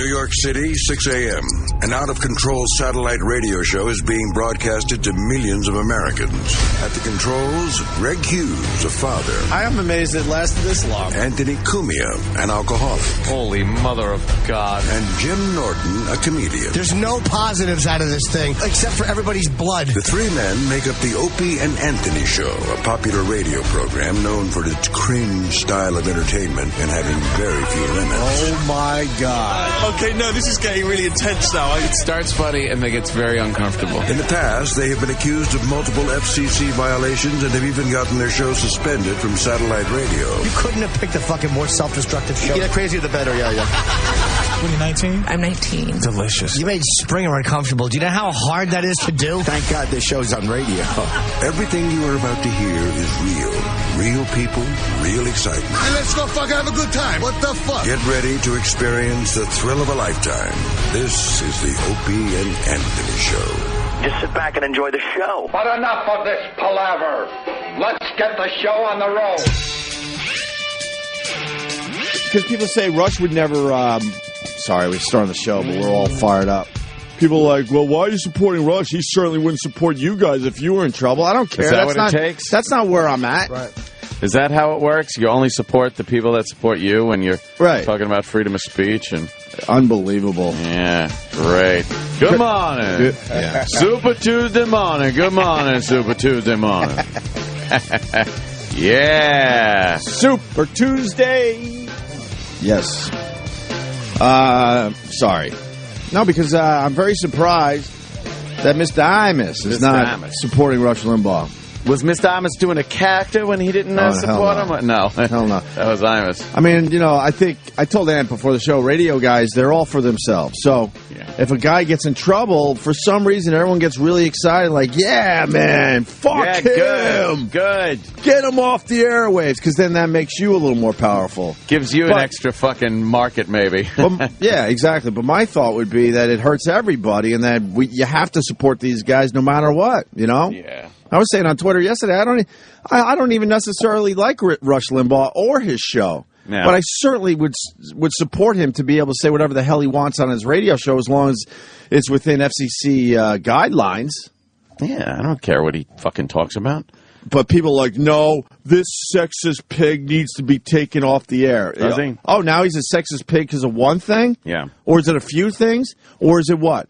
New York City, 6 a.m. An out-of-control satellite radio show is being broadcasted to millions of Americans. At the controls, Greg Hughes, a father. I am amazed it lasted this long. Anthony Cumia, an alcoholic. Holy mother of God. And Jim Norton, a comedian. There's no positives out of this thing, except for everybody's blood. The three men make up the Opie and Anthony Show, a popular radio program known for its cringe style of entertainment and having very few limits. Oh, my God. Okay, no, this is getting really intense now. It starts funny and then gets very uncomfortable. In the past, they have been accused of multiple FCC violations and have even gotten their show suspended from satellite radio. You couldn't have picked a fucking more self-destructive show. The crazier the better, yeah. 2019? I'm 19. Delicious. You made Springer uncomfortable. Do you know how hard that is to do? Thank God this show's on radio. Everything you are about to hear is real. Real people, real excitement. And let's go fucking have a good time. What the fuck? Get ready to experience the thrill of a lifetime. This is the Opie and Anthony Show. Just sit back and enjoy the show. But enough of this palaver. Let's get the show on the road. Because people say Rush would never... Sorry, we're starting the show, but we're all fired up. People are like, well, why are you supporting Rush? He certainly wouldn't support you guys if you were in trouble. I don't care. Is that what it takes? That's not where I'm at. Right. Is that how it works? You only support the people that support you when you're talking about freedom of speech? And unbelievable. Yeah, great. Good morning. Yeah. Super Tuesday morning. Good morning, Super Tuesday morning. Yeah. Super Tuesday. Yes. Sorry. No, because I'm very surprised that Mr. Imus is not supporting Rush Limbaugh. Was Mr. Imus doing a character when he didn't support him? No. Hell no. That was Imus. I mean, I think I told Ant before the show, radio guys, they're all for themselves. So if a guy gets in trouble, for some reason, everyone gets really excited, like, yeah, man, fuck him. Good. Get him off the airwaves, because then that makes you a little more powerful. Gives you an extra fucking market, maybe. Yeah, exactly. But my thought would be that it hurts everybody and that you have to support these guys no matter what, Yeah. I was saying on Twitter yesterday, I don't even necessarily like Rush Limbaugh or his show. No. But I certainly would support him to be able to say whatever the hell he wants on his radio show as long as it's within FCC guidelines. Yeah, I don't care what he fucking talks about. But people are like, no, this sexist pig needs to be taken off the air. Does he? Oh, now he's a sexist pig because of one thing? Yeah. Or is it a few things? Or is it what?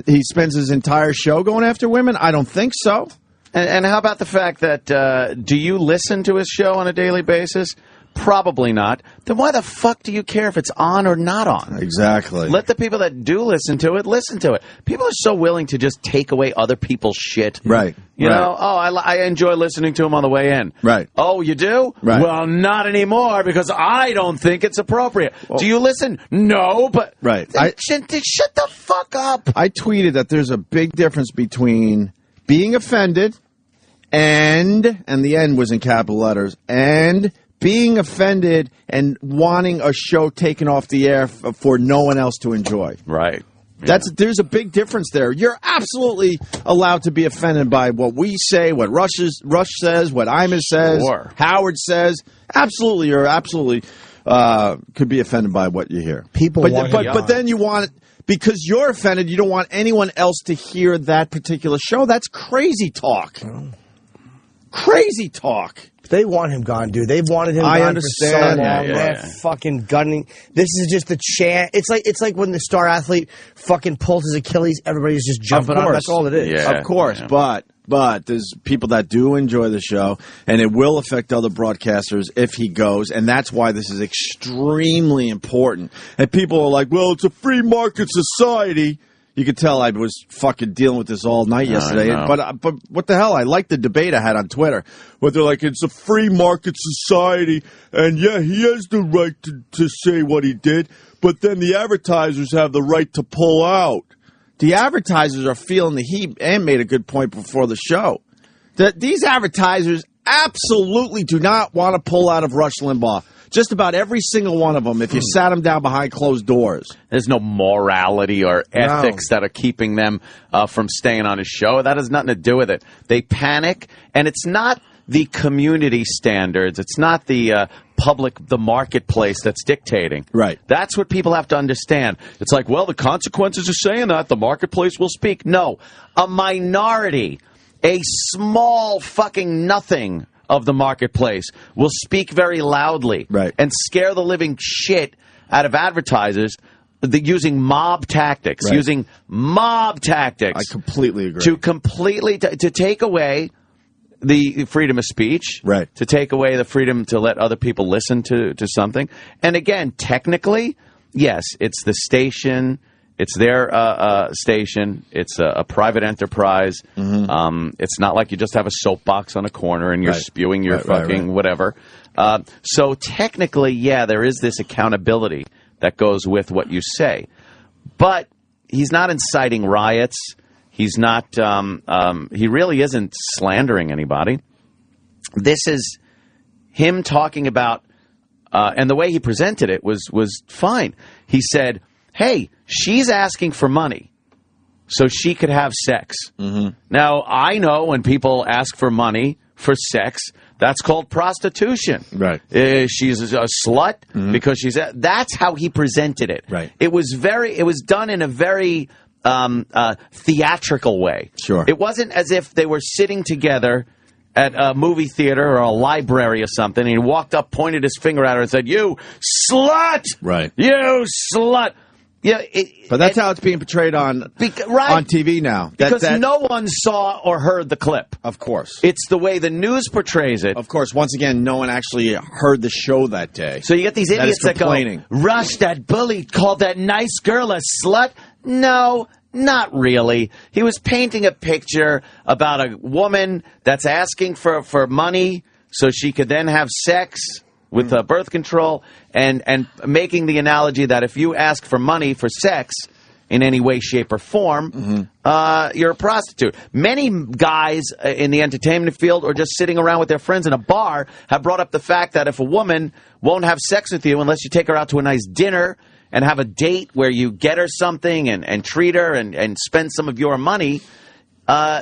He spends his entire show going after women? I don't think so. And how about the fact that, do you listen to his show on a daily basis? Probably not. Then why the fuck do you care if it's on or not on? Exactly. Let the people that do listen to it, listen to it. People are so willing to just take away other people's shit. Right. You know, I enjoy listening to him on the way in. Right. Oh, you do? Right. Well, not anymore because I don't think it's appropriate. Well, do you listen? No, but right. Shut the fuck up. I tweeted that there's a big difference between being offended and the end was in capital letters, and being offended and wanting a show taken off the air for no one else to enjoy. Right. Yeah. There's a big difference there. You're absolutely allowed to be offended by what we say, what Rush says, what Imus says, Howard says. Absolutely, you're absolutely could be offended by what you hear. But then you want, because you're offended, you don't want anyone else to hear that particular show. That's crazy talk. Crazy talk. They want him gone, dude. They've wanted him gone for so long. They're fucking gunning. This is just the chant. It's like when the star athlete fucking pulls his Achilles, everybody's just jumping on. That's all it is. Yeah, of course, yeah. But there's people that do enjoy the show, and it will affect other broadcasters if he goes, and that's why this is extremely important. And people are like, well, it's a free market society. You could tell I was fucking dealing with this all night yesterday. But what the hell? I like the debate I had on Twitter where they're like, it's a free market society, and yeah, he has the right to say what he did, but then the advertisers have the right to pull out. The advertisers are feeling the heat, and made a good point before the show. That these advertisers absolutely do not want to pull out of Rush Limbaugh. Just about every single one of them, if you sat them down behind closed doors. There's no morality or ethics that are keeping them from staying on his show. That has nothing to do with it. They panic, and it's not the community standards. It's not the the marketplace that's dictating. Right. That's what people have to understand. It's like, well, the consequences of saying that, the marketplace will speak. No. A minority, a small fucking nothing of the marketplace will speak very loudly and scare the living shit out of advertisers using mob tactics. I completely agree. To take away the freedom of speech, to take away the freedom to let other people listen to something. And again, technically, yes, it's the station, it's their station, it's a private enterprise. It's not like you just have a soapbox on a corner and you're spewing your whatever. So technically, yeah, there is this accountability that goes with what you say. But he's not inciting riots. He's not, he really isn't slandering anybody. This is him talking about, and the way he presented it was fine. He said, hey, she's asking for money so she could have sex. Now, I know when people ask for money for sex, that's called prostitution. Right. She's a slut because that's how he presented it. Right. It was done in a very theatrical way. Sure. It wasn't as if they were sitting together at a movie theater or a library or something, and he walked up, pointed his finger at her, and said, "You slut! Right. You slut!" Yeah, but that's how it's being portrayed on TV now. Because no one saw or heard the clip. Of course. It's the way the news portrays it. Of course. Once again, no one actually heard the show that day. So you get these idiots that go, Rush, that bully, called that nice girl a slut. No, not really. He was painting a picture about a woman that's asking for money so she could then have sex with birth control, and making the analogy that if you ask for money for sex in any way, shape, or form, you're a prostitute. Many guys in the entertainment field or just sitting around with their friends in a bar have brought up the fact that if a woman won't have sex with you unless you take her out to a nice dinner and have a date where you get her something and treat her and spend some of your money,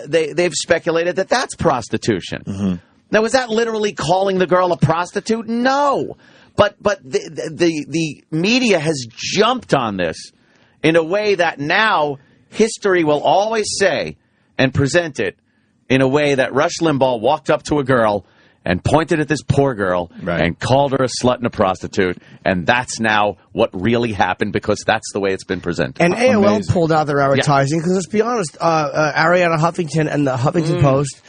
they've speculated that that's prostitution. Now, is that literally calling the girl a prostitute? No. But the media has jumped on this in a way that now history will always say and present it in a way that Rush Limbaugh walked up to a girl and pointed at this poor girl and called her a slut and a prostitute, and that's now what really happened because that's the way it's been presented. And AOL pulled out their advertising because, let's be honest, Ariana Huffington and the Huffington Post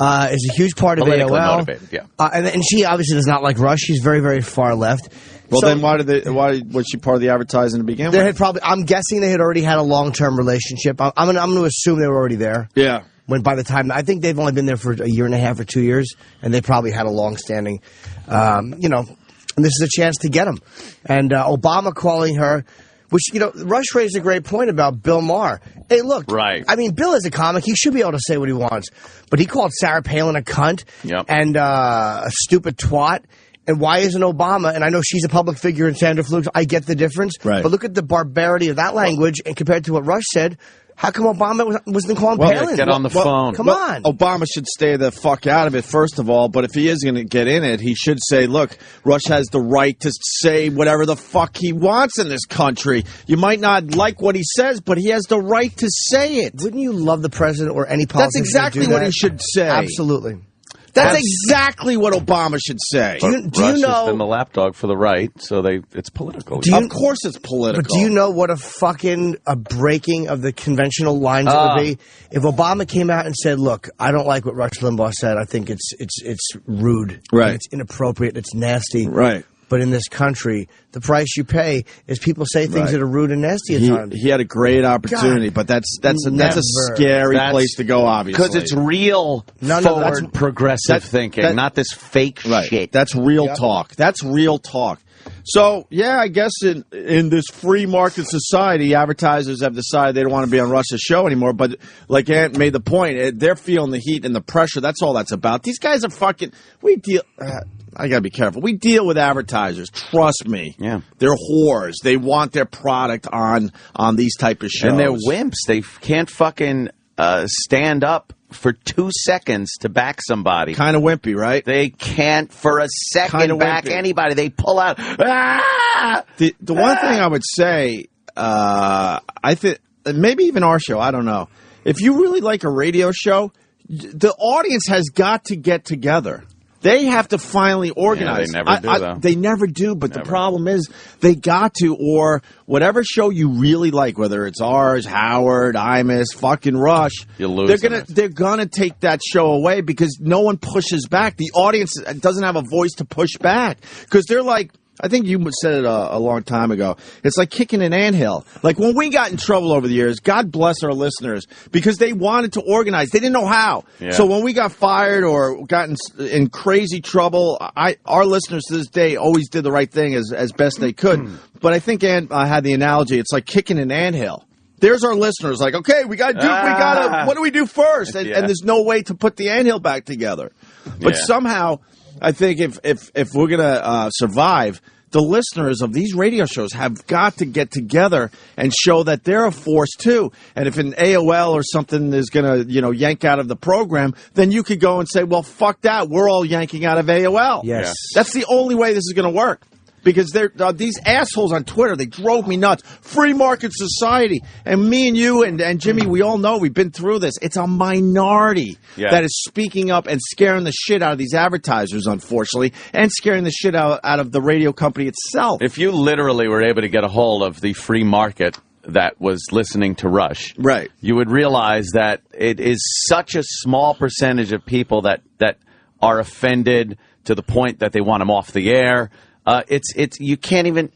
is a huge part of AOL. Motivated, and she obviously does not like Rush. She's very, very far left. Well, so, then why was she part of the advertising to begin with? I'm guessing they had already had a long-term relationship. I'm going to assume they were already there. Yeah. When by the time, I think they've only been there for a year and a half or 2 years, and they probably had a long-standing, and this is a chance to get them. And Obama calling her, which, Rush raised a great point about Bill Maher. Hey, look, I mean, Bill is a comic. He should be able to say what he wants. But he called Sarah Palin a cunt and a stupid twat. And why isn't Obama, and I know she's a public figure in Sandra Fluke, I get the difference. But look at the barbarity of that language, and compared to what Rush said, how come Obama wasn't calling Palin? Get on the phone. Come on. Obama should stay the fuck out of it, first of all. But if he is going to get in it, he should say, look, Rush has the right to say whatever the fuck he wants in this country. You might not like what he says, but he has the right to say it. Wouldn't you love the president or any politician? That's exactly what he should say. Absolutely. That's exactly what Obama should say. Do you know? Has been the lapdog for the right, so it's political. Of course it's political. But do you know what a breaking of the conventional lines it would be? If Obama came out and said, look, I don't like what Rush Limbaugh said. I think it's rude. Right. It's inappropriate. It's nasty. Right. But in this country, the price you pay is people say things that are rude and nasty at times. He had a great opportunity, but that's a scary place to go, obviously. Because it's real forward progressive thinking, not this fake shit. That's real talk. That's real talk. So, yeah, I guess in this free market society, advertisers have decided they don't want to be on Rush's show anymore. But like Ant made the point, they're feeling the heat and the pressure. That's all that's about. These guys are fucking – I got to be careful. We deal with advertisers. Trust me. Yeah. They're whores. They want their product on these type of shows. And they're wimps. They can't fucking stand up for 2 seconds to back somebody. Kind of wimpy, right? They can't for a second back anybody. They pull out. Ah! The one thing I would say, I think maybe even our show, I don't know. If you really like a radio show, the audience has got to get together. They have to finally organize. Yeah, they never do, though. They never do, but the problem is they got to, or whatever show you really like, whether it's ours, Howard, Imus, fucking Rush, you lose. They're gonna take that show away because no one pushes back. The audience doesn't have a voice to push back because they're like, I think you said it a long time ago. It's like kicking an anthill. Like when we got in trouble over the years, God bless our listeners, because they wanted to organize. They didn't know how. Yeah. So when we got fired or got in crazy trouble, our listeners to this day always did the right thing as best they could. But I think I had the analogy. It's like kicking an anthill. There's our listeners like, okay, what do we do first? And there's no way to put the anthill back together. But somehow, I think if we're going to survive, the listeners of these radio shows have got to get together and show that they're a force too. And if an AOL or something is going to, yank out of the program, then you could go and say, well, fuck that. We're all yanking out of AOL. Yes. That's the only way this is going to work. Because these assholes on Twitter, they drove me nuts. Free market society. And me and you and Jimmy, we all know, we've been through this. It's a minority that is speaking up and scaring the shit out of these advertisers, unfortunately, and scaring the shit out of the radio company itself. If you literally were able to get a hold of the free market that was listening to Rush, right, you would realize that it is such a small percentage of people that are offended to the point that they want them off the air. You can't even,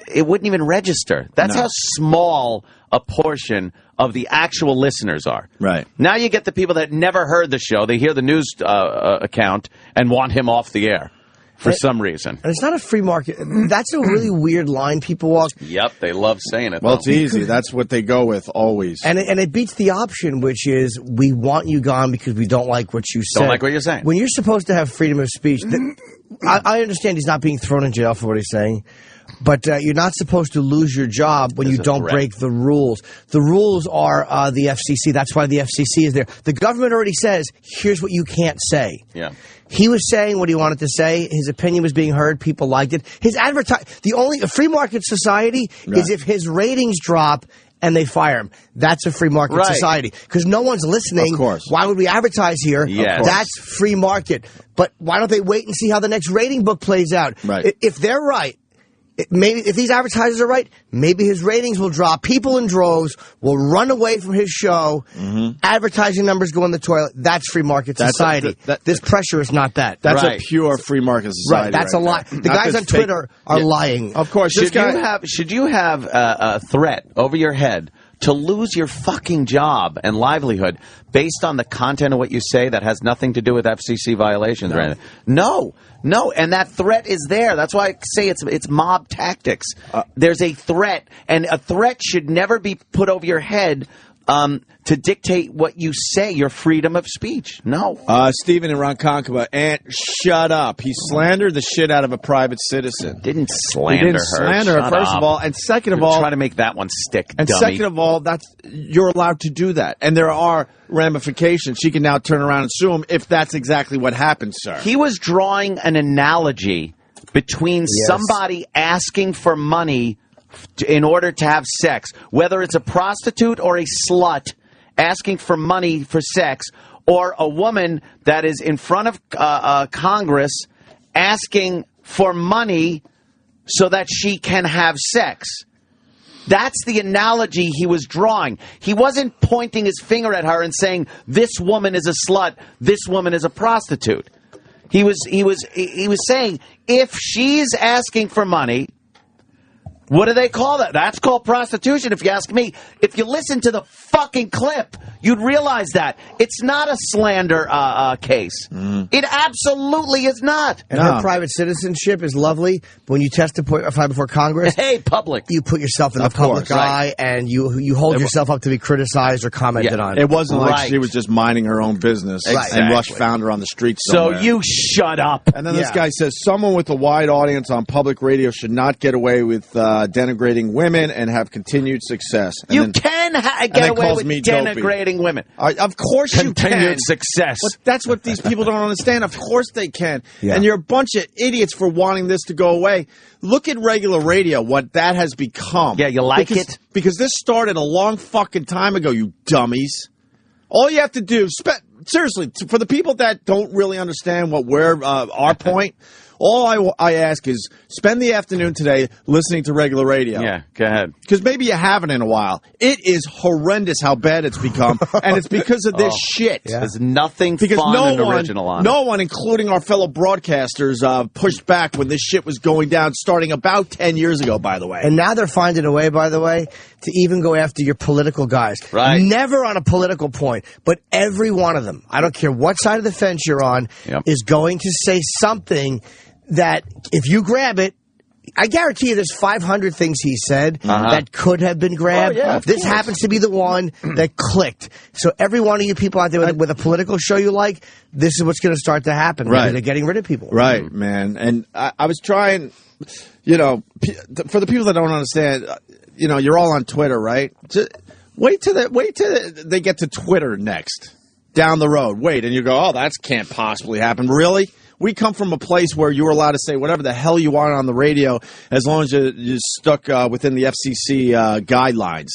it wouldn't even register. That's how small a portion of the actual listeners are. Right. Now you get the people that never heard the show. They hear the news account and want him off the air for some reason. And it's not a free market. That's a really weird line people walk. Yep, they love saying it. Well, it's easy. That's what they go with always. And it beats the option, which is we want you gone because we don't like what you say. Don't like what you're saying. When you're supposed to have freedom of speech, I understand he's not being thrown in jail for what he's saying, but you're not supposed to lose your job when you don't break the rules. The rules are the FCC. That's why the FCC is there. The government already says, here's what you can't say. Yeah. He was saying what he wanted to say. His opinion was being heard. People liked it. A free market society is if his ratings drop and they fire him. That's a free market society. Because no one's listening. Of course. Why would we advertise here? Yes. That's free market. But why don't they wait and see how the next rating book plays out? Right. If they're right, maybe if these advertisers are right, maybe his ratings will drop. People in droves will run away from his show. Advertising numbers go in the toilet. That's free market society. This pressure is not that. That's a pure free market society. Right. That's a lie. The guys on Twitter are lying. Of course. Should you have a threat over your head to lose your fucking job and livelihood based on the content of what you say that has nothing to do with FCC violations or anything? No, and that threat is there. That's why I say it's mob tactics. There's a threat, and a threat should never be put over your head to dictate what you say, your freedom of speech. No. Stephen in Ronkonkoma, shut up. He slandered the shit out of a private citizen. Didn't slander her, first of all. And second of all... Try to make that one stick, And dummy. second of all, you're allowed to do that. And there are ramifications. She can now turn around and sue him if that's exactly what happened, sir. He was drawing an analogy between somebody asking for money in order to have sex, whether it's a prostitute or a slut asking for money for sex, or a woman that is in front of Congress asking for money so that she can have sex. That's the analogy he was drawing. He wasn't pointing his finger at her and saying, this woman is a slut, this woman is a prostitute. He was saying, if she's asking for money, what do they call that? That's called prostitution, if you ask me. If you listen to the fucking clip, you'd realize that. It's not a slander case. It absolutely is not. And her private citizenship is lovely. But when you testify before Congress, public. You put yourself in the public eye, and you hold yourself up to be criticized or commented on. It wasn't like she was just minding her own business, and Rush found her on the street somewhere. So you shut up. And then this guy says, someone with a wide audience on public radio should not get away with denigrating women and have continued success. And you then, can get away with denigrating dopey. women. Of course you can. Continued success. But that's what these people don't understand. Of course they can. Yeah. And you're a bunch of idiots for wanting this to go away. Look at regular radio, what that has become. Yeah, you like it? Because this started a long fucking time ago, you dummies. All you have to do, seriously, for the people that don't really understand what our point, all I ask is spend the afternoon today listening to regular radio. Yeah, go ahead. Because maybe you haven't in a while. It is horrendous how bad it's become, and it's because of this shit. Yeah. There's nothing fun and original on it. No one, including our fellow broadcasters, pushed back when this shit was going down, starting about 10 years ago, by the way. And now they're finding a way, by the way, to even go after your political guys. Right. Never on a political point, but every one of them, I don't care what side of the fence you're on, is going to say something that if you grab it, I guarantee you there's 500 things he said that could have been grabbed. Oh, yeah, this happens to be the one that clicked. So every one of you people out there with a political show you like, this is what's going to start to happen. Right. They're getting rid of people. Right, man. And I was trying, for the people that don't understand, you're all on Twitter, right? Wait till they get to Twitter next, down the road. Wait, and you go, oh, that can't possibly happen. Really? We come from a place where you were allowed to say whatever the hell you want on the radio as long as you're stuck within the FCC guidelines.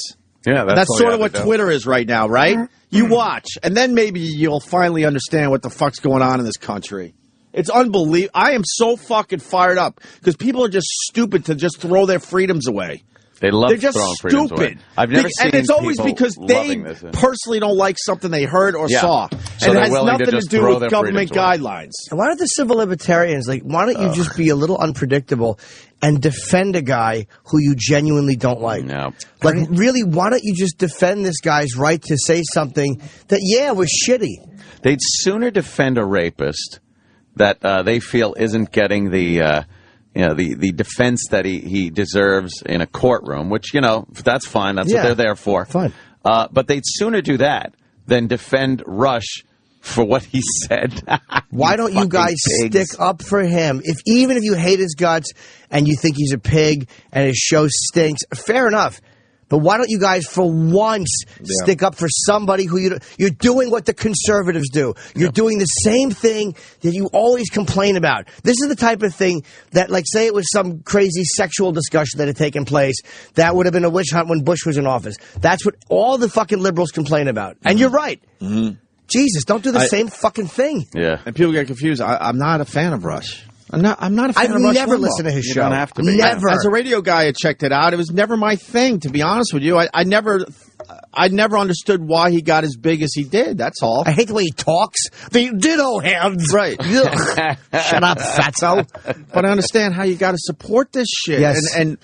Yeah, that's sort of what Twitter is right now, right? You watch, and then maybe you'll finally understand what the fuck's going on in this country. It's unbelievable. I am so fucking fired up because people are just stupid to just throw their freedms away. They're just stupid. Away. I've never seen and it's always people because they personally don't like something they heard or saw. So and it has to nothing to do with government guidelines. And why don't the civil libertarians, why don't you just be a little unpredictable and defend a guy who you genuinely don't like? No. Really, why don't you just defend this guy's right to say something that, was shitty? They'd sooner defend a rapist that they feel isn't getting the defense that he deserves in a courtroom, which, that's fine. That's what they're there for. Fine. But they'd sooner do that than defend Rush for what he said. Why don't you guys stick up for him? Even if you hate his guts and you think he's a pig and his show stinks, fair enough. But why don't you guys, for once, stick up for somebody who you're doing what the conservatives do. You're doing the same thing that you always complain about. This is the type of thing that, say it was some crazy sexual discussion that had taken place, that would have been a witch hunt when Bush was in office. That's what all the fucking liberals complain about. And you're right. Mm-hmm. Jesus, don't do the same fucking thing. Yeah. And people get confused. I'm not a fan of Rush. I'm not a fan of Rush Limbaugh. I've never listened to his show. You don't have to be. Never. As a radio guy, I checked it out. It was never my thing, to be honest with you. I never understood why he got as big as he did. That's all. I hate the way he talks. The ditto hands. Right. Shut up, fatso. But I understand how you got to support this shit. Yes. And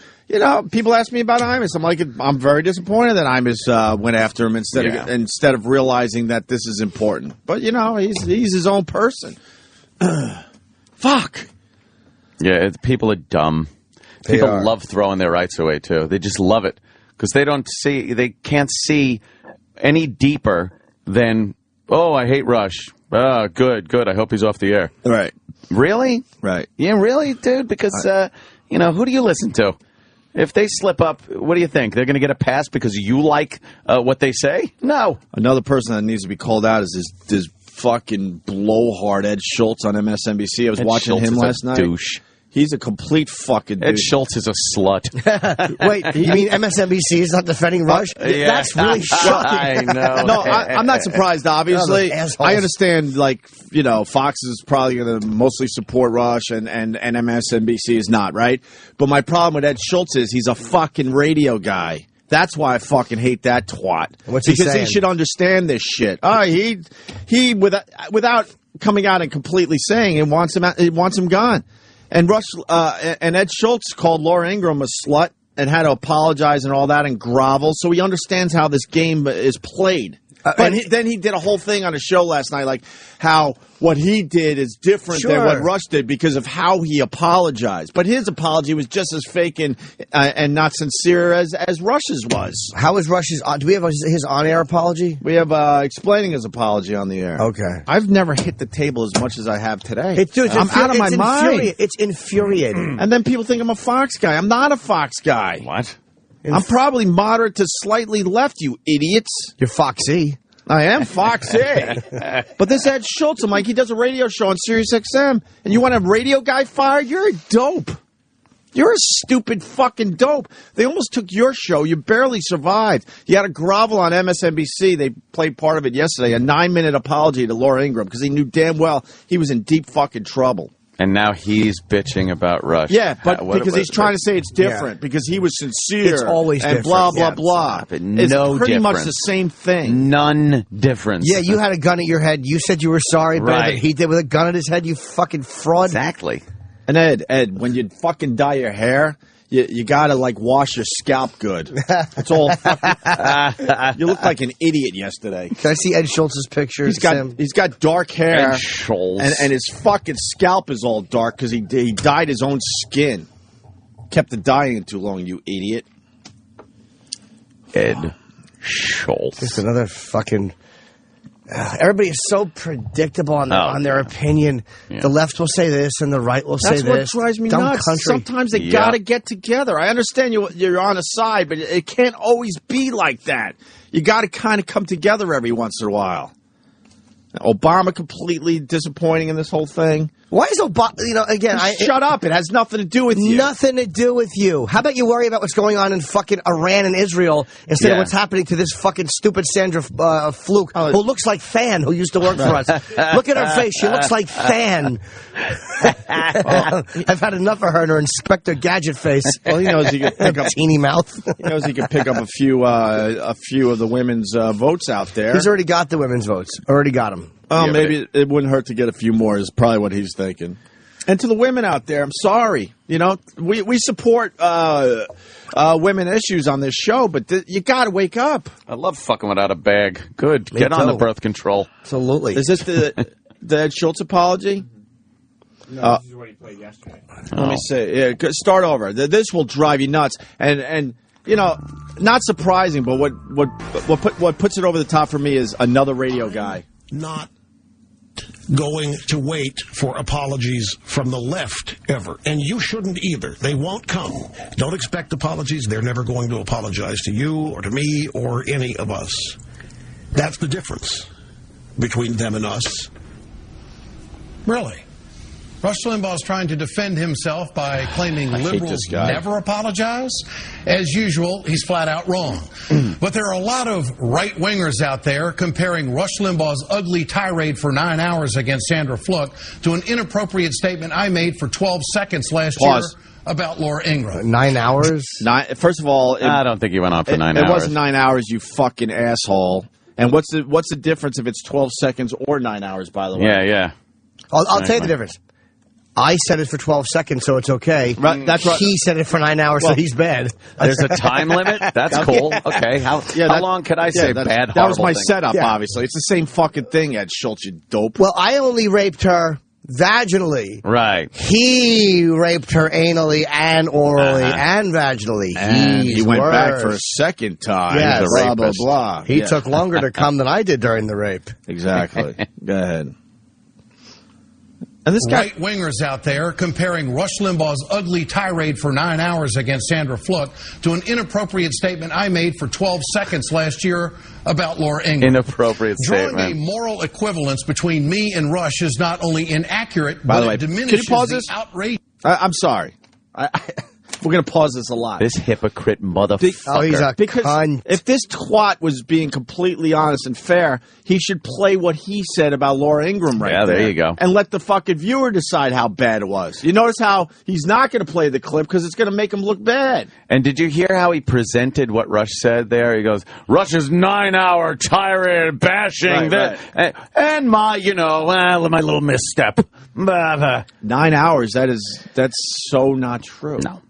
people ask me about Imus. I'm like, I'm very disappointed that Imus went after him instead of realizing that this is important. But he's his own person. Fuck. Yeah, people are dumb. People love throwing their rights away too. They just love it because they can't see any deeper than, oh, I hate Rush. Good. I hope he's off the air. Right. Really? Right. Yeah, really, dude. Because who do you listen to? If they slip up, what do you think? They're going to get a pass because you like what they say? No. Another person that needs to be called out is this fucking blowhard Ed Schultz on MSNBC. I was watching him last night. Douche. He's a complete fucking dude. Ed Schultz is a slut. Wait, you mean MSNBC is not defending Rush? Yeah. That's really shocking. I know. No, I'm not surprised, obviously. I understand, Fox is probably going to mostly support Rush and MSNBC is not, right? But my problem with Ed Schultz is he's a fucking radio guy. That's why I fucking hate that twat. What's he saying? Because he should understand this shit. He without coming out and completely saying it wants him gone. And and Ed Schultz called Laura Ingraham a slut and had to apologize and all that and grovel, so he understands how this game is played. But then he did a whole thing on a show last night, like how what he did is different than what Rush did because of how he apologized. But his apology was just as fake and not sincere as Rush's was. How is Rush's? Do we have his on-air apology? We have explaining his apology on the air. Okay. I've never hit the table as much as I have today. I'm out of my mind. It's infuriating. And then people think I'm a Fox guy. I'm not a Fox guy. What? I'm probably moderate to slightly left, you idiots. You're Foxy. I am Foxy. But this Ed Schultz, I'm like, he does a radio show on Sirius XM, and you want a radio guy fired? You're a dope. You're a stupid fucking dope. They almost took your show. You barely survived. You had a grovel on MSNBC. They played part of it yesterday, a 9-minute apology to Laura Ingraham, because he knew damn well he was in deep fucking trouble. And now he's bitching about Rush. Yeah, but because he's trying to say it's different, because he was sincere. It's always and different. blah, blah, blah. It's pretty much the same thing. None difference. Yeah, you had a gun at your head. You said you were sorry, better than he did with a gun at his head, you fucking fraud. Exactly. And Ed, when you fucking dye your hair, you gotta like wash your scalp good. It's all fucking. You look like an idiot yesterday. Can I see Ed Schultz's picture? He's got dark hair. Ed Schultz. And his fucking scalp is all dark because he dyed his own skin. Kept the dyeing it too long, you idiot. Ed Schultz. Just another fucking. Everybody is so predictable on their opinion. Yeah. The left will say this, and the right will say this. That's what drives me nuts. Country. Sometimes they got to get together. I understand you're on a side, but it can't always be like that. You got to kind of come together every once in a while. Obama completely disappointing in this whole thing. Why is Obama, again... Shut up. It has nothing to do with you. Nothing to do with you. How about you worry about what's going on in fucking Iran and Israel instead of what's happening to this fucking stupid Sandra Fluke, who looks like Fan, who used to work for us. Look at her face. She looks like Fan. I've had enough of her and her Inspector Gadget face. Well, he knows he could pick up... teeny mouth. He knows he could pick up a few of the women's votes out there. He's already got the women's votes. Already got them. Oh, maybe it wouldn't hurt to get a few more is probably what he's thinking. And to the women out there, I'm sorry. We support women issues on this show, but you got to wake up. I love fucking without a bag. Good. Get on the birth control. Absolutely. Is this the Ed Schultz apology? No, this is what he played yesterday. Let me see. Yeah, start over. This will drive you nuts. And not surprising, but what puts it over the top for me is another radio guy. Not going to wait for apologies from the left ever. And you shouldn't either. They won't come. Don't expect apologies. They're never going to apologize to you or to me or any of us. That's the difference between them and us. Really? Rush Limbaugh is trying to defend himself by claiming liberals never apologize. As usual, he's flat out wrong. But there are a lot of right-wingers out there comparing Rush Limbaugh's ugly tirade for 9 hours against Sandra Fluke to an inappropriate statement I made for 12 seconds last year about Laura Ingraham. 9 hours? First of all... I don't think you went on for 9 hours. It wasn't 9 hours, you fucking asshole. And what's the difference if it's 12 seconds or 9 hours, by the way? Yeah. I'll tell you the difference. I said it for 12 seconds, so it's okay. Right, that's right. He said it for 9 hours, so he's bad. There's a time limit? That's cool. Okay. How long could I say bad, That was my thing? setup, obviously. It's the same fucking thing, Ed Schultz, you dope. Well, I only raped her vaginally. Right. He raped her anally and orally and vaginally. And he went back for a second time. Yes. Blah, blah, blah. He took longer to come than I did during the rape. Exactly. Go ahead. And this guy, right-wingers out there comparing Rush Limbaugh's ugly tirade for 9 hours against Sandra Fluke to an inappropriate statement I made for 12 seconds last year about Laura Ingraham. Inappropriate statement. Drawing a moral equivalence between me and Rush is not only inaccurate, but it diminishes can you pause the outrage. I'm sorry. We're going to pause this a lot. This hypocrite motherfucker. He's a cunt. If this twat was being completely honest and fair, he should play what he said about Laura Ingraham there. Yeah, there you go. And let the fucking viewer decide how bad it was. You notice how he's not going to play the clip because it's going to make him look bad. And did you hear how he presented what Rush said there? He goes, Rush's 9-hour tirade bashing and my, my little misstep. 9 hours, that's so not true. No.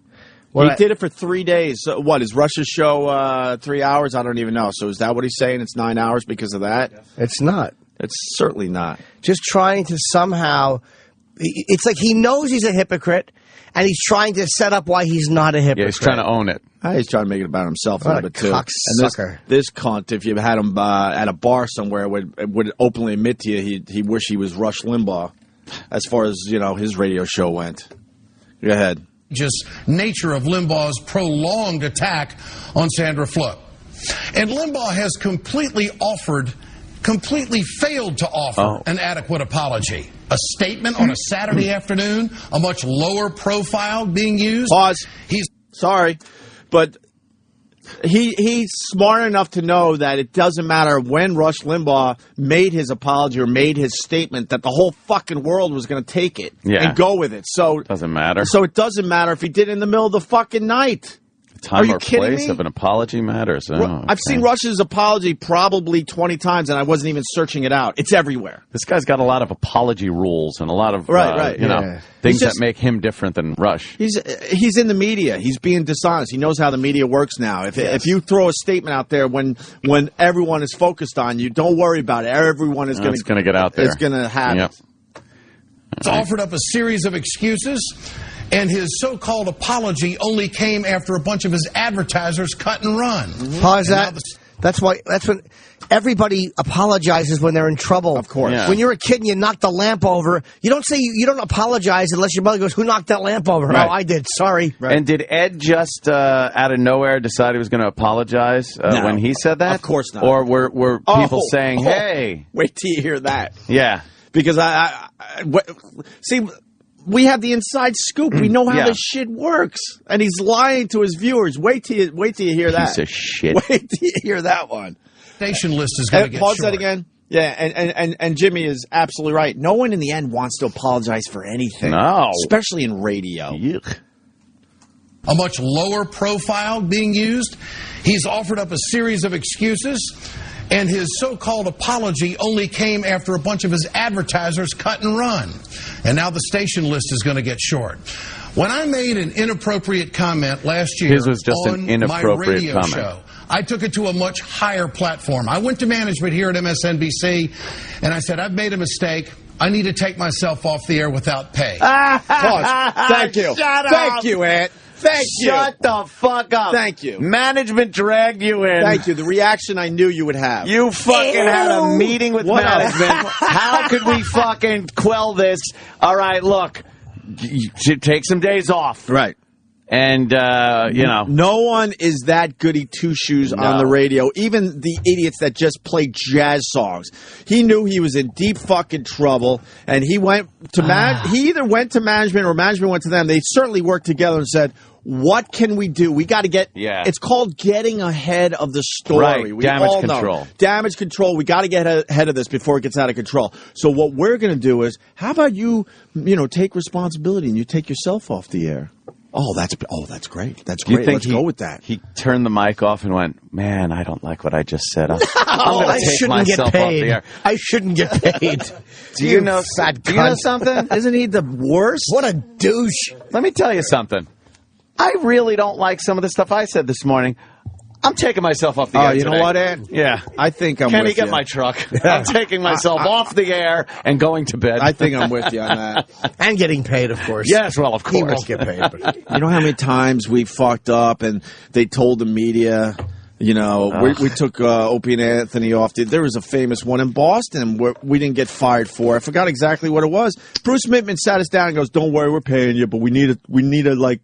He did it for 3 days. So what, is Rush's show 3 hours? I don't even know. So is that what he's saying? It's 9 hours because of that? It's not. It's certainly not. Just trying to somehow... It's like he knows he's a hypocrite, and he's trying to set up why he's not a hypocrite. Yeah, he's trying to own it. He's trying to make it about himself a What little a bit, too. cocksucker. And this cunt, if you had him at a bar somewhere, would openly admit to you he wished he was Rush Limbaugh as far as, his radio show went. Go ahead. Just nature of Limbaugh's prolonged attack on Sandra Fluke. And Limbaugh has completely failed to offer an adequate apology. A statement on a Saturday afternoon, a much lower profile being used. Pause. Sorry, but he's smart enough to know that it doesn't matter when Rush Limbaugh made his apology or made his statement that the whole fucking world was going to take it and go with it. So doesn't matter. So it doesn't matter if he did it in the middle of the fucking night. Time or place of an apology matters. I've seen Rush's apology probably 20 times, and I wasn't even searching it out. It's everywhere. This guy's got a lot of apology rules and a lot of things that make him different than Rush. He's in the media. He's being dishonest. He knows how the media works now. If you throw a statement out there when everyone is focused on you, don't worry about it. Everyone is going to get out there. It's going to happen. He's offered up a series of excuses. And his so-called apology only came after a bunch of his advertisers cut and run. Pause that. That's when everybody apologizes when they're in trouble. Of course. Yeah. When you're a kid and you knock the lamp over, you don't say you don't apologize unless your mother goes, "Who knocked that lamp over?" Right. Oh, I did. Sorry. Right. And did Ed just out of nowhere decide he was going to apologize when he said that? Of course not. Or were people saying, "Hey, wait till you hear that"? Yeah. Because see. We have the inside scoop. We know how this shit works. And he's lying to his viewers. Wait till you hear that. Piece of shit. Wait till you hear that one. Station list is going to get pause short. that again. Yeah, and Jimmy is absolutely right. No one in the end wants to apologize for anything. No. Especially in radio. Yuck. A much lower profile being used. He's offered up a series of excuses. And his so-called apology only came after a bunch of his advertisers cut and run. And now the station list is going to get short. When I made an inappropriate comment last year His was just on an inappropriate my radio comment. show, I took it to a much higher platform. I went to management here at MSNBC, and I said, I've made a mistake. I need to take myself off the air without pay. Pause. Thank you. Shut up. Thank you, Ant. Thank you. Shut the fuck up. Thank you. Management dragged you in. Thank you. The reaction I knew you would have. You fucking had a meeting with management. How could we fucking quell this? All right, look. You should take some days off. Right. And, No one is that goody two-shoes on the radio. Even the idiots that just play jazz songs. He knew he was in deep fucking trouble, and he went to he either went to management or management went to them. They certainly worked together and said, what can we do? We got to get... Yeah. It's called getting ahead of the story. Right. We Damage all control. know. Damage control. We got to get ahead of this before it gets out of control. So what we're going to do is, how about you take responsibility and you take yourself off the air? Oh, that's great. That's great. Let's go with that. He turned the mic off and went, man, I don't like what I just said. I'm going to take myself off the air. I shouldn't get paid. Do you know something? Isn't he the worst? What a douche. Let me tell you something. I really don't like some of the stuff I said this morning. I'm taking myself off the air you today. know what, Ed? Yeah. I think I'm Can with he get you. my truck? I'm taking myself off the air and going to bed. I think I'm with you on that. And getting paid, of course. Yes, well, of course. He won't get paid. But... You know how many times we fucked up and they told the media... we took Opie and Anthony off. There was a famous one in Boston where we didn't get fired for. I forgot exactly what it was. Bruce Mittman sat us down and goes, "Don't worry, we're paying you, but we need to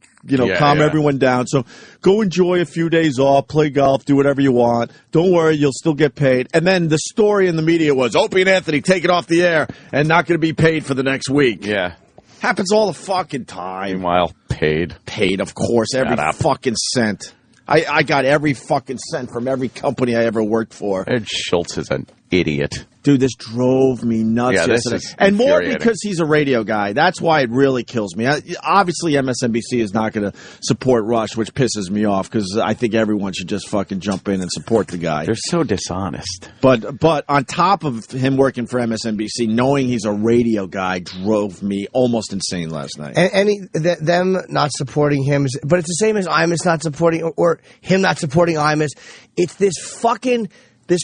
calm everyone down. So go enjoy a few days off, play golf, do whatever you want. Don't worry, you'll still get paid." And then the story in the media was Opie and Anthony taken off the air and not going to be paid for the next week. Yeah. Happens all the fucking time. Meanwhile, paid, of course, every fucking cent. I got every fucking cent from every company I ever worked for. Ed Schultz is a idiot. Dude, this drove me nuts yesterday. And more because he's a radio guy. That's why it really kills me. Obviously, MSNBC is not going to support Rush, which pisses me off because I think everyone should just fucking jump in and support the guy. They're so dishonest. But on top of him working for MSNBC, knowing he's a radio guy drove me almost insane last night. And them not supporting him, but it's the same as Imus not supporting, or him not supporting Imus. It's this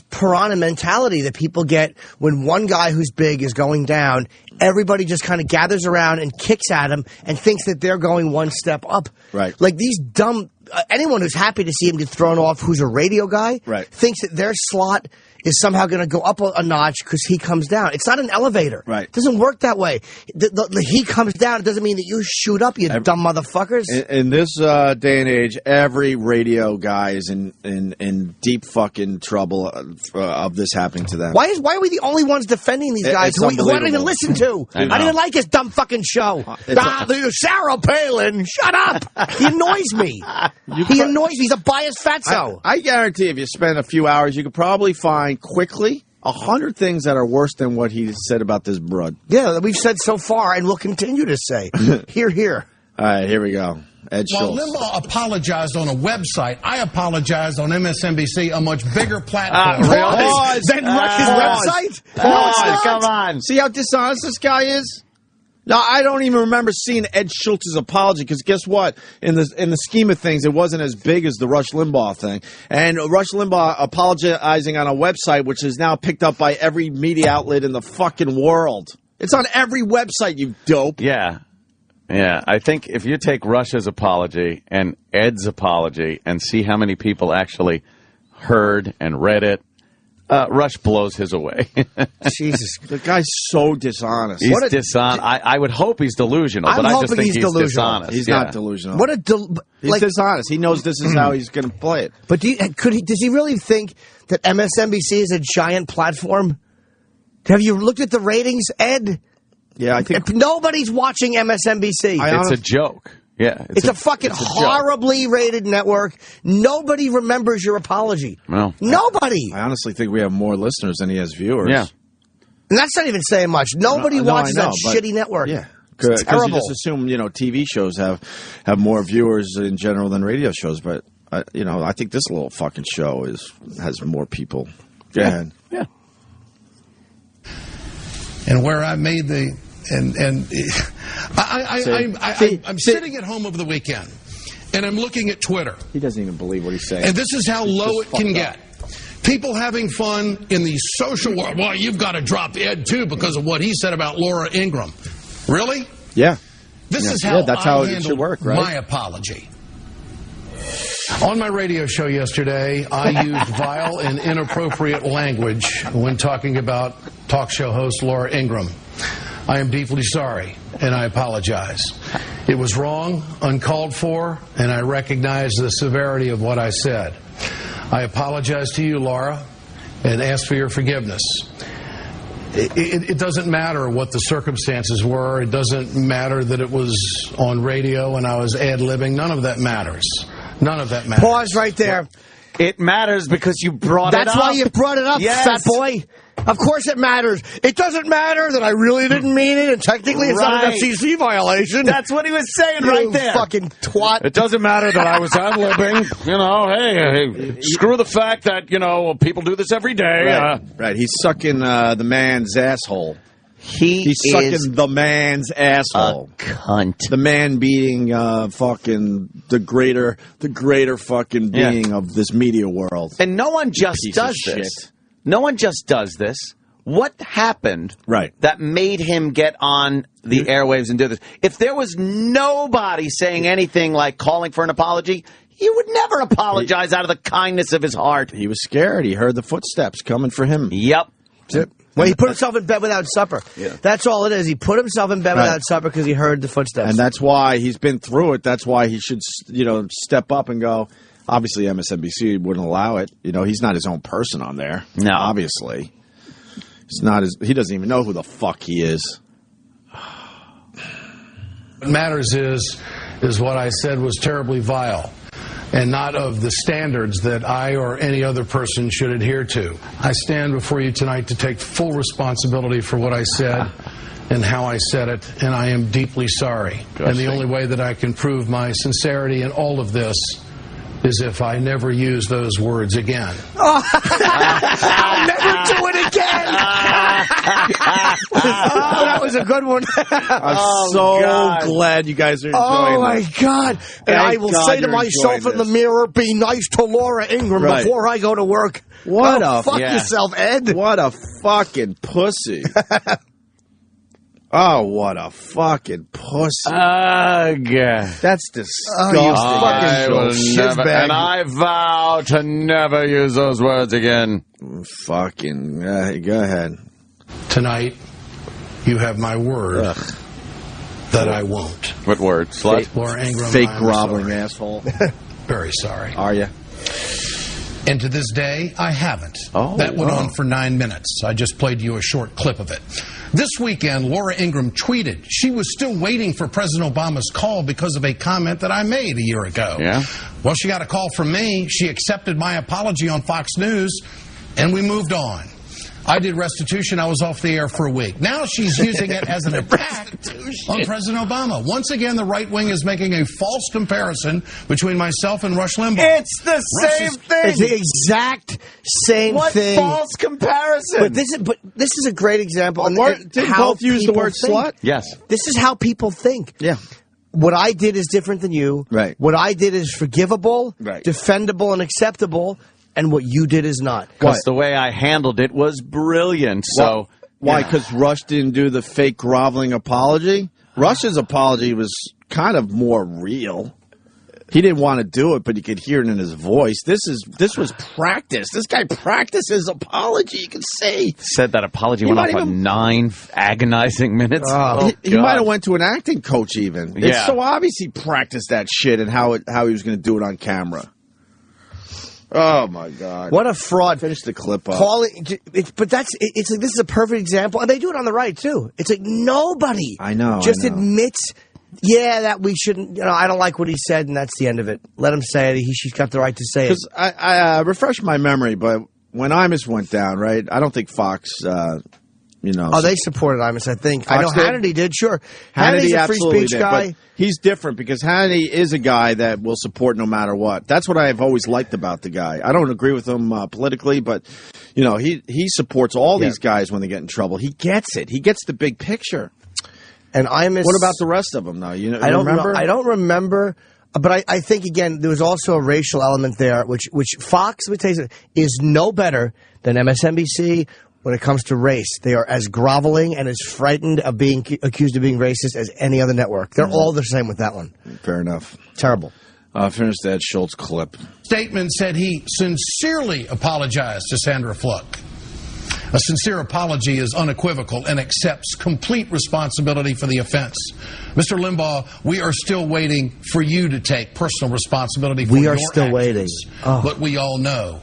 piranha mentality that people get when one guy who's big is going down. Everybody just kind of gathers around and kicks at him and thinks that they're going one step up. Right. Like these dumb... anyone who's happy to see him get thrown off who's a radio guy thinks that their slot is somehow going to go up a notch because he comes down. It's not an elevator. Right. It doesn't work that way. He comes down. It doesn't mean that you shoot up, you dumb motherfuckers. In this day and age, every radio guy is in deep fucking trouble of this happening to them. Why are we the only ones defending these guys who I don't even listen to? I don't even like his dumb fucking show. Sarah Palin, shut up. He annoys me. He annoys me. He's a biased fatso. I guarantee if you spend a few hours, you could probably find quickly 100 things that are worse than what he said about this broad. Yeah, that we've said so far and will continue to say. Hear. All right, here we go. Ed Schultz. While Limbaugh apologized on a website, I apologized on MSNBC, a much bigger platform. Than Rush's website? Come on. See how dishonest this guy is? No, I don't even remember seeing Ed Schultz's apology because guess what? In the scheme of things, it wasn't as big as the Rush Limbaugh thing. And Rush Limbaugh apologizing on a website which is now picked up by every media outlet in the fucking world. It's on every website, you dope. Yeah. I think if you take Rush's apology and Ed's apology and see how many people actually heard and read it, Rush blows his away. Jesus. The guy's so dishonest. He's dishonest. I would hope he's delusional, but I just think he's dishonest. He's not delusional. He's dishonest. He knows this is how he's going to play it. But does he really think that MSNBC is a giant platform? Have you looked at the ratings, Ed? Yeah, I think... Nobody's watching MSNBC. It's a joke. Yeah, it's a fucking horribly rated network. Nobody remembers your apology. No. Nobody. I honestly think we have more listeners than he has viewers. Yeah. And that's not even saying much. Nobody watches that shitty network. Yeah. It's terrible. You just assume, TV shows have more viewers in general than radio shows. But, I think this little fucking show has more people. Go ahead. Yeah. And where I made I'm sitting at home over the weekend, and I'm looking at Twitter. He doesn't even believe what he's saying. And this is how low it can get. People having fun in the social world. Well, you've got to drop Ed, too, because of what he said about Laura Ingraham. Really? Yeah. This is how that's how it should work, right? My apology. On my radio show yesterday, I used vile and inappropriate language when talking about talk show host Laura Ingraham. I am deeply sorry, and I apologize. It was wrong, uncalled for, and I recognize the severity of what I said. I apologize to you, Laura, and ask for your forgiveness. It doesn't matter what the circumstances were. It doesn't matter that it was on radio and I was ad-libbing. None of that matters. None of that matters. Pause right there. It matters because you brought it up. That's why you brought it up, fat boy. Of course it matters. It doesn't matter that I really didn't mean it, and technically it's not an FCC violation. That's what he was saying right there. You fucking twat. It doesn't matter that I was ad-libbing. Hey, screw the fact that, people do this every day. Right. He's sucking the man's asshole. He's sucking the man's asshole. A cunt. The man being fucking the greater fucking being of this media world. And no one just does this. No one just does this. What happened that made him get on the airwaves and do this? If there was nobody saying anything like calling for an apology, he would never apologize out of the kindness of his heart. He was scared. He heard the footsteps coming for him. Yep. That's it. Well, he put himself in bed without supper. Yeah. That's all it is. He put himself in bed without supper because he heard the footsteps. And that's why he's been through it. That's why he should, step up and go. Obviously, MSNBC wouldn't allow it. He's not his own person on there. No. Obviously. He doesn't even know who the fuck he is. What matters is what I said was terribly vile. and not of the standards that I or any other person should adhere to. I stand before you tonight to take full responsibility for what I said and how I said it, and I am deeply sorry. And the only way that I can prove my sincerity in all of this is if I never use those words again. I'll never do it again. That was a good one. I'm so glad you guys are enjoying Oh, my this. God. And I will say to myself in the mirror, be nice to Laura Ingraham before I go to work. Fuck yourself, Ed. What a fucking pussy. Oh, what a fucking pussy. That's disgusting. And I vow to never use those words again. Fucking, go ahead. Tonight, you have my word that I won't. What word? Slut? Laura Ingraham, fake groveling asshole. Very sorry. Are you? And to this day, I haven't. That went on for 9 minutes. I just played you a short clip of it. This weekend, Laura Ingraham tweeted she was still waiting for President Obama's call because of a comment that I made a year ago. Yeah? Well, she got a call from me. She accepted my apology on Fox News, and we moved on. I did restitution. I was off the air for a week. Now she's using it as an attack on President Obama. Once again, the right wing is making a false comparison between myself and Rush Limbaugh. It's the same thing. It's the exact same thing. What false comparison? But this is a great example. Did both use the word slut? Yes. This is how people think. Yeah. What I did is different than you. Right. What I did is forgivable, defendable, and acceptable. And what you did is not. Because the way I handled it was brilliant. So why? Because Rush didn't do the fake groveling apology? Rush's apology was kind of more real. He didn't want to do it, but you could hear it in his voice. This was practice. This guy practiced his apology. You can say. Said that apology went on for 9 agonizing minutes. He might have went to an acting coach even. Yeah. It's so obvious he practiced that shit and how he was going to do it on camera. Oh, my God. What a fraud. Finish the clip up. But it's like, this is a perfect example. And they do it on the right, too. It's like nobody just admits, that we shouldn't, I don't like what he said, and that's the end of it. Let him say it. She's got the right to say it. Because I refreshed my memory, but when Imus went down, right, I don't think Fox... they supported Imus, I think. Fox I know Hannity did, sure. Hannity Hannity's a free speech guy. But he's different because Hannity is a guy that will support no matter what. That's what I've always liked about the guy. I don't agree with him politically, but he supports all these guys when they get in trouble. He gets it. He gets the big picture. And Imus. What about the rest of them, though? I don't remember. I don't remember. But I think, again, there was also a racial element there, which Fox, let me tell you something, is no better than MSNBC. When it comes to race, they are as groveling and as frightened of being accused of being racist as any other network. They're all the same with that one. Fair enough. Terrible. Finish that Schultz clip. Statement said he sincerely apologized to Sandra Fluke. A sincere apology is unequivocal and accepts complete responsibility for the offense. Mr. Limbaugh, we are still waiting for you to take personal responsibility for your actions. We are still waiting. But we all know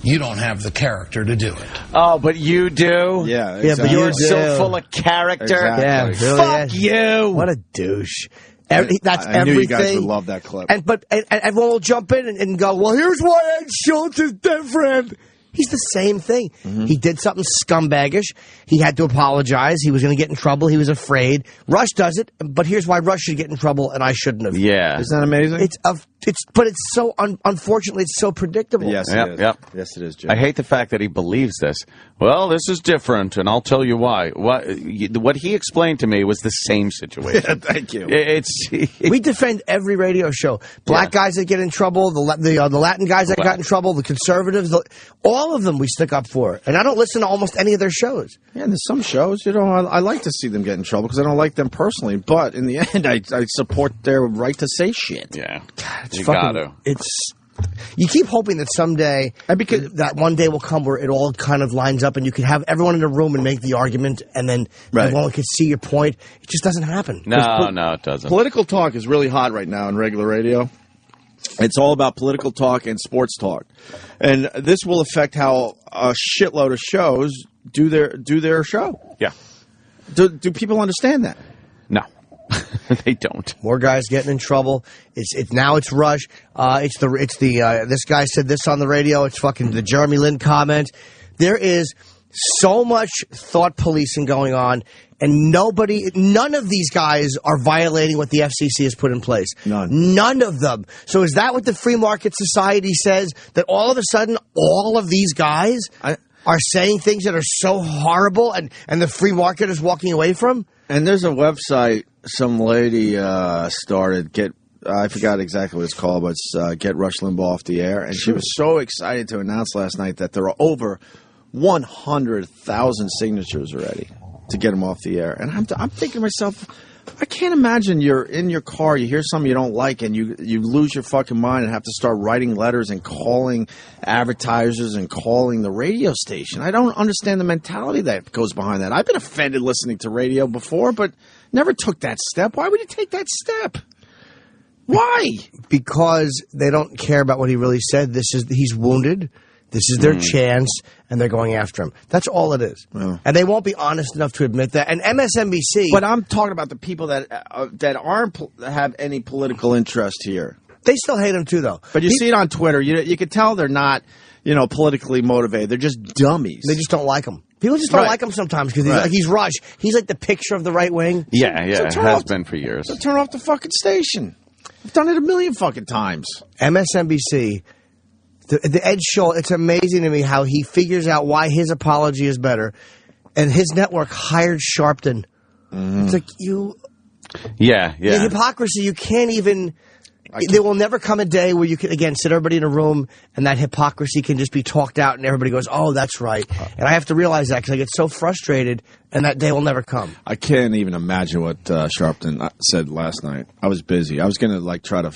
you don't have the character to do it. Oh, but you do? Yeah, exactly. But you're so full of character. Exactly. Yeah, really Fuck you. What a douche. That's everything. I knew you guys would love that clip. And everyone will jump in and go, well, here's why Ed Schultz is different. He's the same thing. Mm-hmm. He did something scumbaggish. He had to apologize. He was going to get in trouble. He was afraid. Rush does it, but here's why Rush should get in trouble and I shouldn't have. Yeah. Isn't that amazing? But it's so, unfortunately, it's so predictable. Yes, it is. Yep. Yes, it is, Jim. I hate the fact that he believes this. Well, this is different, and I'll tell you why. What he explained to me was the same situation. Thank you. We defend every radio show. Black guys that get in trouble, the Latin guys that got in trouble, the conservatives, all of them we stick up for. And I don't listen to almost any of their shows. Yeah, and there's some shows, I like to see them get in trouble because I don't like them personally. But in the end, I support their right to say shit. Yeah. You gotta. You keep hoping that someday, that one day will come where it all kind of lines up and you can have everyone in a room and make the argument and then everyone can see your point. It just doesn't happen. No, it doesn't. Political talk is really hot right now in regular radio. It's all about political talk and sports talk. And this will affect how a shitload of shows do their show. Yeah. Do people understand that? No. They don't. More guys getting in trouble. Now it's Rush. This guy said this on the radio. It's fucking the Jeremy Lin comment. There is so much thought policing going on, and none of these guys are violating what the FCC has put in place. None of them. So is that what the free market society says? That all of a sudden, all of these guys are saying things that are so horrible, and the free market is walking away from? And there's a website some lady started, I forgot exactly what it's called, but it's Get Rush Limbaugh Off the Air. And she was so excited to announce last night that there are over 100,000 signatures already to get him off the air. And I'm thinking to myself, I can't imagine you're in your car, you hear something you don't like, and you lose your fucking mind and have to start writing letters and calling advertisers and calling the radio station. I don't understand the mentality that goes behind that. I've been offended listening to radio before, but never took that step. Why would you take that step? Why? Because they don't care about what he really said. He's wounded. This is their chance, and they're going after him. That's all it is. Yeah. And they won't be honest enough to admit that. And MSNBC... But I'm talking about the people that aren't have any political interest here. They still hate him, too, though. But you see it on Twitter. You can tell they're not, politically motivated. They're just dummies. They just don't like him. People just don't like him sometimes because he's Rush. He's like the picture of the right wing. Yeah, so has been for years. So turn off the fucking station. I've done it a million fucking times. MSNBC... The Ed Schultz, it's amazing to me how he figures out why his apology is better. And his network hired Sharpton. It's like Yeah. The hypocrisy, you can't even... There will never come a day where you can, again, sit everybody in a room and that hypocrisy can just be talked out and everybody goes, oh, that's right. And I have to realize that because I get so frustrated and that day will never come. I can't even imagine what Sharpton said last night. I was busy. I was going to try to,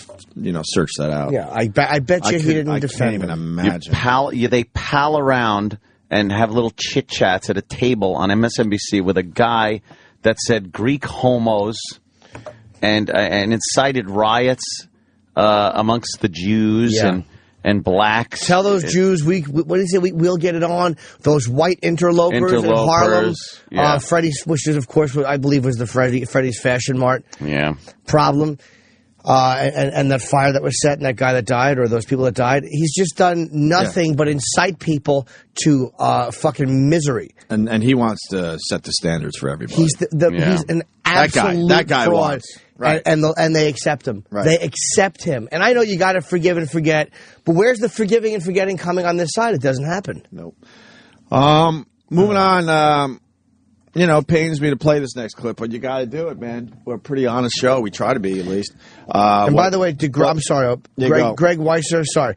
search that out. Yeah, I bet you he didn't defend him. I can't even imagine. They pal around and have little chit-chats at a table on MSNBC with a guy that said Greek homos and incited riots amongst the Jews and blacks. Tell those Jews, what did he say? We'll get it on. Those white interlopers in Harlem. Yeah. Freddie's, which is, of course, what I believe was the Freddie's Fashion Mart problem. And that fire that was set and that guy that died or those people that died. He's just done nothing but incite people to fucking misery. And he wants to set the standards for everybody. He's he's an absolute that guy fraud. Wants. Right. And they accept him. Right. They accept him. And I know you got to forgive and forget, but where's the forgiving and forgetting coming on this side? It doesn't happen. Nope. Moving on, pains me to play this next clip, but you got to do it, man. We're a pretty honest show. We try to be, at least. And by the way, I'm sorry, Greg Weisser, sorry.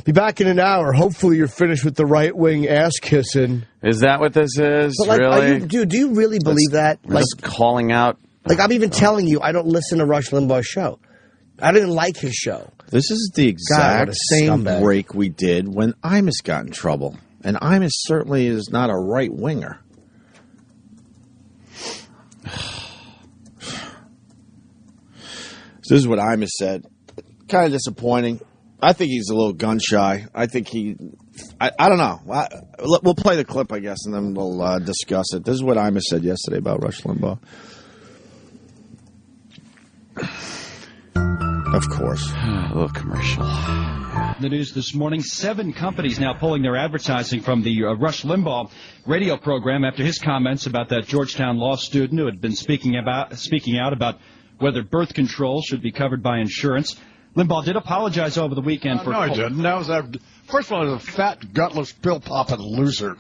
Be back in an hour. Hopefully you're finished with the right-wing ass-kissing. Is that what this is? But really? Do you really believe that? Just calling out. Like, I'm even telling you, I don't listen to Rush Limbaugh's show. I didn't like his show. This is the exact same break we did when Imus got in trouble. And Imus certainly is not a right-winger. So this is what Imus said. Kind of disappointing. I think he's a little gun-shy. I think I don't know. We'll play the clip, I guess, and then we'll discuss it. This is what Imus said yesterday about Rush Limbaugh. Of course. A little commercial. The news this morning, 7 companies now pulling their advertising from the Rush Limbaugh radio program after his comments about that Georgetown law student who had been speaking out about whether birth control should be covered by insurance. Limbaugh did apologize over the weekend for... No, he didn't. First of all, he was a fat, gutless, pill-popping loser.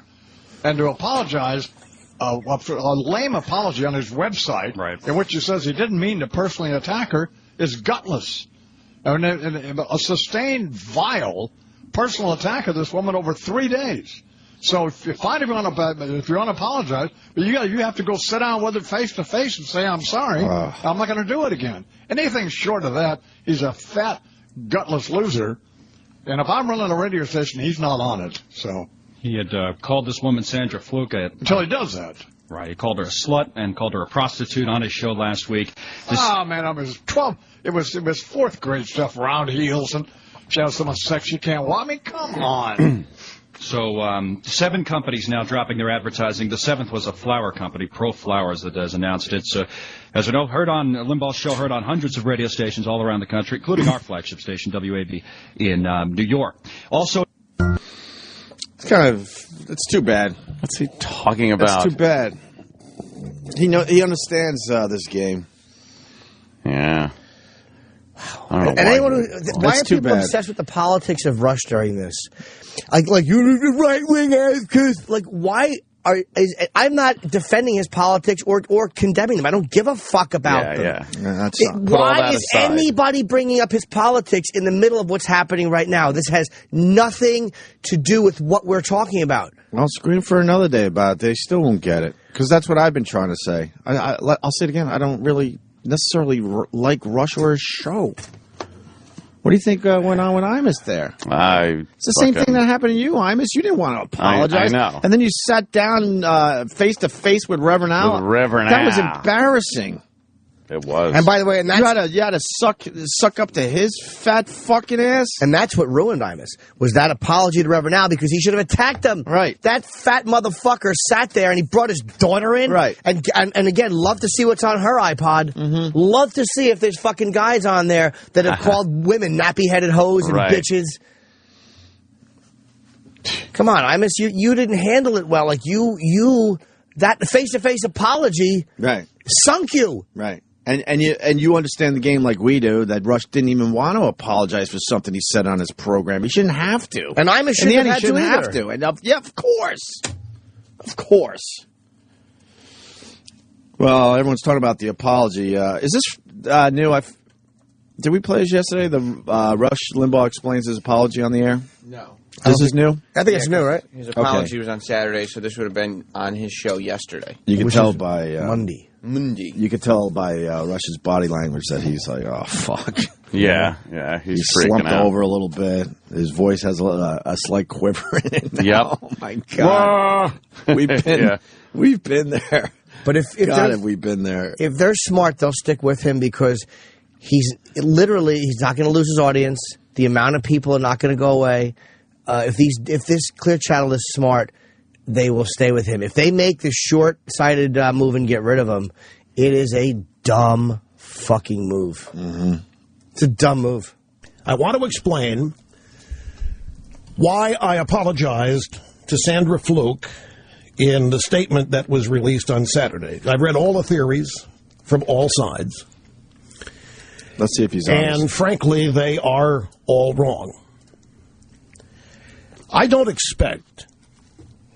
And to apologize... a lame apology on his website, in which he says he didn't mean to personally attack her, is gutless. And a sustained, vile personal attack of this woman over 3 days. So if you want to apologize, but you have to go sit down with her face to face and say, I'm sorry, I'm not going to do it again. Anything short of that, he's a fat, gutless loser. And if I'm running a radio station, he's not on it. So he had called this woman Sandra Fluke until he does that. Right, he called her a slut and called her a prostitute on his show last week. Man, it was fourth grade stuff, round heels, and she has so much sex she can't walk. I mean, come on. So 7 companies now dropping their advertising. The 7th was a flour company, Pro Flowers, that has announced it. So, as we know, heard on Limbaugh's show, heard on hundreds of radio stations all around the country, including our flagship station, WAB, in New York. Also, it's too bad. What's he talking about? It's too bad. He understands this game. Yeah. And anyone why are people obsessed with the politics of Rush during this? Like you're the right wing because why I'm not defending his politics or condemning them. I don't give a fuck about them. Why is anybody bringing up his politics in the middle of what's happening right now? This has nothing to do with what we're talking about. I'll scream for another day about it. They still won't get it because that's what I've been trying to say. I'll say it again. I don't really necessarily like Rush or his show. What do you think went on when Imus there? It's the same thing that happened to you, Imus. You didn't want to apologize. I know. And then you sat down face to face with Reverend Al. That was embarrassing. It was. And by the way, and that's, you had to suck up to his fat fucking ass. And that's what ruined Imus, was that apology to Reverend Al, because he should have attacked him. Right. That fat motherfucker sat there and he brought his daughter in. Right. And again, love to see what's on her iPod. Mm-hmm. Love to see if there's fucking guys on there that have called women nappy-headed hoes and bitches. Come on, Imus, you didn't handle it well. Like that face-to-face apology sunk you. Right. And you understand the game like we do, that Rush didn't even want to apologize for something he said on his program. He shouldn't have to. And I'm shouldn't have to. And of course. Of course. Well, everyone's talking about the apology. Is this new? Did we play this yesterday? The Rush Limbaugh explains his apology on the air? No. This is new? I think it's new, right? His apology was on Saturday, so this would have been on his show yesterday. You can tell by... Monday. You could tell by Rush's body language that he's like, oh, fuck. Yeah, he's slumped out. over a little bit. His voice has a slight quiver in it now. Yep. Oh, my God. We've been there. But if have we been there. If they're smart, they'll stick with him because he's not going to lose his audience. The amount of people are not going to go away. If this Clear Channel is smart, they will stay with him. If they make the short-sighted move and get rid of him, it is a dumb fucking move. Mm-hmm. It's a dumb move. I want to explain why I apologized to Sandra Fluke in the statement that was released on Saturday. I've read all the theories from all sides. Let's see if he's honest. And frankly, they are all wrong. I don't expect,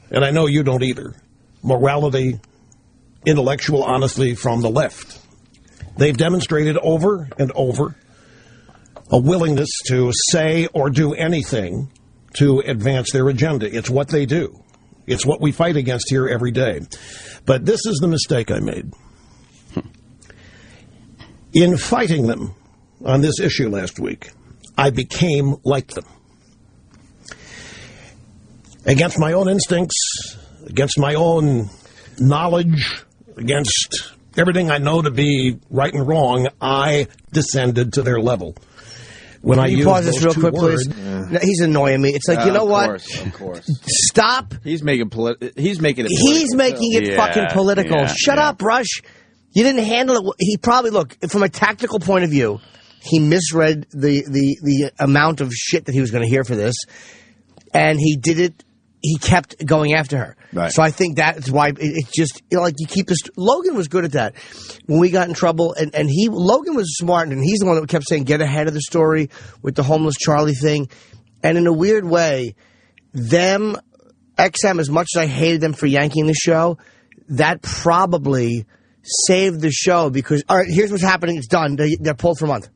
and I know you don't either, morality, intellectual honesty from the left. They've demonstrated over and over a willingness to say or do anything to advance their agenda. It's what they do. It's what we fight against here every day. But this is the mistake I made. In fighting them on this issue last week, I became like them. Against my own instincts, against my own knowledge, against everything I know to be right and wrong, I descended to their level. When Can you pause this real quick, please? Yeah. He's annoying me. It's like, you know what? Of course. Stop. He's making it He's making it fucking political. Yeah, Shut up, Rush. You didn't handle it. He probably, look, from a tactical point of view, he misread the amount of shit that he was going to hear for this, and he did it. He kept going after her. Right. So I think that's why it's just, like, you keep this. Logan was good at that. When we got in trouble, and Logan was smart, and he's the one that kept saying, get ahead of the story with the homeless Charlie thing. And in a weird way, XM, as much as I hated them for yanking the show, that probably saved the show because, all right, here's what's happening. It's done. They're pulled for a month.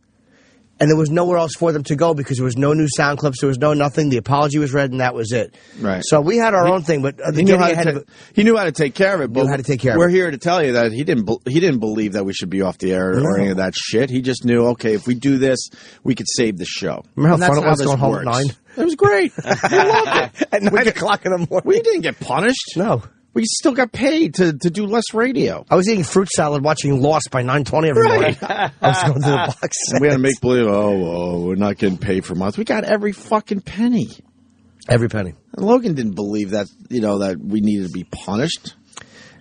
And there was nowhere else for them to go because there was no new sound clips. There was no nothing. The apology was read, and that was it. Right. So we had our own thing, but he knew how to take care of it. Knew how to take care of it. We're here to tell you that he didn't believe that we should be off the air or any of that shit. He just knew, okay, if we do this, we could save the show. Remember how fun it was going home at 9? It was great. We loved it. At 9 o'clock in the morning. We didn't get punished. No. We still got paid to do less radio. I was eating fruit salad watching Lost by 9:20 every morning. I was going to the box set. We had to make believe, we're not getting paid for months. We got every fucking penny. Every penny. And Logan didn't believe that, that we needed to be punished.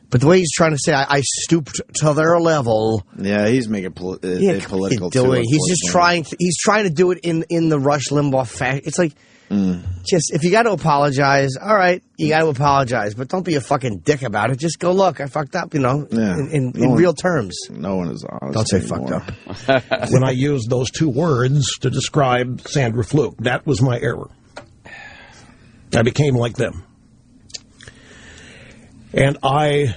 But the way he's trying to say, I stooped to their level. Yeah, he's making it political too. He's just trying. He's trying to do it in the Rush Limbaugh fashion. It's like, just if you got to apologize, all right, you got to apologize, but don't be a fucking dick about it. Just go, look, I fucked up. In real terms. No one is honest. Don't say fucked up. When I used those two words to describe Sandra Fluke, that was my error. I became like them. And I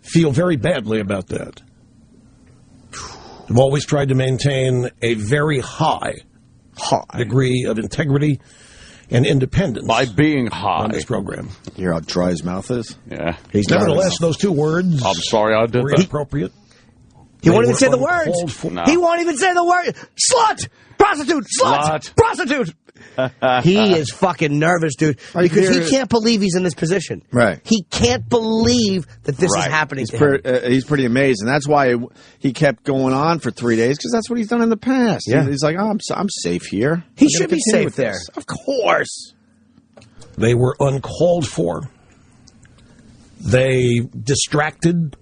feel very badly about that. I've always tried to maintain a very high degree of integrity and independence. By being high. On this program. You hear how dry his mouth is? Yeah. Nevertheless, those two words I'm sorry I did were that. inappropriate. He won't even say the words. No. He won't even say the word. Slut! Prostitute! Slut! Prostitute! He is fucking nervous, dude, because he can't believe he's in this position. Right. He can't believe that this is happening to him. He's pretty amazed, and that's why he kept going on for 3 days, because that's what he's done in the past. Yeah. He's like, oh, I'm safe here. He should be safe there. This. Of course. They were uncalled for. They distracted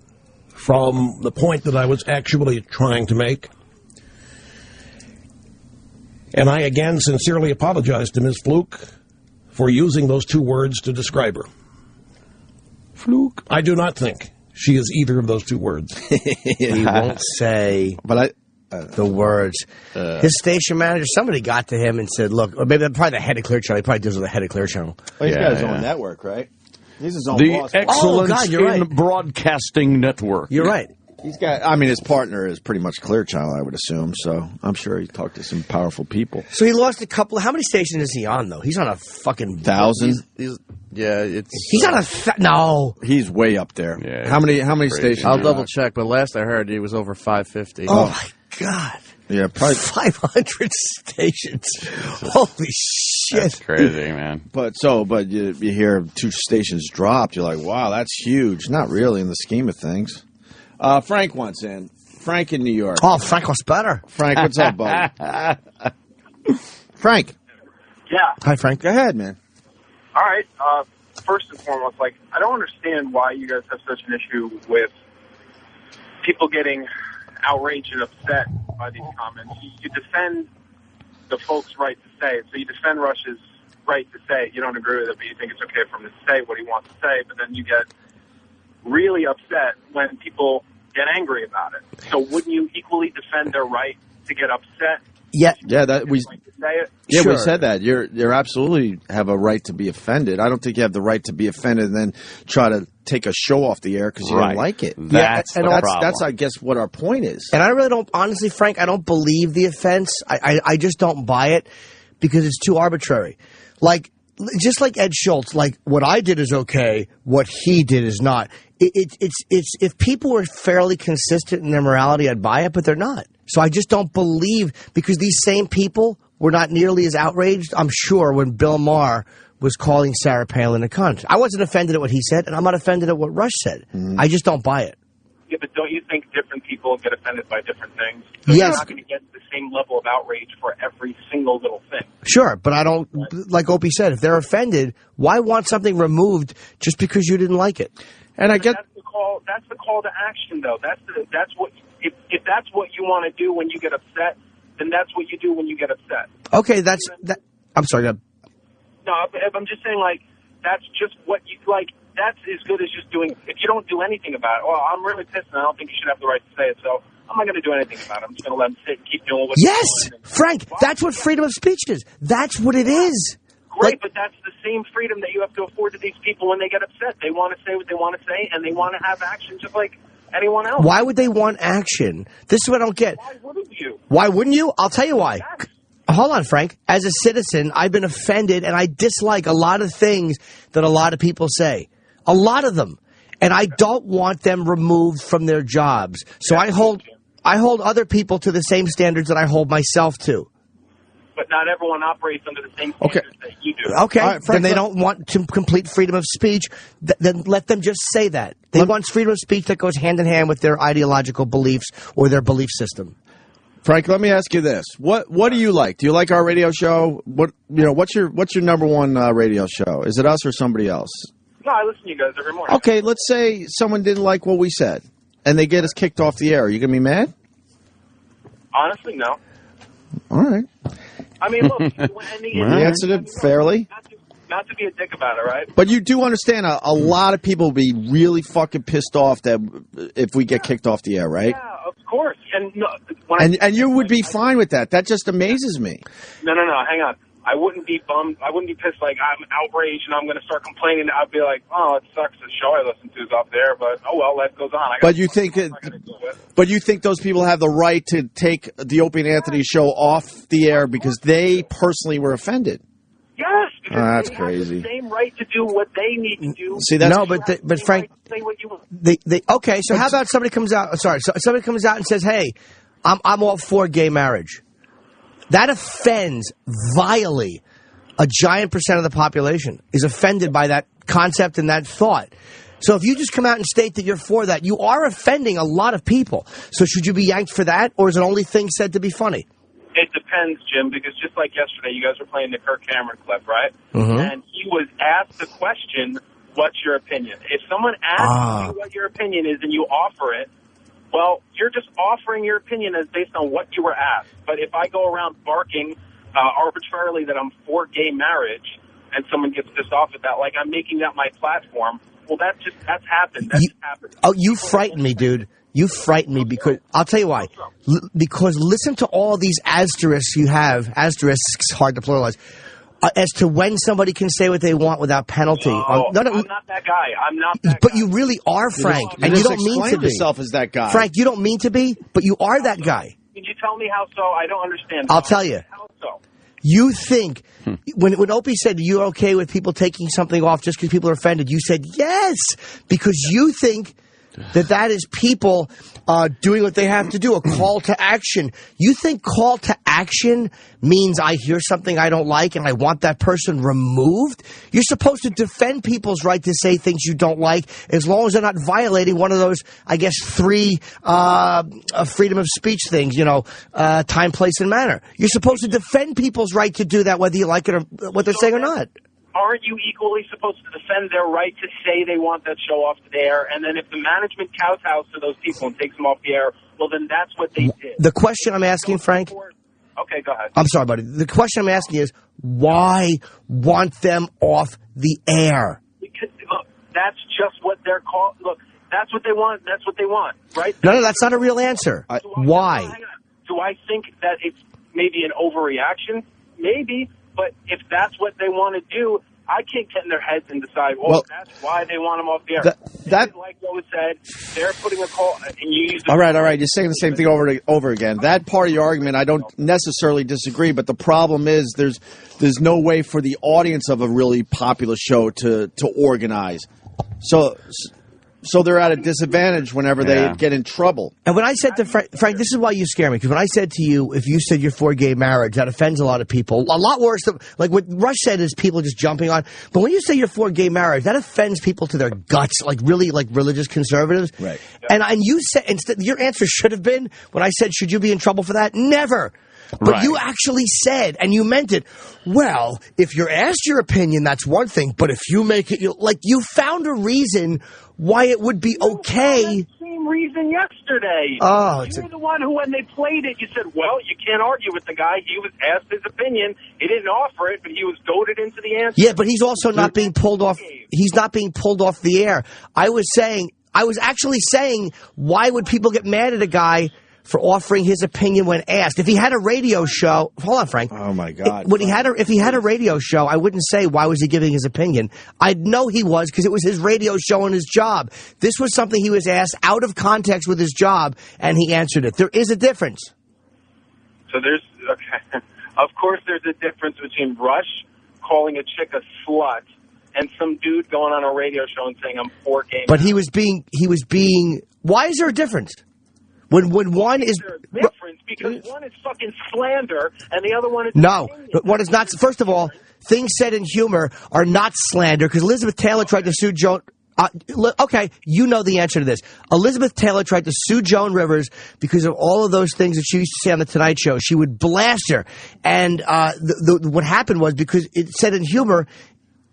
from the point that I was actually trying to make. And I again sincerely apologize to Ms. Fluke for using those two words to describe her. Fluke. I do not think she is either of those two words. He won't say the words. His station manager, somebody got to him and said, look, or maybe probably the head of Clear Channel. He probably deals with the head of Clear Channel. Well, he's got his own network, right? He's his own the boss. Excellence in Broadcasting Network. You're right. He's got. His partner is pretty much Clear Channel, I would assume. So I'm sure he talked to some powerful people. So he lost a couple. How many stations is he on, though? He's on a fucking 1,000. He's on a no. He's way up there. Yeah, how many stations? I'll double check, but last I heard he was over 550. Oh my God. Yeah, probably 500 stations. Holy shit. That's crazy, man. But you hear 2 stations dropped. You're like, wow, that's huge. Not really in the scheme of things. Frank wants in. Frank in New York. Oh, Frank was better. Frank, what's up, buddy? Frank. Yeah. Hi, Frank. Go ahead, man. All right. First and foremost, I don't understand why you guys have such an issue with people getting outraged and upset by these comments. You defend the folks' right to say it. So you defend Rush's right to say it. You don't agree with it, but you think it's okay for him to say what he wants to say. But then you get really upset when people get angry about it. So wouldn't you equally defend their right to get upset? Yeah, we said that. You're absolutely have a right to be offended. I don't think you have the right to be offended and then try to take a show off the air because you don't like it. That's I guess what our point is. And I really don't, honestly, Frank, I don't believe the offense. I just don't buy it because it's too arbitrary. Just like Ed Schultz, what I did is okay, what he did is not. It's if people were fairly consistent in their morality, I'd buy it, but they're not. So I just don't believe, because these same people were not nearly as outraged, I'm sure, when Bill Maher was calling Sarah Palin a cunt. I wasn't offended at what he said, and I'm not offended at what Rush said. I just don't buy it. Yeah, but don't you think different people get offended by different things? So Yes. You're not going to get the same level of outrage for every single little thing. Sure, but I don't, like Opie said, if they're offended, why want something removed just because you didn't like it? And I get that's the call to action, though. That's what if that's what you want to do when you get upset, then that's what you do when you get upset. Okay, I'm sorry. No, I'm just saying, that's just what you like. That's as good as just doing. If you don't do anything about it, well, I'm really pissed, and I don't think you should have the right to say it. So I'm not going to do anything about it. I'm just going to let him sit and keep doing what. Yes, Frank. That's what freedom of speech is. That's what it is. Great, but that's the same freedom that you have to afford to these people when they get upset. They want to say what they want to say, and they want to have action just like anyone else. Why would they want action? This is what I don't get. Why wouldn't you? Why wouldn't you? I'll tell you why. Yes. Hold on, Frank. As a citizen, I've been offended, and I dislike a lot of things that a lot of people say. A lot of them. And I don't want them removed from their jobs. So I hold other people to the same standards that I hold myself to. But not everyone operates under the same standards that you do. Okay, right, Frank, then they don't want complete freedom of speech. Then let them just say that. They want freedom of speech that goes hand in hand with their ideological beliefs or their belief system. Frank, let me ask you this: what do you like? Do you like our radio show? What's your number one radio show? Is it us or somebody else? No, I listen to you guys every morning. Okay, let's say someone didn't like what we said, and they get us kicked off the air. Are you gonna be mad? Honestly, no. All right. I mean, look, You answered it fairly. Not to be a dick about it, right? But you do understand a lot of people will be really fucking pissed off that if we get kicked off the air, right? Yeah, of course. And no, and you would be fine with that. That just amazes me. No, hang on. I wouldn't be bummed. I wouldn't be pissed like I'm outraged and I'm going to start complaining. I'd be like, oh, it sucks. The show I listen to is off there, but oh well, life goes on. But you think those people have the right to take the Opie and Anthony show off the air because they personally were offended? Yes, because that's they crazy. have the same right to do what they need to do. See, that's but Frank, okay. So how about somebody comes out? Sorry, so somebody comes out and says, "Hey, I'm all for gay marriage." That offends vilely a giant percent of the population is offended by that concept and that thought. So if you just come out and state that you're for that, you are offending a lot of people. So should you be yanked for that, or is it only thing said to be funny? It depends, Jim, because just like yesterday, you guys were playing the Kirk Cameron clip, right? Mm-hmm. And he was asked the question, what's your opinion? If someone asks you what your opinion is and you offer it, well, you're just offering your opinion as based on what you were asked. But if I go around barking arbitrarily that I'm for gay marriage and someone gets pissed off at that, like I'm making that my platform, well, that's happened. That's happened. Oh, you frighten me, dude. You frighten me because I'll tell you why. Because listen to all these asterisks you have. Asterisks, hard to pluralize. As to when somebody can say what they want without penalty. No, I'm not that guy. I'm not that But guy. you really are, Frank. You and you just don't mean to explained be. yourself as that guy. Frank, you don't mean to be, but you are that guy. Can you tell me how so? I don't understand. I'll tell you. How so? You think, when Opie said you're okay with people taking something off just because people are offended, you said yes, because you think that is people doing what they have to do, a call to action. You think call to action means I hear something I don't like and I want that person removed? You're supposed to defend people's right to say things you don't like as long as they're not violating one of those, I guess, 3 freedom of speech things, time, place, and manner. You're supposed to defend people's right to do that whether you like it or what they're saying or not. Aren't you equally supposed to defend their right to say they want that show off the air? And then if the management kowtows to those people and takes them off the air, well, then that's what they did. The question I'm asking, Frank... Okay, go ahead. I'm sorry, buddy. The question I'm asking is, why want them off the air? Because, look, that's just what they're called. Look, that's what they want. That's what they want, right? No, that's not a real answer. Why? Do I think that it's maybe an overreaction? Maybe. But if that's what they want to do, I can't get in their heads and decide, well that's why they want them off the air. That like what was said, they're putting a call, and you use All right. You're saying the same thing over again. That part of your argument, I don't necessarily disagree, but the problem is there's no way for the audience of a really popular show to organize. So they're at a disadvantage whenever they get in trouble. And when I said to Frank, this is why you scare me, because when I said to you, if you said you're for gay marriage, that offends a lot of people. A lot worse than, like what Rush said is people just jumping on. But when you say you're for gay marriage, that offends people to their guts, like really like religious conservatives. Right. And you said, instead, your answer should have been, when I said, should you be in trouble for that? Never. But you actually said, and you meant it, well, if you're asked your opinion, that's one thing. But if you make it, you found a reason why it would be okay. Same reason yesterday. Oh, you were the one who, when they played it, you said, well, you can't argue with the guy. He was asked his opinion. He didn't offer it, but he was goaded into the answer. Yeah, but he's also not being pulled off. He's not being pulled off the air. I was actually saying, why would people get mad at a guy for offering his opinion when asked? If he had a radio show, hold on, Frank. Oh my God! If he had a radio show, I wouldn't say why was he giving his opinion. I'd know he was, because it was his radio show and his job. This was something he was asked out of context with his job, and he answered it. There is a difference. So of course, there's a difference between Rush calling a chick a slut and some dude going on a radio show and saying I'm for gay. But he was being. Why is there a difference? When one is difference, because one is fucking slander and the other one is but one is not. First of all, things said in humor are not slander, because Elizabeth Taylor tried to sue Joan. Okay, you know the answer to this. Elizabeth Taylor tried to sue Joan Rivers because of all of those things that she used to say on The Tonight Show. She would blast her. And what happened was, because it said in humor,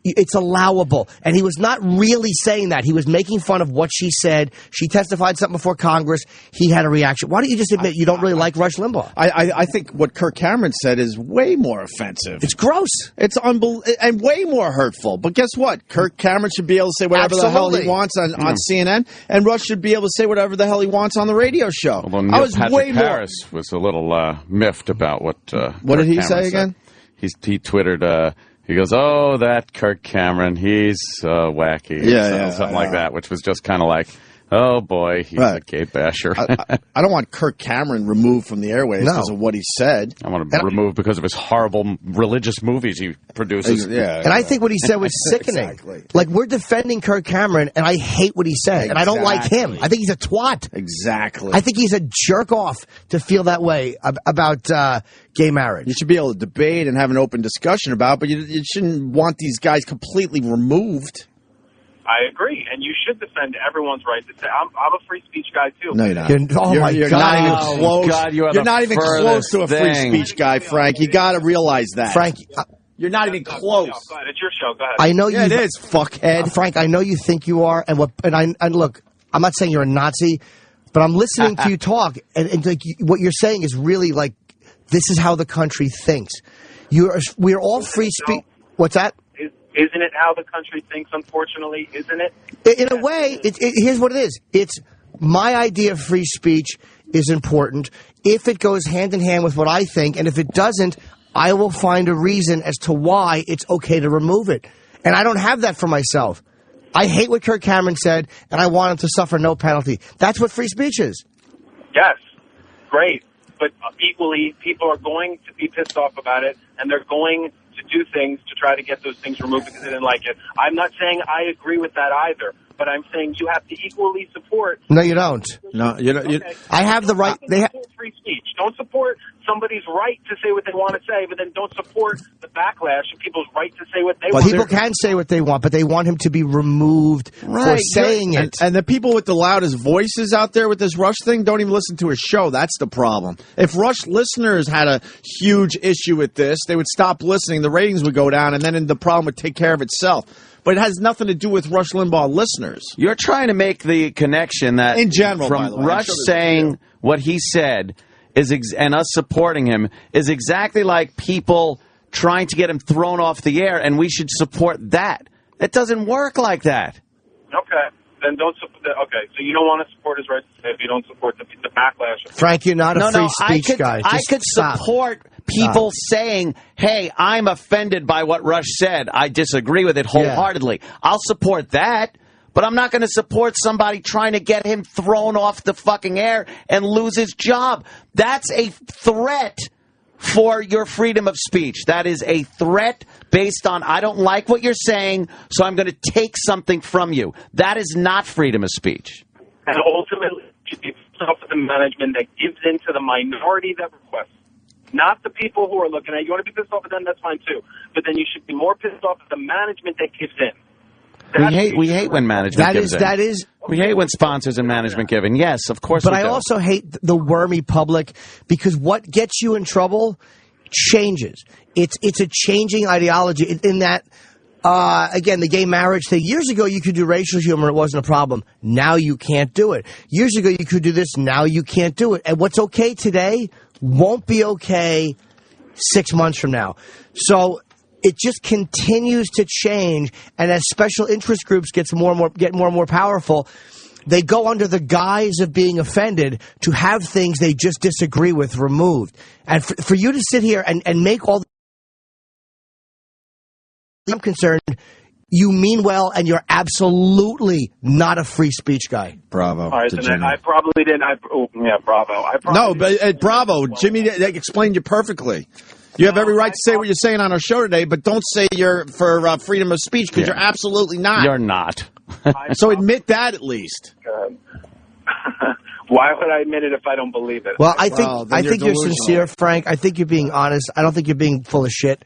it's allowable. And he was not really saying that. He was making fun of what she said. She testified something before Congress. He had a reaction. Why don't you just admit you don't really like Rush Limbaugh? I think what Kirk Cameron said is way more offensive. It's gross. It's and way more hurtful. But guess what? Kirk Cameron should be able to say whatever the hell he wants on CNN, and Rush should be able to say whatever the hell he wants on the radio show. Although Neil Patrick Harris was a little miffed about what did he say again? He Twittered... He goes, oh, that Kirk Cameron, he's wacky. Something like that, which was just kind of like, oh, boy, he's a gay basher. I don't want Kirk Cameron removed from the airwaves because of what he said. I want him removed because of his horrible religious movies he produces. And I think what he said was sickening. Exactly. Like, we're defending Kirk Cameron, and I hate what he said. And I don't like him. I think he's a twat. Exactly. I think he's a jerk-off to feel that way about gay marriage. You should be able to debate and have an open discussion about it, but you shouldn't want these guys completely removed. I agree, and you should defend everyone's right to say. I'm a free speech guy too. No, you're not. You're not even close. God, you're not even close to a free speech guy, Frank. You got to realize that, Frank. You're not even close. Go ahead. It's your show. Go ahead. I know it is, fuckhead. Frank, I know you think you are, and look, I'm not saying you're a Nazi, but I'm listening to you talk, and like what you're saying is really like this is how the country thinks. We're all free speech. What's that? Isn't it how the country thinks, unfortunately? Isn't it? In a way, here's what it is. It's my idea of free speech is important if it goes hand in hand with what I think, and if it doesn't, I will find a reason as to why it's okay to remove it. And I don't have that for myself. I hate what Kirk Cameron said, and I want him to suffer no penalty. That's what free speech is. Yes. Great. But equally, people are going to be pissed off about it, and they're going to do things to try to get those things removed because they didn't like it. I'm not saying I agree with that either, but I'm saying you have to equally support. No, you don't. No, you don't. Okay. I have the right. They have free speech. Don't support somebody's right to say what they want to say, but then don't support the backlash of people's right to say what they want. People can say what they want, but they want him to be removed for saying it. And the people with the loudest voices out there with this Rush thing don't even listen to his show. That's the problem. If Rush listeners had a huge issue with this, they would stop listening, the ratings would go down, and then the problem would take care of itself. But it has nothing to do with Rush Limbaugh listeners. You're trying to make the connection that in general, from by the way, Rush saying what he said and us supporting him is exactly like people trying to get him thrown off the air, and we should support that. It doesn't work like that. Okay. Then don't support. Okay, so you don't want to support his right to say if you don't support the backlash. Frank, you're not a free speech guy. I could support people saying, hey, I'm offended by what Rush said. I disagree with it wholeheartedly. Yeah. I'll support that, but I'm not going to support somebody trying to get him thrown off the fucking air and lose his job. That's a threat for your freedom of speech. That is a threat based on, I don't like what you're saying, so I'm going to take something from you. That is not freedom of speech. And ultimately, it should be off of the management that gives in to the minority that requests. Not the people who are looking at you. You want to be pissed off at them, that's fine too. But then you should be more pissed off at the management that gives in. We hate when management gives in. We hate when sponsors and management give in. Yes, of course. But I also hate the wormy public because what gets you in trouble changes. It's a changing ideology in that. Again, the gay marriage thing. Years ago, you could do racial humor. It wasn't a problem. Now you can't do it. Years ago, you could do this. Now you can't do it. And what's okay today won't be okay 6 months from now. So it just continues to change. And as special interest groups get more and more powerful, they go under the guise of being offended to have things they just disagree with removed. And for you to sit here and make all I'm concerned, you mean well, and you're absolutely not a free speech guy. Bravo. All right, then I probably didn't. Bravo. Bravo. Jimmy explained you perfectly. You have every right to say what you're saying on our show today, but don't say you're for freedom of speech because you're absolutely not. You're not. So admit that at least. Why would I admit it if I don't believe it? Well, I think you're sincere, Frank. I think you're being honest. I don't think you're being full of shit.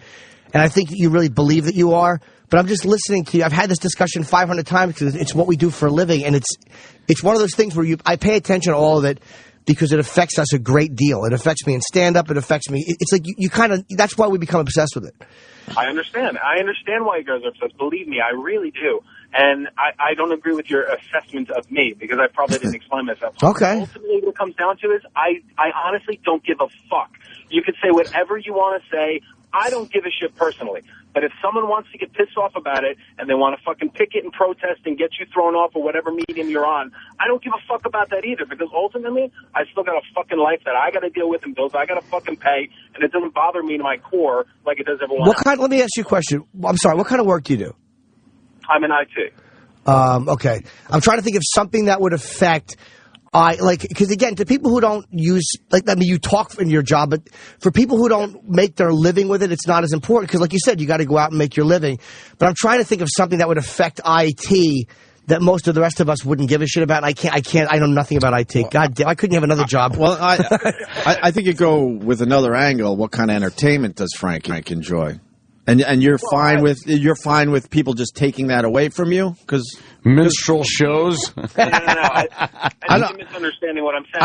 And I think you really believe that you are. But I'm just listening to you. I've had this discussion 500 times because it's what we do for a living, and it's one of those things where I pay attention to all of it because it affects us a great deal. It affects me in stand-up. It affects me. It's like you kind of. That's why we become obsessed with it. I understand. I understand why you guys are obsessed. Believe me, I really do. And I don't agree with your assessment of me because I probably didn't explain myself. Okay. Ultimately, what it comes down to is I honestly don't give a fuck. You could say whatever you want to say. I don't give a shit personally. But if someone wants to get pissed off about it and they want to fucking picket and protest and get you thrown off or whatever medium you're on, I don't give a fuck about that either because ultimately I still got a fucking life that I got to deal with and bills I got to fucking pay, and it doesn't bother me to my core like it does everyone else. Let me ask you a question. I'm sorry. What kind of work do you do? I'm in IT. Okay. I'm trying to think of something that would affect... because again, to people who don't use, you talk in your job, but for people who don't make their living with it, it's not as important. Because like you said, you got to go out and make your living. But I'm trying to think of something that would affect IT that most of the rest of us wouldn't give a shit about. I know nothing about IT. God damn, I couldn't have another job. Well, I think you go with another angle. What kind of entertainment does Frank enjoy? And you're fine with people just taking that away from you because minstrel shows. No. I think you're misunderstanding what I'm saying.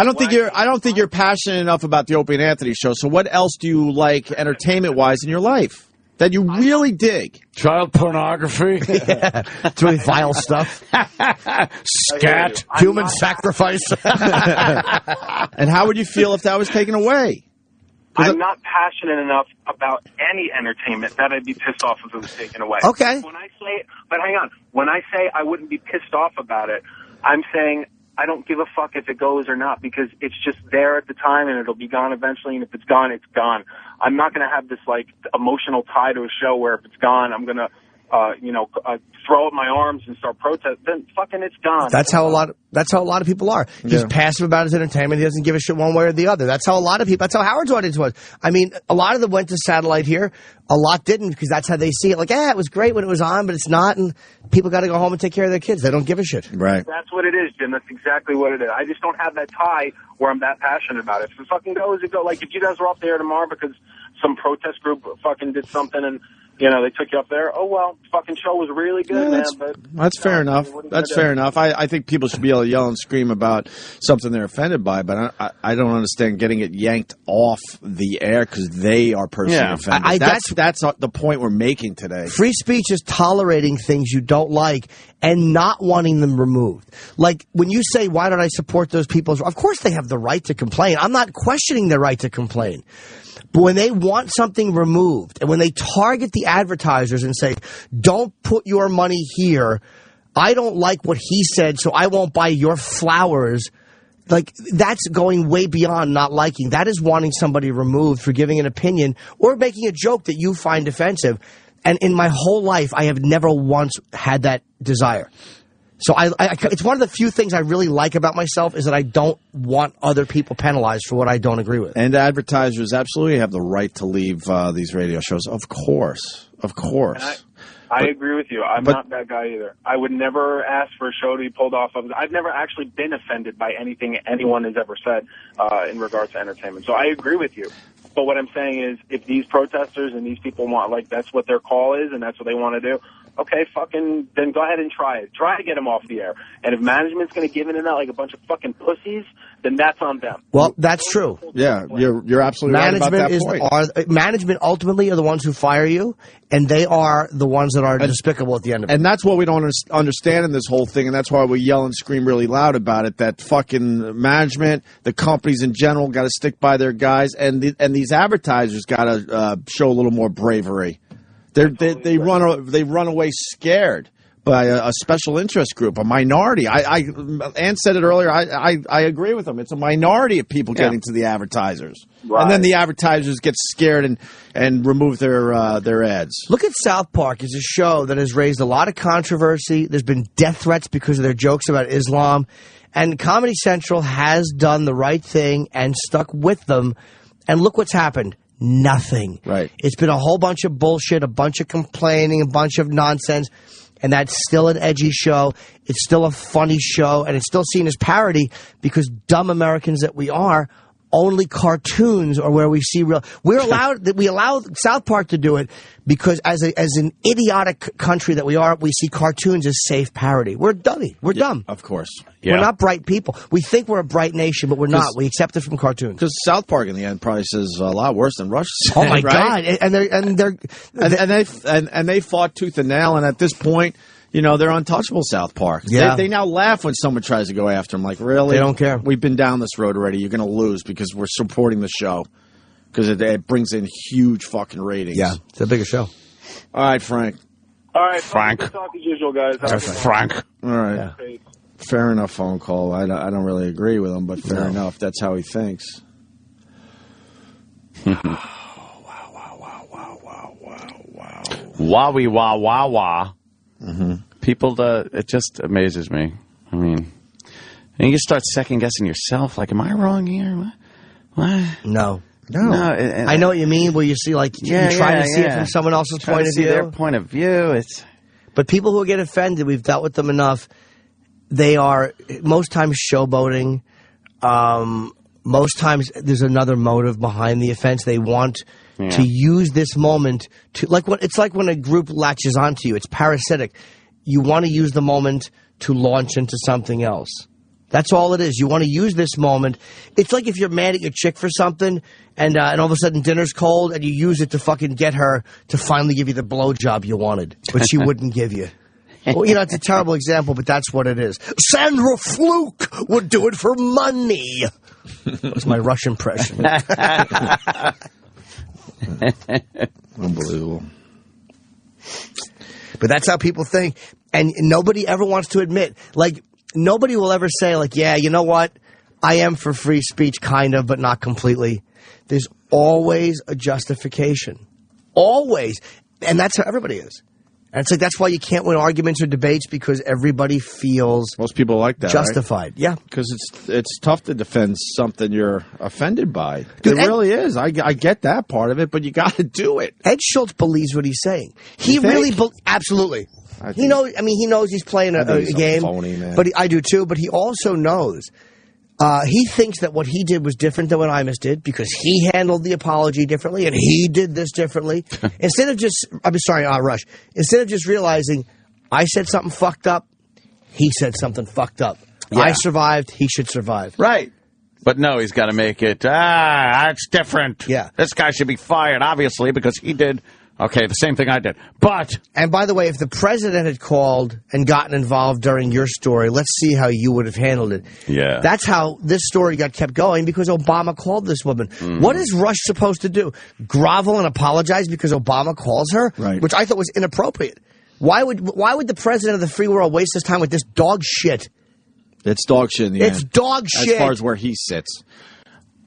I don't think you're passionate enough about the Opie and Anthony show. So what else do you like entertainment wise in your life that you really dig? Child pornography. Yeah. It's really vile stuff. Scat. Human sacrifice. And how would you feel if that was taken away? I'm not passionate enough about any entertainment that I'd be pissed off if it was taken away. Okay. But hang on. When I say I wouldn't be pissed off about it, I'm saying I don't give a fuck if it goes or not because it's just there at the time and it'll be gone eventually. And if it's gone, it's gone. I'm not going to have this emotional tie to a show where if it's gone, I'm going to throw up my arms and start protesting. Then fucking it's gone. That's how a lot of people are. He's passive about his entertainment. He doesn't give a shit one way or the other. That's how a lot of people. That's how Howard's audience was. I mean, a lot of them went to satellite here. A lot didn't because that's how they see it. It was great when it was on, but it's not. And people got to go home and take care of their kids. They don't give a shit. Right. That's what it is, Jim. That's exactly what it is. I just don't have that tie where I'm that passionate about it. If it fucking goes, it goes. Like if you guys were off the air tomorrow because some protest group fucking did something and. They took you up there. Oh, well, fucking show was really good, man. But that's fair enough. That's fair enough. I think people should be able to yell and scream about something they're offended by, but I don't understand getting it yanked off the air because they are personally offended. That's the point we're making today. Free speech is tolerating things you don't like and not wanting them removed. Like, when you say, why don't I support those people? Of course they have the right to complain. I'm not questioning their right to complain. But when they want something removed and when they target the advertisers and say, don't put your money here, I don't like what he said, so I won't buy your flowers. That's going way beyond not liking. That is wanting somebody removed for giving an opinion or making a joke that you find offensive. And in my whole life, I have never once had that desire. So it's one of the few things I really like about myself is that I don't want other people penalized for what I don't agree with. And advertisers absolutely have the right to leave these radio shows. Of course. Of course. I agree with you. I'm not that guy either. I would never ask for a show to be pulled off of. I've never actually been offended by anything anyone has ever said in regards to entertainment. So I agree with you. But what I'm saying is if these protesters and these people want, that's what their call is and that's what they want to do, okay, then go ahead and try it. Try to get them off the air. And if management's going to give in to that like a bunch of fucking pussies, then that's on them. Well, that's true. Yeah, you're absolutely right about that point. Management ultimately are the ones who fire you, and they are the ones that are despicable at the end of it. And that's what we don't understand in this whole thing, and that's why we yell and scream really loud about it, that fucking management, the companies in general got to stick by their guys, and these advertisers got to show a little more bravery. They run away scared by a special interest group, a minority. Ann said it earlier. I agree with him. It's a minority of people getting to the advertisers, right. And then the advertisers get scared and remove their ads. Look at South Park. It's a show that has raised a lot of controversy. There's been death threats because of their jokes about Islam, and Comedy Central has done the right thing and stuck with them. And look what's happened. Nothing. Right. It's been a whole bunch of bullshit, a bunch of complaining, a bunch of nonsense, and that's still an edgy show. It's still a funny show, and it's still seen as parody because dumb Americans that we are only cartoons are where we see real. We allow South Park to do it because as an idiotic country that we are, we see cartoons as safe parody. We're dummy. We're dumb. Of course. We're not bright people. We think we're a bright nation, but we're not. We accept it from cartoons. Because South Park in the end probably says a lot worse than Rush. Oh my right? God! And they fought tooth and nail, and at this point, you know, they're untouchable. South Park. Yeah. They now laugh when someone tries to go after them. Like, really? They don't care. We've been down this road already. You're going to lose because we're supporting the show because it brings in huge fucking ratings. Yeah, it's a bigger show. All right, Frank. All right, Frank. Talk as usual, guys. Frank. All right. Yeah. Fair enough phone call. I don't really agree with him, but fair enough. That's how he thinks. Wowie wah wah wah. Mm-hmm. People, it just amazes me. I mean, and you start second guessing yourself. Like, am I wrong here? What? No. And I know what you mean. Where you see, like, you try to see it from someone else's point of view. Their point of view. But people who get offended, we've dealt with them enough. They are most times showboating. Most times there's another motive behind the offense. They want to use this moment to it's like when a group latches onto you. It's parasitic. You want to use the moment to launch into something else. That's all it is. You want to use this moment. It's like if you're mad at your chick for something, and all of a sudden dinner's cold, and you use it to fucking get her to finally give you the blowjob you wanted, but she wouldn't give you. Well, you know, it's a terrible example, but that's what it is. Sandra Fluke would do it for money. That was my Rush impression. Unbelievable. But that's how people think. And nobody ever wants to admit. Like, nobody will ever say, like, yeah, you know what? I am for free speech, kind of, but not completely. There's always a justification. Always. And that's how everybody is. And it's like that's why you can't win arguments or debates because everybody feels most people like that justified. Right? Yeah, because it's tough to defend something you're offended by. Dude, it really is. I get that part of it, but you got to do it. Ed Schultz believes what he's saying. He really absolutely. He knows. I mean, he knows he's playing a game. Phony, man. But I do too. But he also knows. He thinks that what he did was different than what Imus did because he handled the apology differently and he did this differently. Instead of just, I'm sorry, Rush. Instead of just realizing I said something fucked up, he said something fucked up. Yeah. I survived, he should survive. Right. But no, he's got to make it, it's different. Yeah. This guy should be fired, obviously, because he did, okay, the same thing I did. But. And by the way, if the president had called and gotten involved during your story, let's see how you would have handled it. Yeah. That's how this story got kept going because Obama called this woman. Mm-hmm. What is Rush supposed to do? Grovel and apologize because Obama calls her? Right. Which I thought was inappropriate. Why would the president of the free world waste his time with this dog shit? It's dog shit in the end. It's dog shit. As far as where he sits.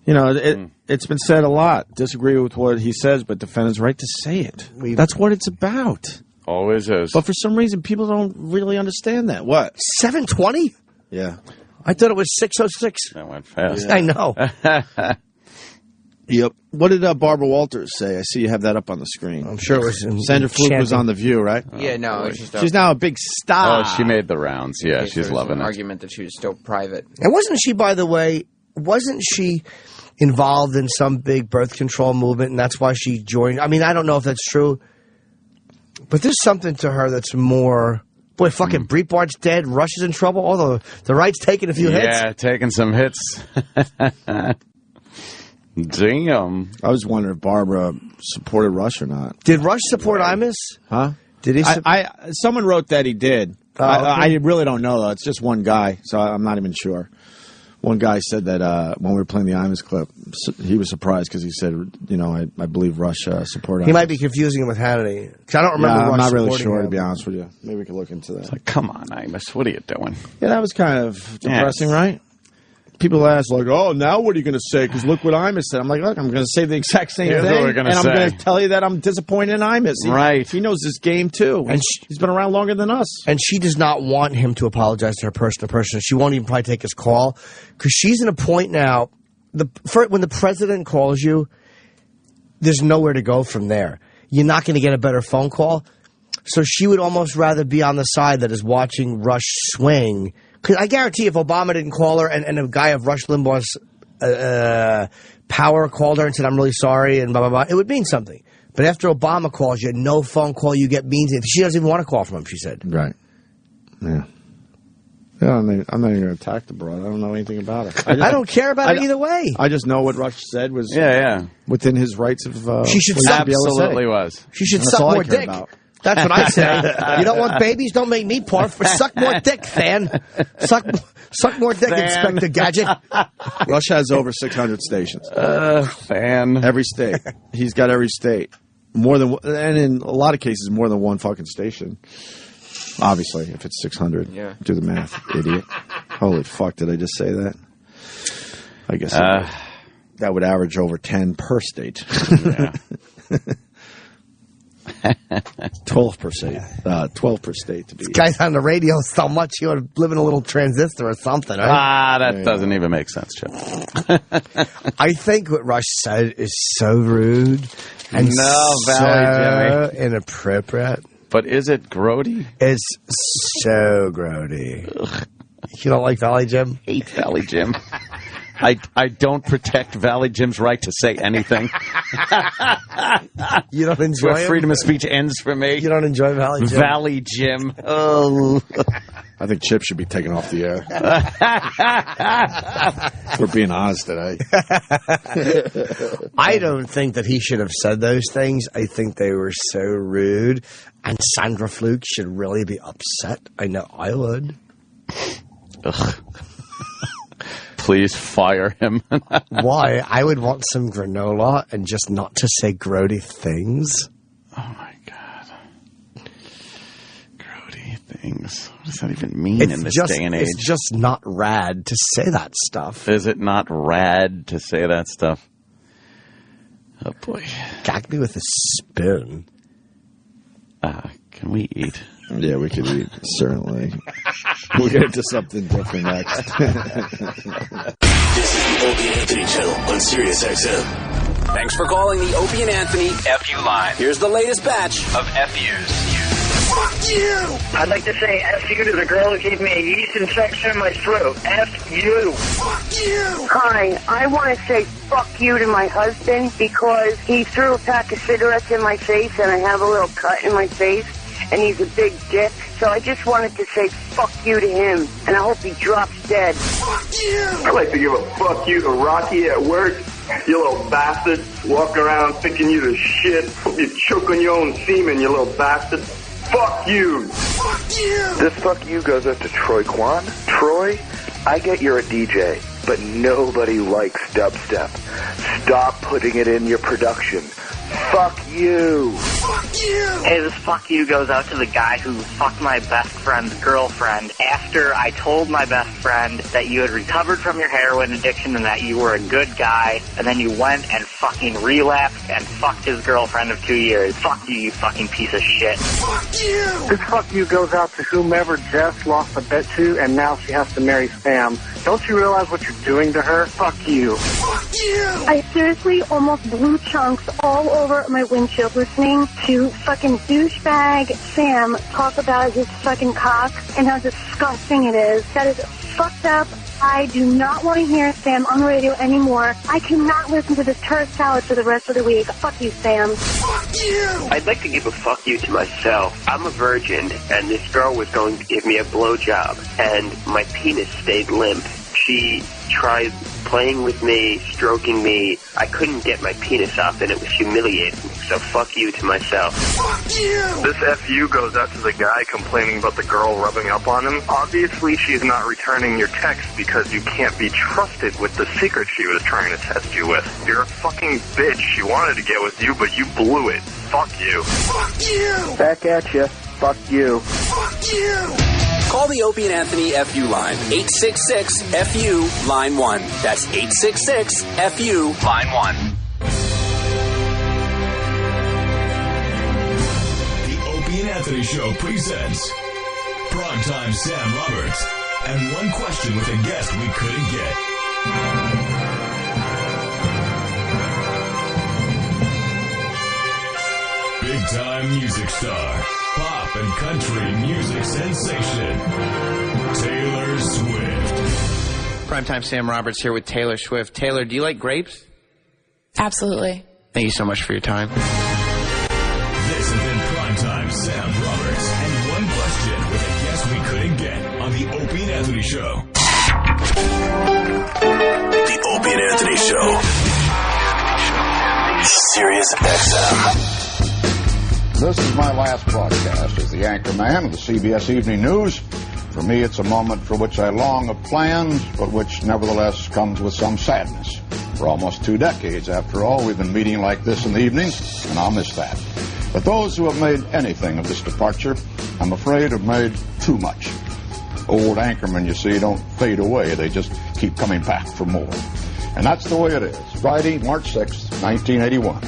You know, it's been said a lot. Disagree with what he says, but defend his right to say it. That's what it's about. Always is. But for some reason, people don't really understand that. What? 7:20? Yeah. I thought it was 6:06. That went fast. Yeah. I know. Yep. What did Barbara Walters say? I see you have that up on the screen. I'm sure it was. Sandra Fluke was on The View, right? Yeah, no. She's now a big star. Oh, she made the rounds. Yeah, she's loving it. Argument that she was still private. And wasn't she, by the way, involved in some big birth control movement, and that's why she joined? I mean, I don't know if that's true, but there's something to her that's more. Boy, fucking Breitbart's dead. Rush is in trouble. Although the right's taking a few hits. Yeah, taking some hits. Damn. I was wondering if Barbara supported Rush or not. Did Rush support Imus? Huh? Did he? Someone wrote that he did. Okay. I really don't know, though. It's just one guy, so I'm not even sure. One guy said that when we were playing the Imus clip, he was surprised because he said, you know, I believe Rush supported Imus. He might be confusing him with Hannity. I don't remember Rush I'm not really supporting sure, him. to be honest with you. Maybe we could look into that. It's like, come on, Imus, what are you doing? Yeah, that was kind of depressing, right? People ask, like, oh, now what are you going to say? Because look what Imus said. I'm like, look, I'm going to say the exact same thing. What we're gonna and say. I'm going to tell you that I'm disappointed in Imus. Right. He knows this game, too. And he's been around longer than us. And she does not want him to apologize to her person to person. She won't even probably take his call. Because she's in a point now, when the president calls you, there's nowhere to go from there. You're not going to get a better phone call. So she would almost rather be on the side that is watching Rush swing. Because I guarantee if Obama didn't call her and a guy of Rush Limbaugh's Power called her and said, I'm really sorry, and blah, blah, blah, it would mean something. But after Obama calls you, no phone call you get means anything. She doesn't even want to call from him, she said. Right. Yeah. Yeah, I'm not even going to attack the broad. I don't know anything about her. I don't care about it either way. I just know what Rush said was within his rights of... she should absolutely was. She should suck more dick. That's what I say. You don't want babies? Don't make me porf. Suck more dick, fan. Suck more dick, Inspector Gadget. Rush has over 600 stations. Fan. Every state. He's got every state. More than, and in a lot of cases, more than one fucking station. Obviously, if it's 600. Yeah. Do the math, idiot. Holy fuck, did I just say that? I guess that would average over 10 per state. Yeah. 12 per state. 12 per state to be. This guy's on the radio so much he would live in a little transistor or something, right? That doesn't even make sense, Chip. I think what Rush said is so rude and so inappropriate. But is it grody? It's so grody. Ugh. You don't like Valley Jim? Hate Valley Jim. I don't protect Valley Jim's right to say anything. You don't enjoy where freedom of speech ends for me. You don't enjoy Valley Jim? Valley Jim. Oh. I think Chip should be taken off the air. We're being honest today. I don't think that he should have said those things. I think they were so rude. And Sandra Fluke should really be upset. I know I would. Ugh. Please fire him. Why? I would want some granola and just not to say grody things. Oh, my God. Grody things. What does that even mean in this day and age? It's just not rad to say that stuff. Is it not rad to say that stuff? Oh, boy. Gag me with a spoon. Can we eat? Yeah, we could eat, certainly. We'll get into something different next. This is the Opie and Anthony channel on Sirius XM. Thanks for calling the Opie and Anthony FU line. Here's the latest batch of FUs. Fuck you! I'd like to say F you to the girl who gave me a yeast infection in my throat. F you! Fuck you! Hi, I want to say fuck you to my husband because he threw a pack of cigarettes in my face and I have a little cut in my face and he's a big dick. So I just wanted to say fuck you to him and I hope he drops dead. Fuck you! I'd like to give a fuck you to Rocky at work. You little bastard. Walking around thinking you the shit. You choke on your own semen, you little bastard. Fuck you! Fuck you! This fuck you goes up to Troy Kwan. Troy, I get you're a DJ, but nobody likes dubstep. Stop putting it in your production. Fuck you! Fuck you! Hey, this fuck you goes out to the guy who fucked my best friend's girlfriend after I told my best friend that you had recovered from your heroin addiction and that you were a good guy, and then you went and fucking relapsed and fucked his girlfriend of 2 years. Fuck you, you fucking piece of shit. Fuck you! This fuck you goes out to whomever Jess lost a bet to, and now she has to marry Sam. Don't you realize what you're doing to her? Fuck you. Fuck you! I seriously almost blew chunks all over my windshield listening to fucking douchebag Sam talk about his fucking cock and how disgusting it is. That is fucked up. I do not want to hear Sam on the radio anymore. I cannot listen to this turd salad for the rest of the week. Fuck you, Sam. Fuck you! I'd like to give a fuck you to myself. I'm a virgin, and this girl was going to give me a blowjob, and my penis stayed limp. She tried playing with me, stroking me. I couldn't get my penis up, and it was humiliating. So fuck you to myself. Fuck you! This FU goes out to the guy complaining about the girl rubbing up on him. Obviously, she's not returning your text because you can't be trusted with the secret she was trying to test you with. You're a fucking bitch. She wanted to get with you, but you blew it. Fuck you. Fuck you! Back at you. Fuck you. Fuck you! Call the Opie and Anthony FU line. 866-FU, line 1. That's 866-FU, line 1. The Opie and Anthony Show presents Primetime Sam Roberts and one question with a guest we couldn't get. Big-time music star, pop and country music sensation, Taylor Swift. Primetime Sam Roberts here with Taylor Swift. Taylor, do you like grapes? Absolutely. Thank you so much for your time. This has been Primetime Sam Roberts. And one question with a guest we couldn't get on the Opie and Anthony Show. The Opie and Anthony Show. Sirius XM. This is my last broadcast as the anchor man of the CBS Evening News. For me, it's a moment for which I long have planned, but which nevertheless comes with some sadness. For almost 2 decades, after all, we've been meeting like this in the evenings, and I'll miss that. But those who have made anything of this departure, I'm afraid, have made too much. Old anchormen, you see, don't fade away. They just keep coming back for more. And that's the way it is. Friday, March 6th, 1981.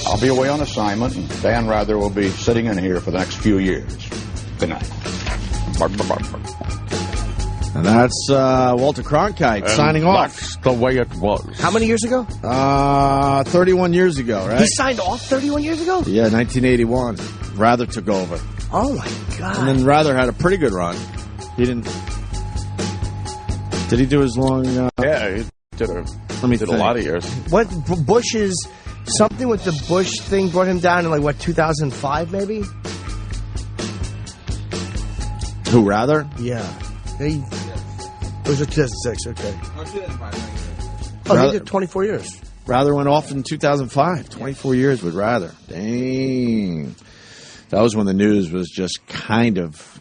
I'll be away on assignment, and Dan Rather will be sitting in here for the next few years. Good night. And that's Walter Cronkite signing off. That's the way it was. How many years ago? 31 years ago, right? He signed off 31 years ago? Yeah, 1981. Rather took over. Oh, my God. And then Rather had a pretty good run. He didn't... Did he do his long... Yeah, he did a lot of years. What, Bush's... Something with the Bush thing brought him down in, 2005, maybe? Who, Rather? Yeah. It was 2006, okay. Oh, he did 24 years. Rather went off in 2005. 24 years with Rather. Dang. That was when the news was just kind of...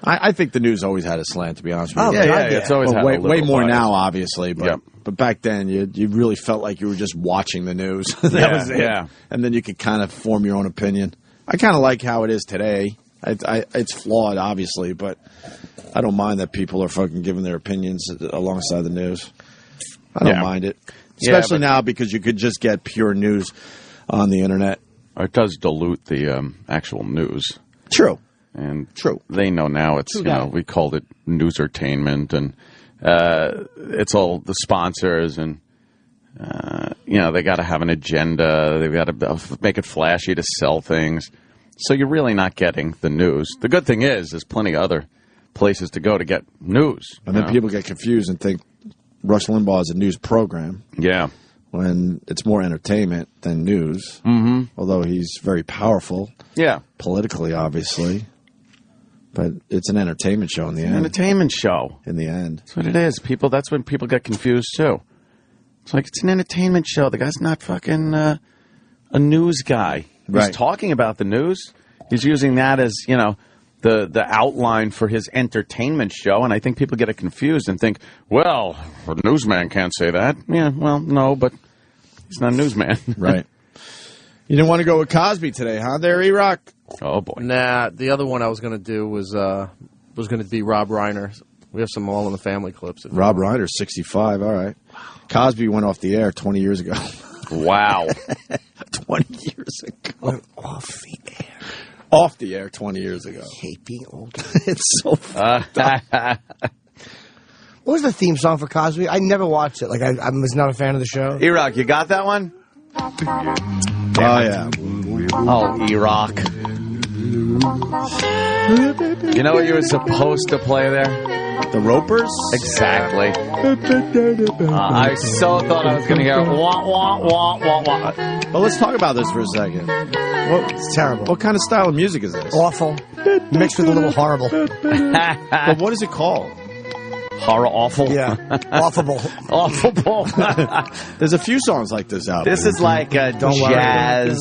I think the news always had a slant, to be honest with you. Yeah, it's always had way more now, obviously. But back then, you really felt like you were just watching the news. That was it. Yeah. And then you could kind of form your own opinion. I kind of like how it is today. It's flawed, obviously, but I don't mind that people are fucking giving their opinions alongside the news. I don't mind it. Especially now because you could just get pure news on the internet. It does dilute the actual news. True. And they know now it's, we called it newsertainment, and it's all the sponsors, and, they got to have an agenda. They've got to make it flashy to sell things. So you're really not getting the news. The good thing is there's plenty of other places to go to get news. And then people get confused and think Rush Limbaugh is a news program. Yeah. When it's more entertainment than news. Mm-hmm. Although he's very powerful. Yeah. Politically, obviously. But it's an entertainment show in the end. Entertainment show. In the end. That's what it is. That's when people get confused, too. It's like, it's an entertainment show. The guy's not fucking a news guy. He's talking about the news. He's using that as, the outline for his entertainment show. And I think people get it confused and think, well, a newsman can't say that. Yeah, well, no, but he's not a newsman. Right. You didn't want to go with Cosby today, huh, there, E-Rock? Oh, boy. Nah, the other one I was going to do was going to be Rob Reiner. We have some All in the Family clips. Rob Reiner, 65, all right. Cosby went off the air 20 years ago. Wow. 20 years ago. Went off the air. Off the air 20 years ago. I hate being older. It's so fucked up. What was the theme song for Cosby? I never watched it. I was not a fan of the show. E-Rock, you got that one? Oh, yeah. Oh, E-Rock. You know what you were supposed to play there? The Ropers? Exactly. I so thought I was going to hear wah, wah, wah, wah, wah. Well, let's talk about this for a second. It's terrible. What kind of style of music is this? Awful. Mixed with a little horrible. But what is it called? Horror awful? Yeah. Awful. Awful. There's a few songs like this out. This is like a jazz,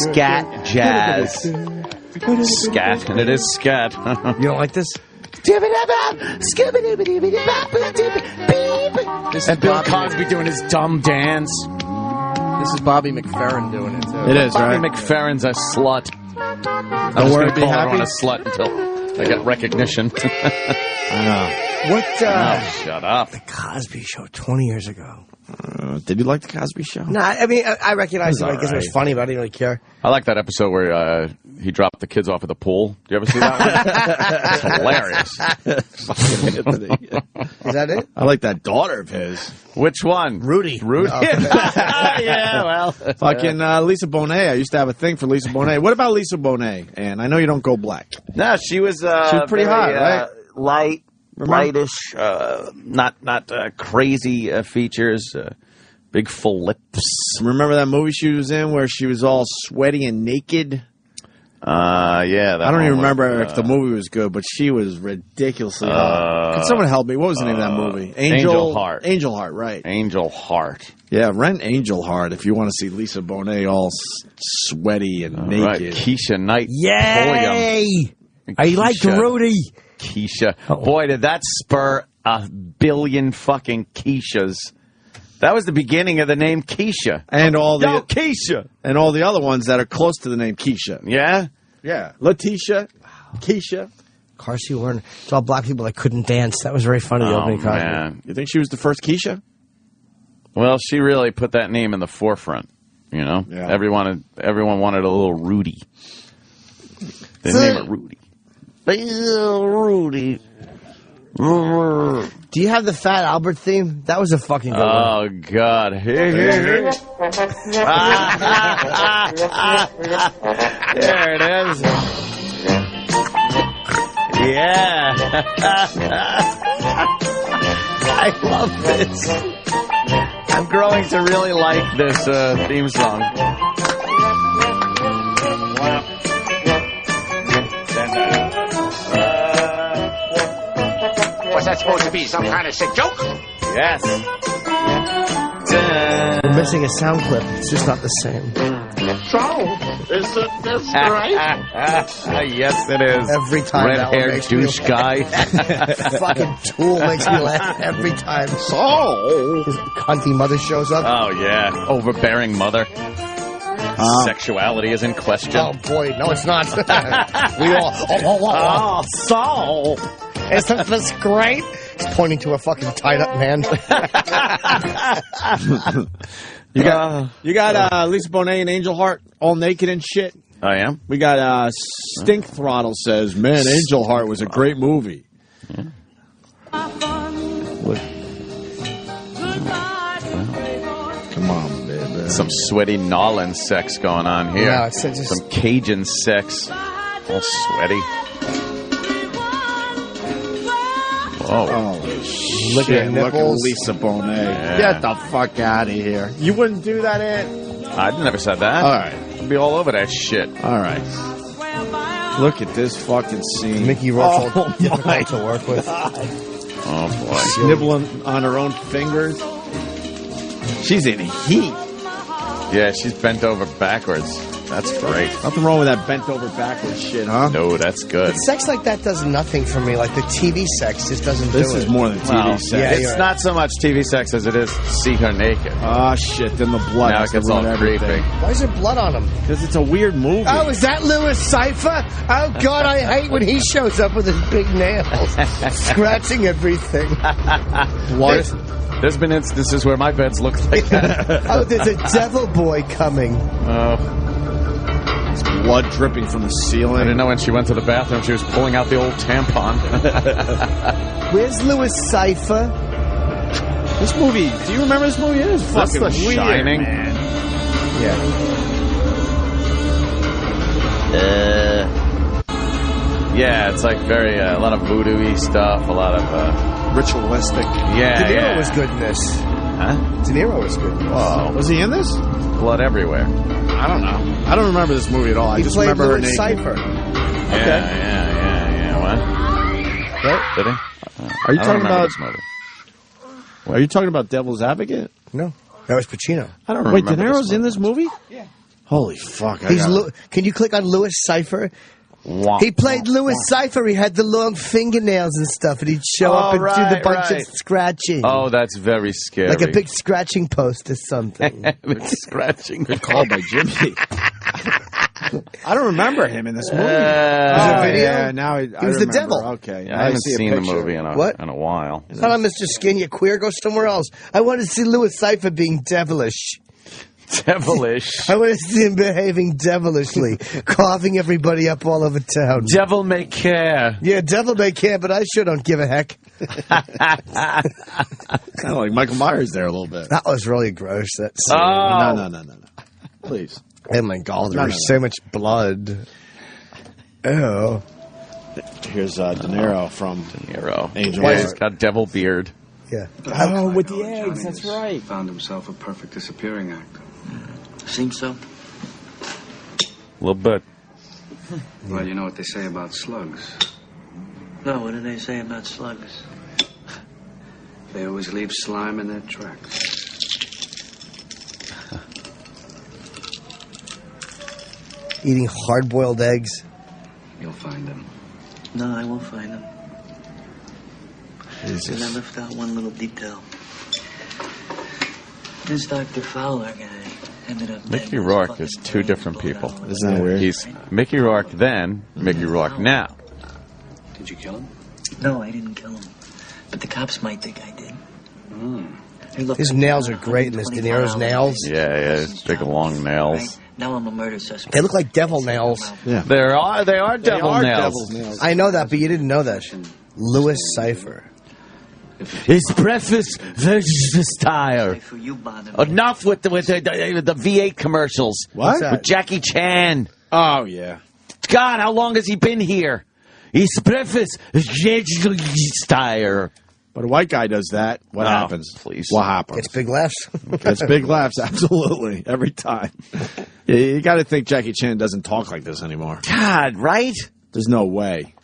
scat jazz. Scat, and it is scat. You don't like this? And Bill Cosby doing his dumb dance. This is Bobby McFerrin doing it, too. It is, Bobby right? McFerrin's a slut. I'm Don't just worry, going to be call happy. everyone a slut until I get recognition. I know. What? Shut up. The Cosby Show 20 years ago. Did you like the Cosby Show? No, I mean, I recognized it. I guess it was funny, but I didn't really care. I like that episode where he dropped the kids off at the pool. Do you ever see that one? It's hilarious. Is that it? I like that daughter of his. Which one? Rudy. Rudy? Oh. Yeah, well. Fucking Lisa Bonet. I used to have a thing for Lisa Bonet. What about Lisa Bonet? And I know you don't go black. No, she was pretty hot, right? Light, lightish, not crazy features. Big full lips. Remember that movie she was in where she was all sweaty and naked? Yeah. I don't even remember if the movie was good, but she was ridiculously hot. Could someone help me? What was the name of that movie? Angel Heart. Angel Heart, right. Angel Heart. Yeah, rent Angel Heart if you want to see Lisa Bonet all sweaty and naked. Right. Keisha Knight. Yay! I like Rudy. Keisha. Boy, did that spur a billion fucking Keishas. That was the beginning of the name Keisha. And all the Keisha. And all the other ones that are close to the name Keisha. Yeah? Yeah. Letitia, Keisha. Carsey Werner. It's all black people that couldn't dance. That was very funny, the opening card. Man. You think she was the first Keisha? Well, she really put that name in the forefront. You know? Yeah. Everyone wanted a little Rudy. They named it Rudy. Rudy. Do you have the Fat Albert theme? That was a fucking good one. Oh, God. Here. There it is. Yeah. I love this. I'm growing to really like this theme song. Was that supposed to be some kind of sick joke? Yes. We're missing a sound clip. It's just not the same. So, isn't this great? Yes, it is. Every time. Red-haired douche guy. Fucking Tool makes me laugh every time. So, his cunty mother shows up. Oh, yeah. Overbearing mother. Sexuality is in question. Oh, boy. No, it's not. We all... Oh, so... Isn't this great? He's pointing to a fucking tied-up man. You got Lisa Bonet and Angel Heart all naked and shit. I am. We got Stink Throttle says, man, Angel Heart was a great movie. Yeah. Come on, baby. Some sweaty Nolan sex going on here. Yeah, it's just... Some Cajun sex. All sweaty. Whoa. Holy shit. Look at Lisa Bonet. Yeah. Get the fuck out of here. You wouldn't do that, Ed? I never said that. All right. I'd be all over that shit. All right. Look at this fucking scene. Mickey Rourke, difficult to work with. Oh, boy. Nibbling on her own fingers. She's in heat. Yeah, she's bent over backwards. That's great. Nothing wrong with that bent over backwards shit, huh? No, that's good. But sex like that does nothing for me. Like the TV sex just doesn't do it. This is more than TV sex. Yeah, it's not so much TV sex as it is see her naked. Oh, shit. Then the blood. Now it gets all creepy. Why is there blood on him? Because it's a weird movie. Oh, is that Louis Cypher? Oh, God, I hate when he shows up with his big nails. Scratching everything. What? There's been instances where my beds look like that. Oh, there's a devil boy coming. Oh. Blood dripping from the ceiling. I didn't know when she went to the bathroom she was pulling out the old tampon. Where's Louis Cypher? This movie, do you remember this movie? It was fucking That's The weird, Shining. man. Yeah, it's like very, a lot of voodoo-y stuff, a lot of... ritualistic. Yeah, De Niro yeah. was good in this. Huh? De Niro was good in this. Whoa. Was he in this? Blood everywhere. I don't know. I don't remember this movie at all. I He just played remember her Louis naked. Cypher. Yeah. What? What? Did he? Are you I don't talking remember about? this movie. Are you talking about Devil's Advocate? No, that was Pacino. I don't remember. Wait, De Niro's in this movie? Yeah. Holy fuck! Can you click on Louis Cypher? He played Louis Cypher. He had the long fingernails and stuff, and he'd show up and do the bunch of scratching. Oh, that's very scary. Like a big scratching post or something. Scratching. Good call by Jimmy. I don't remember him in this movie. Was it a video? Yeah, now he was the devil. Okay, Yeah, I haven't seen the movie in a while. It's not on Mr. Skin, you queer. Go somewhere else. I want to see Louis Cypher being devilish. Devilish. I want to see him behaving devilishly, coughing everybody up all over town. Devil may care. Yeah, devil may care, but I sure don't give a heck. Kind of like Michael Myers there a little bit. That was really gross. That scene. Oh. No. Please. Oh my God, there was so much blood. Oh. Here's De Niro from Angel Yeah, Heart. he's got devil beard. Yeah. Oh, with the eggs, that's right. Found himself a perfect disappearing actor. Seems so. A little bit. Well, you know what they say about slugs. No, what do they say about slugs? They always leave slime in their tracks. Eating hard-boiled eggs. You'll find them. No, I won't find them. Because I left out one little detail. This Dr. Fowler guy ended up... Mickey Rourke is two different people. Isn't that weird? He's Mickey Rourke then, Mickey Rourke now. Did you kill him? No, I didn't kill him. But the cops might think I did. His nails are great in this. De Niro's nails. Yeah, his big long nails. Now I'm a murder suspect. They look like devil nails. Yeah. They are devil nails. I know that, but you didn't know that. Louis Cypher. His breakfast style. Enough with the V8 commercials. What? With Jackie Chan. Oh, yeah. God, how long has he been here? His breakfast style. But a white guy does that. What happens? Please. What happens? It's big laughs. It's big laughs, absolutely. Every time. You got to think Jackie Chan doesn't talk like this anymore. God, right? There's no way.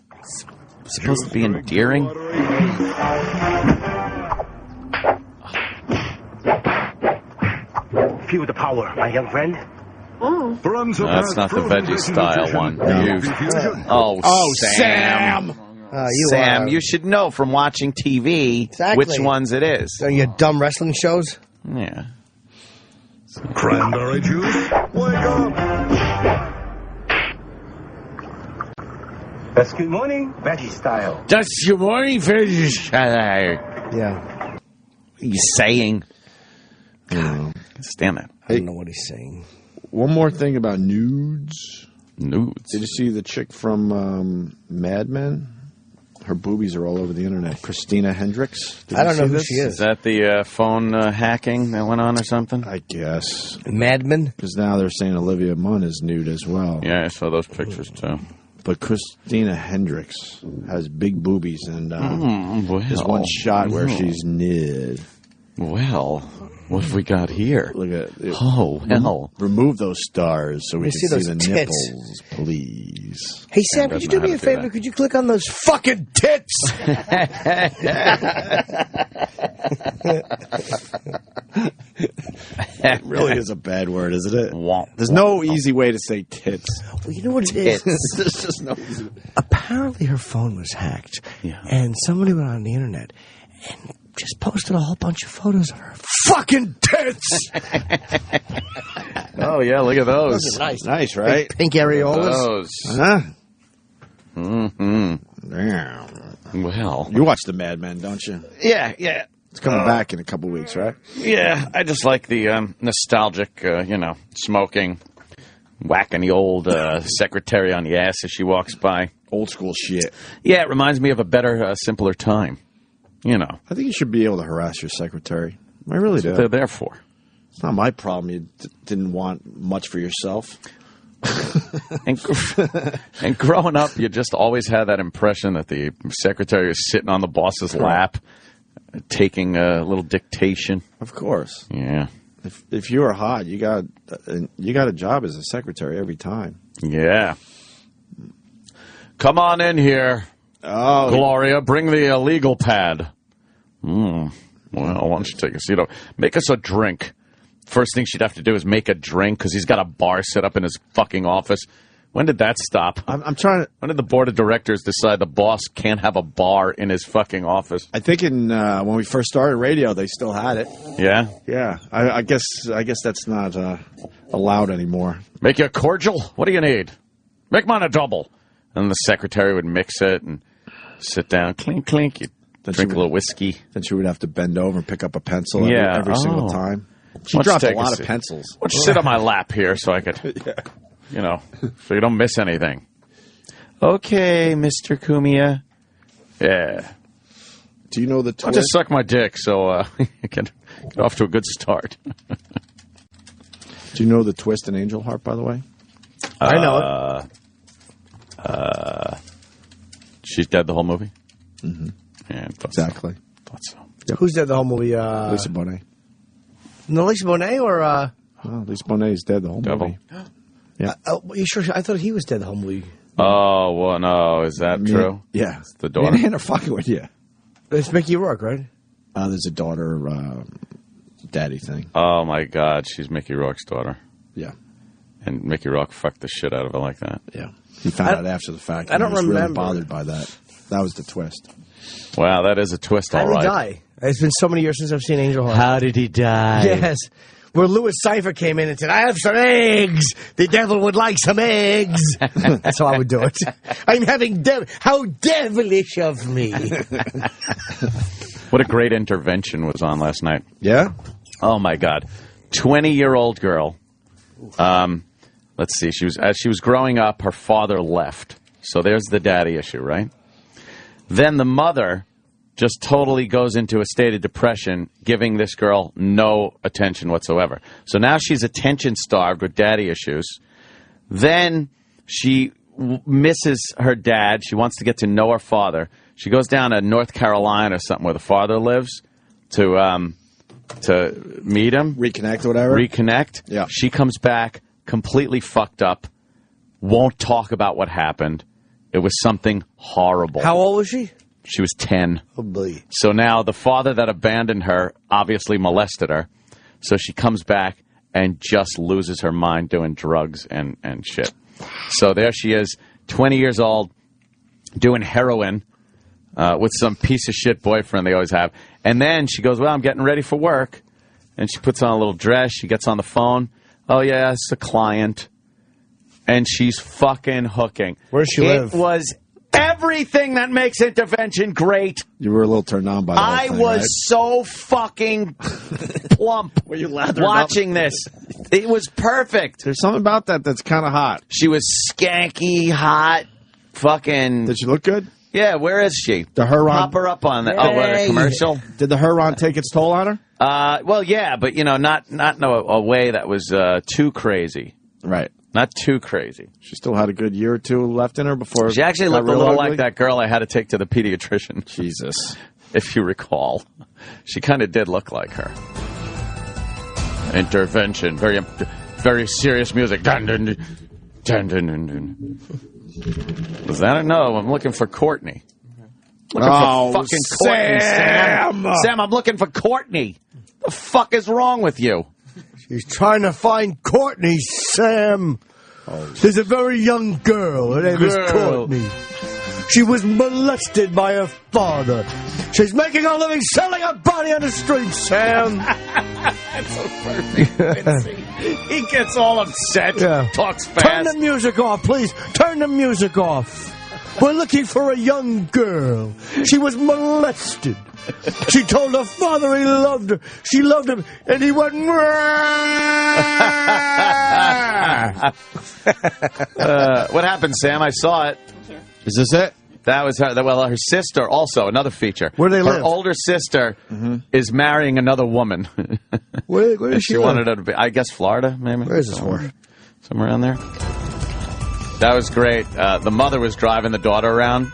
It's supposed to be endearing. Feel the power, my young friend. No, that's not the veggie style one. No. Sam. Sam, you should know from watching TV which ones it is. Are you dumb wrestling shows? Yeah. Cranberry juice? Wake up! That's good morning, veggie style. That's good morning, veggie style. Yeah. What are you saying? Stand that. I don't know what he's saying. One more thing about nudes. Nudes. Did you see the chick from Mad Men? Her boobies are all over the internet. Christina Hendricks. I don't know who she is. Is that the phone hacking that went on or something? I guess. Mad Men? Because now they're saying Olivia Munn is nude as well. Yeah, I saw those pictures too. But Christina Hendricks has big boobies, and there's one shot where she's nude. Well, what have we got here? Look at it. Oh, hell. Remove those stars so we can see those the tits. nipples, please. Hey, Sam, could you do me a favor? Could you click on those fucking tits? It really is a bad word, isn't it? There's no easy way to say tits. Well, you know what it is? There's just no easy way. Apparently her phone was hacked, and somebody went on the internet and just posted a whole bunch of photos of her fucking tits. Oh, yeah, look at those. Those are nice. Nice, right? Pink areolas. Those. Huh? Mm-hmm. Damn. Well. You watch the Mad Men, don't you? Yeah. It's coming back in a couple weeks, right? Yeah, I just like the nostalgic, smoking, whacking the old secretary on the ass as she walks by. Old school shit. Yeah, it reminds me of a better, simpler time. You know. I think you should be able to harass your secretary. I really do. That's what they're there for. It's not my problem. You didn't want much for yourself. and growing up, you just always had that impression that the secretary was sitting on the boss's lap, taking a little dictation. Of course. Yeah. If you were hot, you got a job as a secretary every time. Yeah. Come on in here. Oh, Gloria, bring the legal pad. Well, why don't you take a seat? Make us a drink. First thing she'd have to do is make a drink because he's got a bar set up in his fucking office. When did that stop? I'm trying to... When did the board of directors decide the boss can't have a bar in his fucking office? I think when we first started radio, they still had it. Yeah? Yeah. I guess that's not allowed anymore. Make you a cordial? What do you need? Make mine a double. And the secretary would mix it and sit down, clink, clink. You drink a little whiskey. Then she would have to bend over and pick up a pencil every single time. She dropped a lot of pencils. Why don't you sit on my lap here so I could, so you don't miss anything. Okay, Mr. Kumia. Yeah. Do you know the twist? I'll just suck my dick so you can get off to a good start. Do you know the twist in Angel Heart, by the way? I know it. She's dead the whole movie? Mm-hmm. Yeah, exactly. Thought so. Yep. Who's dead the whole movie? Lisa Bonet. No, Lisa Bonet or... Oh, Lisa Bonet is dead the whole movie. Yeah. You sure? I thought he was dead the whole movie. Oh, well, no. Is that true? Yeah. It's the daughter. Me and are fucking with you. It's Mickey Rourke, right? There's a daughter, daddy thing. Oh, my God. She's Mickey Rourke's daughter. Yeah. And Mickey Rourke fucked the shit out of her like that. Yeah. He found out after the fact. I don't he was remember. Really bothered by that. That was the twist. Wow, that is a twist, all right. How did he die? It's been so many years since I've seen Angel Heart. How did he die? Yes. Where Louis Cypher came in and said, I have some eggs. The devil would like some eggs. That's how I would do it. I'm having how devilish of me. What a great intervention was on last night. Yeah? Oh, my God. 20-year-old girl. Let's see. As she was growing up, her father left. So there's the daddy issue, right? Then the mother just totally goes into a state of depression, giving this girl no attention whatsoever. So now she's attention-starved with daddy issues. Then she misses her dad. She wants to get to know her father. She goes down to North Carolina or something where the father lives to meet him. Reconnect or whatever. Reconnect. Yeah. She comes back completely fucked up, won't talk about what happened. It was something horrible. How old was she? She was 10. Oh, boy. So now the father that abandoned her obviously molested her. So she comes back and just loses her mind doing drugs and shit. So there she is, 20 years old, doing heroin with some piece of shit boyfriend they always have. And then she goes, well, I'm getting ready for work. And she puts on a little dress. She gets on the phone. Oh, yeah, it's a client. And she's fucking hooking. Where does she live? It was everything that makes intervention great. You were a little turned on by that. I was so fucking plump watching this. It was perfect. There's something about that that's kind of hot. She was skanky, hot, fucking... Did she look good? Yeah, where is she? The Heron. Pop her up on that. Oh, what, a commercial? Did the Heron take its toll on her? Well, yeah, but, not in a way that was too crazy. Right. Not too crazy. She still had a good year or two left in her before. She actually looked a little like that girl I had to take to the pediatrician. Jesus. If you recall. She kind of did look like her. Intervention. Very, very serious music. Dun, dun, dun, dun, dun, dun, dun. Was that it? No, I'm looking for Courtney. Looking for fucking Courtney, Sam. Sam, I'm looking for Courtney. The fuck is wrong with you? She's trying to find Courtney, Sam. There's a very young girl. Her name is Courtney. She was molested by her father. She's making a living selling her body on the street, Sam. That's so perfect. He gets all upset, talks fast. Turn the music off, please. Turn the music off. We're looking for a young girl. She was molested. She told her father he loved her. She loved him, and he went... What happened, Sam? I saw it. Is this it? That was her. Well, her sister also, another feature. Where do they live? Her older sister is marrying another woman. Where does she live? Wanted her to be, I guess, Florida, maybe? Where is this for? Somewhere around there. That was great. The mother was driving the daughter around,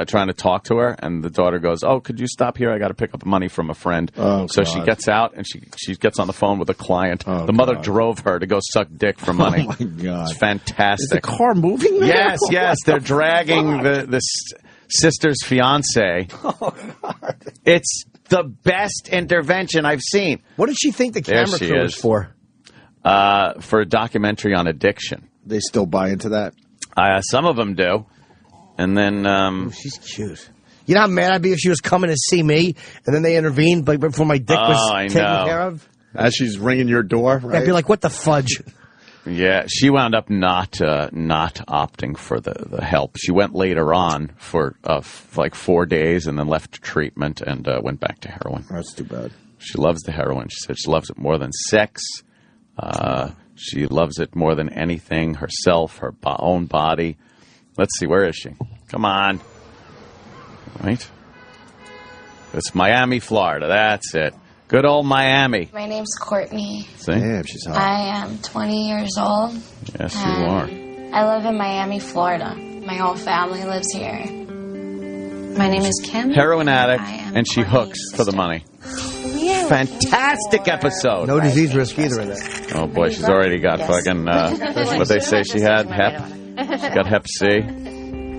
trying to talk to her, and the daughter goes, oh, could you stop here? I got to pick up money from a friend. Oh, so God. she gets out, and she gets on the phone with a client. Oh, the mother God. drove her to go suck dick for money. Oh, my God. It's fantastic. Is the car moving there? Yes. They're dragging the sister's fiance. Oh, God. It's the best intervention I've seen. What did she think the camera crew was for? For a documentary on addiction. They still buy into that? Some of them do. And then... she's cute. You know how mad I'd be if she was coming to see me, and then they intervened before my dick was taken care of? As she's ringing your door, right? I'd be like, what the fudge? Yeah, she wound up not opting for the help. She went later on for like 4 days and then left treatment and went back to heroin. That's too bad. She loves the heroin. She said she loves it more than sex. She loves it more than anything, herself, her own body. Let's see, where is she? Come on. Right? It's Miami, Florida. That's it. Good old Miami. My name's Courtney. See? Damn, she's hot. I am 20 years old. Yes, you are. I live in Miami, Florida. My whole family lives here. My name is Kim. Heroin addict, and she hooks for the money. Fantastic episode. No disease risk either in that. Oh boy, she's already got fucking what they say she had, hep. She got hep C.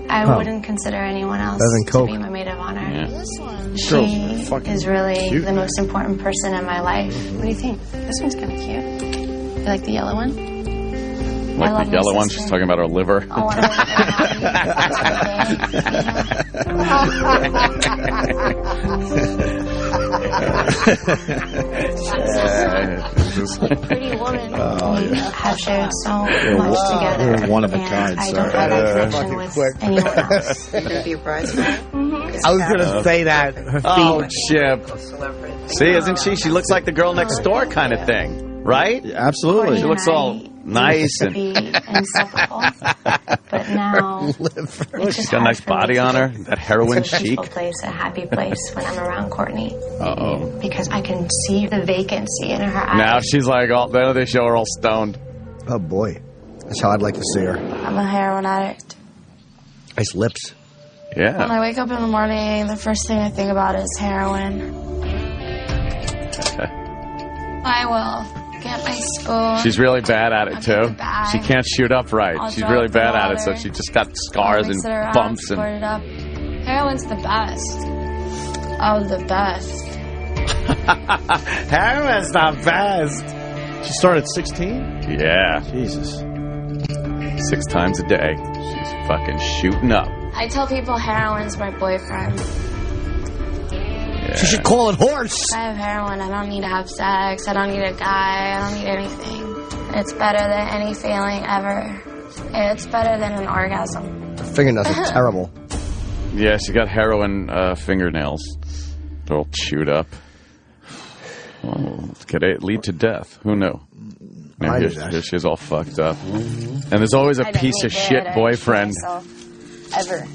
I wouldn't consider anyone else to be my maid of honor. Yeah. She is really the most important person in my life. What do you think? This one's kind of cute. You like the yellow one? Like the yellow one? She's talking about her liver. Pretty woman. We have shared so much together. You're one of a kind, I don't have a connection with anyone else. Be a prize for I was going to say that. Her feet. Oh, Chip. See, isn't she? She looks like the girl next door kind of thing, right? Yeah, absolutely. She looks all nice and. Be inseparable, but now She's got a nice body on her. That heroin it's a chic. place, a happy place when I'm around Courtney. Uh-oh. Because I can see the vacancy in her eyes. Now she's like, oh, there they show her all stoned. Oh, boy. That's how I'd like to see her. I'm a heroin addict. Nice lips. Yeah. When I wake up in the morning, the first thing I think about is heroin. I will get my spoon. She's really bad at it, too. bag. She can't shoot up right. I'll She's drop really the bad at it, so water. she just got scars and Mix it around, bumps. squirt it up. Heroin's the best. Oh, the best. Heroin's the best. She started at 16? Yeah. Jesus. 6 times a day. She's fucking shooting up. I tell people heroin's my boyfriend. Yeah. She should call it horse. If I have heroin, I don't need to have sex. I don't need a guy. I don't need anything. It's better than any feeling ever. It's better than an orgasm. Her fingernails are terrible. Yeah, she got heroin fingernails. They're all chewed up. Oh, could it lead to death? Who knew? Now, here she's all fucked up. And there's always a piece of shit boyfriend. Ever.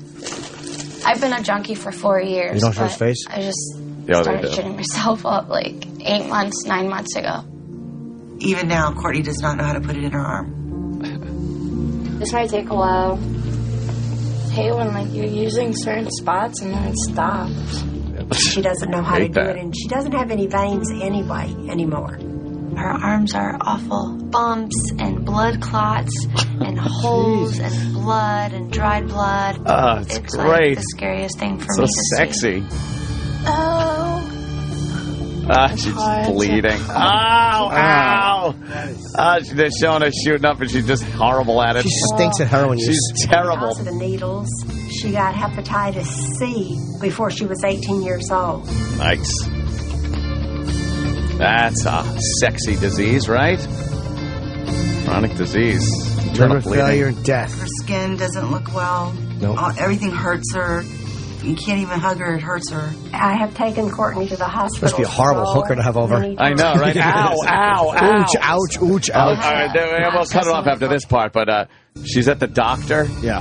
I've been a junkie for 4 years. You don't show his face? I just Yeah, started shitting myself up like 8 months, 9 months ago. Even now, Courtney does not know how to put it in her arm. This might take a while. Hey, when like you're using certain spots and then it stops. She doesn't know how to Hate do that. it, and she doesn't have any veins anyway anymore. Her arms are awful. Bumps and blood clots and holes and blood and dried blood. Oh, it's It's great. like the scariest thing for So me to see. sexy. Oh. She's bleeding. Ow! Ow! They're showing her shooting up, and she's just horrible at it. She stinks at heroin use. She's terrible. Because of the needles, she got hepatitis C before she was 18 years old. Nice. That's a sexy disease, right? Chronic disease. Liver failure and death. Her skin doesn't look well. Nope. Everything hurts her. You can't even hug her. It hurts her. I have taken Courtney to the hospital. Must be a horrible hooker to have over. I know, right? Ow, ow, ow. Ouch, ouch, ouch, ouch. All right, we'll cut it off after this part, but she's at the doctor. Yeah.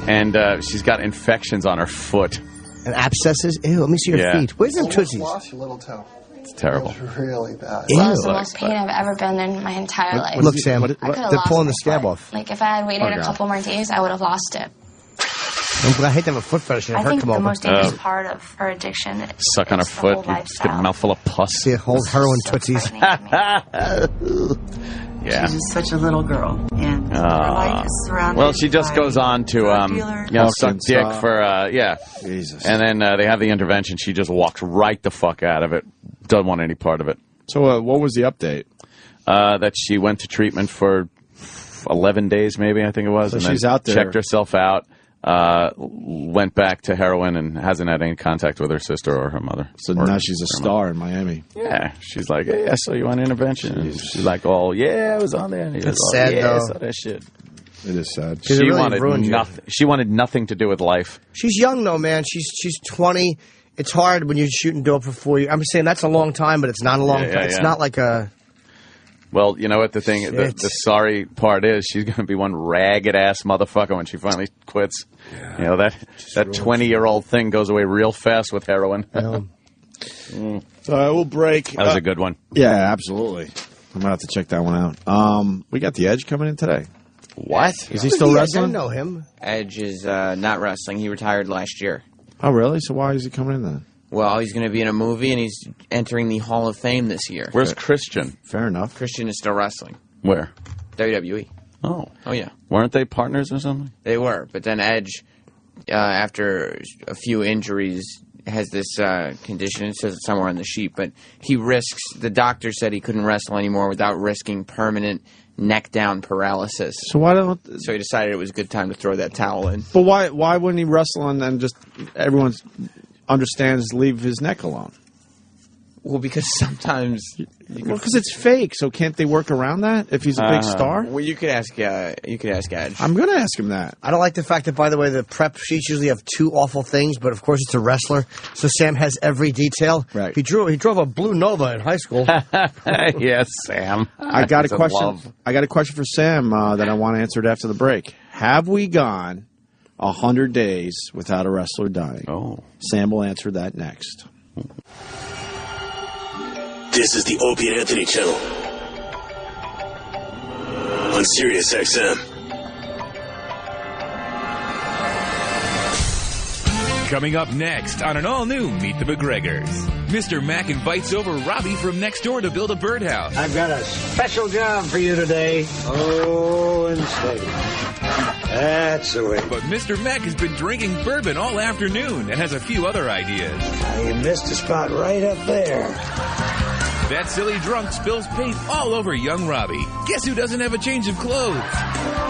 And she's got infections on her foot. And abscesses? Ew, let me see your feet. Where's them tootsies? Lost your little toe. It's terrible. It's really bad. Ew. That was the most pain I've ever been in my entire life. Look, Sam, I could've they're lost pulling my the scab foot. off. Like, if I had waited Oh, a God. couple more days, I would have lost it. I hate to have a foot fetish and I her think come the over. most dangerous part of her addiction is Suck on her the foot, whole get a lifestyle. mouthful of pus. See, hold heroin tootsies. Yeah. She's just such a little girl. And her life is surrounded Well, she just by goes on to suck dick Arkansas. for Jesus. and then they have the intervention. She just walks right the fuck out of it. Doesn't want any part of it. So what was the update? That she went to treatment for 11 days, maybe I think it was. So and she's then out there. Checked herself out. Went back to heroin and hasn't had any contact with her sister or her mother. So Or now she's a her star in Miami. Yeah, she's like, hey, I saw you on intervention. And she's like, oh, yeah, I was on there. And he That's goes, sad, yeah, though. I saw that shit. It is sad. She She really wanted ruined you. nothing. She wanted nothing to do with life. She's young, though, man. She's 20. It's hard when you're shooting dope for 4 years. I'm saying that's a long time, but it's not a long Yeah, time. It's yeah. not like a... Well, you know what the thing, the Shit. sorry part is, she's going to be one ragged ass motherfucker when she finally quits. You know that 20-year-old thing goes away real fast with heroin. So we'll break. That was a good one. Yeah, absolutely. I'm gonna have to check that one out. We got the Edge coming in today. What? Is he still I wrestling? know him. Edge is not wrestling. He retired last year. Oh, really? So why is he coming in then? Well, he's going to be in a movie, and he's entering the Hall of Fame this year. Where's Christian? Fair enough. Christian is still wrestling. Where? WWE. Oh. Oh, yeah. Weren't they partners or something? They were, but then Edge, after a few injuries, has this condition. It says it somewhere on the sheet, but he risks. The doctor said he couldn't wrestle anymore without risking permanent neck down paralysis. So why don't? So he decided it was a good time to throw that towel in. But why wouldn't he wrestle and then just everyone understands leave his neck alone? Well, because sometimes... because it's fake, so can't they work around that if he's a big star? Well, you could ask Edge. I'm going to ask him that. I don't like the fact that, by the way, the prep sheets usually have two awful things, but of course it's a wrestler, so Sam has every detail. Right. He drove a blue Nova in high school. Yes, Sam. I got a question. I got a question for Sam that I want answered after the break. Have we gone 100 days without a wrestler dying? Oh. Sam will answer that next. This is the Opie and Anthony channel on Sirius XM. Coming up next on an all-new Meet the McGregors, Mr. Mac invites over Robbie from next door to build a birdhouse. I've got a special job for you today. Oh, and steady. That's the way. But Mr. Mac has been drinking bourbon all afternoon and has a few other ideas. You missed a spot right up there. That silly drunk spills paint all over young Robbie. Guess who doesn't have a change of clothes?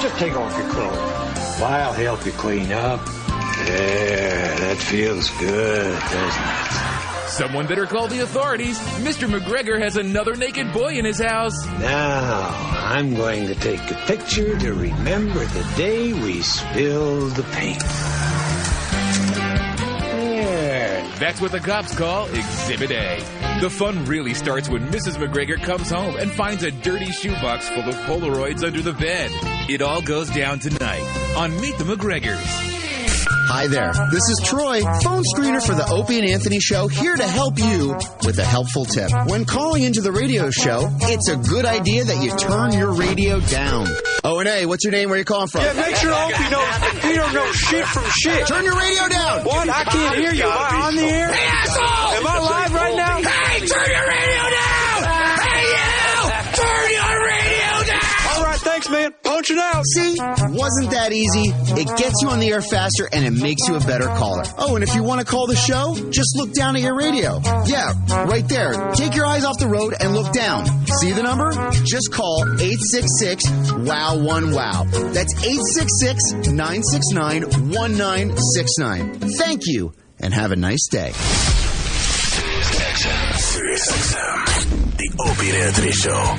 Just take off your clothes. I'll help you clean up. Yeah, that feels good, doesn't it? Someone better call the authorities. Mr. McGregor has another naked boy in his house. Now, I'm going to take a picture to remember the day we spilled the paint. That's what the cops call Exhibit A. The fun really starts when Mrs. McGregor comes home and finds a dirty shoebox full of Polaroids under the bed. It all goes down tonight on Meet the McGregors. Hi there, this is Troy, phone screener for the Opie and Anthony Show, here to help you with a helpful tip. When calling into the radio show, it's a good idea that you turn your radio down. O&A, what's your name? Where are you calling from? Yeah, make sure Opie knows he don't know shit from shit. Turn your radio down. What? I can't hear you. Am I on the air? Hey, asshole! Am I live right now? Hey, turn your radio down! Hey, you! Turn your radio down! All right, thanks, man. Punch it out. See? Wasn't that easy? It gets you on the air faster, and it makes you a better caller. Oh, and if you want to call the show, just look down at your radio. Yeah, right there. Take your eyes off the road and look down. See the number? Just call 866-WOW-1-WOW. That's 866-969-1969. Thank you, and have a nice day. Sirius XM. The Opie and Anthony Show.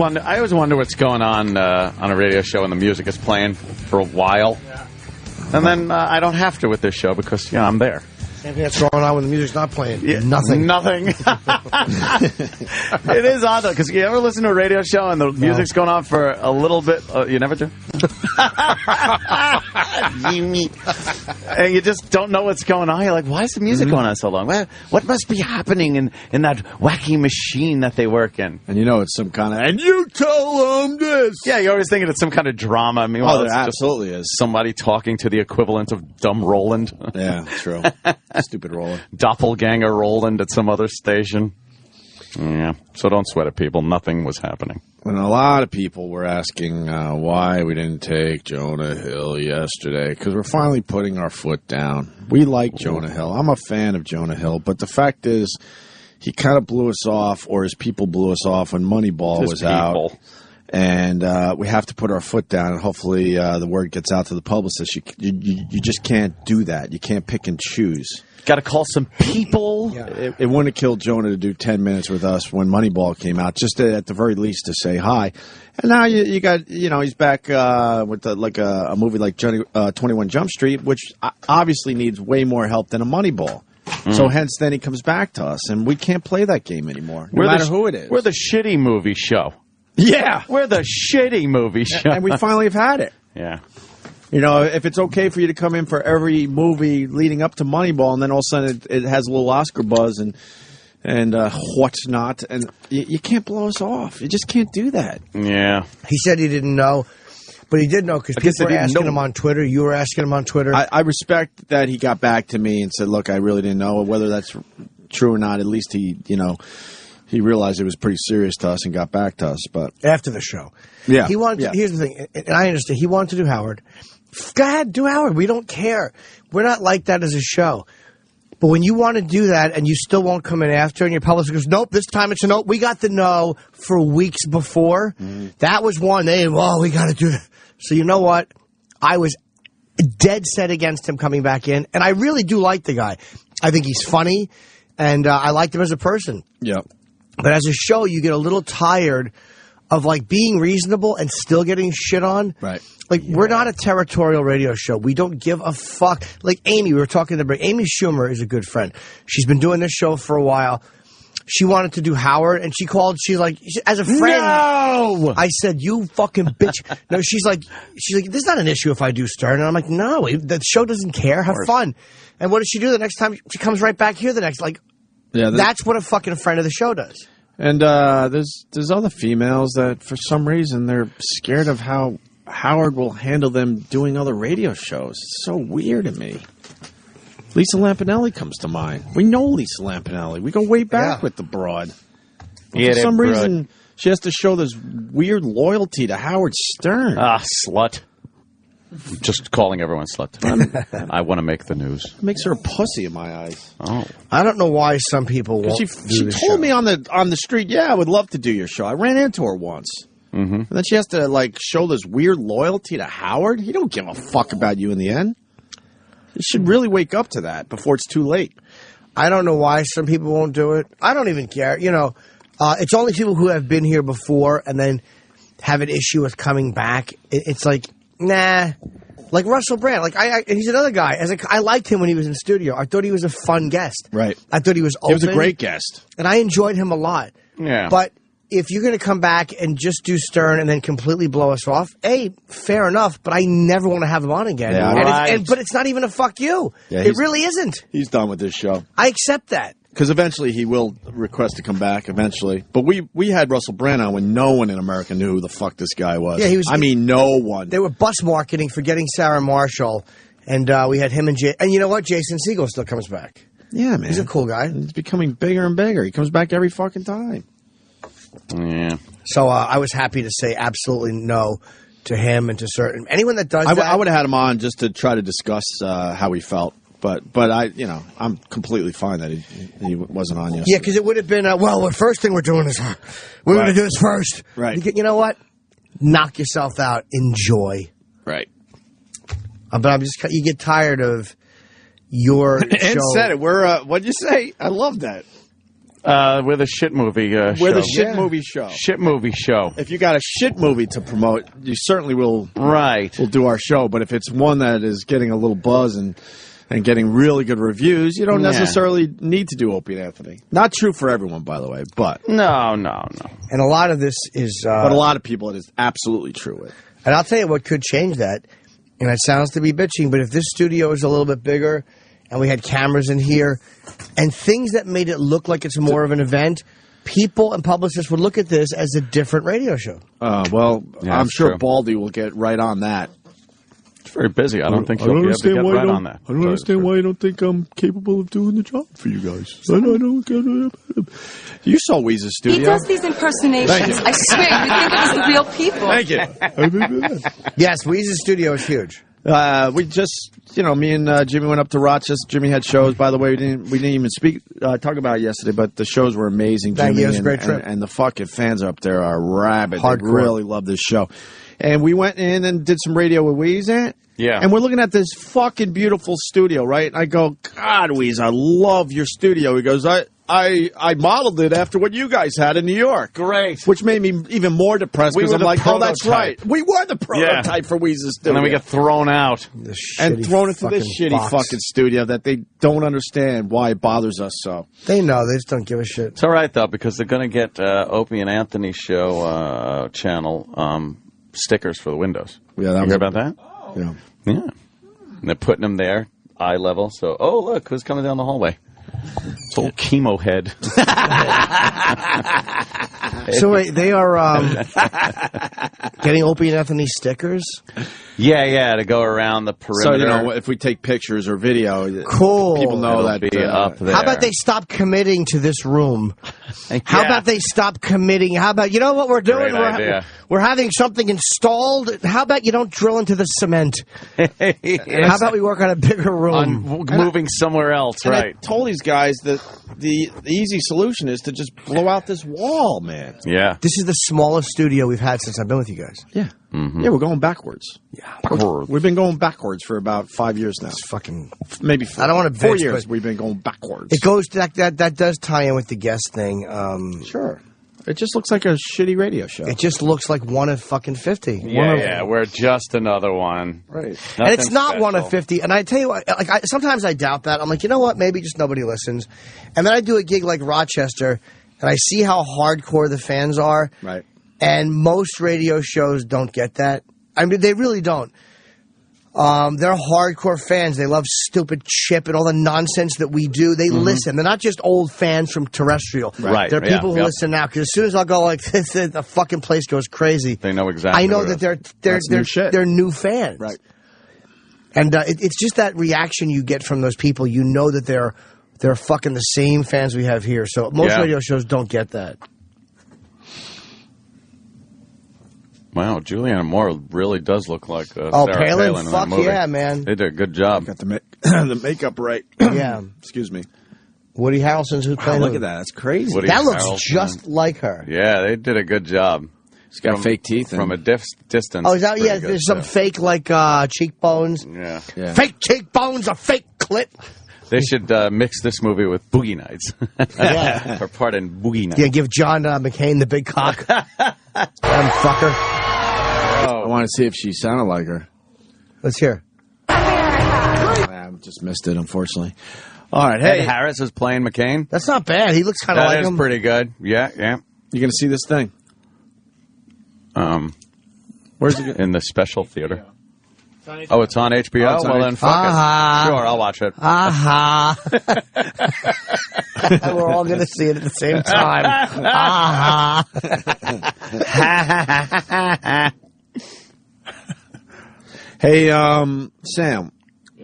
I always wonder what's going on a radio show and the music is playing for a while. And then I don't have to with this show because, I'm there. Same thing that's going on when the music's not playing. Yeah, Nothing. It is odd, though, because you ever listen to a radio show and the music's going on for a little bit? You never do? And you just don't know what's going on. You're like, why is the music going on so long? What must be happening in that wacky machine that they work in? And it's some kind of, and you tell them this. Yeah, you're always thinking it's some kind of drama. I mean, there absolutely is. Somebody talking to the equivalent of dumb Roland. Yeah, true. Stupid Roland. Doppelganger Roland at some other station. Yeah, so don't sweat it, people. Nothing was happening. And a lot of people were asking why we didn't take Jonah Hill yesterday, because we're finally putting our foot down. We like Jonah Hill. I'm a fan of Jonah Hill, but the fact is he kind of blew us off, or his people blew us off when Moneyball was out. And we have to put our foot down, and hopefully the word gets out to the publicist. You just can't do that. You can't pick and choose. Got to call some people. Yeah. It wouldn't have killed Jonah to do 10 minutes with us when Moneyball came out, just at the very least to say hi. And now you got, he's back with a movie like 21 Jump Street, which obviously needs way more help than a Moneyball. So hence then he comes back to us, and we can't play that game anymore, no matter who it is. We're the shitty movie show. Yeah. We're the shitty movie show. And we finally have had it. Yeah. If it's okay for you to come in for every movie leading up to Moneyball, and then all of a sudden it has a little Oscar buzz and what's not, and you can't blow us off. You just can't do that. Yeah. He said he didn't know, but he did know because people were asking him on Twitter. You were asking him on Twitter. I respect that he got back to me and said, look, I really didn't know whether that's true or not. At least he realized it was pretty serious to us and got back to us. But after the show. Yeah. He wanted to, here's the thing, and I understand. He wanted to do Howard. Go ahead, do Howard. We don't care. We're not like that as a show. But when you want to do that and you still won't come in after and your publicist goes, nope, this time it's a no. We got the no for weeks before. That was one. We got to do that. So you know what? I was dead set against him coming back in. And I really do like the guy. I think he's funny. And I liked him as a person. Yeah. But as a show, you get a little tired of being reasonable and still getting shit on. Right. We're not a territorial radio show. We don't give a fuck. Like Amy, we were talking to her. Amy Schumer is a good friend. She's been doing this show for a while. She wanted to do Howard, and she called. She's like, as a friend. No! I said, you fucking bitch. No, she's like, this is not an issue if I do Stern. And I'm like, no, the show doesn't care. Have fun. And what does she do the next time? She comes right back here the next. That's what a fucking friend of the show does. And there's other females that for some reason they're scared of how Howard will handle them doing other radio shows. It's so weird to me. Lisa Lampanelli comes to mind. We know Lisa Lampanelli. We go way back with the broad. For some reason, she has to show this weird loyalty to Howard Stern. Ah, slut. Just calling everyone slut. I want to make the news. It makes her a pussy in my eyes. Oh, I don't know why some people won't. She told me on the street, I would love to do your show. I ran into her once. Mm-hmm. And then she has to show this weird loyalty to Howard. He don't give a fuck about you in the end. You should really wake up to that before it's too late. I don't know why some people won't do it. I don't even care. It's only people who have been here before and then have an issue with coming back. It's like, nah. Like Russell Brand. He's another guy. I liked him when he was in studio. I thought he was a fun guest. Right. I thought he was open. He was a great guest. And I enjoyed him a lot. Yeah. But if you're going to come back and just do Stern and then completely blow us off, fair enough, but I never want to have him on again. Yeah, right. But it's not even a fuck you. Yeah, it really isn't. He's done with this show. I accept that. Because eventually he will request to come back, eventually. But we had Russell Brand on when no one in America knew who the fuck this guy was. Yeah, he was. No one. They were bus marketing for getting Sarah Marshall, and we had him and and you know what? Jason Segel still comes back. Yeah, man. He's a cool guy. He's becoming bigger and bigger. He comes back every fucking time. Yeah. So I was happy to say absolutely no to him and to anyone that does that. I would have had him on just to try to discuss how he felt. But I'm completely fine that he wasn't on yesterday. Yeah, because it would have been, the first thing we're doing is we're going to do this first. Right. You know what? Knock yourself out. Enjoy. Right. But you get tired of your and show. said it. What'd you say? I love that. We're the shit movie show. We're the shit movie show. Shit movie show. If you got a shit movie to promote, you certainly will. Right. We'll do our show. But if it's one that is getting a little buzz and getting really good reviews, you don't necessarily need to do Opie and Anthony. Not true for everyone, by the way, but... No. And a lot of this is... but a lot of people it is absolutely true with. And I'll tell you what could change that, and it sounds to be bitching, but if this studio is a little bit bigger, and we had cameras in here, and things that made it look like it's more of an event, people and publicists would look at this as a different radio show. I'm sure Baldy will get right on that. It's very busy. I don't think he'll be able to get right on that. I don't understand why you don't think I'm capable of doing the job for you guys. I don't get it. You saw Weezy's studio. He does these impersonations. I swear, you think it was the real people. Thank you. Yes, Weezy's studio is huge. We just, me and Jimmy went up to Rochester. Jimmy had shows, by the way. We didn't even talk about it yesterday, but the shows were amazing. Thank Jimmy, you. It was a great trip. And the fucking fans up there are rabid. Hardcore. They really love this show. And we went in and did some radio with Weezy. Yeah. And we're looking at this fucking beautiful studio, right? And I go, God, Weezy, I love your studio. He goes, I modeled it after what you guys had in New York. Great. Which made me even more depressed because I'm like, oh, that's right. We were the prototype for Weezy's studio. And then we get thrown out. And thrown into this shitty fucking studio that they don't understand why it bothers us so. They know. They just don't give a shit. It's all right, though, because they're going to get Opie and Anthony show channel stickers for the windows. Yeah, you hear about that? Yeah. Yeah. And they're putting them there, eye level. So, oh, look, who's coming down the hallway? It's old chemo head. So wait, they are getting Opie and Anthony stickers? Yeah, to go around the perimeter. So, if we take pictures or video, cool. People know that be up there. How about they stop committing to this room? How about they stop committing? How about, you know what we're doing? Great idea. We're having something installed. How about you don't drill into the cement? How about we work on a bigger room? Moving somewhere else, and right. I told these guys that the easy solution is to just blow out this wall, man. Yeah. This is the smallest studio we've had since I've been with you guys. Yeah. Mm-hmm. Yeah, we're going backwards. Yeah. We've been going backwards for about 5 years now. It's fucking... Maybe 4. I don't want to 4 bitch, years but we've been going backwards. it goes to that does tie in with the guest thing. Sure. It just looks like a shitty radio show. It just looks like one of fucking 50. Yeah, we're just another one. Right. And it's not one of 50. And I tell you what, sometimes I doubt that. I'm like, you know what? Maybe just nobody listens. And then I do a gig like Rochester, and I see how hardcore the fans are. Right. And most radio shows don't get that. I mean, they really don't. They're hardcore fans. They love Stupid Chip and all the nonsense that we do. They listen. They're not just old fans from terrestrial. Right. They're people who listen now. Because as soon as I'll go like this, the fucking place goes crazy. They know exactly. I know what that it they're new fans. Right. And it's just that reaction you get from those people. You know that they're fucking the same fans we have here. So most radio shows don't get that. Wow, Julianne Moore really does look like Sarah Palin? in that Fuck movie. yeah, man. They did a good job. Got the makeup right. Yeah. Excuse me. Woody Harrelson's who's playing look him. at that. That's crazy. That looks just like her. Yeah, they did a good job. She's got fake teeth. From a distance. Oh, is that, yeah, there's some fake, cheekbones. Yeah. Fake cheekbones, a fake clit. They should mix this movie with Boogie Nights. Yeah. Or part in Boogie Nights. Yeah, give John McCain the big cock. Fucker. I want to see if she sounded like her. Let's hear. I just missed it, unfortunately. All right, hey. Ed Harris is playing McCain. That's not bad. He looks kind of like him. That is pretty good. Yeah. You going to see this thing? Where's it? In the special theater. Oh, it's on HBO? Oh, it's on then fuck it. Sure, I'll watch it. We're all going to see it at the same time. Hey, Sam.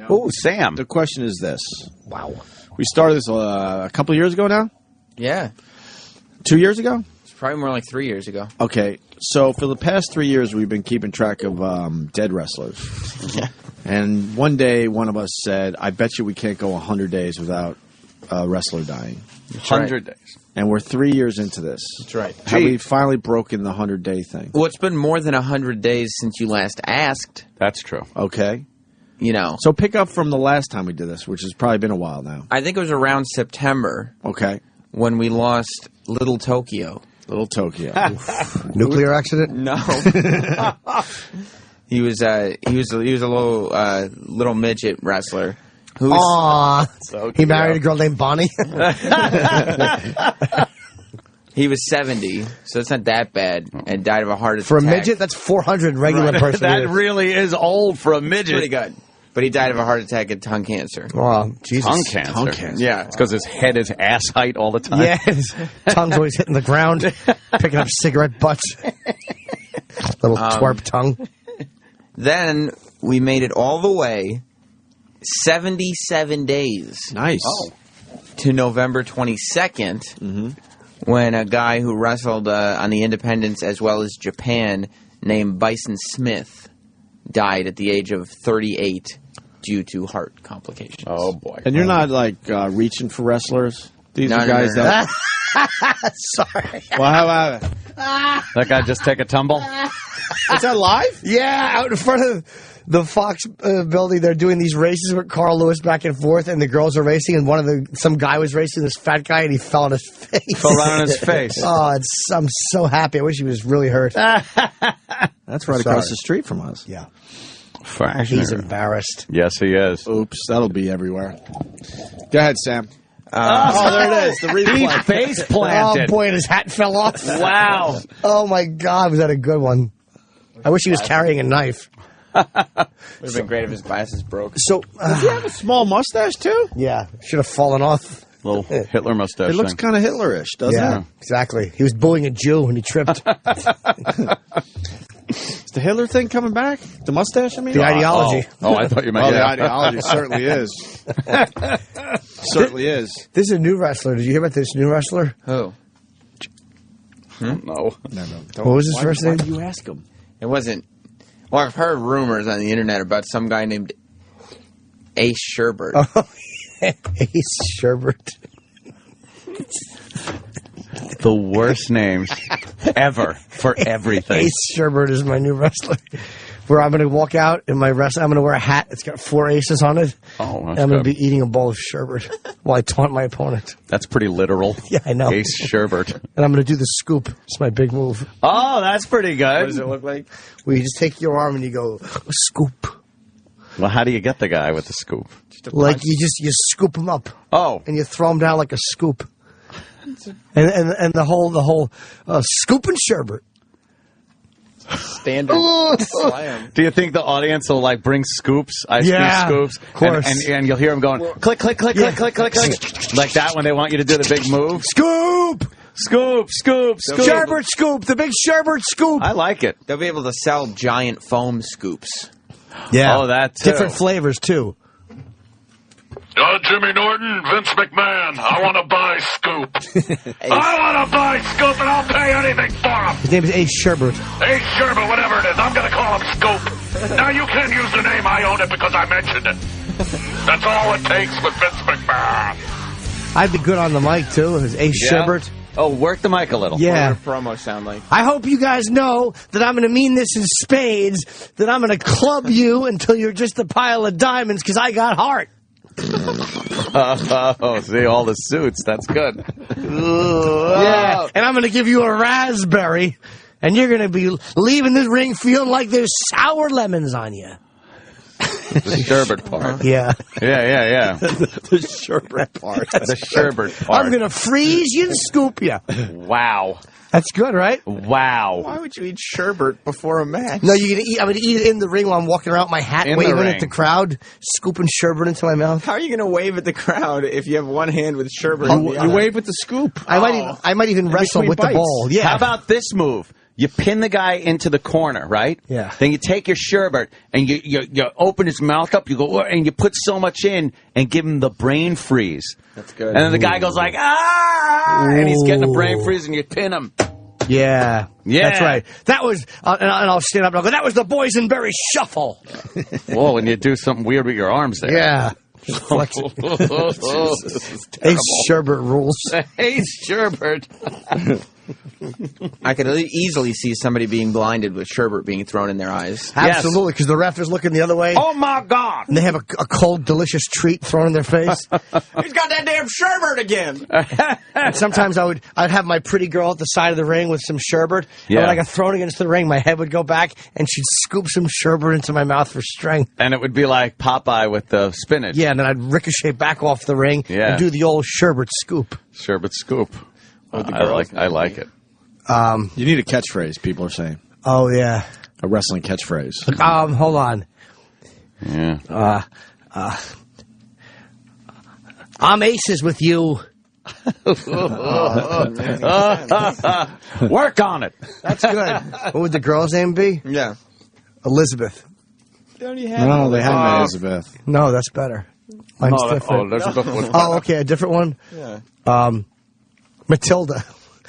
Oh, Sam. The question is this. Wow. We started this a couple of years ago now? Yeah. 2 years ago? It's probably more like 3 years ago. Okay. So for the past 3 years, we've been keeping track of dead wrestlers. Yeah. And one day, one of us said, I bet you we can't go 100 days without a wrestler dying. 100 days. And we're 3 years into this. That's right. Have we finally broken the 100-day thing? Well, it's been more than 100 days since you last asked. That's true. Okay. You know. So pick up from the last time we did this, which has probably been a while now. I think it was around September. Okay. When we lost Little Tokyo. Little Tokyo. Nuclear accident? No. He was a little midget wrestler. He married a girl named Bonnie. He was 70, so it's not that bad, and died of a heart attack. For a midget, that's 400 regular person. That really is old for a midget. Pretty good. But he died of a heart attack and tongue cancer. Oh, Jesus. Tongue cancer. Yeah. It's because his head is ass height all the time. Yeah, his tongue's always hitting the ground, picking up cigarette butts. Little twerp tongue. Then we made it all the way 77 days. Nice. To November 22nd, when a guy who wrestled on the Independents as well as Japan named Bison Smith died at the age of 38 due to heart complications. Oh, boy. And you're not, like, reaching for wrestlers? These No, are guys no. that... Sorry. Well, how about it? That guy just take a tumble? Is that live? Yeah, out in front of the Fox building, they're doing these races with Carl Lewis back and forth, and the girls are racing, and some guy was racing, this fat guy, and he fell on his face. Fell right on his face. Oh, I'm so happy. I wish he was really hurt. That's right across the street from us. Yeah. He's embarrassed. Yes, he is. Oops, that'll be everywhere. Go ahead, Sam. There it is. The replay. He face planted. Oh, boy, and his hat fell off. Wow. Oh, my God, was that a good one? I wish he was carrying a knife. Would have been great if his glasses broke. So, does he have a small mustache, too? Yeah, should have fallen off. Little Hitler mustache. It looks thing. kind of Hitlerish, doesn't it? Yeah, exactly. He was booing a Jew when he tripped. Is the Hitler thing coming back? The mustache, I mean? The ideology. Oh, I thought you meant the ideology certainly is. Certainly is. This is a new wrestler. Did you hear about this new wrestler? Who? No. What was his first name? Why did you ask him? It wasn't. Well, I've heard rumors on the internet about some guy named Ace Sherbert. Oh, Ace Sherbert. The worst names ever for everything. Ace Sherbert is my new wrestler. Where I'm going to walk out in my wrestling, I'm going to wear a hat that's got 4 aces on it. Oh, and I'm going to be eating a bowl of sherbet while I taunt my opponent. That's pretty literal. Yeah, I know. Ace Sherbert. And I'm going to do the scoop. It's my big move. Oh, that's pretty good. What does it look like? Where you just take your arm and you go, scoop. Well, how do you get the guy with the scoop? Like you scoop him up. Oh. And you throw him down like a scoop. And the whole scoop and sherbet. Standard slam. Do you think the audience will like bring scoops, ice cream scoops, of course. and you'll hear them going click, click, click, click, click, click, click, like that when they want you to do the big move? Scoop, scoop, scoop, scoop. Sherbet scoop, the big sherbet scoop. I like it. They'll be able to sell giant foam scoops. Yeah. Oh, that too. Different flavors too. Jimmy Norton, Vince McMahon, I want to buy Scoop. I want to buy Scoop, and I'll pay anything for him. His name is Ace Sherbert. Ace Sherbert, whatever it is, I'm going to call him Scoop. Now, you can't use the name. I own it because I mentioned it. That's all it takes with Vince McMahon. I'd be good on the mic, too. It was Ace Sherbert. Oh, work the mic a little. Yeah. What would a promo sound like? I hope you guys know that I'm going to mean this in spades, that I'm going to club you until you're just a pile of diamonds because I got heart. Oh, see, all the suits. That's good. Yeah, and I'm going to give you a raspberry, and you're going to be leaving this ring feeling like there's sour lemons on you. The sherbet part. Yeah. Yeah. The sherbet part. The sherbet part. I'm going to freeze you and scoop you. Wow. That's good, right? Wow. Why would you eat sherbet before a match? No, you're gonna eat. I'm gonna eat it in the ring while I'm walking around with my hat, In the waving ring. at the crowd, scooping sherbet into my mouth. How are you going to wave at the crowd if you have one hand with sherbet? You wave with the scoop. I might even wrestle between with bites. the ball. Yeah. How about this move? You pin the guy into the corner, right? Yeah. Then you take your sherbet and you open his mouth up. You go and you put so much in and give him the brain freeze. That's good. And then the guy goes like and he's getting a brain freeze, and you pin him. Yeah. Yeah. That's right. That was, and I'll stand up and I'll go, that was the boysenberry shuffle. Whoa, and you do something weird with your arms there. Yeah. Flex it. Ace Sherbert rules. Ace Sherbert. I could easily see somebody being blinded with sherbet being thrown in their eyes. Absolutely, because the ref is looking the other way. Oh, my God. And they have a cold, delicious treat thrown in their face. He's got that damn sherbet again. And sometimes I'd have my pretty girl at the side of the ring with some sherbet. Yeah. And when I got thrown against the ring, my head would go back, and she'd scoop some sherbet into my mouth for strength. And it would be like Popeye with the spinach. Yeah, and then I'd ricochet back off the ring and do the old sherbet scoop. Sherbet scoop. I like it. You need a catchphrase, people are saying. Oh, yeah. A wrestling catchphrase. Hold on. Yeah. I'm aces with you. Work on it. That's good. What would the girl's name be? Yeah. Elizabeth. No, they had Elizabeth. No, that's better. Mine's different. There's a different one. Oh, okay, a different one? Yeah. Matilda.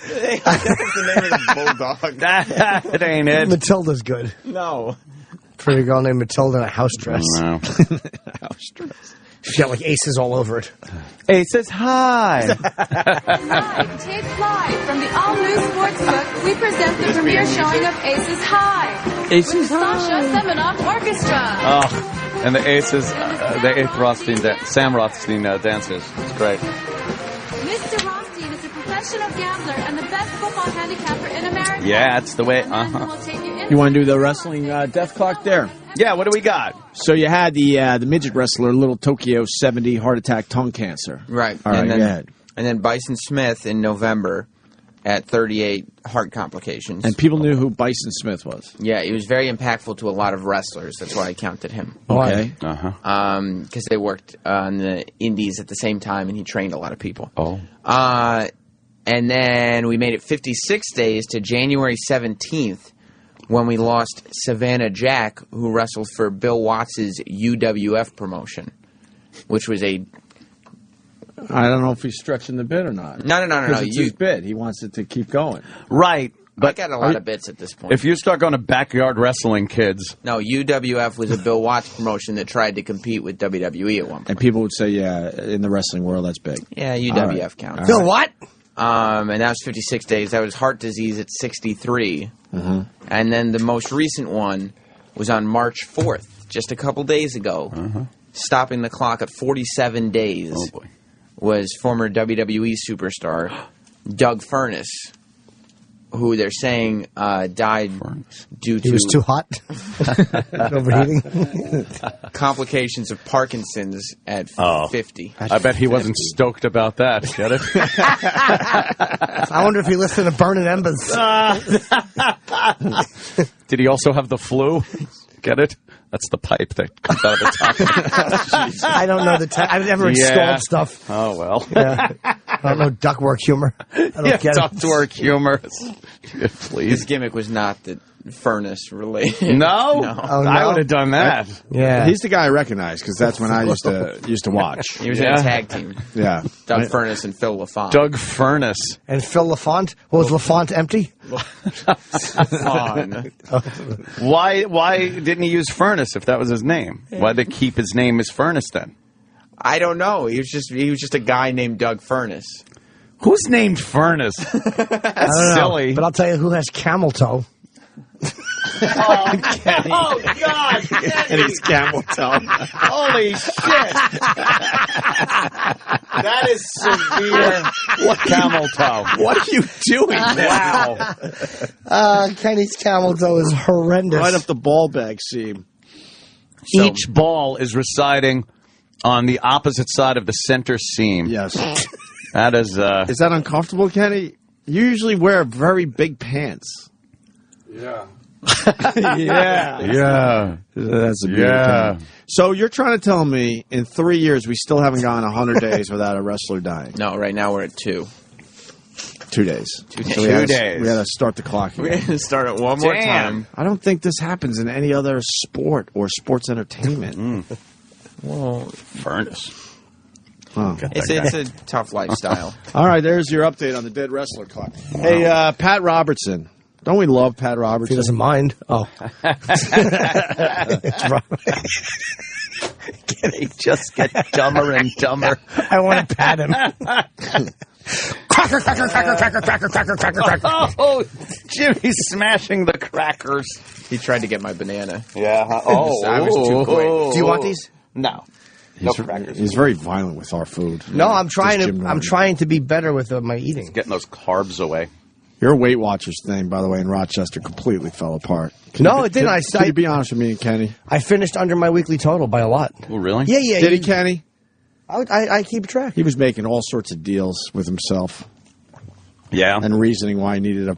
That's the name of the bulldog. That ain't it. Matilda's good. No. For a girl named Matilda in a house dress. No. House dress. She got like aces all over it. Aces high. Live, take flight from the all-new Sportsbook. We present the premiere showing of Aces High. Aces with Sasha Semenoff Orchestra. Oh, and the Aces, Sam Rothstein dances. It's great. Mr. Rothstein is a professional gambler and the best football handicapper in America. Yeah, it's the way. You want to do the wrestling death clock there? Yeah, what do we got? So you had the midget wrestler, Little Tokyo 70, heart attack, tongue cancer. Right. All right, then, go ahead. And then Bison Smith in November at 38, heart complications. And people knew who Bison Smith was. Yeah, he was very impactful to a lot of wrestlers. That's why I counted him. Okay. Because they worked on the indies at the same time, and he trained a lot of people. Oh. And then we made it 56 days to January 17th, when we lost Savannah Jack, who wrestled for Bill Watts' UWF promotion, which was a... I don't know if he's stretching the bit or not. No. It's his bit. He wants it to keep going. Right. But I got a lot of bits at this point. If you start going to backyard wrestling, kids... No, UWF was a Bill Watts promotion that tried to compete with WWE at one point. And people would say, yeah, in the wrestling world, that's big. Yeah, UWF counts. Bill what? And that was 56 days. That was heart disease at 63. Mm-hmm. And then the most recent one was on March 4th, just a couple days ago. Stopping the clock at 47 days was former WWE superstar Doug Furness, who they're saying died due to... He was too hot? Overheating? Complications of Parkinson's at 50. I bet he wasn't stoked about that. Get it? I wonder if he listened to Burning Embers. Did he also have the flu? Get it? That's the pipe that comes out of the top. I don't know I've never installed stuff. Oh, well. Yeah. I don't know ductwork humor. I don't get it. Ductwork humor. Please. His gimmick was not that Furnace related. No? Oh, no? I would have done that. Yeah. He's the guy I recognize because that's when I used to watch. He was in a tag team. Yeah. Doug Furness and Phil LaFont. Doug Furness. And Phil LaFont? Was LaFont empty? Why didn't he use Furness if that was his name? Why'd they keep his name as Furness then? I don't know. He was just a guy named Doug Furness. Who's named Furness? That's silly. But I'll tell you who has camel toe. Kenny. Oh, God. And he's camel toe. Holy shit. That is severe. What camel toe? What are you doing? Wow. Kenny's camel toe is horrendous. Right up the ball bag seam. Each ball is residing on the opposite side of the center seam. Yes. That is... Is that uncomfortable, Kenny? You usually wear very big pants. Yeah. Yeah. That's a beautiful thing. So you're trying to tell me in 3 years we still haven't gone 100 days without a wrestler dying? No, right now we're at 2. 2 days. So we had to start the clock again. We had to start it one more time. I don't think this happens in any other sport or sports entertainment. Well, Furnace. Oh. It's a tough lifestyle. All right, there's your update on the dead wrestler clock. Wow. Hey, Pat Robertson. Don't we love Pat Robertson? He doesn't mind. Oh. Can he just get dumber and dumber? I want to pat him. Cracker, cracker, cracker, cracker, cracker, cracker, cracker, cracker. Oh, Jimmy's smashing the crackers. He tried to get my banana. Yeah. I was too quick. Do you want these? No. He's very violent with our food. No, I'm trying to be better with my eating. He's getting those carbs away. Your Weight Watchers thing, by the way, in Rochester completely fell apart. No, it didn't. Can you be honest with me and Kenny? I finished under my weekly total by a lot. Oh, really? Yeah. Did he, Kenny? I keep track. He was making all sorts of deals with himself. Yeah. And reasoning why he needed a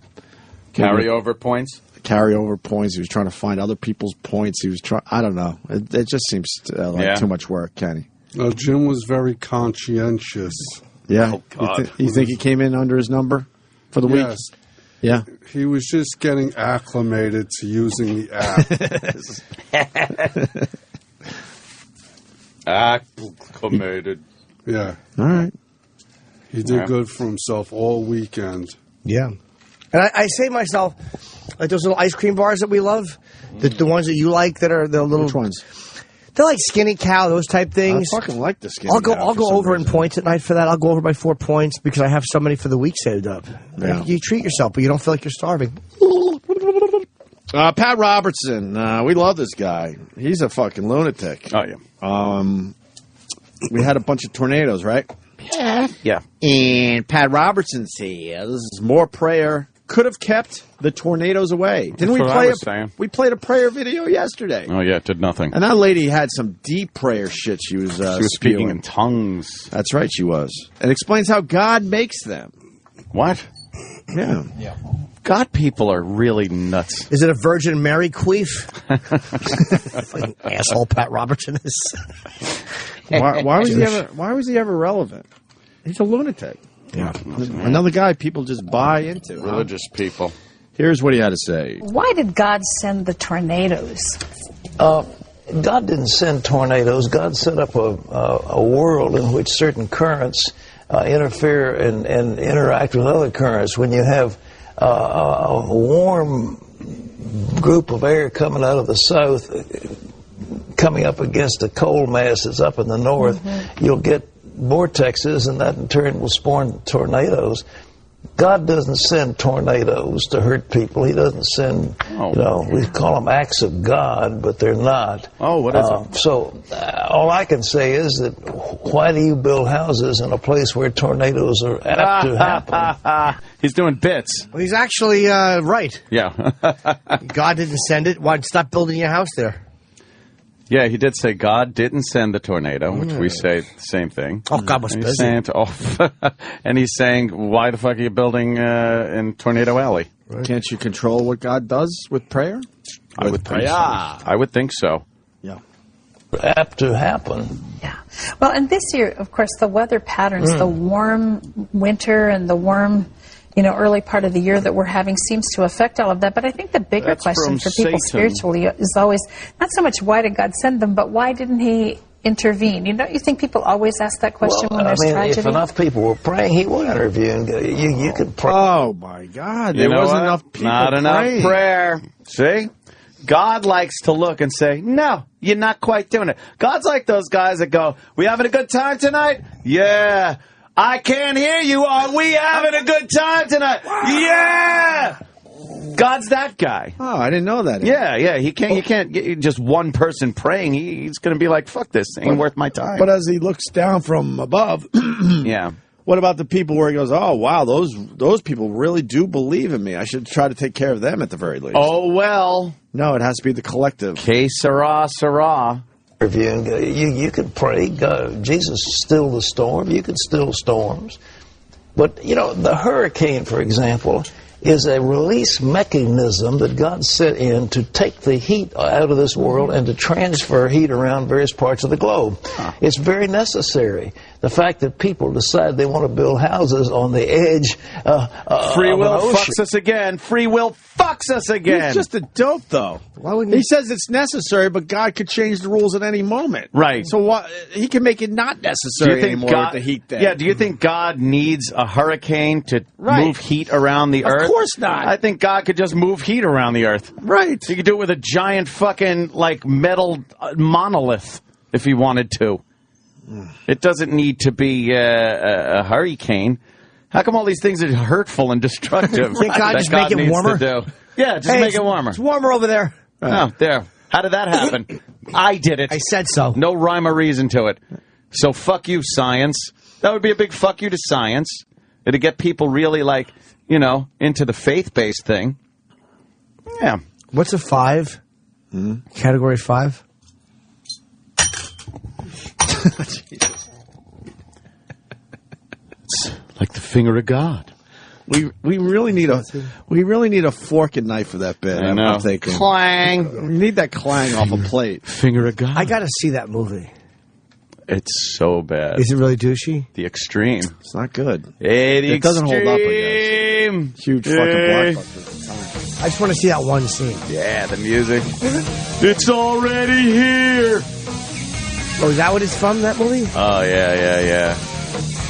carryover points. Carryover points. He was trying to find other people's points. He was trying. I don't know. It just seems like too much work, Kenny. No, Jim was very conscientious. Yeah. Oh, God. You think he came in under his number for the week? Yes. Yeah. He was just getting acclimated to using the app. Acclimated. Yeah. All right. He did good for himself all weekend. Yeah. And I say to myself, Like those little ice cream bars that we love? The ones that you like that are the little... Which ones? They're like Skinny Cow, those type things. I fucking like the Skinny Cow. I'll go over reason. in points at night for that. I'll go over by 4 points because I have so many for the week saved up. Yeah. You treat yourself, but you don't feel like you're starving. Pat Robertson. We love this guy. He's a fucking lunatic. Oh, yeah. We had a bunch of tornadoes, right? Yeah. And Pat Robertson says more prayer could have kept the tornadoes away. Didn't we play we played a prayer video yesterday. Oh, yeah, it did nothing. And that lady had some deep prayer shit she was speaking in tongues. That's right, she was. And explains how God makes them. What? Yeah. God people are really nuts. Is it a Virgin Mary queef? Fucking asshole Pat Robertson is. Why was he ever relevant? He's a lunatic. Yeah. Another guy people just buy into. Religious people. Here's what he had to say. Why did God send the tornadoes? God didn't send tornadoes. God set up a world in which certain currents interfere and interact with other currents. When you have a warm group of air coming out of the south, coming up against the cold masses up in the north, you'll get vortexes, and that in turn will spawn tornadoes. God doesn't send tornadoes to hurt people. He doesn't send, we call them acts of God, but they're not. Oh, what is it? So all I can say is that why do you build houses in a place where tornadoes are apt to happen? He's doing bits. Well, he's actually right. Yeah. God didn't send it. Why stop building your house there? Yeah, he did say God didn't send the tornado, which we say the same thing. Oh, God was busy. And he's saying, why the fuck are you building in Tornado Alley? Right. Can't you control what God does with prayer? I would think so. I would think so. Yeah. Apt to happen. Yeah. Well, and this year, of course, the weather patterns, the warm winter and the warm, early part of the year that we're having seems to affect all of that. But I think the bigger question for people spiritually is always not so much why did God send them, but why didn't he intervene? Don't you think people always ask that question when there's tragedy? If enough people were praying, he would intervene. You could pray. Oh, my God. There wasn't enough people Not praying. enough prayer. See? God likes to look and say, no, you're not quite doing it. God's like those guys that go, we having a good time tonight? Yeah. I can't hear you. Are we having a good time tonight? Yeah! God's that guy. Oh, I didn't know that. Yeah. You can't get just one person praying. He's going to be like, fuck this. Ain't worth my time. But as he looks down from above, yeah. What about the people where he goes, oh, wow, those people really do believe in me. I should try to take care of them at the very least. Oh, well. No, it has to be the collective. Que sera, sera. You could pray. God, Jesus stilled the storm. You could still storms. But, the hurricane, for example, is a release mechanism that God set in to take the heat out of this world and to transfer heat around various parts of the globe. It's very necessary. The fact that people decide they want to build houses on the edge Free will of an ocean. fucks us again. Free will fucks us again. He's just a dope, though. He says it's necessary, but God could change the rules at any moment. Right. So he can make it not necessary anymore with the heat there. Yeah, do you think God needs a hurricane to move heat around the earth? Of course not. I think God could just move heat around the earth. Right. He could do it with a giant fucking, metal monolith if he wanted to. It doesn't need to be a hurricane. How come all these things are hurtful and destructive? Can't God just make it warmer? Yeah, just make it warmer. It's warmer over there. Oh, there. How did that happen? I did it. I said so. No rhyme or reason to it. So fuck you, science. That would be a big fuck you to science. It'd get people really, into the faith-based thing. Yeah. What's a 5? Category 5? It's like the finger of God. We really need a fork and knife for that bit. I know. I'm thinking. Clang. We need that clang off a plate. Finger of God. I got to see that movie. It's so bad. Is it really douchey? The Extreme. It's not good. It doesn't hold up, I guess. Huge fucking blockbuster at the time. I just want to see that one scene. Yeah, the music. It's already here. Oh, is that what it's from, that movie? Oh, yeah.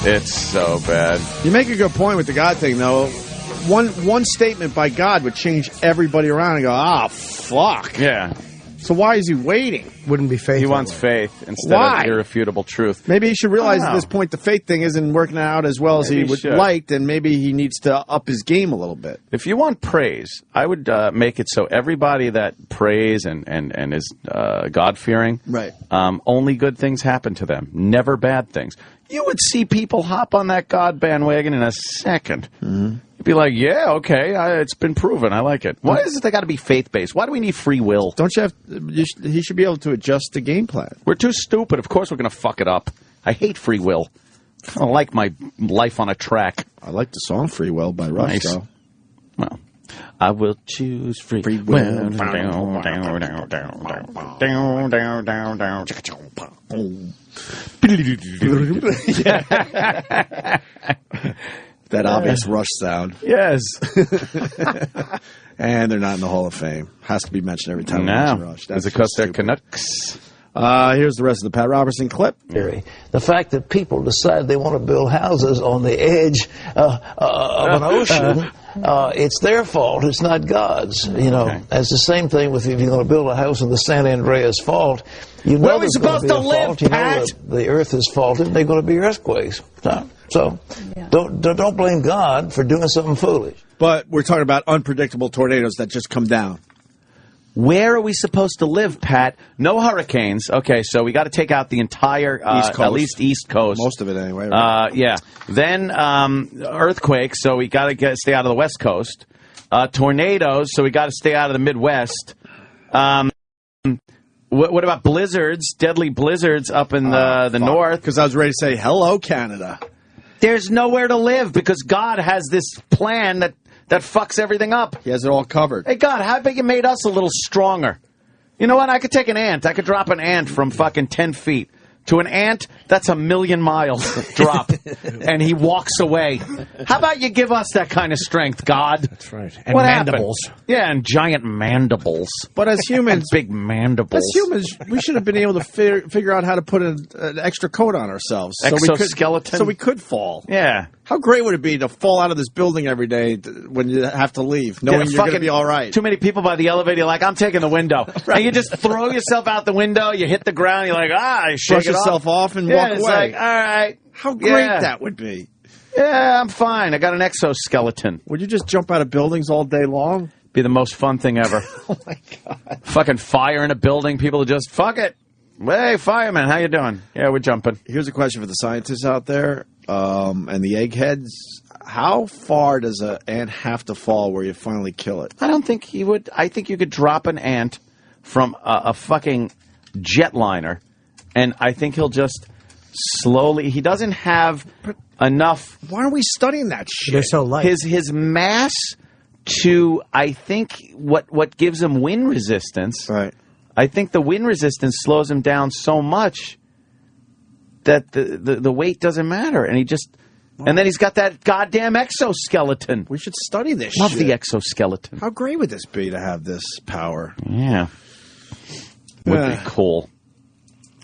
It's so bad. You make a good point with the God thing, though. one statement by God would change everybody around and go, fuck. Yeah. So why is he waiting? Wouldn't be faith. He wants faith instead of irrefutable truth. Maybe he should realize at this point the faith thing isn't working out as well as he would like, and maybe he needs to up his game a little bit. If you want praise, I would make it so everybody that prays and is God-fearing, right? Only good things happen to them, never bad things. You would see people hop on that God bandwagon in a second. Mm-hmm. You'd be like, yeah, okay, it's been proven. I like it. Why is it they got to be faith-based? Why do we need free will? Don't you have? He should be able to adjust the game plan. We're too stupid. Of course we're going to fuck it up. I hate free will. I don't like my life on a track. I like the song Free Will by Rush, though. Well, I will choose free will. That obvious Rush sound. Yes. And they're not in the Hall of Fame. Has to be mentioned every time. No. Rush. That's because they're Canucks. Here's the rest of the Pat Robertson clip. The fact that people decide they want to build houses on the edge of an ocean, it's their fault. It's not God's. You know, it's the same thing with if you're going to build a house in the San Andreas Fault. You know, where are we supposed to live, Pat? The earth is faulted. They're going to be earthquakes. So don't blame God for doing something foolish. But we're talking about unpredictable tornadoes that just come down. Where are we supposed to live, Pat? No hurricanes. Okay, so we got to take out the entire, at least East Coast. Most of it anyway, right? Yeah. Then earthquakes, so we got to stay out of the West Coast. Tornadoes, so we got to stay out of the Midwest. What about blizzards, deadly blizzards up in the north? Because I was ready to say, hello, Canada. There's nowhere to live because God has this plan that fucks everything up. He has it all covered. Hey, God, how about you made us a little stronger? You know what? I could take an ant. I could drop an ant from fucking 10 feet. To an ant, that's 1,000,000 miles drop. And he walks away. How about you give us that kind of strength, God? That's right. And what mandibles. Happened? Yeah, and giant mandibles. But as humans... big mandibles. As humans, we should have been able to figure out how to put an extra coat on ourselves. Exoskeleton? So we could fall. Yeah. How great would it be to fall out of this building every day when you have to leave, knowing you're going to be all right? Too many people by the elevator, like, I'm taking the window. Right. And you just throw yourself out the window, you hit the ground, you're like, I shake Brush yourself off and walk it's away. Like, all right. How great that would be. Yeah, I'm fine. I got an exoskeleton. Would you just jump out of buildings all day long? Be the most fun thing ever. Oh, my God. Fucking fire in a building, people just, fuck it. Hey, fireman, how you doing? Yeah, we're jumping. Here's a question for the scientists out there and the eggheads. How far does an ant have to fall where you finally kill it? I don't think he would. I think you could drop an ant from a fucking jetliner, and I think he'll just slowly... He doesn't have enough... Why are we studying that shit? They're so light. His mass to, I think, what gives him wind resistance... Right. I think the wind resistance slows him down so much that the weight doesn't matter, and he just... And then he's got that goddamn exoskeleton. We should study this Love shit. the exoskeleton. How great would this be to have this power? Yeah. Would be cool.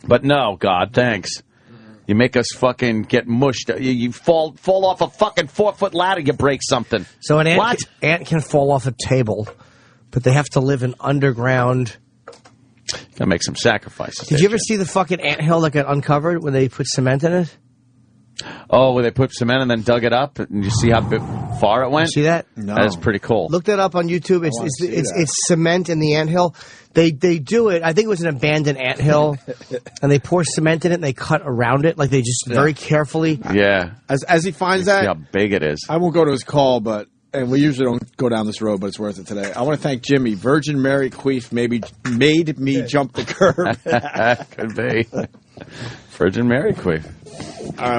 But no, God, thanks. You make us fucking get mushed. You fall off a fucking 4-foot ladder, you break something. So an ant can fall off a table, but they have to live in underground... Gotta make some sacrifices. Did you ever see the fucking anthill that got uncovered when they put cement in it? Oh, where they put cement and then dug it up, and you see how far it went? See that? No. That is pretty cool. Look that up on YouTube. It's cement in the anthill. They do it. I think it was an abandoned anthill, and they pour cement in it and they cut around it, like they just very carefully. Yeah. As he finds that, see how big it is. I won't go to his call, and we usually don't go down this road, but it's worth it today. I want to thank Jimmy. Virgin Mary Queef made me jump the curb. Could be. Virgin Mary Queef.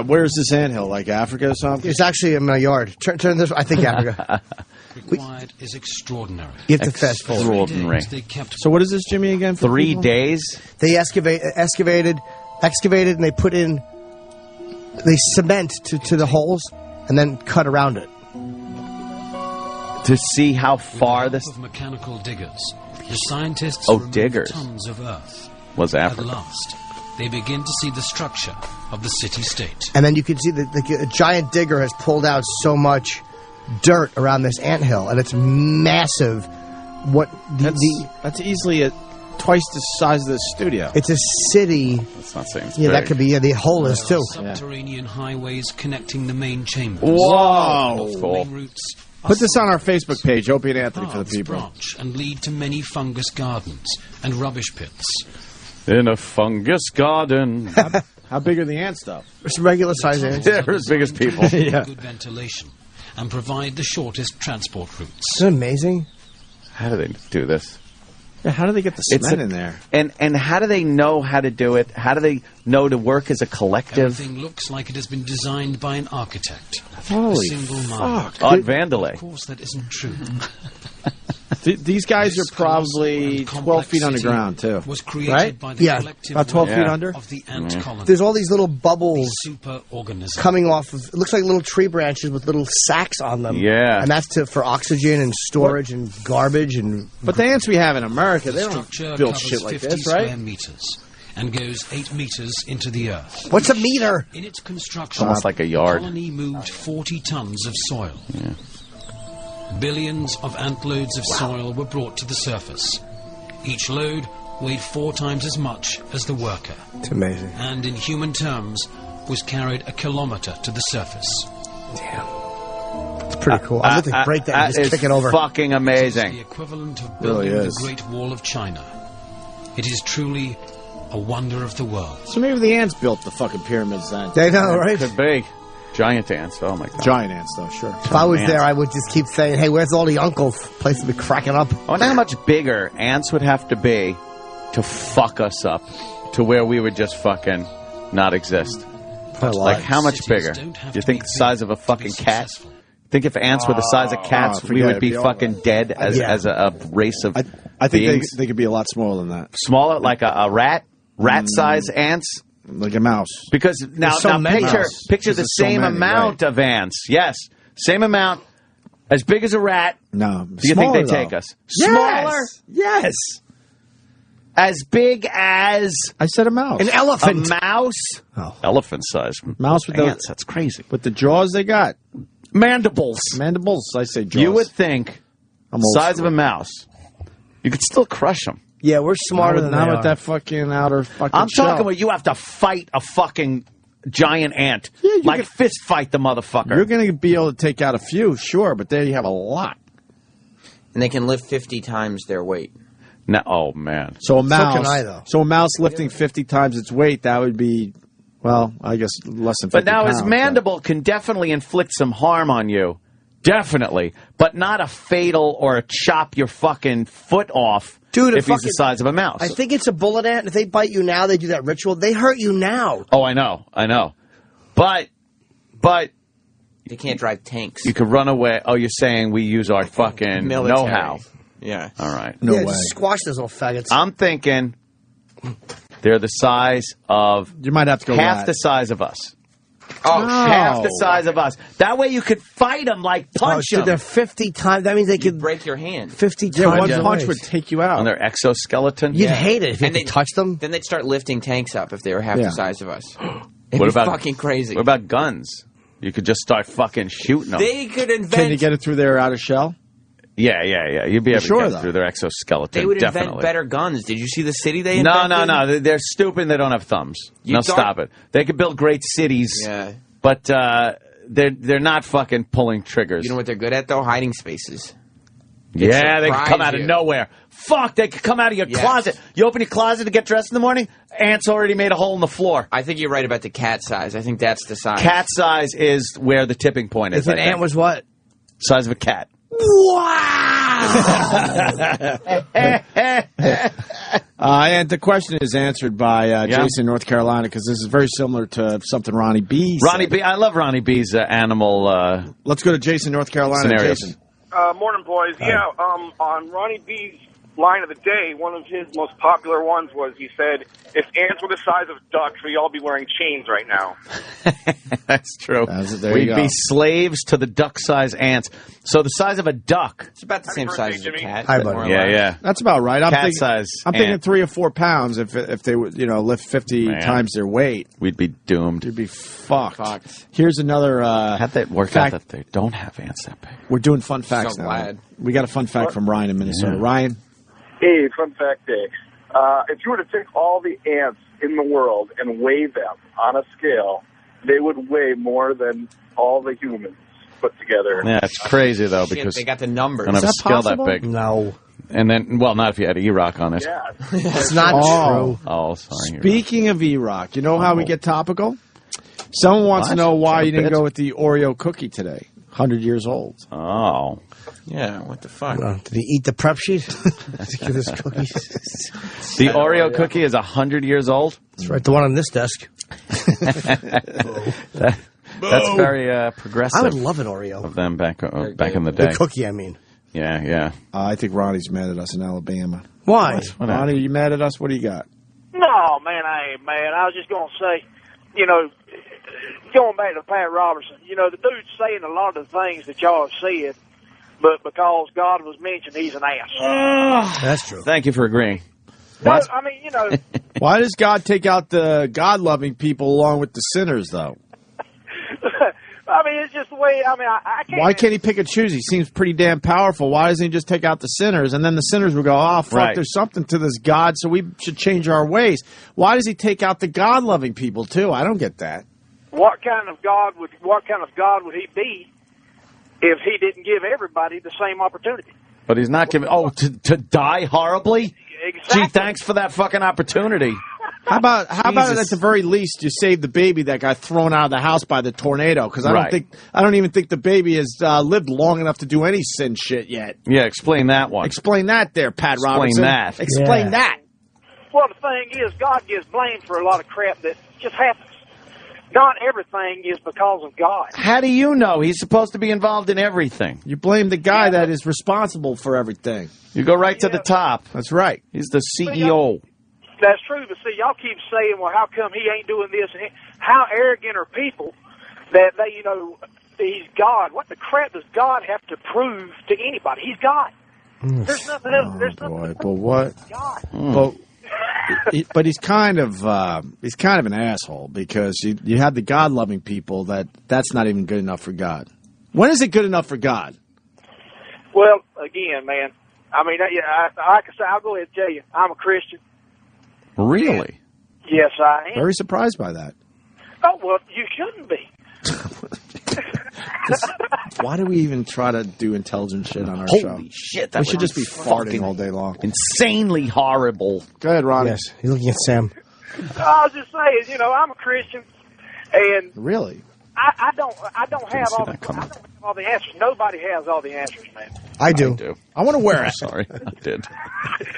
Where's this anthill? Like Africa or something? It's actually in my yard. Turn this. I think Africa. Required is extraordinary. You have to fast forward. Extraordinary. So what is this, Jimmy, again? For 3 people? days? They excavated, and they put in, they cement to the holes, and then cut around it. To see how far this... Of mechanical diggers, the scientists diggers. tons of earth. Was Africa. At last, they begin to see the structure of the city-state. And then you can see that a giant digger has pulled out so much dirt around this anthill, and it's massive. That's easily twice the size of the studio. It's a city. That's not saying it's Yeah, big. that could be. Yeah, the hole is too. Subterranean highways connecting the main chambers. Whoa! Falling routes Put this on our Facebook page, Opie and Anthony, for the people. branch and lead to many fungus gardens and rubbish pits. In a fungus garden. How big are the ants, though? It's regular size ants. They're as big as people. Yeah. Good ventilation and provide the shortest transport routes. Isn't it amazing? How do they do this? Yeah, how do they get the cement in there? And how do they know how to do it? How do they know to work as a collective? Everything looks like it has been designed by an architect. Holy a single mind. fuck. Odd Vandelay. Of course, that isn't true. These guys are probably 12 feet underground, too. Was created right? by the Yeah, collective about 12 feet will under. of the ant colony. There's all these little bubbles Superorganism. coming off of. It looks like little tree branches with little sacs on them. Yeah. And that's for oxygen and storage and garbage and. But the ants we have in America, they don't Structure build covers shit like 50 this, right? square meters and goes 8 meters into the earth. What's a meter? In its construction, Almost like a yard. the colony moved 40 tons of soil. Yeah. Billions of antloads of soil were brought to the surface. Each load weighed 4 times as much as the worker. It's amazing. And in human terms, was carried a kilometer to the surface. Damn. It's pretty cool. I'm going to break that and just kick it over. Fucking amazing. The equivalent of Really building is. the Great Wall of China. It is truly a wonder of the world. So maybe the ants built the fucking pyramids then. They know, right? Could be. Giant ants. Oh, my God. Giant ants, though, sure. If I was there, I would just keep saying, hey, where's all the uncles? Place would be cracking up. I wonder how much bigger ants would have to be to fuck us up to where we would just fucking not exist. Like, how much bigger? Do you think the size of a fucking cat? Think if ants were the size of cats, we would be fucking dead as a race of I think beings? they could be a lot smaller than that. Smaller, like a rat? Rat-size ants? Like a mouse. Because now picture the same amount of ants. Yes, same amount, as big as a rat. No, do you think they take us? Smaller? Yes. As big as I said a mouse. An elephant. A mouse? Oh. Elephant size. Mouse with ants. That's crazy. With the jaws they got. Mandibles. Mandibles. I say jaws. You would think size of a mouse. You could still crush them. Yeah, we're smarter than not they with are. that fucking outer fucking I'm shell. talking about you have to fight a fucking giant ant. Yeah, like fist fight the motherfucker. You're going to be able to take out a few, sure, but there you have a lot. And they can lift 50 times their weight. No, oh, man. So a mouse, So can I, though. So a mouse lifting 50 times its weight, that would be, well, I guess less than 50 But now pounds, his mandible can definitely inflict some harm on you. Definitely. But not a fatal or a chop your fucking foot off. Dude, if he's the size of a mouse. I think it's a bullet ant. If they bite you now, they do that ritual. They hurt you now. Oh, I know. But they can't drive tanks. You could run away. Oh, you're saying we use our fucking Military. know-how. Yeah. All right. No way. Just squash those little faggots. I'm thinking they're the size of you might have to go half rat. the size of us. Oh, no. Half the size of us. That way you could fight them like punch them. They're 50 times. That means they could break your hand. 50 Yeah, times. one punch would take you out. On their exoskeleton. You'd hate it if you could touch them. Then they'd start lifting tanks up if they were half the size of us. It'd What be about fucking crazy. What about guns? You could just start fucking shooting them. They could invent. Can you get it through their outer shell? Yeah. You'd be able to get though? through their exoskeleton. They would definitely. invent better guns. Did you see the city they invented? No. They're stupid and they don't have thumbs. You Stop it. They could build great cities. Yeah. But they're not fucking pulling triggers. You know what they're good at, though? Hiding spaces. Yeah, they could come out of you. nowhere. Fuck, they could come out of your closet. You open your closet to get dressed in the morning, ants already made a hole in the floor. I think you're right about the cat size. I think that's the size. Cat size is where the tipping point is. If an ant was what? Size of a cat. And the question is answered by Jason, North Carolina, because this is very similar to something Ronnie B said. Ronnie B. I love Ronnie B's animal. Let's go to Jason, North Carolina. Scenarios. Jason. Morning, boys. Yeah, on Ronnie B's line of the day, one of his most popular ones was, he said, if ants were the size of ducks, we'd all be wearing chains right now. That's true. There you We'd go. be slaves to the duck-sized ants. So the size of a duck. It's about the same size as a cat. Hi, buddy. Yeah. That's about right. I'm Cat thinking, size I'm thinking ant. 3 or 4 pounds. If they would, lift 50 Man. times their weight, We'd be doomed. you'd be fucked. Here's another. How'd that work fact. out that they don't have ants that big? We're doing fun facts So now. glad. We got a fun fact from Ryan in Minnesota. Yeah. Ryan, Hey, fun fact day. If you were to take all the ants in the world and weigh them on a scale, they would weigh more than all the humans put together. Yeah, it's crazy, though, Shit, because they got the numbers. I don't have a scale that big. No. And then, well, not if you had E-Rock on it. Yeah. It's not true. Oh, sorry. speaking of E-Rock, you know how we get topical? Someone wants to What? know why you didn't Bit? go with the Oreo cookie today. 100 years old. Oh. Yeah, what the fuck? Did he eat the prep sheet? Give us cookies. The Oreo cookie is 100 years old? That's right. The one on this desk. That's very progressive. I would love an Oreo. Of them back in the day. The cookie, I mean. Yeah. I think Ronnie's mad at us in Alabama. Why? Ronnie, are you mad at us? What do you got? No, man, I ain't mad. I was just going to say, going back to Pat Robertson, the dude's saying a lot of the things that y'all have said, but because God was mentioned, he's an ass. That's true. Thank you for agreeing. No, I mean, Why does God take out the God-loving people along with the sinners, though? I mean, it's just the way, I can't. Why can't he pick and choose? He seems pretty damn powerful. Why doesn't he just take out the sinners? And then the sinners will go, oh, fuck, Right. there's something to this God, so we should change our ways. Why does he take out the God-loving people, too? I don't get that. What kind of God would he be if he didn't give everybody the same opportunity? But he's not giving... Oh, to die horribly? Exactly. Gee, thanks for that fucking opportunity. How about Jesus. at the very least you save the baby that got thrown out of the house by the tornado? Because I don't even think the baby has lived long enough to do any sin shit yet. Yeah, explain that one. Explain that there, Pat Robertson. that. Explain that. Well, the thing is, God gets blamed for a lot of crap that just happens. Not everything is because of God. How do you know? He's supposed to be involved in everything. You blame the guy that is responsible for everything. You go right to the top. That's right. He's the CEO. That's true, but see, y'all keep saying, well, how come he ain't doing this? And how arrogant are people that they, he's God. What the crap does God have to prove to anybody? He's God. There's nothing else. There's nothing But what? God. But he's kind of an asshole because you have the God-loving people that's not even good enough for God. When is it good enough for God? Well, again, man, I mean, I can say, I'll go ahead and tell you, I'm a Christian. Really? Yes, I am. Very surprised by that. Oh, well, you shouldn't be. Why do we even try to do intelligent shit on our Holy show? shit, we that should was just be fucking farting all day long. Insanely horrible. Go ahead, Ronnie. Yes, he's looking at Sam. I was just saying, I'm a Christian, and Really? I don't have all the answers. Nobody has all the answers, man. I do. I want to wear it. Sorry, I did.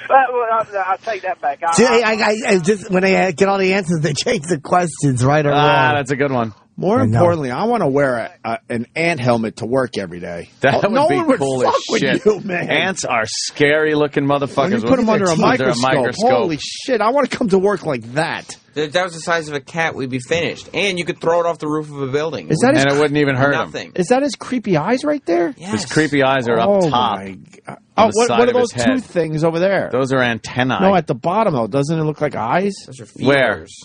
I'll take that back. See, I just, when they get all the answers, they change the questions right or wrong. That's a good one. More I know. importantly, I want to wear an ant helmet to work every day. That would no be one would cool fuck as shit. with you, man. Ants are scary-looking motherfuckers. When you put them under a microscope, microscope. holy shit, I want to come to work like that. If that was the size of a cat, we'd be finished. And you could throw it off the roof of a building. Is that and it wouldn't even hurt him. Nothing. Is that his creepy eyes right there? His creepy eyes are up top. My God. Oh, on the what side are of his those head. two things over there? Those are antennae. No, at the bottom, though. Doesn't it look like eyes? Those are Where? feelers.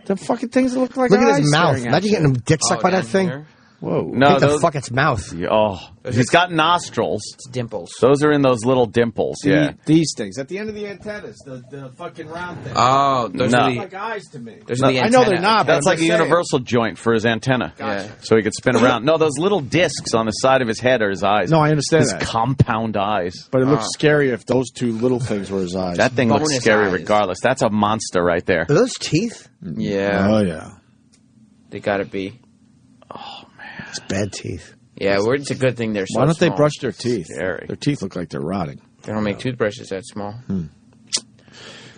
The fucking things that look like Look eyes. at his mouth. staring at Imagine you. getting a dick sucked by down that thing. here. Whoa. No, Think the those, fuck its mouth. oh, he's got nostrils. It's dimples. Those are in those little dimples. Yeah. These things. At the end of the antennas, the fucking round thing. Oh, those No. are Look the... like eyes to me. Those are the I know they're antennae. not, but That's I'm like a just saying. universal joint for his antenna. Gotcha. So he could spin around. No, those little discs on the side of his head are his eyes. No, I understand his that. compound eyes. But it looks scary if those two little things were his eyes. That thing looks Bonus scary eyes. regardless. That's a monster right there. Are those teeth? Yeah. Oh, yeah. They gotta be. It's bad teeth. Yeah, it's a good thing they're so Why don't they small. brush their teeth? Scary. Their teeth look like they're rotting. They don't make toothbrushes that small.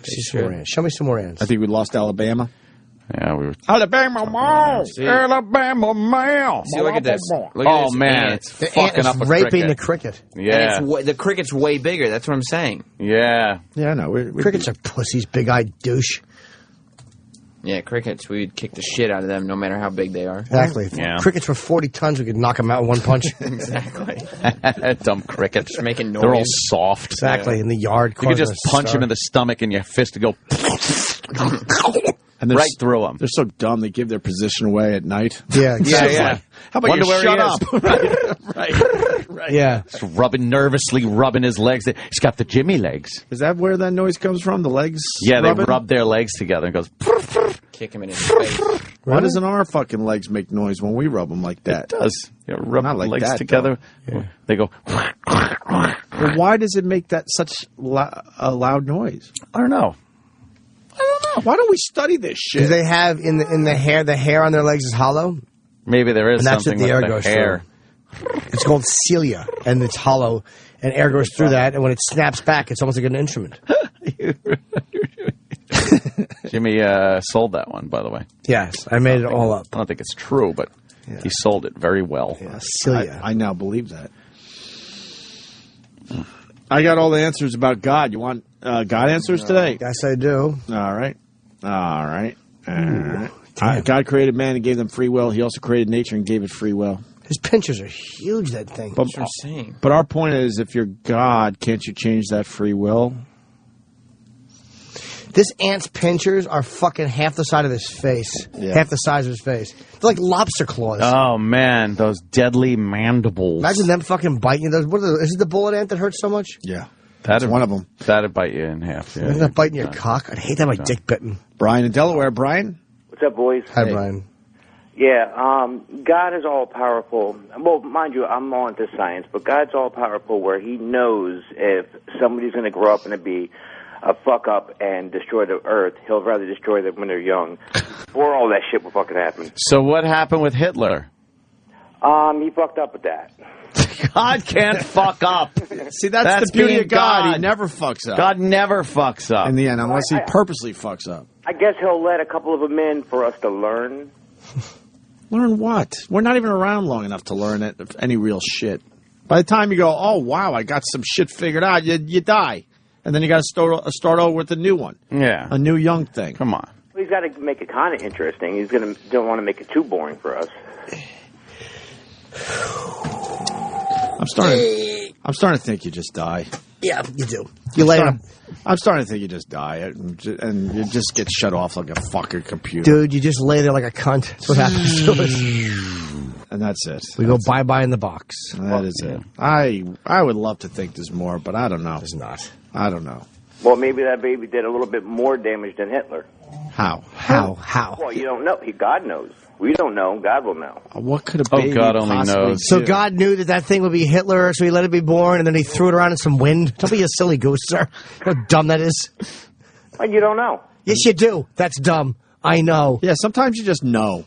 See some more ants. Show me some more ants. I think we lost Alabama. Yeah, we were. Alabama Mall. Alabama Mall. See, look at this. Look at Oh, this man. ant. It's fucking up a raping cricket. the cricket. Yeah. And the cricket's way bigger. That's what I'm saying. Yeah. Yeah, I know. Crickets are pussies, big-eyed douche. Yeah, crickets. We'd kick the shit out of them no matter how big they are. Exactly. If crickets were 40 tons, we could knock them out in one punch. Exactly. Dumb crickets. Just making noise. They're all soft. Exactly. In the yard. You could just punch him in the stomach and your fist would go And they're right through them. They're so dumb. They give their position away at night. Yeah. Yeah. How about Wonder you where shut he up? right. Yeah. Just nervously rubbing his legs. He's got the Jimmy legs. Is that where that noise comes from? The legs? Yeah, rubbing? they rub their legs together and goes. Kick him in his face. Why doesn't our fucking legs make noise when we rub them like that? It does. You know, rub Not like legs that, together. Yeah. They go. Well, why does it make that such a loud noise? I don't know. Why don't we study this shit? Do they have in the hair on their legs is hollow? Maybe there is And that's something what the air with goes the hair. through. It's called cilia, and it's hollow, and air goes through that, and when it snaps back, it's almost like an instrument. Jimmy sold that one, by the way. Yes, I made it all up. I don't think it's true, but he sold it very well. Yeah, cilia. I now believe that. I got all the answers about God. You want God answers today? Yes, I do. All right. God created man and gave them free will. He also created nature and gave it free will. His pinchers are huge, that thing. But, That's what I'm saying. but our point is, if you're God, can't you change that free will? This ant's pinchers are fucking half the side of his face. Yeah. Half the size of his face. They're like lobster claws. Oh, man, those deadly mandibles. Imagine them fucking biting you. Is it the bullet ant that hurts so much? Yeah. That's one of them. That'd bite you in half. Yeah. Imagine that biting your cock. I'd hate to have my dick bitten. Brian in Delaware. Brian? What's up, boys? Hi, Brian. Yeah, God is all-powerful. Well, mind you, I'm all into science, but God's all-powerful where he knows if somebody's going to grow up and be a fuck-up and destroy the earth, he'll rather destroy them when they're young before all that shit will fucking happen. So what happened with Hitler? He fucked up with that. God can't fuck up. See, that's the beauty being of God. He never fucks up. God never fucks up. In the end, unless he purposely fucks up. I guess he'll let a couple of them in for us to learn. Learn what? We're not even around long enough to learn any real shit. By the time you go, oh, wow, I got some shit figured out, you die. And then you got to start over with a new one. Yeah. A new young thing. Come on. Well, he's got to make it kind of interesting. He's don't want to make it too boring for us. I'm starting to think you just die. Yeah, you do. You lay him. I'm starting to think you just die and you just get shut off like a fucking computer. Dude, you just lay there like a cunt. That's what happens to us. And that's it. We go bye-bye in the box. That is it. I would love to think there's more, but I don't know. There's not. I don't know. Well, maybe that baby did a little bit more damage than Hitler. How? Well, you don't know. God knows. We don't know. God will know. What could a baby God only possibly knows. So do? God knew that thing would be Hitler, so he let it be born, and then he threw it around in some wind. Don't be a silly goose, sir. How dumb that is. Well, you don't know. Yes, you do. That's dumb. I know. Yeah, sometimes you just know.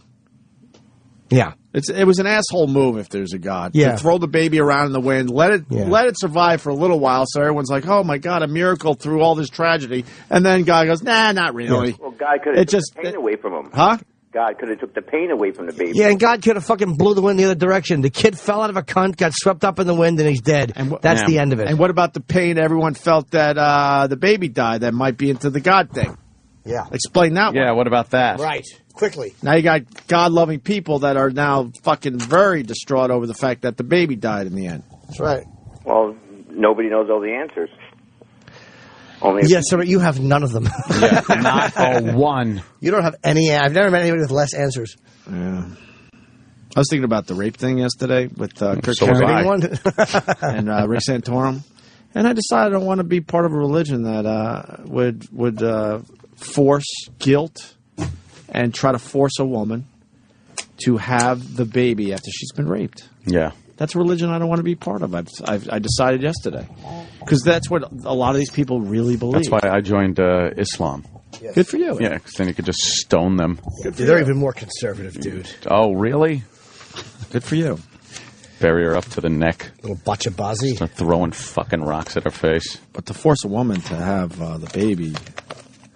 Yeah. It was an asshole move if there's a God. Yeah. To throw the baby around in the wind, let it survive for a little while, so everyone's like, oh my God, a miracle through all this tragedy. And then God goes, nah, not really. Well, God could have took the pain away from him. Huh? God could have took the pain away from the baby. Yeah, and God could have fucking blew the wind the other direction. The kid fell out of a cunt, got swept up in the wind, and he's dead. That's the end of it. And what about the pain everyone felt that the baby died that might be into the God thing? Yeah. Explain that one. Yeah, what about that? Right. Quickly. Now you got God-loving people that are now fucking very distraught over the fact that the baby died in the end. That's right. Well, nobody knows all the answers. Only Yes, sir, but you have none of them. Yeah, not a one. You don't have any. I've never met anybody with less answers. Yeah. I was thinking about the rape thing yesterday with Kirk So was I. and Rick Santorum. And I decided I want to be part of a religion that would force guilt and try to force a woman to have the baby after she's been raped. Yeah. That's a religion I don't want to be part of. I decided yesterday. Because that's what a lot of these people really believe. That's why I joined Islam. Yes. Good for you. Yeah, because then you could just stone them. They're even more conservative, dude. Oh, really? Good for you. Bury her up to the neck. Little bachabazi. Start throwing fucking rocks at her face. But to force a woman to have the baby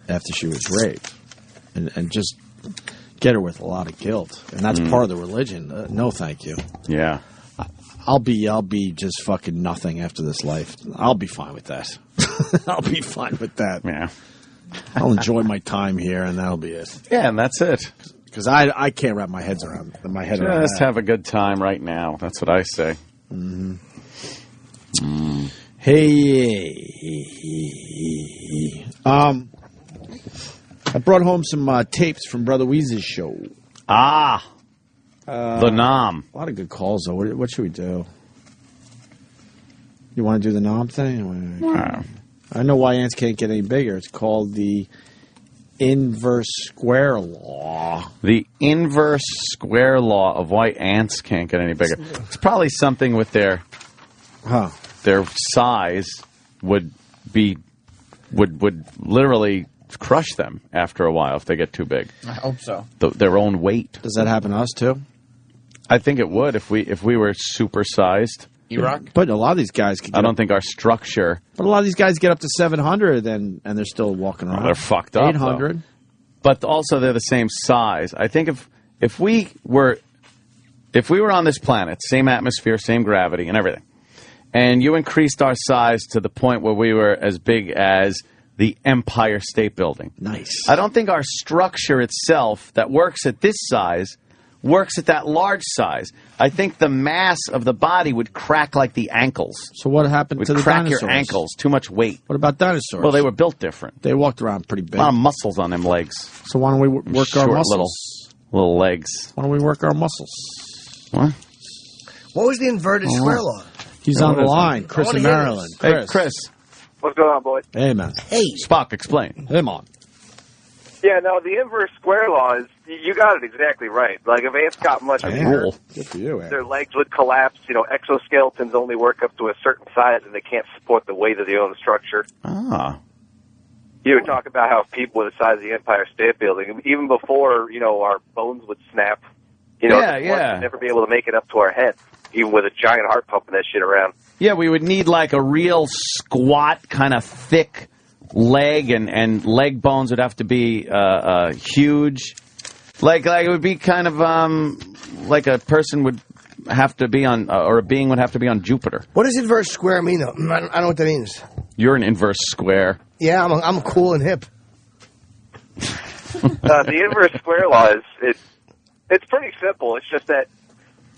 after she was raped and just get her with a lot of guilt, and that's part of the religion. No, thank you. Yeah. I'll be just fucking nothing after this life. I'll be fine with that. I'll be fine with that. Yeah. I'll enjoy my time here, and that'll be it. Yeah, and that's it. Because I can't wrap my head around that. Just have a good time right now. That's what I say. Mm-hmm. Hey. I brought home some tapes from Brother Weezy's show. The Nom. A lot of good calls, though. What should we do? You want to do the Nom thing? Wow. I know why ants can't get any bigger. It's called the inverse square law. The inverse square law of why ants can't get any bigger. It's probably something with their size would literally crush them after a while if they get too big. I hope so. Their own weight. Does that happen to us too? I think it would if we were supersized. Iraq? But a lot of these guys I don't think our structure. But a lot of these guys get up to 700 and they're still walking around. They're fucked up. 800. Though. But also they're the same size. I think if we were on this planet, same atmosphere, same gravity and everything, and you increased our size to the point where we were as big as the Empire State Building. Nice. I don't think our structure itself that works at this size works at that large size. I think the mass of the body would crack like the ankles. So what happened to the dinosaurs? Crack your ankles. Too much weight. What about dinosaurs? Well, they were built different. They walked around pretty big. A lot of muscles on them legs. So why don't we work our muscles? Little legs. Why don't we work our muscles? What? What was the inverted square law? He's on the line. Chris in Maryland. Hey, Chris. What's going on, boys? Hey, man. Hey. Spock, explain. Hey, man. Yeah, no, the inverse square law is, you got it exactly right. Like, if ants got much bigger, good for you, their legs would collapse. You know, exoskeletons only work up to a certain size, and they can't support the weight of their own structure. Ah. You were talking about how people were the size of the Empire State Building, even before, you know, our bones would snap. You know, we'd never be able to make it up to our head, even with a giant heart pumping that shit around. Yeah, we would need like a real squat, kind of thick leg, and leg bones would have to be huge. Like it would be kind of like a person would have to be on, or a being would have to be on Jupiter. What does inverse square mean, though? I don't know what that means. You're an inverse square. Yeah, I'm cool and hip. The inverse square law is it's pretty simple. It's just that,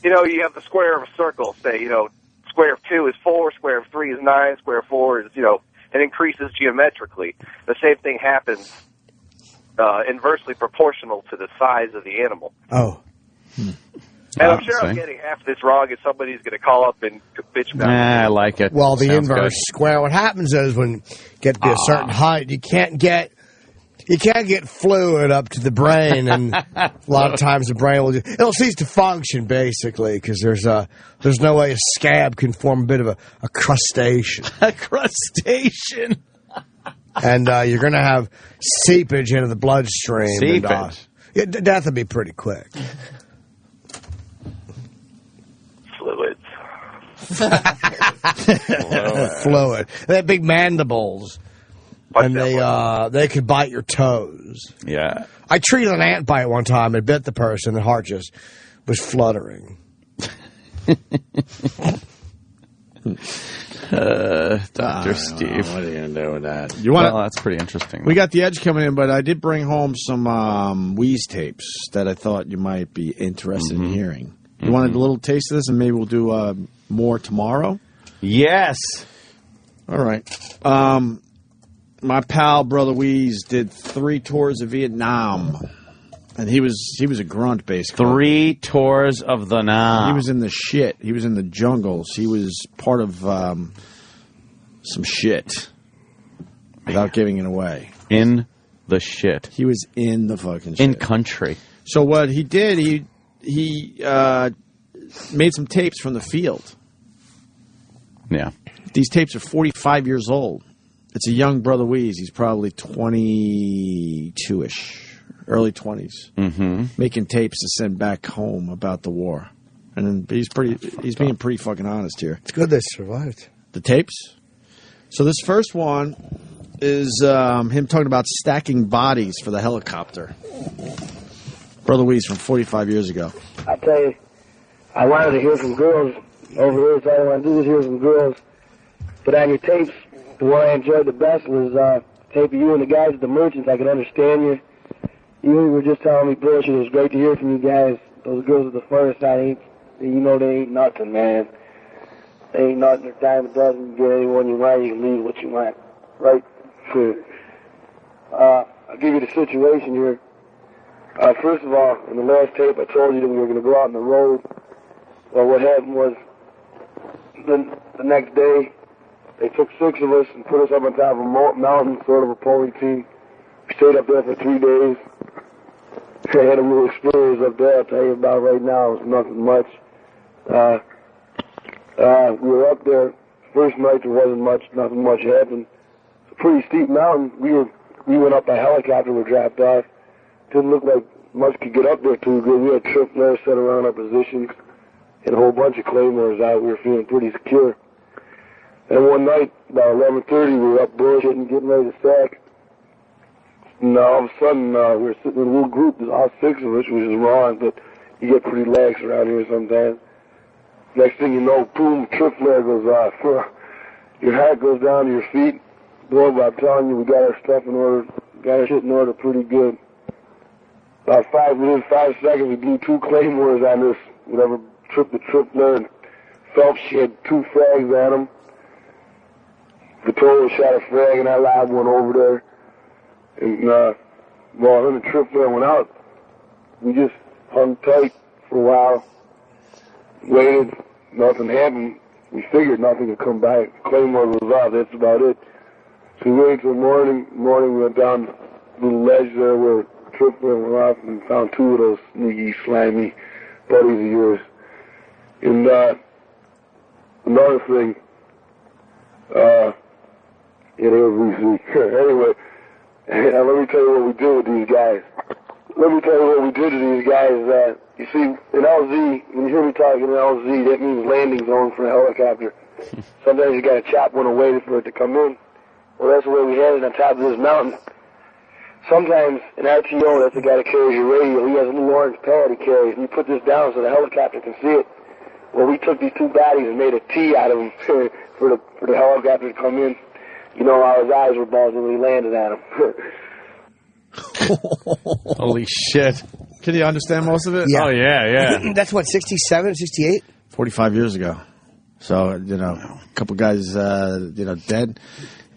you know, you have the square of a circle. Say, you know, square of 2 is 4, square of 3 is 9, square of 4 is, you know, it increases geometrically. The same thing happens inversely proportional to the size of the animal. Oh. And I'm sure I'm getting half this wrong, and somebody's going to call up and bitch about it. I like it. Well, the Sounds inverse good. square, what happens is when you get to a certain height, you can't get fluid up to the brain, and a lot of times the brain it'll cease to function, basically, because there's no way a scab can form a bit of a crustacean. A crustacean. And you're going to have seepage into the bloodstream. Seepage? And, death would be pretty quick. Fluids. Fluid. They have big mandibles. And they could bite your toes. Yeah. I treated an ant bite one time. It bit the person. The heart just was fluttering. Dr. Steve. What are you going to do with that? Well, that's pretty interesting. We got the edge coming in, but I did bring home some Wheeze tapes that I thought you might be interested in hearing. You wanted a little taste of this, and maybe we'll do more tomorrow? Yes. All right. My pal, Brother Weeze, did 3 tours of Vietnam. And he was a grunt, basically. 3 tours of the Nam. He was in the shit. He was in the jungles. He was part of some shit without giving it away. In the shit. He was in the fucking shit. In country. So what he did, he made some tapes from the field. Yeah. These tapes are 45 years old. It's a young Brother Weeze. He's probably 22-ish. Early 20s, making tapes to send back home about the war, and he's being pretty fucking honest here. It's good they survived. The tapes. So this first one is him talking about stacking bodies for the helicopter. Brother Weeze from 45 years ago. I tell you, I wanted to hear from girls over here, so all I want to do is hear from girls. But on your tapes, the one I enjoyed the best was tape of you and the guys at the Merchants. I could understand you. You were just telling me bullshit. It was great to hear from you guys. Those girls at the furnace, they ain't nothing, man. They ain't nothing. A dime a dozen. You get anyone you want, you can leave what you want. Right? Sure. I'll give you the situation here. First of all, in the last tape, I told you that we were going to go out on the road. Well, what happened was, the next day, they took 6 of us and put us up on top of a mountain, sort of a pony team. We stayed up there for 3 days. I had a little experience up there I'll tell you about right now. It was nothing much. We were up there. First night there wasn't much, nothing much happened. It's a pretty steep mountain. We went up by helicopter, we dropped off. Didn't look like much could get up there too good. We had trip flares set around our positions and a whole bunch of claymores out. We were feeling pretty secure. And one night, about 11:30, we were up bullshitting, getting ready to sack. And all of a sudden, we were sitting in a little group. There's all 6 of us, which is wrong, but you get pretty lax around here sometimes. Next thing you know, boom, trip flare goes off. Your hat goes down to your feet. Boy, but I'm telling you, we got our stuff in order, got our shit in order pretty good. About 5 seconds, we blew 2 claymores on this, whatever, tripped the trip flare, and Phelps had 2 frags on him. Vittorio shot a frag, and I lobbed one over there. And, well, then the trip flare went out. We just hung tight for a while, waited, nothing happened. We figured nothing would come back. Claymore was off, that's about it. So we waited till morning. Morning, we went down a little ledge there where trip flare went off and found 2 of those sneaky, slimy buddies of yours. And, another thing, anyway, let me tell you what we do with these guys. You see, in LZ, when you hear me talking in LZ, that means landing zone for a helicopter. Sometimes you got to chop one away for it to come in. Well, that's the way we had it on top of this mountain. Sometimes an RTO, that's the guy that carries your radio, he has a little orange pad he carries, and you put this down so the helicopter can see it. Well, we took these 2 bodies and made a T out of them for the helicopter to come in. You know how his eyes were bulging when he landed on him. Holy shit. Can you understand most of it? Yeah. Oh, yeah. That's what, 67, 68? 45 years ago. So, a couple guys, dead.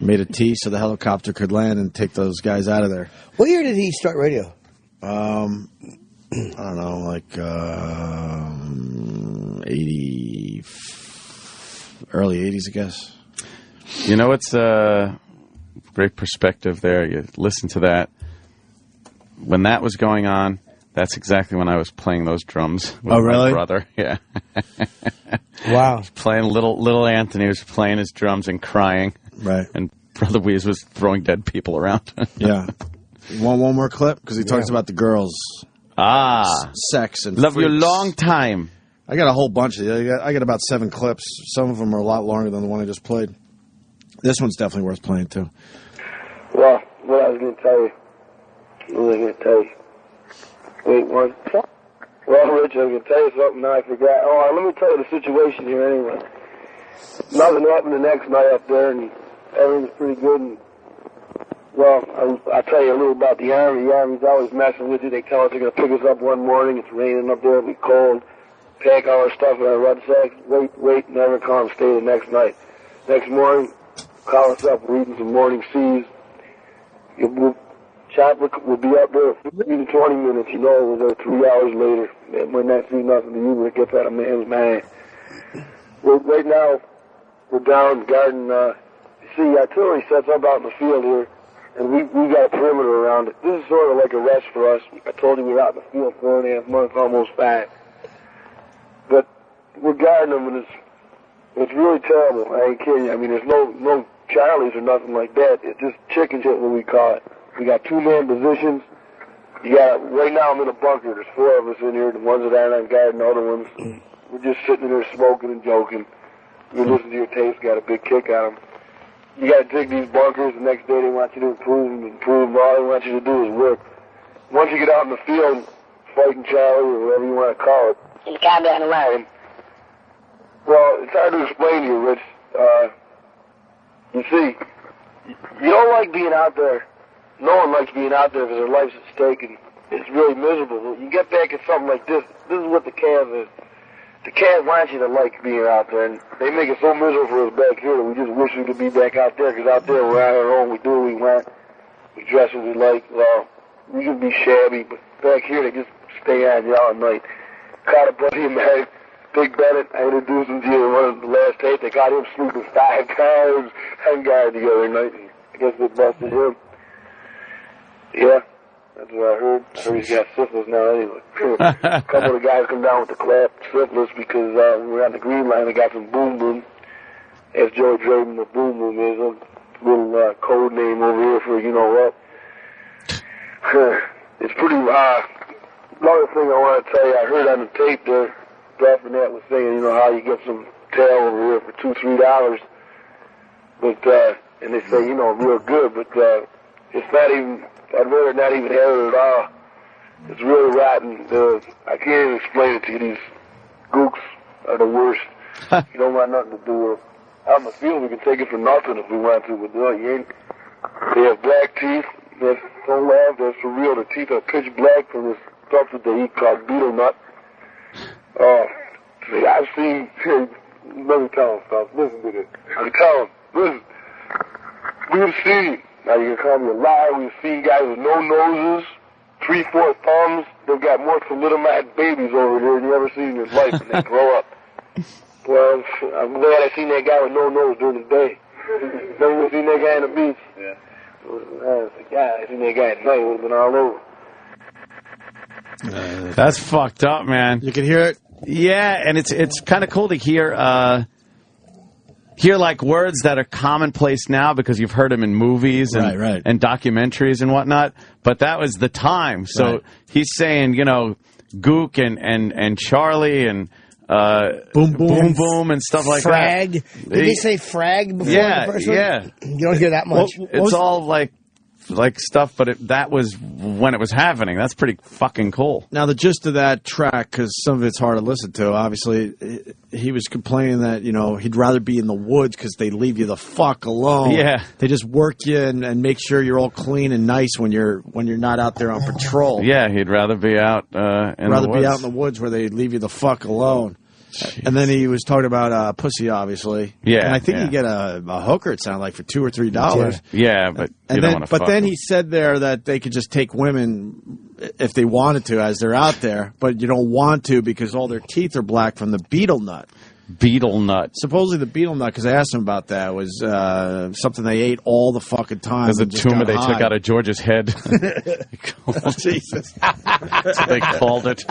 Made a T so the helicopter could land and take those guys out of there. What year did he start radio? I don't know, like 80, early 80s, I guess. You know what's great perspective there? You listen to that. When that was going on, that's exactly when I was playing those drums with my brother. Yeah. Wow. Playing little Anthony was playing his drums and crying. Right. And Brother Weeze was throwing dead people around. Yeah. You want one more clip? Because he talks about the girls. Sex and love freaks. you long time. I got a whole bunch of I got about 7 clips. Some of them are a lot longer than the one I just played. This one's definitely worth playing, too. Well, what I was going to tell you. Wait, one. Well, Rich, I was going to tell you something, now I forgot. Oh, let me tell you the situation here anyway. Nothing happened the next night up there, and everything was pretty good. And, well, I'll tell you a little about the Army. The Army's always messing with you. They tell us they're going to pick us up one morning. It's raining up there. It'll be cold. Pack all our stuff in our rucksacks. Wait, never come. Stay the next night. Next morning, call us up. We're eating some morning seas. Chopper will be up there 15 to 20 minutes. You know, it was there 3 hours later. It might not see nothing to you, but it gets out of man's mind. Right now, we're down guarding, see, artillery sets up out in the field here, and we got a perimeter around it. This is sort of like a rest for us. I told you we were out in the field 4.5 months, almost 5. But we're guarding them, and it's really terrible. I ain't kidding you. I mean, there's no Charlies or nothing like that. It's just chicken shit, what we call it. We got 2-man positions. Right now I'm in a bunker. There's 4 of us in here. The ones that aren't on guard and the other ones. We're just sitting in there smoking and joking. You listen to your tapes, got a big kick out of them. You got to dig these bunkers. The next day they want you to improve. All they want you to do is work. Once you get out in the field, Fighting Charlie, or whatever you want to call it. He's got down the line. Well, it's hard to explain to you, Rich. You see, you don't like being out there. No one likes being out there because their life's at stake, and it's really miserable. You get back at something like this. This is what the Cavs is. The Cavs want you to like being out there, and they make it so miserable for us back here that we just wish we could be back out there, because out there we're on our own. We do what we want. We dress what we like. Well, we can be shabby, but back here they just stay on you all night. Caught a buddy of mine, Big Bennett. I introduced him to you in one of the last tapes. They got him sleeping 5 times on guard the other night, and I guess they busted him. Yeah, that's what I heard. I heard he's got syphilis now anyway. A couple of the guys come down with the clap syphilis because we were on the green line. They got some boom boom. As Joe Jordan, the boom boom is a little code name over here for you know what. It's pretty. Another thing I want to tell you, I heard on the tape there, Bradford was saying, you know, how you get some tail over here for $2-3, but and they say, you know, real good, but it's not even. I'd rather not even have it at all. It's really rotten. I can't even explain it to you. These gooks are the worst. You don't want nothing to do with them. Out in the field, we can take it for nothing if we want to, but no, you ain't. They have black teeth. Don't laugh. That's for real. The teeth are pitch black from this stuff that they eat called beetle nut. I've seen. Let me tell them stuff. Listen to this. I'm telling them. Listen. We've seen. Now you can call me a liar. We've seen guys with no noses, 3-4 thumbs. They've got more thalidomide babies over there than you ever seen in your life when they grow up. Well, I'm glad I seen that guy with no nose during the day. Never seen that guy in the beach. Yeah. I seen that guy at night. It would have been all over. That's fucked up, man. You can hear it? Yeah, and it's kind of cool to hear like words that are commonplace now because you've heard them in movies and, and documentaries and whatnot. But that was the time. So he's saying, you know, Gook and Charlie and boom boom and stuff like frag. that. Did he say frag before the first one? Yeah. You don't hear that much. It's all like stuff, but that was when it was happening. That's pretty fucking cool. Now, the gist of that track, because some of it's hard to listen to, obviously, he was complaining that, you know, he'd rather be in the woods because they leave you the fuck alone. Yeah. They just work you and make sure you're all clean and nice when you're not out there on patrol. Yeah, he'd rather be out in the woods. Be out in the woods where they leave you the fuck alone. Jeez. And then he was talking about pussy, obviously. Yeah, and I think you get a hooker. It sounded like for $2 or $3. Yeah, but you don't want to. But then he said there that they could just take women if they wanted to, as they're out there. But you don't want to because all their teeth are black from the beetle nut. Beetle nut. Supposedly the beetle nut, because I asked him about that, was something they ate all the fucking time. There's a tumor they took out of George's head. Jesus. That's what they called it.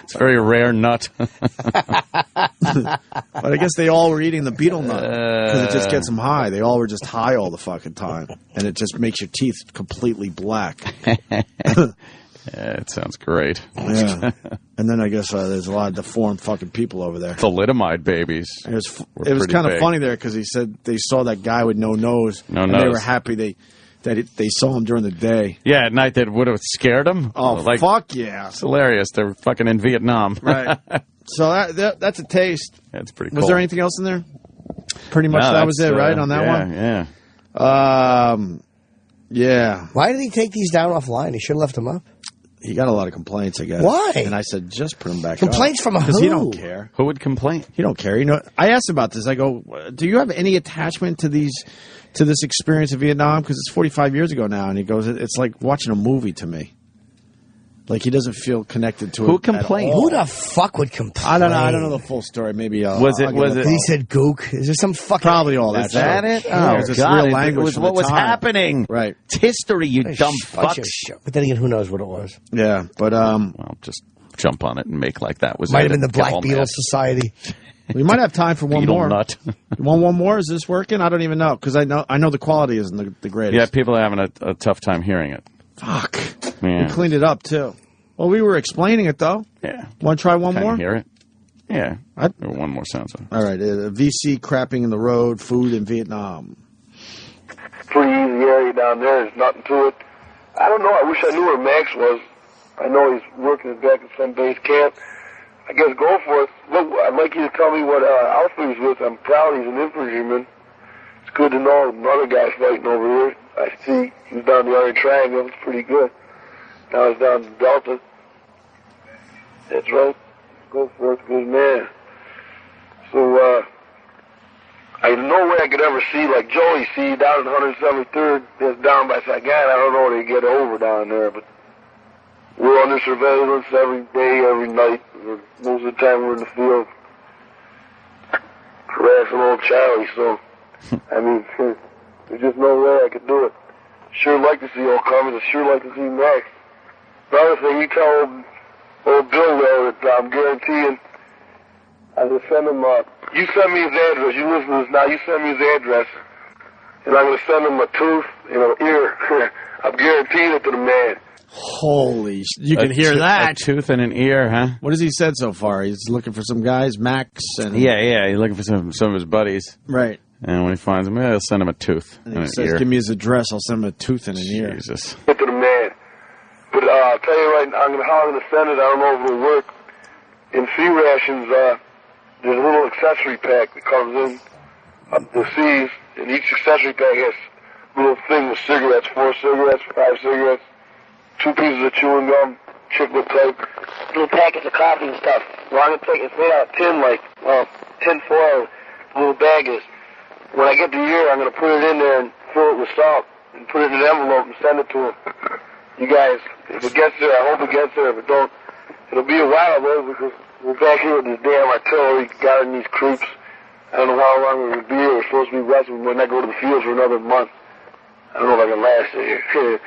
It's a very rare nut. But I guess they all were eating the beetle nut because it just gets them high. They all were just high all the fucking time. And it just makes your teeth completely black. Yeah, it sounds great. Yeah. And then I guess there's a lot of deformed fucking people over there. Thalidomide babies. It was kind of funny there because he said they saw that guy with no nose. No and nose. They were happy they saw him during the day. Yeah, at night that would have scared them. Oh, fuck yeah. It's hilarious. They're fucking in Vietnam. Right. So that's a taste. That's pretty cool. Was there anything else in there? Pretty much that was it, right, on that one? Yeah. Yeah. Why did he take these down offline? He should have left them up. He got a lot of complaints, I guess. Why? And I said, just put them back Complaints up. from who? Because he don't care. Who would complain? He don't care. You know, I asked him about this. I go, do you have any attachment to this experience of Vietnam? Because it's 45 years ago now. And he goes, it's like watching a movie to me. Like, he doesn't feel connected to it. Who complained? Who the fuck would complain? I don't know. I don't know the full story. Maybe was it? He said gook. Is there some fucking... Probably all that. Is that it? Oh, God. Real language it was what was happening. Right. It's history, you dumb fucks. But then again, who knows what it was? Yeah, but... Well, just jump on it and make like that was Might have been the Black Beetle Society. We might have time for one Beetle more. Nut. You want one more? Is this working? I don't even know, because I know the quality isn't the greatest. Yeah, people are having a tough time hearing it. Fuck. Yeah. We cleaned it up, too. Well, we were explaining it, though. Yeah. Want to try one more? Hear it? Yeah. One more sounds like. All right. VC crapping in the road, food in Vietnam. Pretty easy area down there. There's nothing to it. I don't know. I wish I knew where Max was. I know he's working back at some base camp. I guess go for it. Look, I'd like you to tell me what outfit he's with. I'm proud he's an infantryman. It's good to know another guy's fighting over here. I see he was down the Iron Triangle. It's pretty good. Now he's down in Delta. That's right. Go for it. Good man. So, I no way I could ever see, like Joey, see down in 173rd, that's down by Saigon. I don't know where they get over down there, but we're under surveillance every day, every night. Most of the time we're in the field harassing old Charlie, so, I mean, there's just no way I could do it. Sure like to see old Cummings. I sure like to see Max. Another thing, you tell old Bill there that I'm guaranteeing I will send him, you send me his address, you listen to this now, you send me his address, and I'm going to send him a tooth and an ear. I'm guaranteeing it to the man. Holy, you can hear that. A tooth and an ear, huh? What has he said so far? He's looking for some guys, Max, and... Yeah, he's looking for some of his buddies. Right. And when he finds them, he'll send him a tooth and an says, ear. give me his address, I'll send him a tooth and an ear. Jesus. Get to the man. But I'll tell you right now, how I'm going to send it, I don't know if it'll work. In sea rations, there's a little accessory pack that comes in the seas, and each accessory pack has a little thing with cigarettes, 4 cigarettes, 5 cigarettes, 2 pieces of chewing gum, chiclet type, little packets of coffee and stuff. Well, I'm going to take it's made out of tin, like tin foil, little bag is. When I get the year, I'm going to put it in there and fill it with salt and put it in an envelope and send it to him. You guys, if it gets there, I hope it gets there. If it don't, it'll be a while, though, because we're back here with this damn artillery guarding these creeps. I don't know how long we're going to be here. We're supposed to be resting. We might not go to the field for another month. I don't know if I can last it here.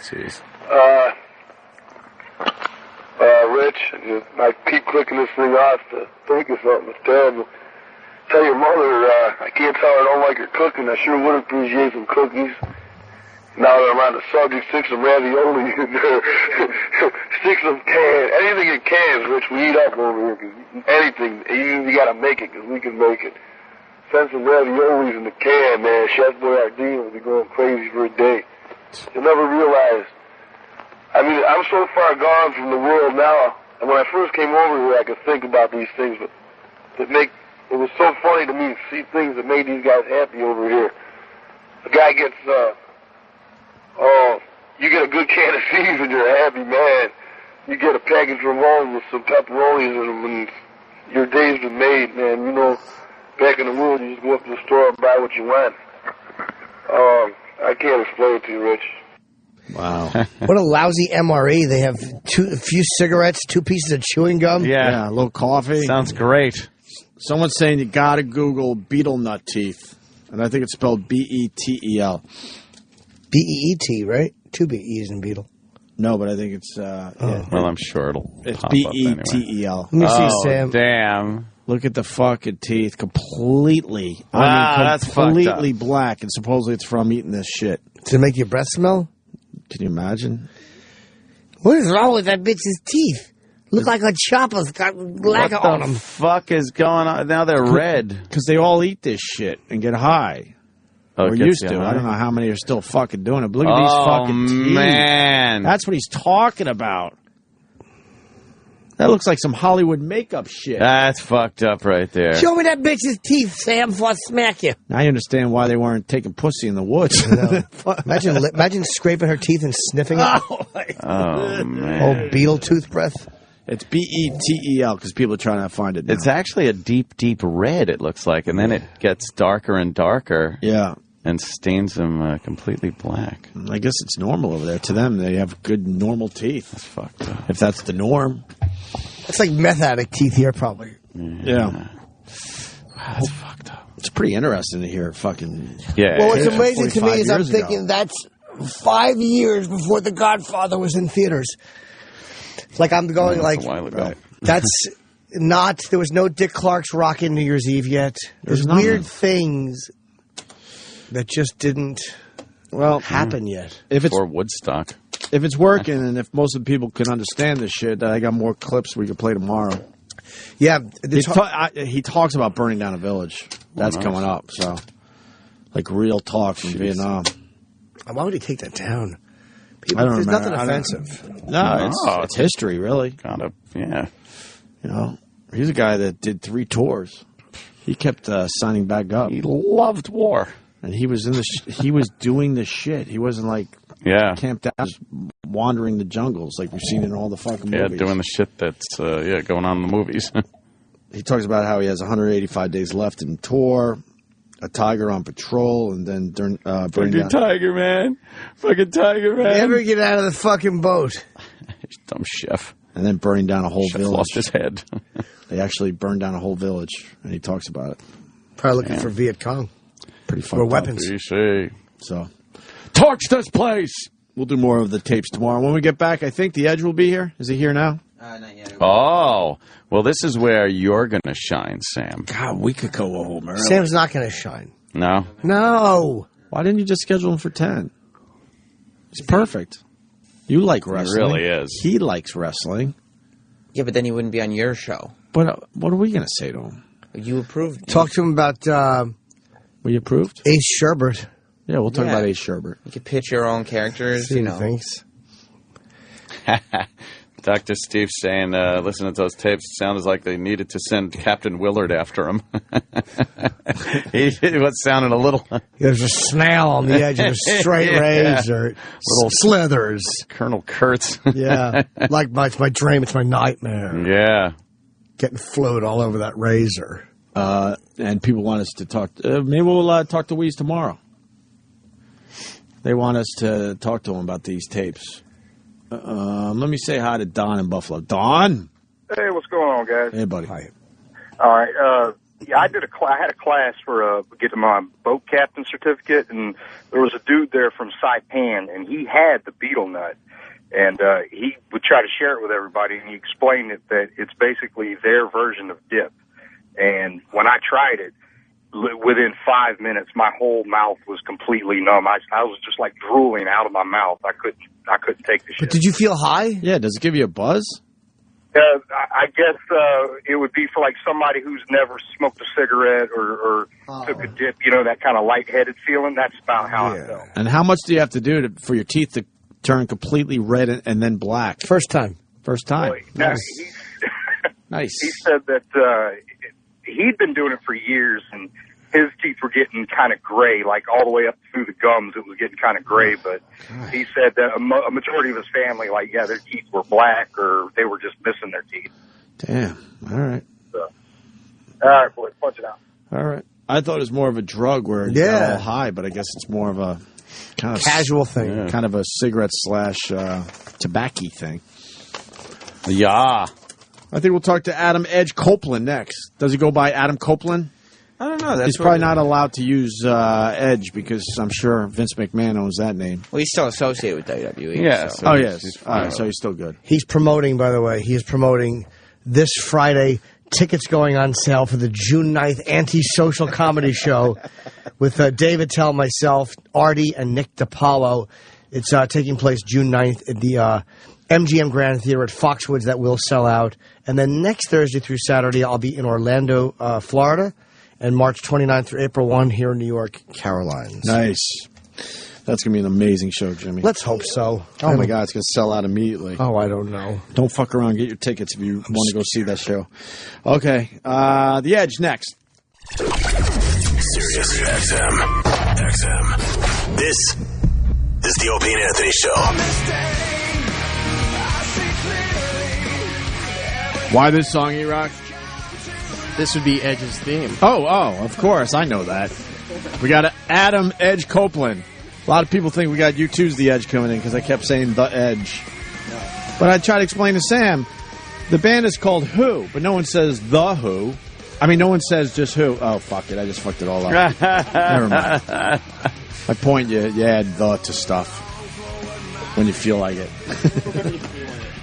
Jeez. Rich, I keep clicking this thing off to think of something. It's terrible. Tell your mother, I can't tell her I don't like her cooking. I sure would appreciate some cookies. Now that I'm on the subject, stick some ravioli in there. Stick some cans. Anything in cans, Rich, we eat up over here. Cause anything, you gotta make it, because we can make it. Send some raviolis in the can, man. Chef Boyardee will be going crazy for a day. You'll never realize. I mean, I'm so far gone from the world now. And when I first came over here, I could think about these things, but it was so funny to me to see things that made these guys happy over here. The guy gets, you get a good can of seeds and you're a happy man. You get a package from home with some pepperonis in them and your day's been made, man. You know, back in the world, you just go up to the store and buy what you want. I can't explain it to you, Rich. Wow. What a lousy MRE. They have a few cigarettes, 2 pieces of chewing gum. Yeah, a little coffee. Sounds great. Someone's saying you got to Google beetle nut teeth. And I think it's spelled B-E-T-E-L. B-E-E-T, right? 2 B-E's in beetle. No, but I think it's... yeah. Well, I'm sure it's pop B-E-T-E-L. Anyway. Let me see, Sam. Damn. Look at the fucking teeth. Completely. That's completely black. And supposedly it's from eating this shit. Does it make your breath smell? Can you imagine? What is wrong with that bitch's teeth? Look like a chopper's got lacquer on them. What the fuck is going on? Now they're red. Because they all eat this shit and get high. Or used to. I don't know how many are still fucking doing it. But look at these fucking teeth. Man. That's what he's talking about. That looks like some Hollywood makeup shit. That's fucked up right there. Show me that bitch's teeth, Sam, before I smack you. Now you understand why they weren't taking pussy in the woods. Imagine scraping her teeth and sniffing it. Oh, man. Oh, beetle tooth breath. It's B-E-T-E-L because people are trying to find it now. It's actually a deep, deep red, it looks like. And then it gets darker and darker. Yeah. And stains them completely black. I guess it's normal over there. To them, they have good, normal teeth. That's fucked up. If that's the norm. It's like meth addict teeth here, probably. Yeah. That's fucked up. It's pretty interesting to hear fucking... Yeah. Well, what's amazing to me is I'm thinking that's 5 years before The Godfather was in theaters. Like I'm going like... a while ago. That's not... There was no Dick Clark's Rockin' New Year's Eve yet. There's weird things that just didn't happen yet. Or Woodstock. If it's working and if most of the people can understand this shit, I got more clips we can play tomorrow. Yeah. He talks about burning down a village. That's coming up. So, like real talk from Vietnam. Why would he take that down? There's nothing offensive. No, it's history, really. Kind of, yeah. You know, he's a guy that did 3 tours. He kept signing back up. He loved war. And he was he was doing the shit. He wasn't like camped out, just wandering the jungles like we've seen in all the fucking movies. Yeah, doing the shit that's going on in the movies. He talks about how he has 185 days left in tour, a tiger on patrol, and then fucking tiger, man. Fucking tiger, man. Never get out of the fucking boat. Dumb chef. And then burning down a whole village. Lost his head. They actually burned down a whole village, and he talks about it. Probably looking for Viet Cong. Pretty fucked or weapons. So, torch this place. We'll do more of the tapes tomorrow. When we get back, I think the Edge will be here. Is he here now? Not yet. Oh, well, this is where you're going to shine, Sam. God, we could go home early. Sam's not going to shine. No? No. Why didn't you just schedule him for 10? He's perfect. You like wrestling. He really is. He likes wrestling. Yeah, but then he wouldn't be on your show. But what are we going to say to him? You approved. Talk to him about... we approved? Ace Sherbert. Yeah, we'll talk about Ace Sherbert. You could pitch your own characters, See things. Dr. Steve saying, listening to those tapes, it sounded like they needed to send Captain Willard after him. He was sounding a little... There's a snail on the edge of a straight razor. Little slithers. Colonel Kurtz. Yeah. Like, it's my dream. It's my nightmare. Yeah. Getting fluid all over that razor. And people want us to talk... maybe we'll talk to Weez tomorrow. They want us to talk to him about these tapes. Let me say hi to Don in Buffalo. Don? Hey, what's going on, guys? Hey, buddy. Hi. All right. I had a class for getting my boat captain certificate, and there was a dude there from Saipan, and he had the beetle nut, and he would try to share it with everybody, and he explained that it's basically their version of dip. And when I tried it, within 5 minutes, my whole mouth was completely numb. I was just like drooling out of my mouth. I couldn't take the shit. But did you feel high? Yeah. Does it give you a buzz? I guess it would be for like somebody who's never smoked a cigarette or took a dip. You know, that kind of lightheaded feeling. That's about how I felt. And how much do you have to do for your teeth to turn completely red and then black? First time. First time. Well, Nice. He said that he'd been doing it for years, and his teeth were getting kind of gray, like all the way up through the gums. It was getting kind of gray, but he said that a majority of his family, like, their teeth were black or they were just missing their teeth. Damn. All right. So, all right, boys, punch it out. All right. I thought it was more of a drug where you got all high, but I guess it's more of a kind of casual thing. Kind of a cigarette / tobacco thing. Yeah. I think we'll talk to Adam Edge Copeland next. Does he go by Adam Copeland? I don't know. He's probably not allowed to use Edge because I'm sure Vince McMahon owns that name. Well, he's still associated with WWE. Yeah. So. Oh, yes. All right, so he's still good. He's promoting, by the way, this Friday, tickets going on sale for the June 9th anti-social comedy show with Dave Attell, myself, Artie, and Nick DiPaolo. It's taking place June 9th at the MGM Grand Theater at Foxwoods. That will sell out. And then next Thursday through Saturday, I'll be in Orlando, Florida, and March 29th through April 1 here in New York, Carolines. Nice. That's going to be an amazing show, Jimmy. Let's hope so. Oh, my God, it's going to sell out immediately. Oh, I don't know. Don't fuck around. Get your tickets if you want to go see that show. Okay, The Edge next. Sirius XM. This is the Opie and Anthony Show. Why this song, E-Rock? This would be Edge's theme. Oh, of course. I know that. We got Adam Edge Copeland. A lot of people think we got U2's The Edge coming in because I kept saying The Edge. But I tried to explain to Sam, the band is called Who, but no one says The Who. I mean, no one says just Who. Oh, fuck it. I just fucked it all up. Never mind. My point, you add the to stuff when you feel like it.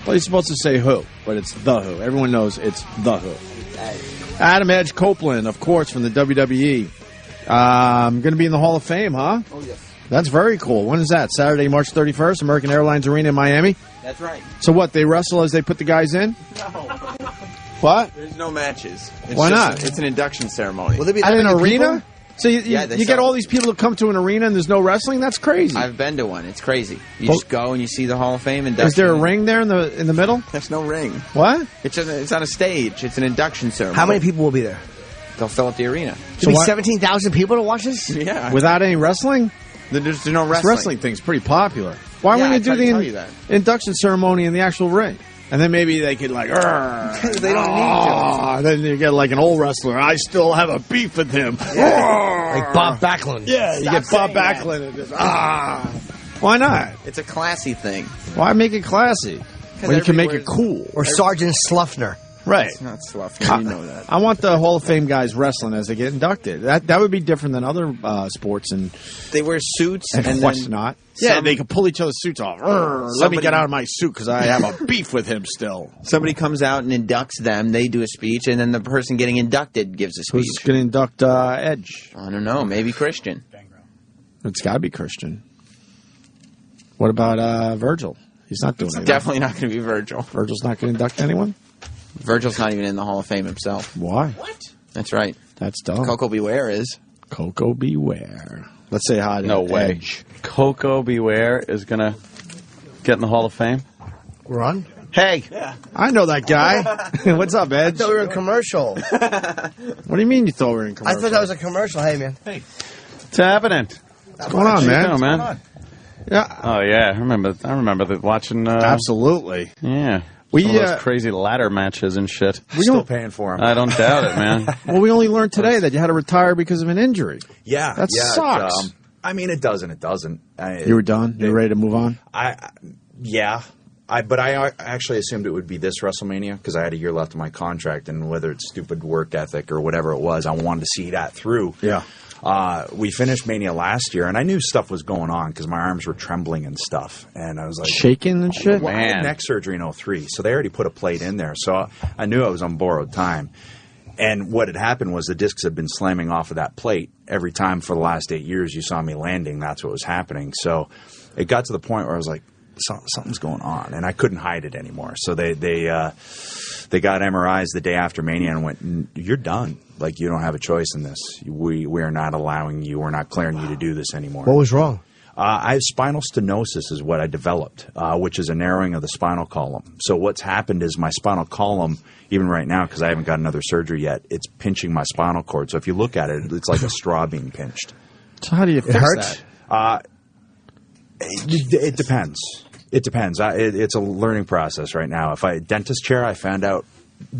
Well, you're supposed to say Who, but it's The Who. Everyone knows it's The Who. Adam Edge Copeland, of course, from the WWE. Going to be in the Hall of Fame, huh? Oh, yes. That's very cool. When is that? Saturday, March 31st, American Airlines Arena in Miami? That's right. So what, they wrestle as they put the guys in? No. What? There's no matches. Why not? It's an induction ceremony. Will there be at an arena? So you get all these people to come to an arena and there's no wrestling? That's crazy. I've been to one. It's crazy. You just go and you see the Hall of Fame induction. Is there a ring there in the middle? There's no ring. What? It's on a stage. It's an induction ceremony. How many people will be there? They'll fill up the arena. There'll be 17,000 people to watch this? Yeah. Without any wrestling? There's no wrestling. This wrestling thing's pretty popular. Why wouldn't you do the induction ceremony in the actual ring? And then maybe they could they don't need to. Then you get like an old wrestler. I still have a beef with him. Like Bob Backlund. Yeah, you get Bob Backlund. And just, why not? It's a classy thing. Why make it classy when you can make it cool? Or Sergeant Sluffner. Right. It's not Sluffner. You know that. I want the Hall of Fame guys wrestling as they get inducted. That would be different than other sports. And they wear suits and then not. Yeah, they can pull each other's suits off. Let me get out of my suit because I have a beef with him still. Somebody comes out and inducts them. They do a speech, and then the person getting inducted gives a speech. Who's going to induct Edge? I don't know. Maybe Christian. It's got to be Christian. What about Virgil? He's not doing it. Definitely not going to be Virgil. Virgil's not going to induct anyone? Virgil's not even in the Hall of Fame himself. Why? What? That's right. That's dumb. Coco Beware is. Coco Beware. Let's say hi to No way. Edge. Coco Beware is going to get in the Hall of Fame? We're on? Hey. Yeah. I know that guy. What's up, Edge? I thought we were in a commercial. What do you mean you thought we were in a commercial? I thought that was a commercial. Hey, man. Hey. What's happening? What's going on, man? What's going on? Yeah. Oh, yeah. I remember watching... Absolutely. Yeah. Some of those crazy ladder matches and shit. We're still paying for them. I don't doubt it, man. Well, we only learned today that you had to retire because of an injury. Yeah. That sucks. I mean, it doesn't. It doesn't. You were done? You were ready to move on? Yeah. But I actually assumed it would be this WrestleMania because I had a year left of my contract, and whether it's stupid work ethic or whatever it was, I wanted to see that through. Yeah. We finished Mania last year, and I knew stuff was going on because my arms were trembling and stuff. And I was like... Shaking and shit? Well, I had neck surgery in 2003, so they already put a plate in there. So I knew I was on borrowed time. And what had happened was the discs had been slamming off of that plate. Every time for the last 8 years you saw me landing, that's what was happening. So it got to the point where I was like, something's going on, and I couldn't hide it anymore. So they got MRIs the day after Mania and went, "You're done. Like, you don't have a choice in this. We are not allowing you. We're not clearing you to do this anymore." What was wrong? I have spinal stenosis is what I developed, which is a narrowing of the spinal column. So what's happened is my spinal column, even right now, because I haven't got another surgery yet, it's pinching my spinal cord. So if you look at it, it's like a straw being pinched. So how do you fix that? It depends. It depends. It's a learning process right now. Dentist chair, I found out,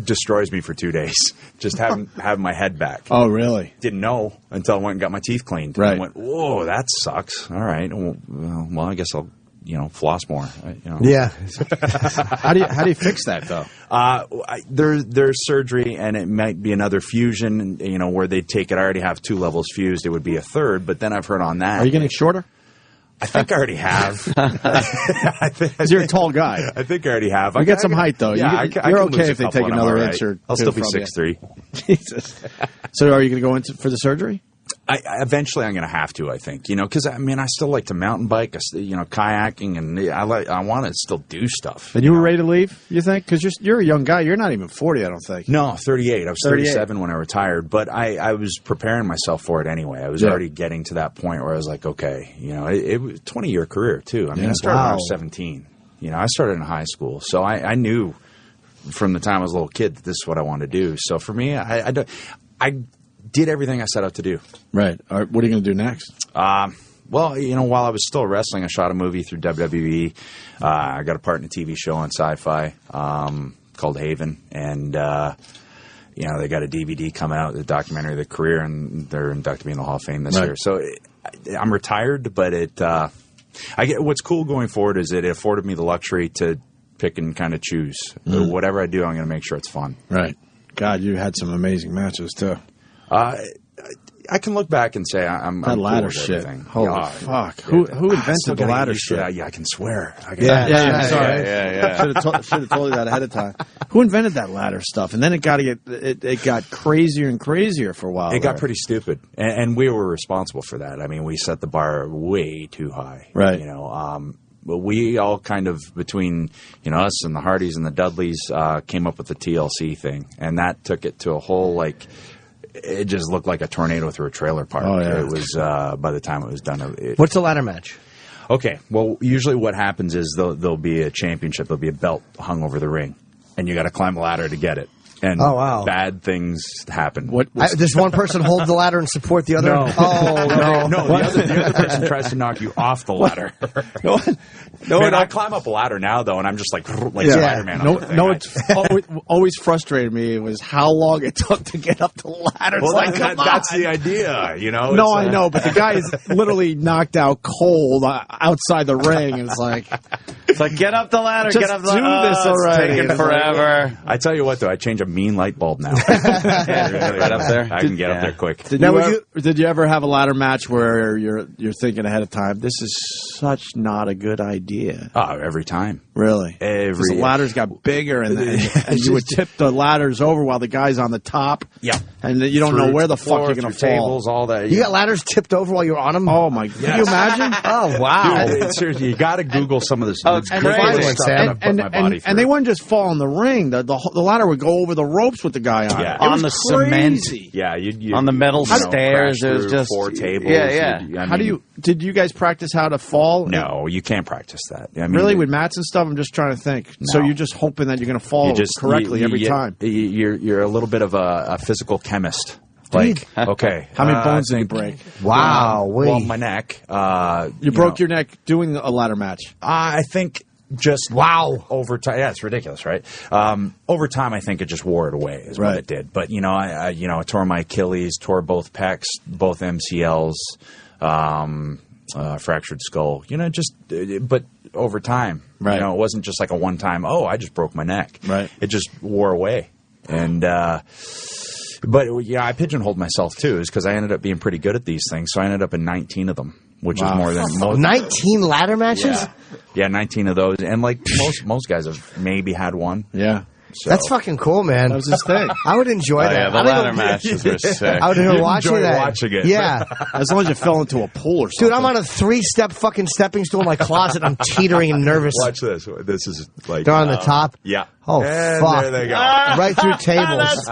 destroys me for 2 days. Just having my head back. Oh, really? Didn't know until I went and got my teeth cleaned. Right. And I went, whoa, that sucks. All right. Well, I guess I'll, floss more. Yeah. How do you fix that though? There's surgery, and it might be another fusion. Where they take it. I already have 2 levels fused. It would be a third, but then I've heard on that. Are you getting shorter? I think I already have. Because you're a tall guy. I think I already have. You get some height, though. Yeah, you're okay if they take another inch or 2. I'll still be 6'3". Jesus. So are you going to go in for the surgery? Eventually, I'm going to have to. I think because I still like to mountain bike, kayaking, and I want to still do stuff. And you were ready to leave? You think? Because you're a young guy. You're not even 40. I don't think. No, 38. I was 37 when I retired, but I was preparing myself for it anyway. I was already getting to that point where I was like, okay, it was a 20-year career too. I mean, I started when I was 17. I started in high school, so I knew from the time I was a little kid that this is what I wanted to do. So for me, I did everything I set out to do. Right. What are you going to do next? Well, while I was still wrestling, I shot a movie through WWE. I got a part in a TV show on Sci-Fi called Haven, and they got a DVD coming out, the documentary of the career, and they're inducted me in the Hall of Fame this year. So I'm retired, but what's cool going forward is it afforded me the luxury to pick and kind of choose. Whatever I do, I'm going to make sure it's fun. Right. God, you had some amazing matches too. I can look back and say I'm that ladder cool shit. Everything. Holy fuck! Who invented the ladder shit? Yeah, I can swear. Sorry. Should have told you that ahead of time. Who invented that ladder stuff? And then it got crazier and crazier for a while. It got pretty stupid, and we were responsible for that. I mean, we set the bar way too high. Right. But we all kind of, between us and the Hardys and the Dudleys, came up with the TLC thing, and that took it to a whole it just looked like a tornado through a trailer park. Oh, yeah. It was by the time it was done. What's the ladder match? Okay, well, usually what happens is there'll be a championship. There'll be a belt hung over the ring, and you got to climb a ladder to get it. And bad things happen. Does one person hold the ladder and support the other? No. No. The other person tries to knock you off the ladder. I climb up a ladder now, though, and I'm just like Spider-Man. It's always frustrated me was how long it took to get up the ladder. Well, that's the idea, you know? No, I know, but the guy is literally knocked out cold outside the ring, and it's like, get up the ladder, just get up the ladder. do this already. It's taking forever. I tell you what, though, I change a mean light bulb now. Right up there. I can get up there quick. Did you ever have a ladder match where you're thinking ahead of time, this is such not a good idea? Oh, every time. Really? Every the ladders got bigger, and you would tip the ladders over while the guy's on the top. Yeah. And you don't know where the fuck you're going to fall. Tables, all that. You got ladders tipped over while you're on them? Oh, my God. Can you imagine? Oh, wow. Dude, seriously, you got to Google some of this. And they wouldn't just fall in the ring. The ladder would go over the ropes with the guy on it. On the cement. Yeah. On the metal stairs. It was just 4 tables. Yeah. Did you guys practice how to fall? No, you can't practice that. I mean, really, with mats and stuff? I'm just trying to think. No. So you're just hoping that you're going to fall correctly every time. You're a little bit of a physical chemist. Like, okay. How many bones did you break? Wow. Well, my neck. You broke your neck doing a ladder match? I think just over time. Yeah, it's ridiculous, right? Over time, I think it just wore it away is what it did. But, I tore my Achilles, tore both pecs, both MCLs, fractured skull. But over time, it wasn't just like a one-time, I just broke my neck. Right. It just wore away. And, but I pigeonholed myself too, is because I ended up being pretty good at these things. So I ended up in 19 of them, which is more than most. 19 ladder matches? Yeah, 19 of those. And like most guys have maybe had one. Yeah. So. That's fucking cool, man. That was his thing. I would enjoy that. Yeah, the ladder matches were sick. I would enjoy watching that. it. Yeah. As long as you fell into a pool or something. Dude, I'm on a 3-step fucking stepping stool in my closet. I'm teetering and nervous. Watch this. This is like... They're on the top? Yeah. Oh, and fuck. there they go. Right through tables.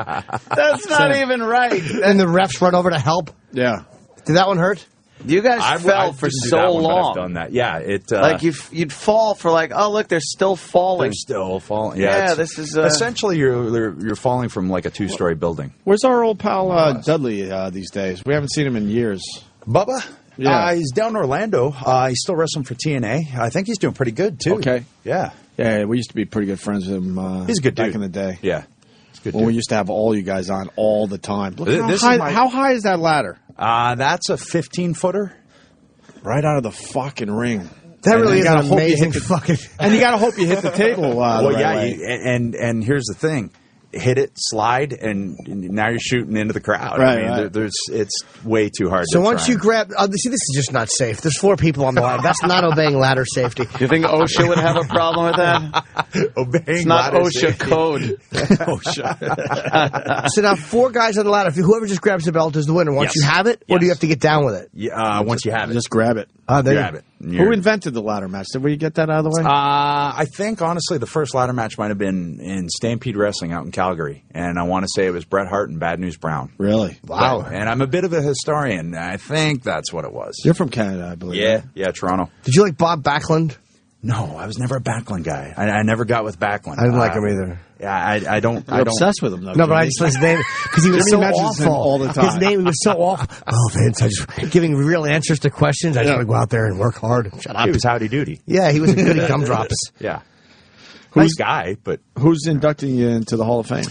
That's not even right. And the refs run over to help? Yeah. Did that one hurt? You guys fell for so long. I've done that. Yeah, like you'd fall for look, they're still falling. They're still falling. Yeah, this is essentially you're falling from like a 2-story building. Where's our old pal Dudley these days? We haven't seen him in years. Bubba? Yeah, he's down in Orlando. He's still wrestling for TNA. I think he's doing pretty good too. Okay. Yeah. Yeah, we used to be pretty good friends with him. He's a good dude. Back in the day. Yeah. He's a good when dude. we used to have all you guys on all the time. Look how high is that ladder? That's a 15-footer. Right out of the fucking ring. That really is an amazing fucking... And you got to hope you hit the table. Well, yeah, and here's the thing. Hit it, slide, and now you're shooting into the crowd. Right, I mean, it's way too hard. So once you grab... see, this is just not safe. There's 4 people on the ladder. That's not obeying ladder safety. You think OSHA would have a problem with that? Obeying it's not ladder OSHA safety. code. OSHA. So now 4 guys on the ladder. Whoever just grabs the belt is the winner. Once you have it, or do you have to get down with it? Yeah, once you have it. Just grab it. Grab it. Who invented the ladder match? Did we get that out of the way? I think, honestly, the first ladder match might have been in Stampede Wrestling out in Calgary. And I want to say it was Bret Hart and Bad News Brown. Really? Wow. And I'm a bit of a historian. I think that's what it was. You're from Canada, I believe. Yeah, yeah, Toronto. Did you like Bob Backlund? No, I was never a Backlund guy. I never got with Backlund. I didn't like him either. Yeah, I don't. You're obsessed with him, though. No, but I just his name because he was so awful all the time. His name was so awful. Oh, Vince, I just giving real answers to questions. I just want to go out there and work hard. Shut up. He was howdy doody. Yeah, he was a goody gumdrops. Yeah, nice guy, but who's inducting you into the Hall of Fame?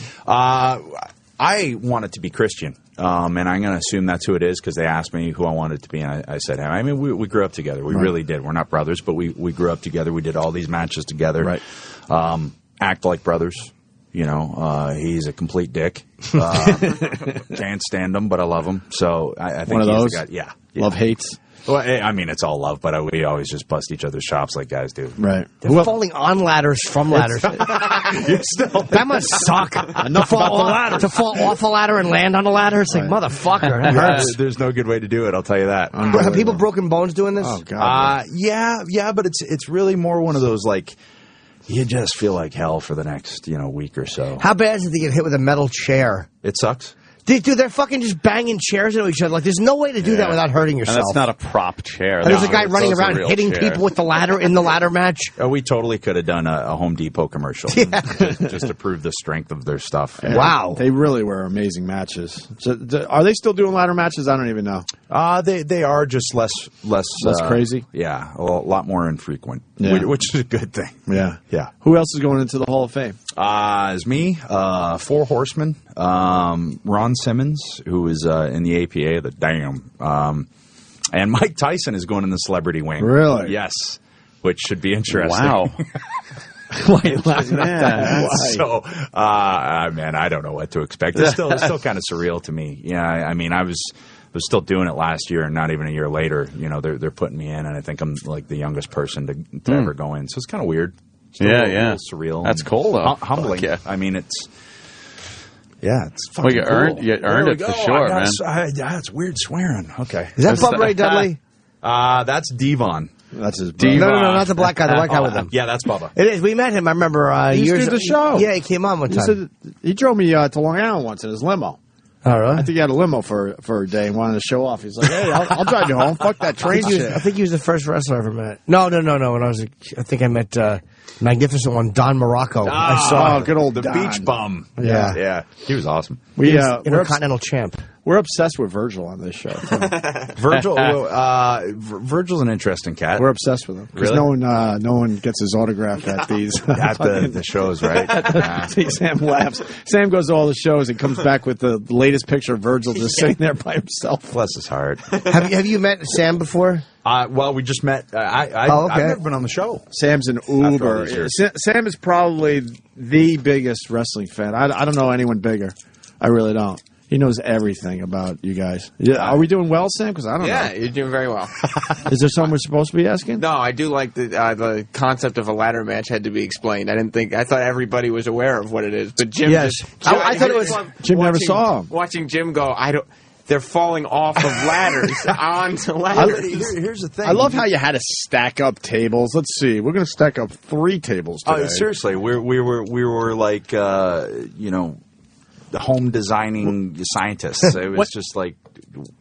I wanted to be Christian, and I'm going to assume that's who it is because they asked me who I wanted to be, and I said him. I mean, we grew up together. We really did. We're not brothers, but we grew up together. We did all these matches together. Right. Act like brothers. You know, he's a complete dick. Can't stand him, but I love him. So I think one of he's those. the guy. Yeah. Love hates. Well, I mean, it's all love, but we always just bust each other's chops like guys do. Right. They're falling on ladders from ladders. That must suck. Enough about the ladder. To fall off a ladder and land on a ladder. It's like, motherfucker, that hurts. There's no good way to do it, I'll tell you that. Have people broken bones doing this? Oh, God. Yeah, but it's really more one of those, like, you just feel like hell for the next, week or so. How bad is it to get hit with a metal chair? It sucks. Dude, they're fucking just banging chairs into each other. Like, there's no way to do that without hurting yourself. And that's not a prop chair. And there's a guy running around hitting people with the ladder in the ladder match. Oh, we totally could have done a Home Depot commercial just to prove the strength of their stuff. Yeah. Wow. They really were amazing matches. So, are they still doing ladder matches? I don't even know. They are just less crazy? Yeah, a lot more infrequent, which is a good thing. Yeah. Yeah. Who else is going into the Hall of Fame? Is me, Four Horsemen, Ron Simmons, who is in the APA, and Mike Tyson is going in the celebrity wing. Really? Yes, which should be interesting. Wow. So, man, I don't know what to expect. It's still kind of surreal to me. Yeah, I mean, I was still doing it last year, and not even a year later, they're putting me in, and I think I'm like the youngest person to ever go in. So it's kind of weird. Still a little surreal. That's cool, though. Humbling. Yeah. I mean, it's fucking cool. You earned it for sure, man. It's weird swearing. Okay. Is that Bubba Ray Dudley? That's Devon. That's his brother. No, not the black guy. The white guy with him. Yeah, that's Bubba. It is. We met him. I remember he used to do the show. Yeah, he came on one time. He drove me to Long Island once in his limo. Oh, really? I think he had a limo for a day and wanted to show off. He's like, "Hey, I'll drive you home. Fuck that train shit." I think he was the first wrestler I ever met. No. When I think I met Magnificent One, Don Morocco. I saw good old the Don. beach bum. Yeah, he was awesome. Intercontinental champ. We're obsessed with Virgil on this show. Virgil's an interesting cat. We're obsessed with him because Really? no one gets his autograph at these at the shows, right? See, Sam laughs. Sam goes to all the shows and comes back with the latest picture of Virgil just sitting there by himself. Bless his heart. Have you met Sam before? Well, we just met. I've never been on the show. Sam's an uber. Sam is probably the biggest wrestling fan. I don't know anyone bigger. I really don't. He knows everything about you guys. Yeah, are we doing well, Sam? Because I don't know. Yeah, you're doing very well. Is there something we're supposed to be asking? No, I do like the concept of a ladder match had to be explained. I thought everybody was aware of what it is, but Jim Yes. I thought it was Jim never saw him. Watching Jim go, they're falling off of ladders onto ladders. Here's the thing. I love how you had to stack up tables. Let's see. We're going to stack up 3 tables today. Seriously, we were like the home designing scientists. It was just like,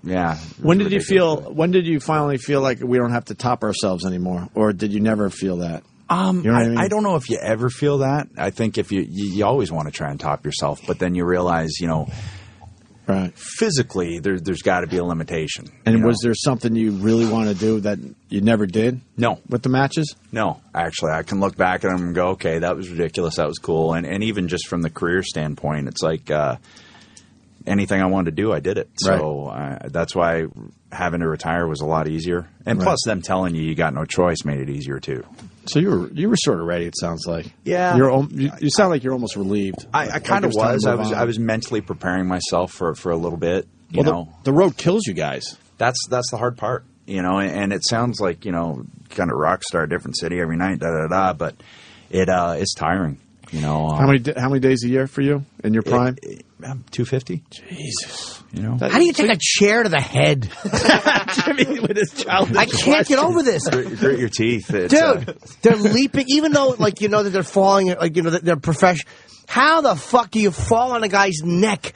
yeah. When did you finally feel like we don't have to top ourselves anymore, or did you never feel that? You know what I mean? I don't know if you ever feel that. I think if you always want to try and top yourself, but then you realize, right. Physically, there's got to be a limitation. And was there something you really want to do that you never did? No. With the matches? No. Actually, I can look back at them and go, okay, that was ridiculous. That was cool. And even just from the career standpoint, it's like anything I wanted to do, I did it. Right. So that's why having to retire was a lot easier. And plus, them telling you got no choice made it easier, too. So you were sort of ready, it sounds like. Yeah. You sound like you're almost relieved. I kind of was. I was mentally preparing myself for a little bit. You know, the road kills you guys. That's the hard part. And it sounds like, kind of rock star, different city every night, but it's tiring. How many days a year for you in your prime? 250. Jesus. How do you take a chair to the head? Jimmy with his childish I can't get over this. Grit your teeth. Dude, they're leaping, even though, that they're falling, that they're professional. How the fuck do you fall on a guy's neck?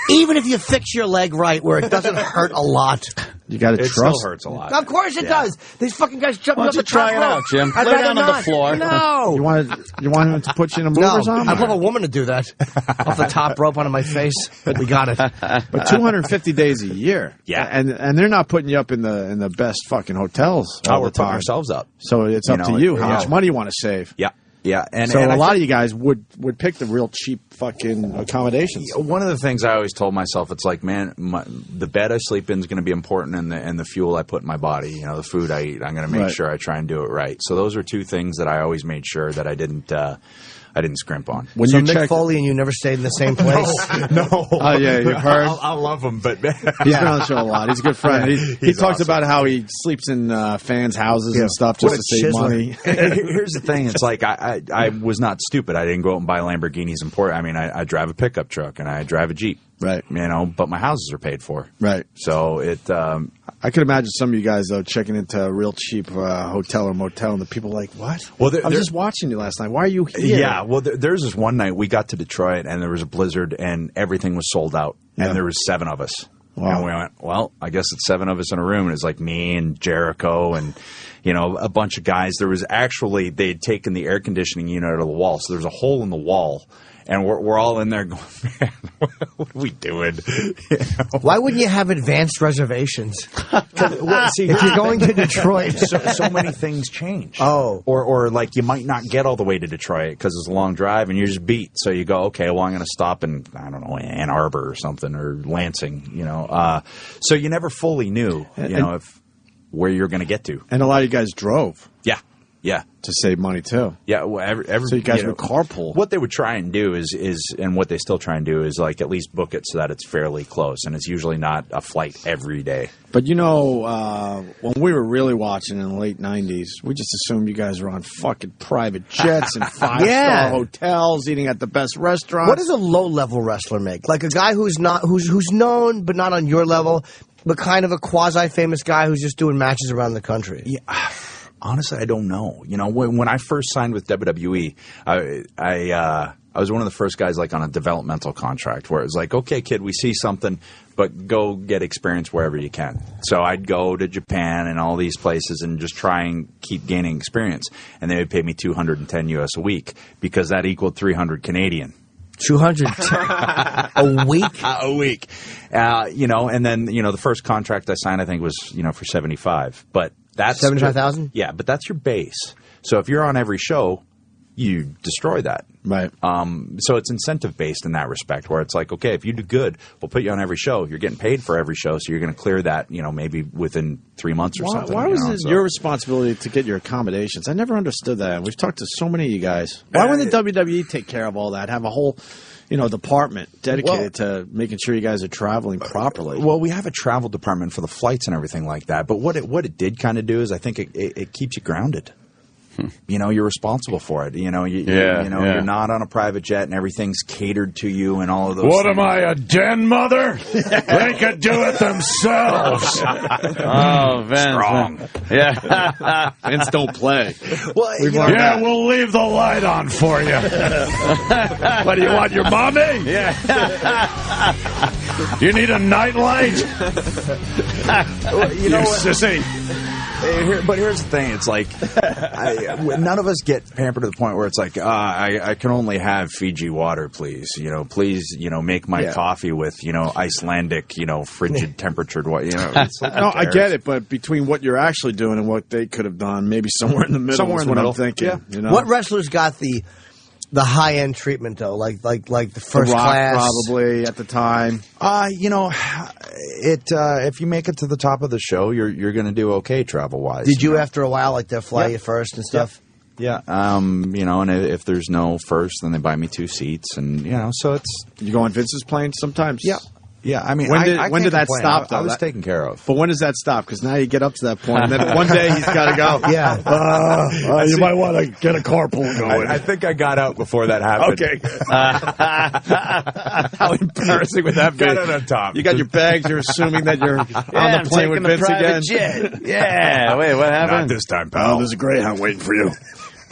Even if you fix your leg right where it doesn't hurt a lot. You got to trust. It still hurts a lot. Of course it does. These fucking guys jumping up the top try it rope. out, Jim? I'd Lay rather down on not. the floor. No. You want him to put you in a mover's arm? I'd love a woman to do that. Off the top rope onto my face. We got it. But 250 days a year. Yeah. And they're not putting you up in the best fucking hotels all we're the time. putting ourselves up. So it's up to you how much money you want to save. Yeah. Yeah, and a lot of you guys would pick the real cheap fucking accommodations. One of the things I always told myself, it's like, man, the bed I sleep in is going to be important, and the fuel I put in my body, the food I eat, I'm going to make sure I try and do it right. So those are 2 things that I always made sure that I didn't scrimp on. So Mick Foley and you never stayed in the same place? No. Oh, yeah, you've heard? I love him, but he's been on the show a lot. He's a good friend. He talks about how he sleeps in fans' houses and stuff just to save money. Here's the thing. It's like I was not stupid. I didn't go out and buy Lamborghinis and Porsche. I mean, I drive a pickup truck and I drive a Jeep. Right. But my houses are paid for. Right. So I could imagine some of you guys, though, checking into a real cheap hotel or motel, and the people are like, what? Well, I was just watching you last night. Why are you here? Yeah, well, there's this one night we got to Detroit, and there was a blizzard, and everything was sold out, and there was 7 of us. Wow. And we went, well, I guess it's 7 of us in a room, and it's like me and Jericho and, you know, a bunch of guys. There was actually, they had taken the air conditioning unit out of the wall, so there's a hole in the wall. And we're all in there going, man, what are we doing? You know? Why wouldn't you have advanced reservations? If you're going to Detroit. So many things change. Oh. Or like you might not get all the way to Detroit because it's a long drive and you're just beat. So you go, okay, well, I'm going to stop in, I don't know, Ann Arbor or something or Lansing, you know. So you never fully knew, you know, where you're going to get to. And a lot of you guys drove. Yeah. Yeah, to save money too. Yeah, well, so you guys would carpool. What they would try and do is, and what they still try and do is like at least book it so that it's fairly close, and it's usually not a flight every day. But you know, when we were really watching in the late '90s, we just assumed you guys were on fucking private jets and 5-star hotels, eating at the best restaurants. What does a low-level wrestler make? Like a guy who's known but not on your level, but kind of a quasi-famous guy who's just doing matches around the country. Yeah. Honestly, I don't know. You know, when I first signed with WWE, I was one of the first guys like on a developmental contract where it was like, okay, kid, we see something, but go get experience wherever you can. So I'd go to Japan and all these places and just try and keep gaining experience. And they would pay me $210 US a week because that equaled 300 Canadian. 200 a week? A week. You know, and then, you know, the first contract I signed, I think was, you know, for 75. But that's 75,000? Yeah, but that's your base. So if you're on every show, you destroy that. Right. So it's incentive based in that respect, where it's like, okay, if you do good, we'll put you on every show. You're getting paid for every show, so you're going to clear that, you know, maybe within 3 months or something. Why was it your responsibility to get your accommodations? I never understood that. We've talked to so many of you guys. Why wouldn't the WWE take care of all that? Have a whole, you know, department dedicated to making sure you guys are traveling properly. Well, we have a travel department for the flights and everything like that. But what it did kind of do is I think it keeps you grounded. You know, you're responsible for it. You know, you're not on a private jet and everything's catered to you and all of those What things. am I, a den mother? They could do it themselves. Oh, Vince. Strong. Yeah. Vince don't play. Well, we'll leave the light on for you. What, do you want your mommy? Yeah. You need a nightlight? You know you what? sissy. But here's the thing. It's like none of us get pampered to the point where it's like, I can only have Fiji water, please. You know, please, you know, make my coffee with, you know, Icelandic, you know, frigid temperatured water. You know, it's like, no, I get it. But between what you're actually doing and what they could have done, maybe somewhere in the middle is what I'm thinking. Yeah. You know? What wrestlers got the high-end treatment, though? Like the first the Rock, class? probably, at the time. You know, if you make it to the top of the show, you're going to do okay travel-wise. Did you, after a while, like, they'll fly you first and stuff? Yeah. You know, and if there's no first, then they buy me 2 seats. And, you know, so it's... You go on Vince's plane sometimes? Yeah. Yeah, I mean, when did that complain. stop, though? I was taken care of. But when does that stop? Because now you get up to that point, and then one day he's got to go. Yeah. You might want to get a carpool going. I think I got out before that happened. Okay. How embarrassing would that be? Got it on top. You got your bags. You're assuming that you're on the plane with Vince again. Jet. Yeah. Wait, what happened? Not this time, pal. Oh, there's a Greyhound waiting for you.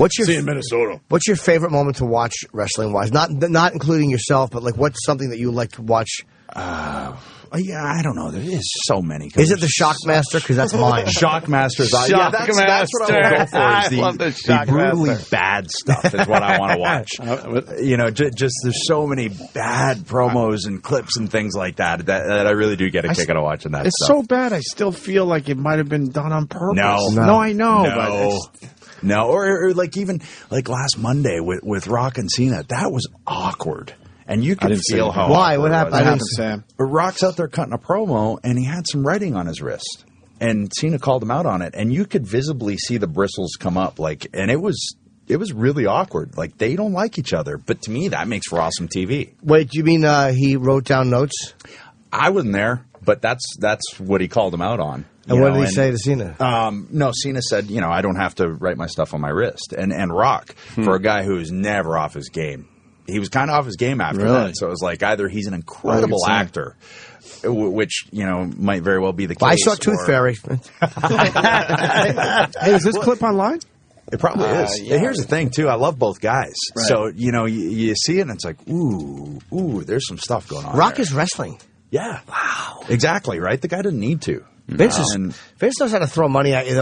See you in Minnesota. What's your favorite moment to watch wrestling-wise? Not including yourself, but like what's something that you like to watch? Yeah, I don't know. There is so many. Is it the Shockmaster? Because that's mine. Shockmaster's. Yeah, that's what I would go for. Is the brutally bad stuff is what I want to watch. You know, just there's so many bad promos and clips and things like that I really do get a kick out of watching that. It's stuff. so bad. I still feel like it might have been done on purpose. No, I know. No. But no, or like even like last Monday with Rock and Cena, that was awkward. And you could feel how. Why? What happened? What happened, Sam? Rock's out there cutting a promo, and he had some writing on his wrist. And Cena called him out on it, and you could visibly see the bristles come up. And it was really awkward. Like, they don't like each other. But to me, that makes for awesome TV. Wait, do you mean he wrote down notes? I wasn't there, but that's what he called him out on. And what did he say to Cena? No, Cena said, you know, I don't have to write my stuff on my wrist. And Rock, for a guy who's never off his game, he was kind of off his game after that. So it was like either he's an incredible actor, which might very well be the case. Well, I saw Tooth Fairy. Hey, is this clip online? It probably is. Yeah. And here's the thing, too. I love both guys. Right. So, you see it, and it's like, ooh, there's some stuff going on. Rock there. is wrestling. Yeah. Wow. Exactly, right? The guy doesn't need to. Vince knows how to throw money at you.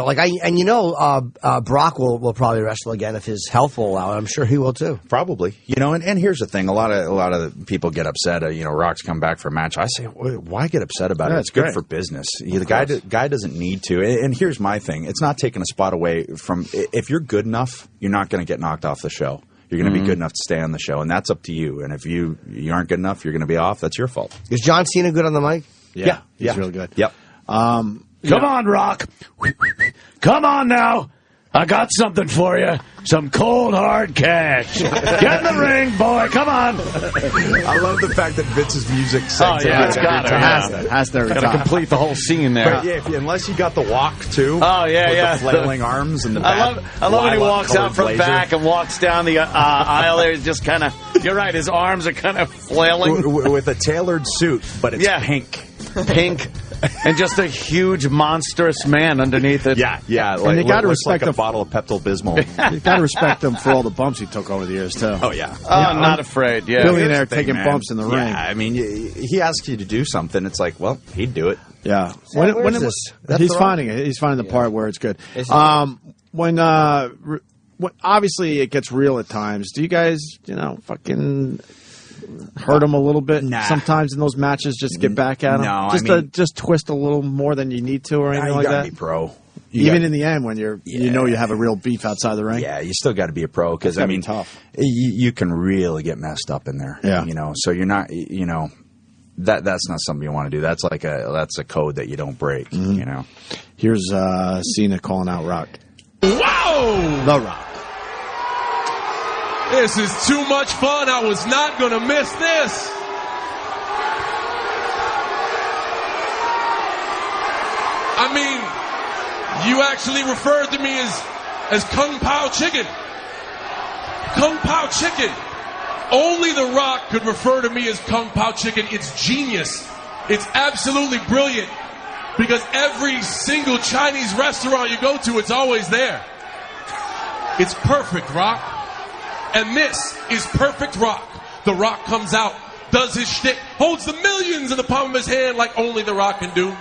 Brock will probably wrestle again if his health will allow it. I'm sure he will too. Probably, and here's the thing: a lot of people get upset. Rock's come back for a match. I say, why get upset about it? It's good for business. The guy doesn't need to. And here's my thing: it's not taking a spot away from. If you're good enough, you're not going to get knocked off the show. You're going to be good enough to stay on the show, and that's up to you. And if you aren't good enough, you're going to be off. That's your fault. Is John Cena good on the mic? Yeah, he's really good. Yep. Come on, Rock. Come on now. I got something for you. Some cold, hard cash. Get in the ring, boy. Come on. I love the fact that Vince's music sings. Oh, yeah, it's got to. Has to got to complete the whole scene there. But unless you got the walk, too. Oh, yeah, with the flailing arms and the I love when he walks out from back and walks down the aisle there. Just kind of, you're right, his arms are kind of flailing. With a tailored suit, but it's pink. Pink. And just a huge, monstrous man underneath it. Yeah. And you got to respect a bottle of Pepto-Bismol. You got to respect him for all the bumps he took over the years, too. Oh, yeah. I'm not afraid, yeah. Billionaire taking bumps in the ring. Yeah, I mean, he asks you to do something. It's like, well, he'd do it. Yeah. Where is this? He's finding it. He's finding the part where it's good. When obviously it gets real at times, do you guys, fucking hurt him a little bit sometimes in those matches just to get back at him? No, just twist a little more than you need to or anything like that? You gotta be pro. Even in the end when you have a real beef outside the ring? Yeah, you still got to be a pro because, tough. You can really get messed up in there. Yeah. So you're not, that's not something you want to do. That's that's a code that you don't break, Here's Cena calling out Rock. Whoa! The Rock. This is too much fun. I was not going to miss this. I mean, you actually referred to me as Kung Pao Chicken. Kung Pao Chicken. Only The Rock could refer to me as Kung Pao Chicken. It's genius. It's absolutely brilliant. Because every single Chinese restaurant you go to, it's always there. It's perfect, Rock. And this is perfect Rock. The Rock comes out, does his shtick, holds the millions in the palm of his hand like only The Rock can do.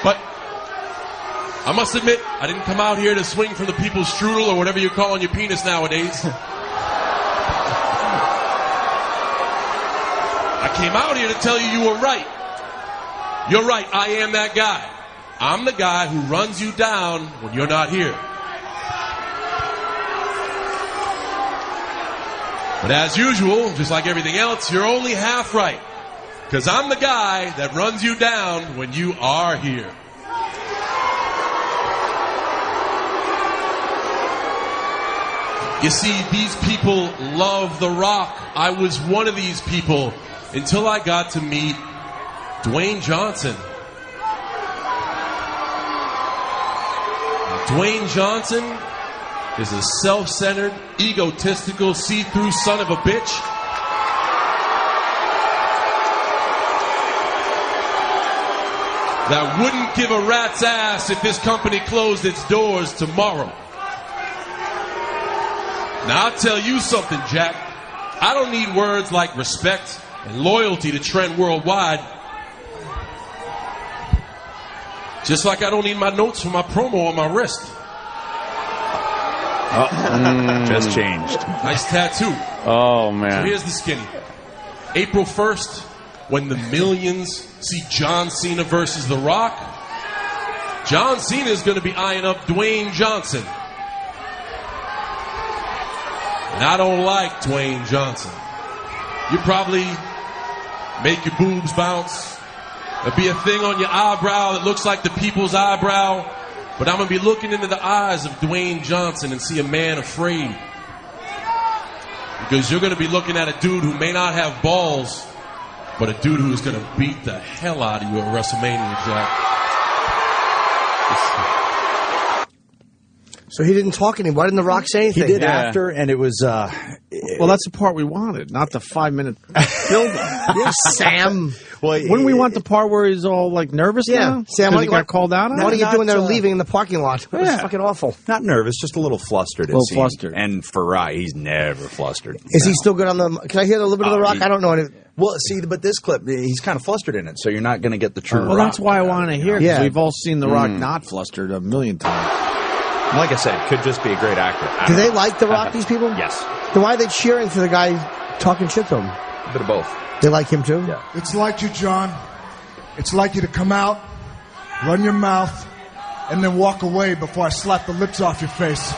But I must admit, I didn't come out here to swing from the people's strudel or whatever you're calling your penis nowadays. I came out here to tell you were right. You're right, I am that guy. I'm the guy who runs you down when you're not here. But as usual, just like everything else, you're only half right. Because I'm the guy that runs you down when you are here. You see, these people love The Rock. I was one of these people until I got to meet Dwayne Johnson. Dwayne Johnson is a self-centered, egotistical, see-through son of a bitch. That wouldn't give a rat's ass if this company closed its doors tomorrow. Now, I'll tell you something, Jack. I don't need words like respect and loyalty to trend worldwide. Just like I don't need my notes for my promo on my wrist. Just changed. Nice tattoo. Oh, man. So here's the skinny. April 1st, when the millions see John Cena versus The Rock, John Cena is going to be eyeing up Dwayne Johnson. And I don't like Dwayne Johnson. You probably make your boobs bounce. There'll be a thing on your eyebrow that looks like the people's eyebrow. But I'm going to be looking into the eyes of Dwayne Johnson and see a man afraid. Because you're going to be looking at a dude who may not have balls, but a dude who is going to beat the hell out of you at WrestleMania, Jack. So he didn't talk anymore. Why didn't The Rock say anything? He did after, and it was Well, that's the part we wanted, not the 5-minute build-up. Yes, Sam. Well, wouldn't we want the part where he's all like nervous now? Sam, what he got called out on? What are you doing there leaving in the parking lot? It was fucking awful. Not nervous, just a little flustered. Flustered. And for Rye, he's never flustered. Is he still good on the... Can I hear a little bit of the rock? I don't know. Well, see, but this clip, he's kind of flustered in it, so you're not going to get the true rock. Well, that's why I want to hear it, because we've all seen The Rock not flustered a million times. Like I said, could just be a great actor. Do they like The Rock, these people? Yes. Then why are they cheering for the guy talking shit to him? A bit of both. They like him too? Yeah. It's like you, John. It's like you to come out, run your mouth, and then walk away before I slap the lips off your face.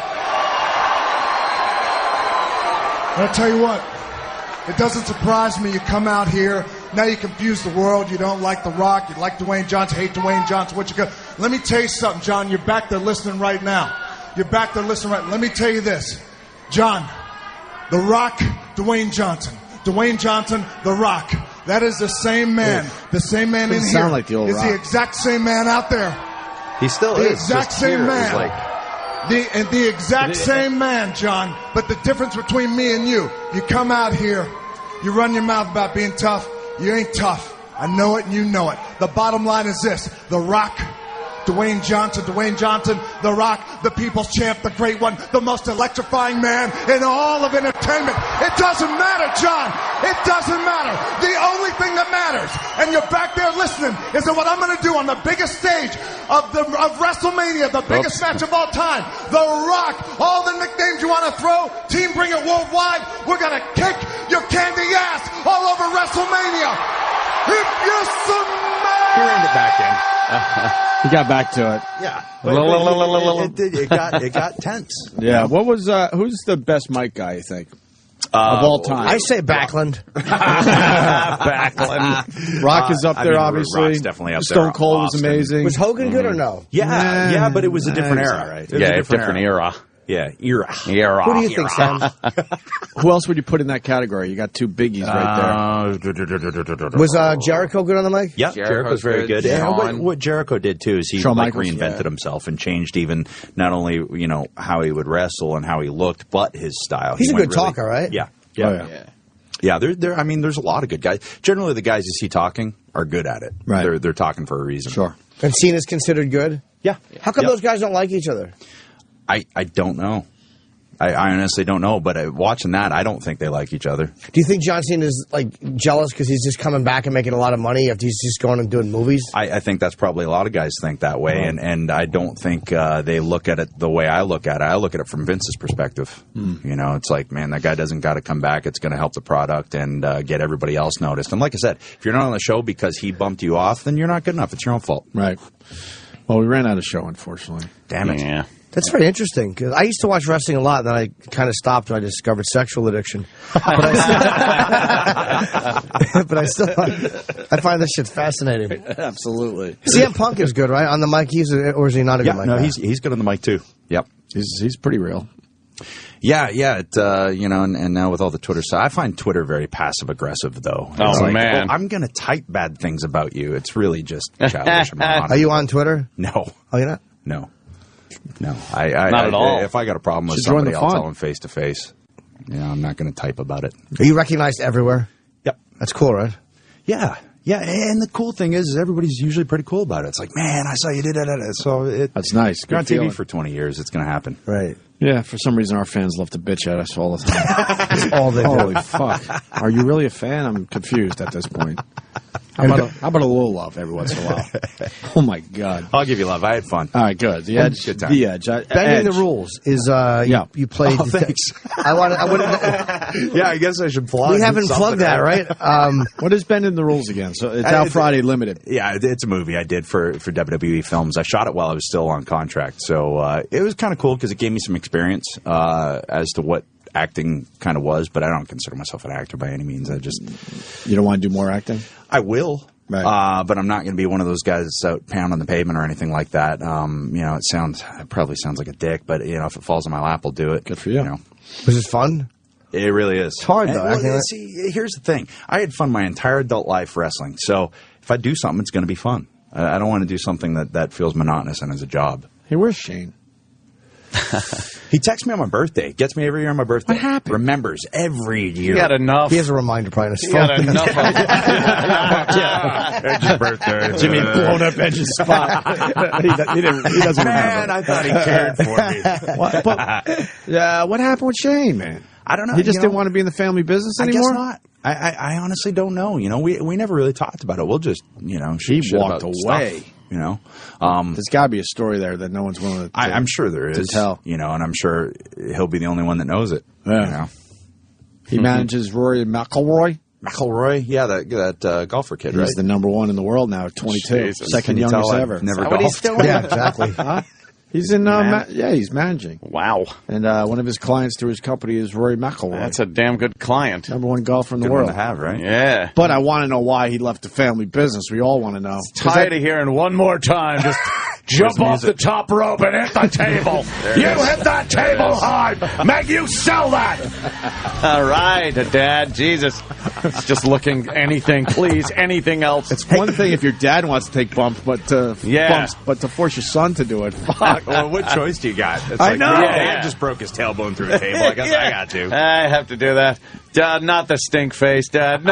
And I'll tell you what, it doesn't surprise me you come out here, now you confuse the world, you don't like The Rock, you like Dwayne Johnson, hate Dwayne Johnson, what you got? Let me tell you something, John, you're back there listening right now. You're back there listening right now. Let me tell you this, John, The Rock, Dwayne Johnson, The Rock. That is the same man. The same man in here. Sound like the old is Rock. the exact same man out there. He still the is. Exact just same here man. Like... The exact same man, John. But the difference between me and you come out here, you run your mouth about being tough. You ain't tough. I know it and you know it. The bottom line is this. The Rock, Dwayne Johnson, The Rock, the people's champ, the great one, the most electrifying man in all of entertainment. It doesn't matter, John. It doesn't matter. The only thing that matters, and you're back there listening, is that what I'm going to do on the biggest stage of WrestleMania, the biggest match of all time, The Rock, all the nicknames you want to throw, Team Bring It Worldwide, we're going to kick your candy ass all over WrestleMania. If you smell. He reined it back in. He got back to it. Yeah. It got tense. Yeah. What was who's the best mic guy, you think? Of all time. I say Backlund. Backlund. Rock is up there, obviously. Rock's definitely up there. Stone Cold was amazing. Was Hogan good or no? Yeah, but it was a different era. Right. Yeah, a different era. Yeah, era. Who do you think, Sam? Who else would you put in that category? You got two biggies right there. Was Jericho good on the mic? Yeah, Jericho's very good. And what Jericho did too is he reinvented himself and changed even not only how he would wrestle and how he looked, but his style. He's a good talker, right? Yeah. Yeah. There's a lot of good guys. Generally, the guys you see talking are good at it. Right. They're talking for a reason. Sure. And Cena's considered good? Yeah. How come those guys don't like each other? I don't know. I honestly don't know, but watching that, I don't think they like each other. Do you think John Cena is jealous because he's just coming back and making a lot of money after he's just going and doing movies? I think that's probably a lot of guys think that way, and I don't think they look at it the way I look at it. I look at it from Vince's perspective. It's like, man, that guy doesn't got to come back. It's going to help the product and get everybody else noticed. And like I said, if you're not on the show because he bumped you off, then you're not good enough. It's your own fault. Right. Well, we ran out of show, unfortunately. Damn it. Yeah. That's very interesting, because I used to watch wrestling a lot, then I kind of stopped when I discovered sexual addiction. But I find this shit fascinating. Absolutely. CM Punk is good, right? On the mic, or is he not a good mic? No, he's good on the mic, too. Yep. He's pretty real. Yeah. And now with all the Twitter stuff, I find Twitter very passive-aggressive, though. It's man. I'm going to type bad things about you. It's really just childish. Are you on Twitter? No. Oh, you're not? No. Not at all. If I got a problem with somebody, I'll tell them face to face. I'm not going to type about it. Are you recognized everywhere? Yep. That's cool, right? Yeah. And the cool thing is everybody's usually pretty cool about it. It's like, man, I saw you did that. So that's nice. You're on Good feeling. TV for 20 years. It's going to happen. Right. Yeah, for some reason our fans love to bitch at us all the time. That's all they do. Holy fuck. Are you really a fan? I'm confused at this point. How about a little love every once in a while? Oh, my God. I'll give you love. I had fun. All right, good. The Edge. Good time. The Edge. Bending the rules is you played. Oh, thanks. I guess I should plug. We haven't plugged that, right? What is Bending the Rules again? So it's out Friday, limited. Yeah, it's a movie I did for WWE Films. I shot it while I was still on contract, so it was kind of cool because it gave me some experience as to what acting kind of was, but I don't consider myself an actor by any means. You don't want to do more acting? I will. Right. But I'm not going to be one of those guys that's out pounding the pavement or anything like that. It probably sounds like a dick, but if it falls in my lap, I'll do it. Good for you. Was it fun? It really is. It's hard though. See, here's the thing. I had fun my entire adult life wrestling. So if I do something, it's going to be fun. I don't want to do something that feels monotonous and is a job. Hey, where's Shane? He texts me on my birthday. Gets me every year on my birthday. What happened? Remembers every year. He got enough. He has a reminder probably on his He phone. got enough of it. Edge's birthday. Jimmy blown up Edge's spot. he doesn't Man, remember. I thought he cared for me. What happened with Shane, man? I don't know. He just didn't want to be in the family business anymore? I guess not. I honestly don't know. We never really talked about it. We'll just, shoot shit walked about away. Stuff, There's got to be a story there that no one's willing to I'm sure there is. To tell. And I'm sure he'll be the only one that knows it. Yeah. He manages Rory McIlroy. McIlroy, yeah, that golfer kid, right? He's the number one in the world now at 22. Jesus. Second Can you youngest tell I've ever. never But he's golfed? still Yeah, exactly. He's in, he's managing. Wow. And one of his clients through his company is Rory McIlroy. That's a damn good client. Number one golfer in the Good world. one to have, right? Yeah. But I want to know why he left the family business. We all want to know. Tired of hearing one more time. Just jump off the top rope and hit the table. You hit that table hard. Make you sell that. All right, Dad. Jesus. It's just looking anything, please. Anything else. It's one thing if your dad wants to take bumps, but to force your son to do it. Fuck. Well, what choice do you got? It's I know. Your dad just broke his tailbone through a table. I guess I got to. I have to do that. Dad, not the stink face, Dad. No.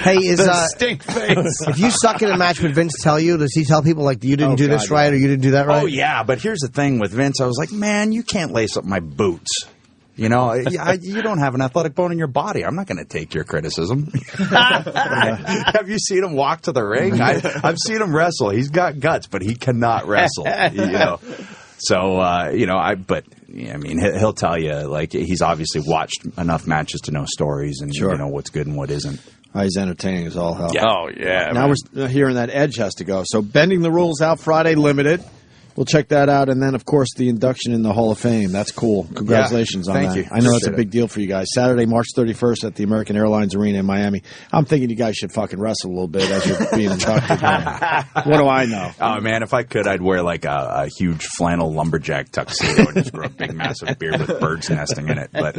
Hey, the stink face. If you suck in a match, would Vince tell you? Does he tell people, like, you didn't do this right or you didn't do that right? Oh, yeah, but here's the thing with Vince. I was like, man, you can't lace up my boots. You don't have an athletic bone in your body. I'm not going to take your criticism. Have you seen him walk to the ring? I've seen him wrestle. He's got guts, but he cannot wrestle. So, he'll tell you, like, he's obviously watched enough matches to know stories and what's good and what isn't. He's entertaining as all hell. Yeah. Oh, yeah. Now we're hearing that Edge has to go. So Bending the Rules out Friday, limited. We'll check that out. And then, of course, the induction in the Hall of Fame. That's cool. Congratulations on that. Thank you. I know it's a big deal for you guys. Saturday, March 31st at the American Airlines Arena in Miami. I'm thinking you guys should fucking wrestle a little bit as you're being inducted. What do I know? Oh, man, if I could, I'd wear like a huge flannel lumberjack tuxedo and just grow a big, massive beard with birds nesting in it. But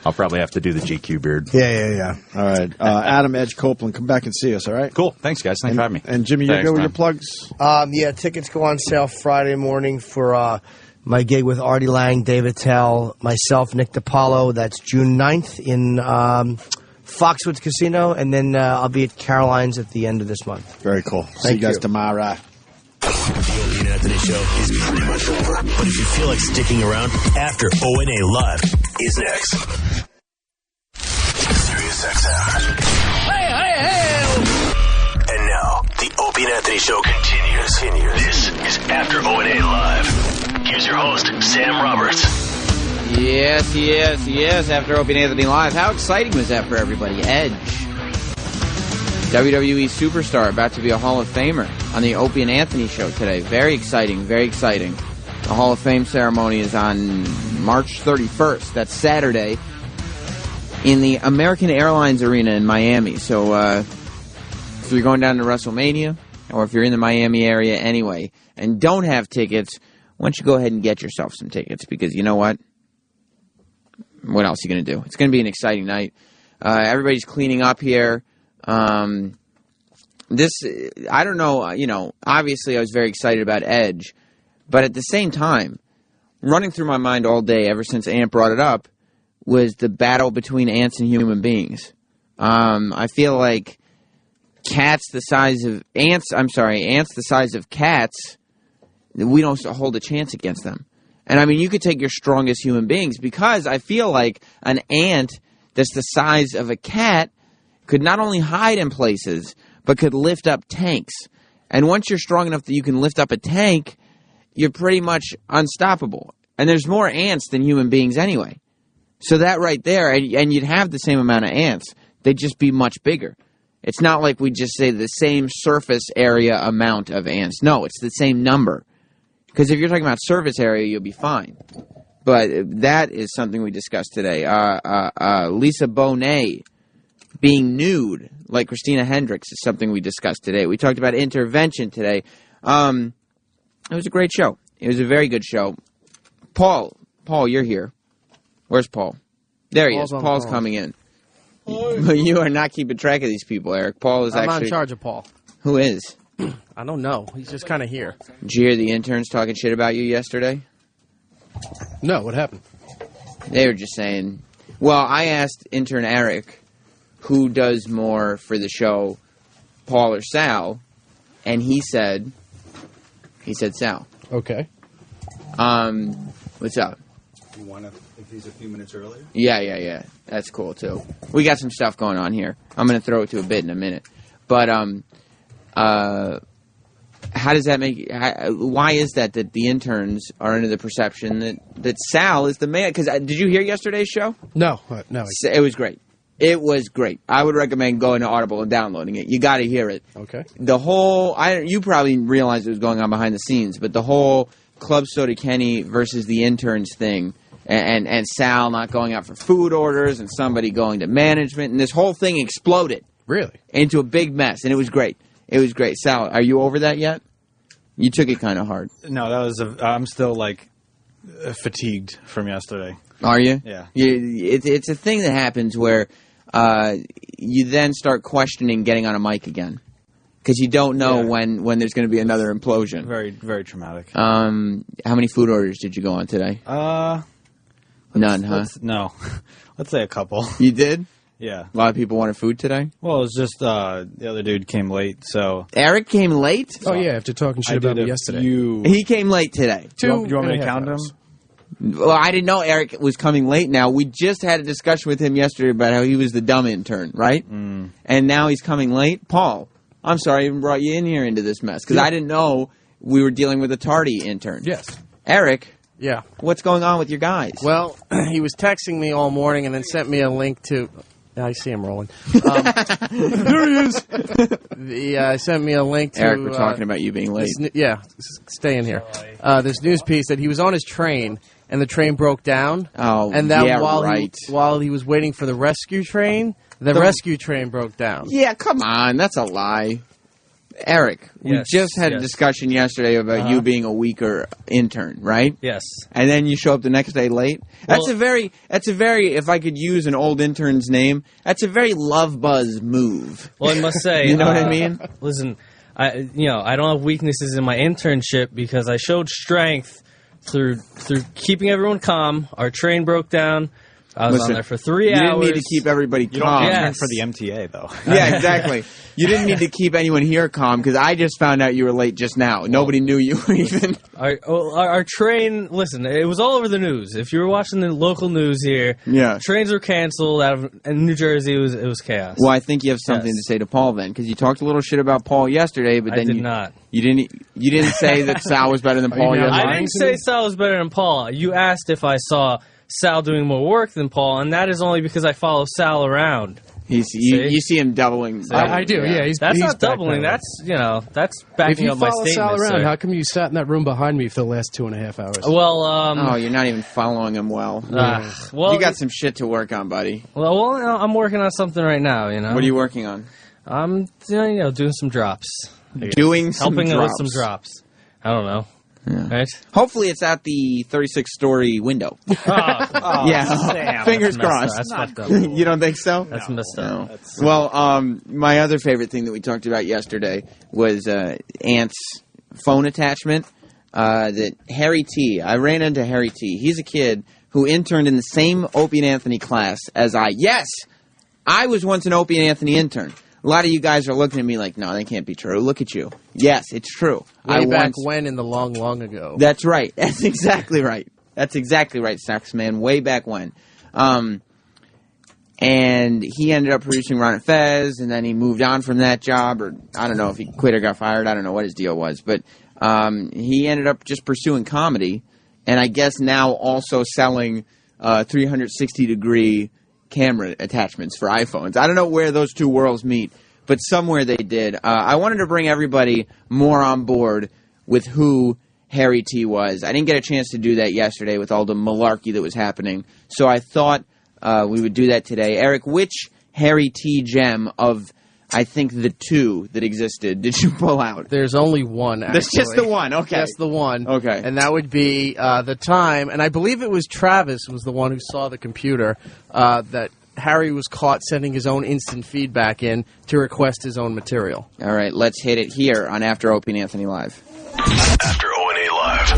I'll probably have to do the GQ beard. Yeah. All right. Adam, Edge, Copeland, come back and see us, all right? Cool. Thanks, guys. Thanks for having me. And Jimmy, you're good with your plugs? Yeah, tickets go on sale Friday morning for my gig with Artie Lang, David Tell, myself, Nick DiPaolo. That's June 9th in Foxwoods Casino, and then I'll be at Caroline's at the end of this month. Very cool. See you guys tomorrow. The Opie and Anthony Show is pretty much over, but if you feel like sticking around, after O&A Live is next. Sirius XM. And now, the Opie and Anthony Show continues. This is After O&A Live. Here's your host, Sam Roberts. Yes. After Opie and Anthony Live. How exciting was that for everybody? Edge, WWE superstar, about to be a Hall of Famer on the Opie and Anthony Show today. Very exciting, very exciting. The Hall of Fame ceremony is on March 31st. That's Saturday in the American Airlines Arena in Miami. So if you're going down to WrestleMania, or if you're in the Miami area anyway, and don't have tickets, why don't you go ahead and get yourself some tickets? Because you know what? What else are you going to do? It's going to be an exciting night. Everybody's cleaning up here. I don't know, obviously I was very excited about Edge, but at the same time, running through my mind all day ever since Ant brought it up was the battle between ants and human beings. I feel like ants the size of cats, we don't hold a chance against them. And I mean, you could take your strongest human beings, because I feel like an ant that's the size of a cat could not only hide in places, but could lift up tanks. And once you're strong enough that you can lift up a tank, you're pretty much unstoppable. And there's more ants than human beings anyway. So that right there, and you'd have the same amount of ants, they'd just be much bigger. It's not like we just say the same surface area amount of ants. No, it's the same number. Because if you're talking about surface area, you'll be fine. But that is something we discussed today. Lisa Bonet being nude, like Christina Hendricks, is something we discussed today. We talked about intervention today. It was a great show. It was a very good show. Paul, you're here. Where's Paul? There he is. Paul's coming in. You are not keeping track of these people, Eric. Paul is I'm actually... not in charge of Paul. Who is? I don't know. He's just kind of here. Did you hear the interns talking shit about you yesterday? No, what happened? They were just saying, well, I asked intern Eric who does more for the show, Paul or Sal, and he said Sal. Okay. What's up? You want to, if he's a few minutes earlier? Yeah. That's cool, too. We got some stuff going on here. I'm going to throw it to a bit in a minute. But, how does that make... why is that the interns are under the perception that Sal is the man? Because did you hear yesterday's show? No. It was great. It was great. I would recommend going to Audible and downloading it. You got to hear it. Okay. The whole... you probably realized it was going on behind the scenes, but the whole Club Soda Kenny versus the interns thing, and Sal not going out for food orders, and somebody going to management, and this whole thing exploded. Really? Into a big mess, and it was great. It was great. Sal, are you over that yet? You took it kind of hard. No, that was I'm still, fatigued from yesterday. Are you? Yeah. It's a thing that happens where you then start questioning getting on a mic again. Because you don't know when there's going to be another implosion. Very, very traumatic. How many food orders did you go on today? None, huh? No. Let's say a couple. You did? Yeah. A lot of people wanted food today? Well, it was just the other dude came late, so... Eric came late? Oh, yeah, after talking shit about me yesterday. He came late today. You want me to count him? Well, I didn't know Eric was coming late now. We just had a discussion with him yesterday about how he was the dumb intern, right? Mm. And now he's coming late? Paul, I'm sorry I even brought you in here into this mess, because I didn't know we were dealing with a tardy intern. Yes. Eric... Yeah. What's going on with your guys? Well, he was texting me all morning and then sent me a link to... I see him rolling. There he is. He sent me a link to... Eric, we're talking about you being late. Stay in here. This news piece that he was on his train and the train broke down. Oh, and that yeah, while he was waiting for the rescue train, the rescue train broke down. Yeah, come on. That's a lie. Eric, we just had a discussion yesterday about you being a weaker intern, right? Yes. And then you show up the next day late? That's a very, if I could use an old intern's name, that's a very love buzz move. Well, I must say... You know what I mean? Listen, I don't have weaknesses in my internship because I showed strength through keeping everyone calm. Our train broke down. I was on there for 3 hours. You didn't need to keep everybody calm. You don't intern for the MTA, though. Yeah, exactly. You didn't need to keep anyone here calm, because I just found out you were late just now. Nobody knew you were even... Our train, listen, it was all over the news. If you were watching the local news here, trains were canceled in New Jersey. It was chaos. Well, I think you have something to say to Paul then, because you talked a little shit about Paul yesterday, but then I did not. You didn't say that Sal was better than Paul yesterday? I didn't say Sal was better than Paul. You asked if I saw Sal doing more work than Paul, and that is only because I follow Sal around. You see him doubling. I do, yeah. That's not doubling. That's backing up my statement. If you follow Sal around, how come you sat in that room behind me for the last 2.5 hours? Well, you're not even following him well. You got some shit to work on, buddy. Well, I'm working on something right now. What are you working on? I'm doing some drops. Doing some helping drops. With some drops. I don't know. Yeah. Right? Hopefully it's out the 36-story window. Yeah. Fingers crossed. That's fucked up. You don't think so? That's messed up. No. Well, my other favorite thing that we talked about yesterday was Ant's phone attachment. That Harry T. I ran into Harry T. He's a kid who interned in the same Opie and Anthony class as I. Yes! I was once an Opie and Anthony intern. A lot of you guys are looking at me like, no, that can't be true. Look at you. Yes, it's true. Way back when in the long, long ago. That's right. That's exactly right. That's exactly right, Saxman. Way back when. And he ended up producing Ron and Fez, and then he moved on from that job, or I don't know if he quit or got fired. I don't know what his deal was. But he ended up just pursuing comedy, and I guess now also selling 360-degree camera attachments for iPhones. I don't know where those two worlds meet, but somewhere they did. I wanted to bring everybody more on board with who Harry T was. I didn't get a chance to do that yesterday with all the malarkey that was happening, so I thought we would do that today. Eric, which Harry T gem of, I think, the two that existed did you pull out? There's only one, actually. There's just the one, okay. Just the one. Okay. And that would be the time, and I believe it was Travis was the one who saw the computer, that Harry was caught sending his own instant feedback in to request his own material. All right, let's hit it here on After Opie and Anthony Live. After O&A Live.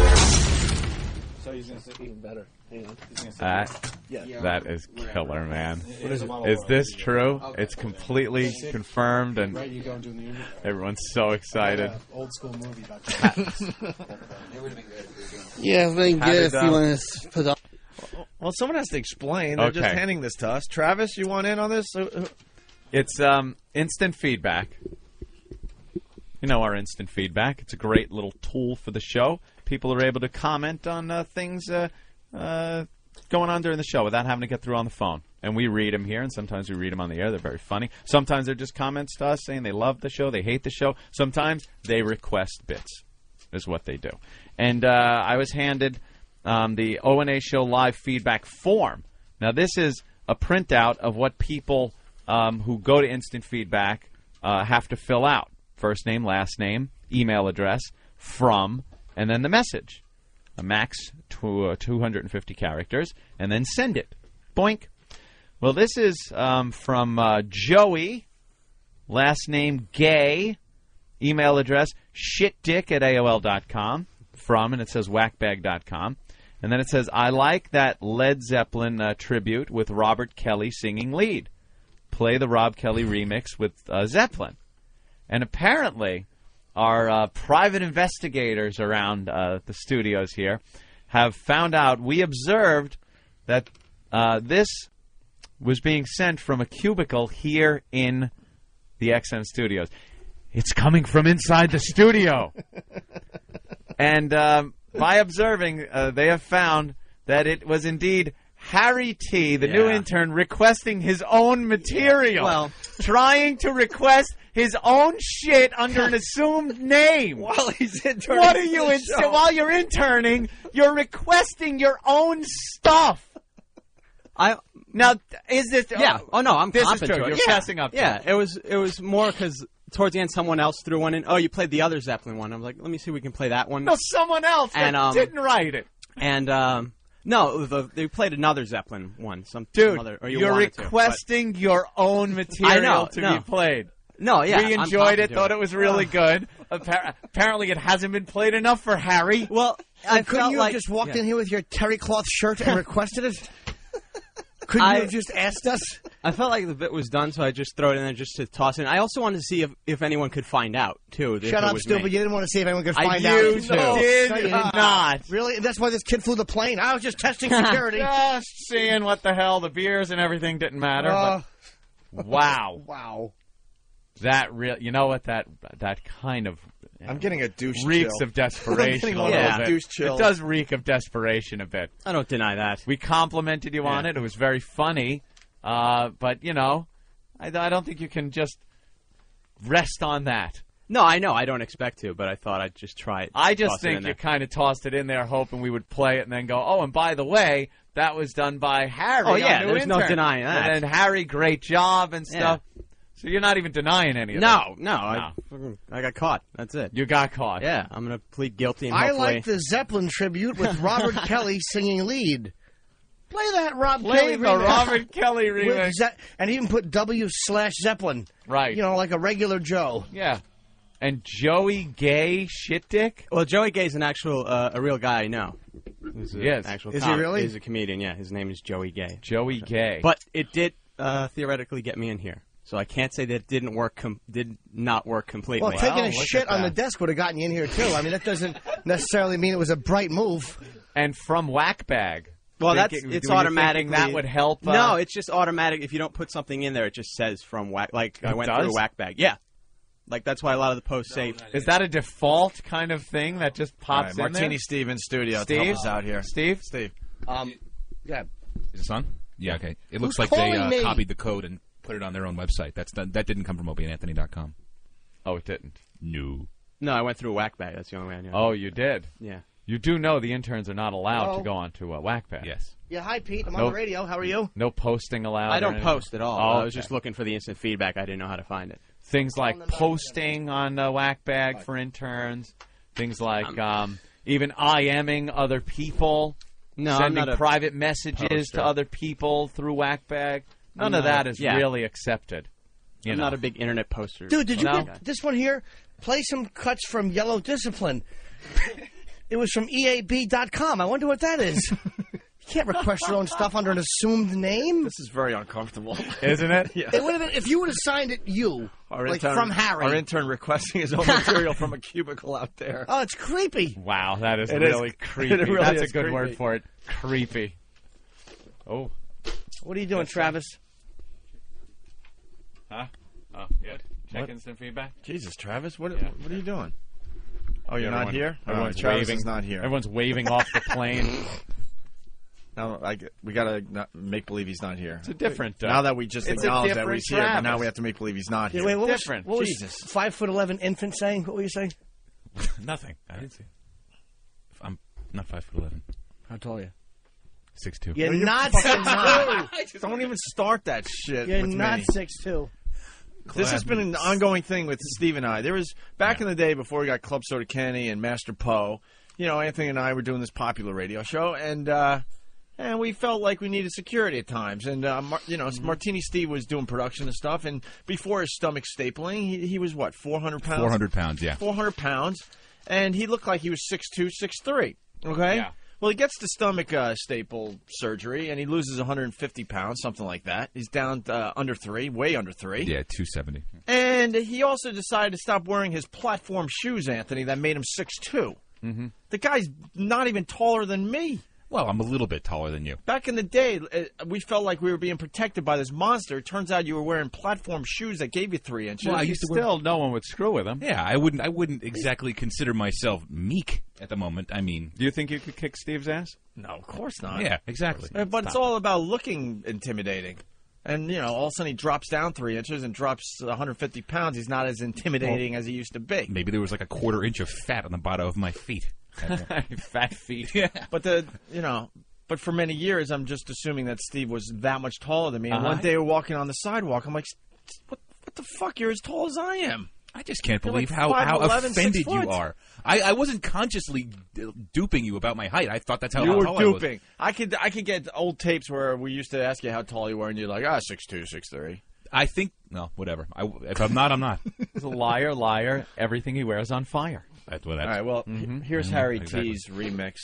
So he's going to say... Even better. Hang on. That is killer, man. What is it? Is this true? It's completely confirmed, and Right, you go and do the interview. everyone's so excited. Old school movie about that. Yeah, it's been good if you want to put up. Well, someone has to explain. They're just Okay. handing this to us. Travis, you want in on this? It's instant feedback. You know our instant feedback. It's a great little tool for the show. People are able to comment on things going on during the show without having to get through on the phone. And we read them here, and sometimes we read them on the air. They're very funny. Sometimes they're just comments to us saying they love the show, they hate the show. Sometimes they request bits, is what they do. And I was handed the O&A Show live feedback form. Now, this is a printout of what people who go to instant feedback have to fill out. First name, last name, email address, from, and then the message. A max to 250 characters, and then send it. Boink. Well, this is from Joey, last name Gay, email address shitdick@AOL.com, from, and it says whackbag.com. And then it says, I like that Led Zeppelin tribute with Robert Kelly singing lead. Play the Rob Kelly remix with Zeppelin. And apparently, our private investigators around the studios here have found out, we observed that this was being sent from a cubicle here in the XM studios. It's coming from inside the studio. And by observing, they have found that it was indeed Harry T., the new intern, requesting his own material. Well, trying to request his own shit under an assumed name. While he's interning. What are you while you're interning, you're requesting your own stuff. Now, is this... Yeah. Oh, no, I'm this comping is true. to it. You're Yeah. fessing up to Yeah, it. it was more because towards the end someone else threw one in. Oh, you played the other Zeppelin one. I'm like, let me see if we can play that one. No, someone else that didn't write it. And, no, they played another Zeppelin one. Some other, or you're requesting your own material to be played. No, yeah. We enjoyed it, thought it was really good. Apparently it hasn't been played enough for Harry. Well, couldn't you have just walked in here with your terry cloth shirt and requested it? Couldn't you have just asked us? I felt like the bit was done, so I just throw it in there just to toss it in. I also wanted to see if anyone could find out, too. Shut up, Stu, but you didn't want to see if anyone could find I out. did not. Really? That's why this kid flew the plane. I was just testing security. Just seeing what the hell, the beers and everything didn't matter. But wow. Wow. That you know what, that kind of... I'm getting a douche reeks chill. of desperation a little bit. Douche chill. It does reek of desperation a bit. I don't deny that. We complimented you on it. It was very funny. But, you know, I don't think you can just rest on that. No, I know. I don't expect to, but I thought I'd just try it. I just think you kind of tossed it in there hoping we would play it and then go, oh, and by the way, that was done by Harry. Oh, yeah, there's no denying that. And then Harry, great job and stuff. So you're not even denying any of that? No. I got caught. That's it. You got caught. Yeah, I'm going to plead guilty. And I like the Zeppelin tribute with Robert Kelly singing lead. Play that Kelly remix. Robert Kelly remix. And even put W/Zeppelin. Right. You know, like a regular Joe. Yeah. And Joey Gay Shitdick? Well, Joey Gay's an actual, a real guy I know. Yes. Is he really? He's a comedian, yeah. His name is Joey Gay. Joey Gay. But it did theoretically get me in here. So I can't say that it did not work completely. Well, taking a shit on the desk would have gotten you in here, too. I mean, that doesn't necessarily mean it was a bright move. And from Whackbag. Well, it's automatic. That would help. No, it's just automatic. If you don't put something in there, it just says from Whack. Like, I went through Whackbag. Yeah. Like, that's why a lot of the posts say... Is that a default kind of thing that just pops in there? Martini Steve in studio to help us out here. Steve? Yeah. Is this on? Yeah, okay. It looks like they copied the code and put it on their own website. That didn't come from opieandanthony.com. Oh, it didn't? No. No, I went through Whackbag. That's the only way I knew. Oh, you did? Yeah. You do know the interns are not allowed to go on to Whackbag. Yes. Yeah, hi, Pete. I'm on the radio. How are you? No posting allowed. I don't post at all. Oh, I was just looking for the instant feedback. I didn't know how to find it. Things like posting on Whackbag for interns. Things like even IMing other people. No, sending I'm not private messages to other people through Whackbag. None of that is really accepted. I'm not a big internet poster. Dude, did you get this one here? Play some cuts from Yellow Discipline. It was from EAB.com. I wonder what that is. You can't request your own stuff under an assumed name. This is very uncomfortable. Isn't it? Yeah. It would have been, if you would have signed it, from Harry. Our intern requesting his own material from a cubicle out there. Oh, it's creepy. Wow, that is It really is. creepy. It really That's is a good creepy. word for it. Creepy. Oh. What are you doing, Travis? Huh? Oh, yeah. Checking some feedback. Jesus, Travis, what are you doing? Oh, you're not here? Everyone's Travis waving. is not here. Everyone's waving off the plane. Now, we got to make believe he's not here. It's a different. Now that we just it's a acknowledged that different he's here, but Travis. now we have to make believe he's not here. Wait, what different. Was, what Jesus. was 5'11" infant saying? What were you saying? Nothing. I didn't see. I'm not 5'11". How tall are you? 6'2". You're No, not fucking 6'2". Don't even start that shit. You're with not me. 6'2". This has been an ongoing thing with Steve and I. There was back in the day before we got Club Soda Kenny and Master Poe. You know, Anthony and I were doing this popular radio show, and we felt like we needed security at times. And Martini Steve was doing production and stuff. And before his stomach stapling, he was what, 400 pounds? 400 pounds, yeah. 400 pounds, and he looked like he was 6'2", 6'3". Okay. Yeah. Well, he gets the stomach staple surgery, and he loses 150 pounds, something like that. He's down under 3, way under 3. Yeah, 270. And he also decided to stop wearing his platform shoes, Anthony, that made him 6'2". Mm-hmm. The guy's not even taller than me. Well, I'm a little bit taller than you. Back in the day, we felt like we were being protected by this monster. It turns out you were wearing platform shoes that gave you 3 inches. Well, I used to wear- Still, no one would screw with him. Yeah, I wouldn't exactly consider myself meek at the moment. I mean, Do you think you could kick Steve's ass? No, of course not. yeah, exactly. But it's all about looking intimidating. And, all of a sudden he drops down 3 inches and drops 150 pounds. He's not as intimidating as he used to be. Maybe there was like a quarter inch of fat on the bottom of my feet. Fat feet. Yeah. But But for many years, I'm just assuming that Steve was that much taller than me. And one day we're walking on the sidewalk. I'm like, what the fuck? You're as tall as I am. I just can't You're believe like how 5'11", offended 6 foot. you are. I wasn't consciously duping you about my height. I thought that's how You were tall I was. duping. I could get old tapes where we used to ask you how tall you were, and you're like, 6'2", 6'3". I think no, whatever. If I'm not, I'm not. He's a liar. Everything he wears on fire. That's what. All right. Well, here's Harry exactly. T's remix.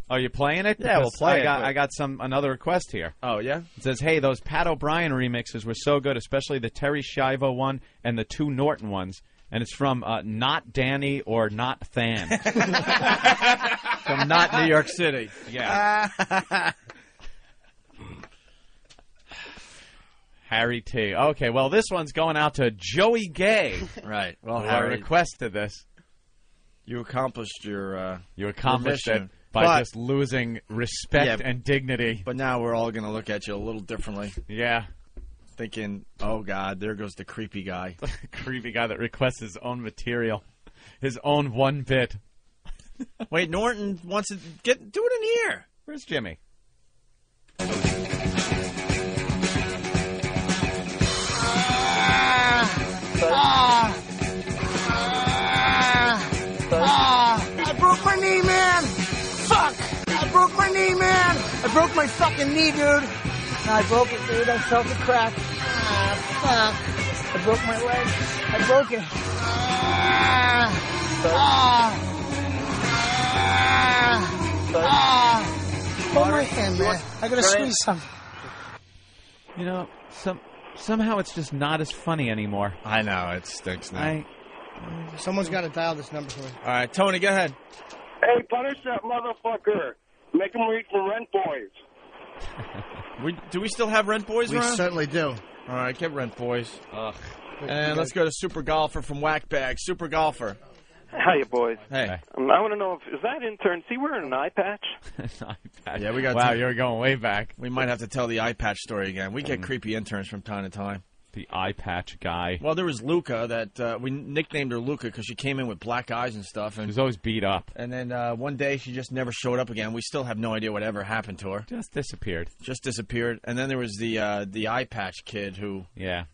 Oh, you playing it? Yeah, we'll play it. I got another request here. Oh yeah. It says, "Hey, those Pat O'Brien remixes were so good, especially the Terry Schiavo one and the 2 Norton ones." And it's from Not Danny or Not Than. From not New York City. Yeah. Harry T. Okay, well, this one's going out to Joey Gay. Right. Well, who Harry, requested this. you accomplished your You accomplished mission. it by But- just losing respect Yeah. and dignity. But now we're all going to look at you a little differently, Yeah. thinking, "Oh God, there goes the creepy guy." Creepy guy that requests his own material. His own 1 bit. Wait, Norton wants to do it in here. Where's Jimmy? I broke my knee, man. Fuck. I broke my knee, man. I broke my fucking knee, dude. I broke it, dude. I felt the crack. Fuck. I broke my leg. I broke it. Hold my hand, man. I gotta squeeze something. You know, somehow it's just not as funny anymore. I know, it stinks now. Someone's got to dial this number for me. All right, Tony, go ahead. Hey, punish that motherfucker. Make him read for Rent Boys. Do we still have Rent Boys We around? certainly do. All right, get Rent Boys. Ugh. And let's go to Super Golfer from Whackbag. Super Golfer. How you boys? Hey. I want to know, is that intern, is he wearing an eye patch? Yeah, we got. Wow, you're going way back. We might have to tell the eye patch story again. We get creepy interns from time to time. The eye patch guy. Well, there was Luca that we nicknamed her Luca because she came in with black eyes and stuff. And She was always beat up. And then one day she just never showed up again. We still have no idea whatever happened to her. Just disappeared. And then there was the eye patch kid who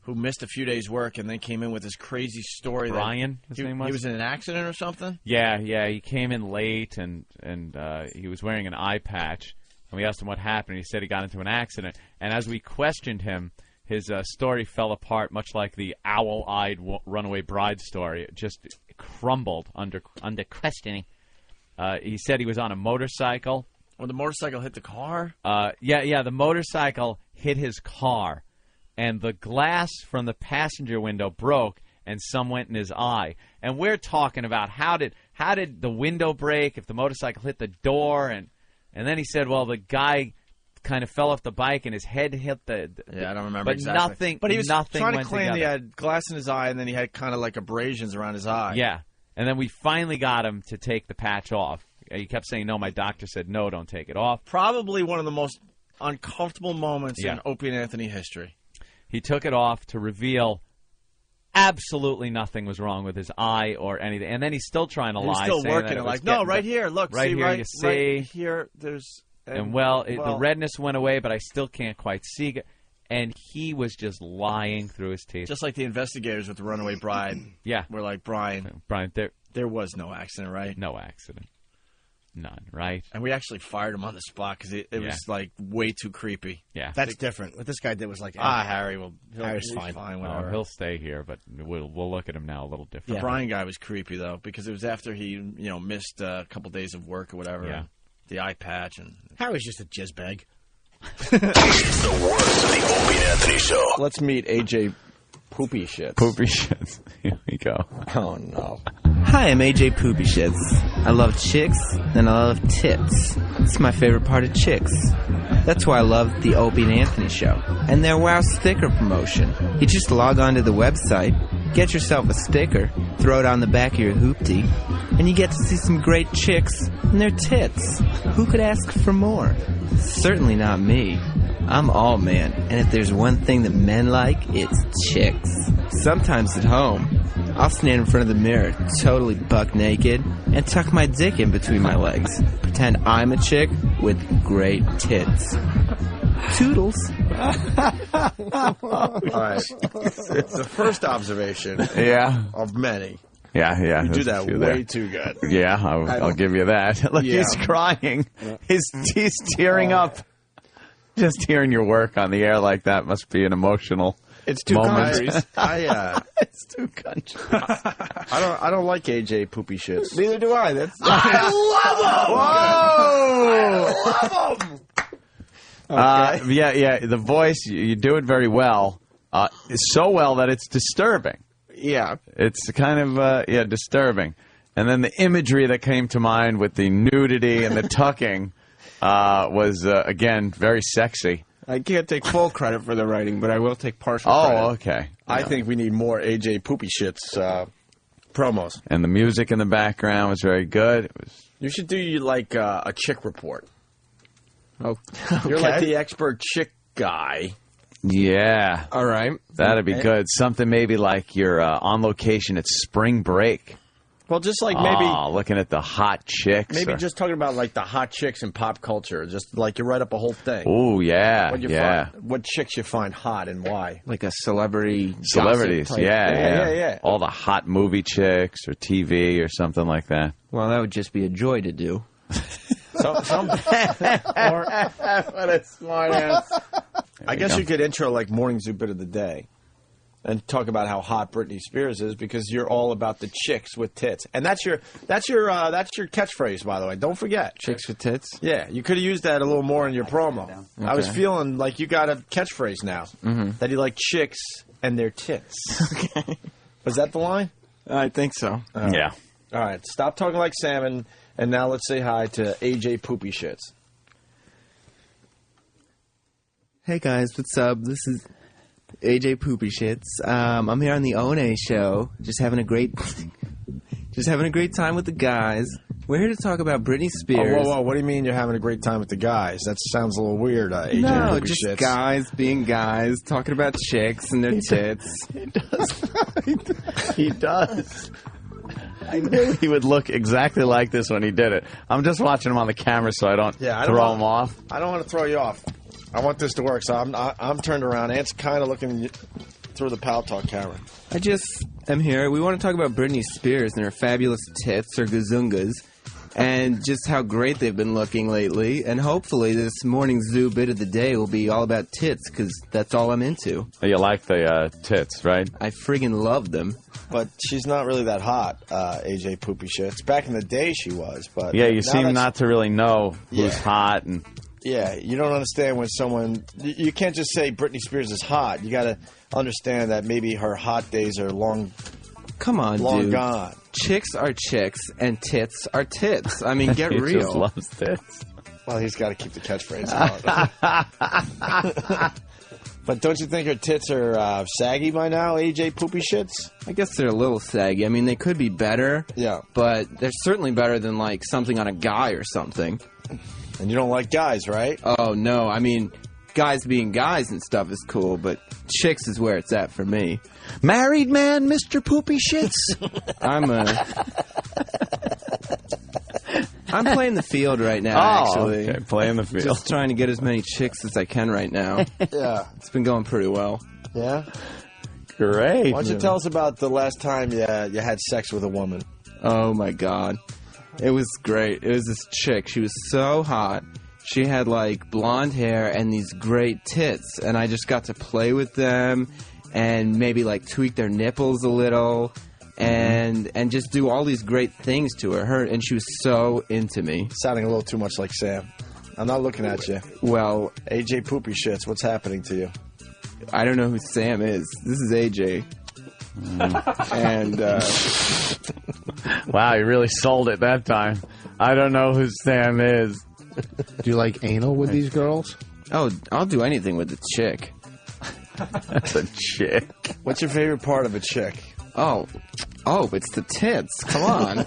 missed a few days' work and then came in with this crazy story. Brian, his name was? He was in an accident or something? Yeah. He came in late and he was wearing an eye patch. And we asked him what happened. He said he got into an accident. And as we questioned him, his story fell apart, much like the owl-eyed runaway bride story. It just crumbled under questioning. He said he was on a motorcycle. When the motorcycle hit the car? Yeah, the motorcycle hit his car, and the glass from the passenger window broke, and some went in his eye. And we're talking about how did the window break if the motorcycle hit the door, and then he said, well, the guy kind of fell off the bike and his head hit the yeah, I don't remember but exactly. nothing. But he was nothing trying to went claim together. he had glass in his eye, and then he had kind of like abrasions around his eye. Yeah, and then we finally got him to take the patch off. He kept saying, no, my doctor said, no, don't take it off. Probably one of the most uncomfortable moments in Opie and Anthony history. He took it off to reveal absolutely nothing was wrong with his eye or anything. And then he's still trying to lie. He's still working it. Like, no, right here. Look, right see, here, right, you see. Right here, there's... And, the redness went away, but I still can't quite see it. And he was just lying through his teeth. Just like the investigators with the runaway bride. Yeah. We're like, Brian, there was no accident, right? No accident. None, right? And we actually fired him on the spot because it was like way too creepy. Yeah, that's different. What this guy did was like, Harry, well, Harry's he's fine. Whatever. He'll stay here, but we'll look at him now a little different. The Brian guy was creepy though because it was after he missed a couple days of work or whatever. Yeah, the eye patch and Harry's just a jizzbag. It's the worst of the Opie and Anthony Show. Let's meet AJ Poopyshits. Poopyshits. Here we go. Oh no. Hi, I'm AJ Poopyshits. I love chicks and I love tits. It's my favorite part of chicks. That's why I love the Opie and Anthony Show and their WOW sticker promotion. You just log on to the website, get yourself a sticker, throw it on the back of your hoopty, and you get to see some great chicks and their tits. Who could ask for more? Certainly not me. I'm all man, and if there's one thing that men like, it's chicks. Sometimes at home, I'll stand in front of the mirror, totally buck naked, and tuck my dick in between my legs. Pretend I'm a chick with great tits. Toodles. All right. It's the first observation of many. Yeah. You do there's a that few way there. too good. Yeah, I'll give you that. Look, Yeah. he's crying. He's tearing up. Just hearing your work on the air like that must be an emotional It's two moment. countries. It's two countries. I don't like AJ Poopyshits. Neither do I. I love him. Whoa! Yeah. The voice, you do it very well. So well that it's disturbing. Yeah. It's kind of, disturbing. And then the imagery that came to mind with the nudity and the tucking was, again, very sexy. I can't take full credit for the writing, but I will take partial credit. Oh, okay. I think we need more AJ Poopyshits promos. And the music in the background was very good. It was. You should do like a chick report. Oh, You're like the expert chick guy. Yeah. All right. That'd be good. Something maybe like you're on location at spring break. Well, just like maybe looking at the hot chicks. maybe just talking about like the hot chicks in pop culture. Just like you write up a whole thing. Oh, yeah. What you find, what chicks you find hot and why? Like a celebrities. gossip type. Yeah. All the hot movie chicks or TV or something like that. Well, that would just be a joy to do. What a smart ass. I guess you could intro like Morning Zoo Bit of the Day and talk about how hot Britney Spears is because you're all about the chicks with tits. And that's your catchphrase, by the way. Don't forget. Chicks with tits? Yeah, you could have used that a little more in your promo. Okay. I was feeling like you got a catchphrase now. Mm-hmm. That you like chicks and their tits. Okay. Was that the line? I think so. Yeah. All right, stop talking like salmon, and now let's say hi to AJ Poopyshits. Hey guys, what's up? This is AJ Poopyshits. I'm here on the O&A show, just having a great time with the guys. We're here to talk about Britney Spears. Whoa! What do you mean you're having a great time with the guys? That sounds a little weird, AJ. No, Poopyshits. just guys being guys, talking about chicks and their tits. He does. I knew he would look exactly like this when he did it. I'm just watching him on the camera so I don't throw him off. I don't want to throw you off. I want this to work, so I'm turned around. Ant's kind of looking through the Pal Talk camera. I just am here. We want to talk about Britney Spears and her fabulous tits, or gazungas. and just how great they've been looking lately. And hopefully this morning zoo bit of the day will be all about tits, because that's all I'm into. You like the tits, right? I friggin' love them. But she's not really that hot, AJ Poopyshits. Back in the day she was, but... Yeah, you seem not to really know who's hot. And yeah, you don't understand when someone... You can't just say Britney Spears is hot. You got to understand that maybe her hot days are long... Come on, long dude. gone. Chicks are chicks, and tits are tits. I mean, get he real. just loves tits. Well, he's got to keep the catchphrase out. But don't you think her tits are saggy by now, AJ Poopyshits? I guess they're a little saggy. I mean, they could be better. Yeah. But they're certainly better than, like, something on a guy or something. And you don't like guys, right? Oh, no. I mean, guys being guys and stuff is cool, but chicks is where it's at for me. Married man, Mr. Poopyshits? I'm playing the field right now, actually. Okay, playing the field. Just trying to get as many chicks as I can right now. Yeah. It's been going pretty well. Yeah? Great. Why don't you tell us about the last time you had sex with a woman? Oh, my God. It was great. It was this chick. She was so hot. She had, like, blonde hair and these great tits. And I just got to play with them and maybe, like, tweak their nipples a little. And just do all these great things to her. And she was so into me. Sounding a little too much like Sam. I'm not looking at you. Well, AJ Poopyshits, what's happening to you? I don't know who Sam is. This is AJ. And wow, you really sold it that time. I don't know who Sam is. Do you like anal with these girls? Oh, I'll do anything with a chick. That's a chick. What's your favorite part of a chick? Oh, it's the tits. Come on.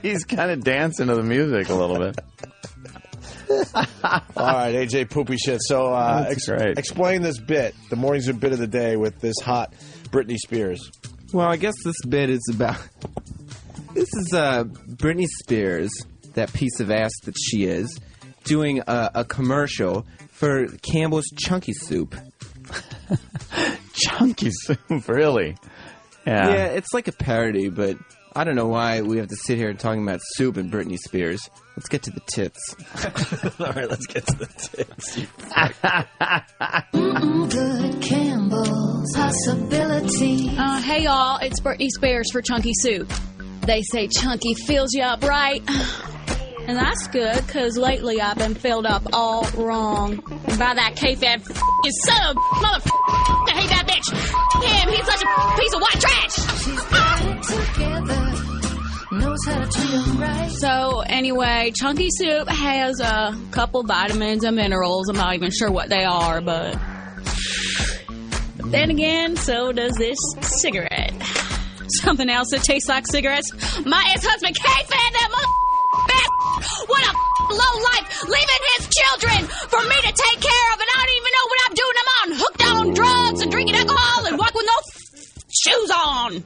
He's kind of dancing to the music a little bit. All right, AJ Poopyshit. So explain this bit, the morning zoo bit of the day with this hot Britney Spears. Well, I guess this bit is about... This is Britney Spears, that piece of ass that she is, doing a commercial for Campbell's Chunky Soup. Chunky Soup, really? Yeah, it's like a parody, but I don't know why we have to sit here talking about soup and Britney Spears. Let's get to the tits. All right, let's get to the tits. Good Campbell's possibility. Hey y'all, it's Britney Spears for Chunky Soup. They say chunky fills you up right. And that's good, because lately I've been filled up all wrong. By that K-Fed son of mother. I hate that bitch. Him, he's such a piece of white trash. She's got it together. Knows how to treat 'em right. So, anyway, Chunky Soup has a couple vitamins and minerals. I'm not even sure what they are, but... Then again, so does this cigarette. Something else that tastes like cigarettes. My ex-husband K-Fed that mother... What a low life, leaving his children for me to take care of, and I don't even know what I'm doing. I'm on hooked on drugs and drinking alcohol and walk with no shoes on.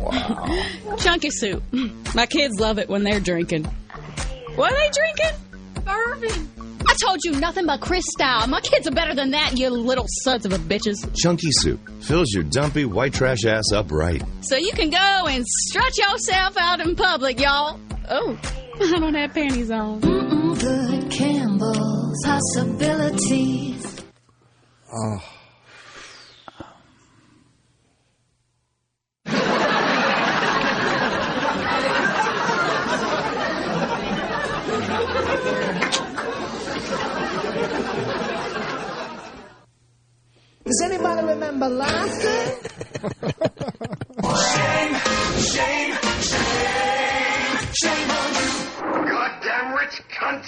Wow. Chunky Soup. My kids love it when they're drinking. What are they drinking? Bourbon. I told you nothing but Cristal. My kids are better than that, you little sons of a bitches. Chunky Soup fills your dumpy white trash ass up right. So you can go and strut yourself out in public, y'all. Oh, I don't have panties on. Good Campbell's possibilities. Oh. Does anybody remember last night? Shame, shame, shame, shame on you, goddamn rich cunt.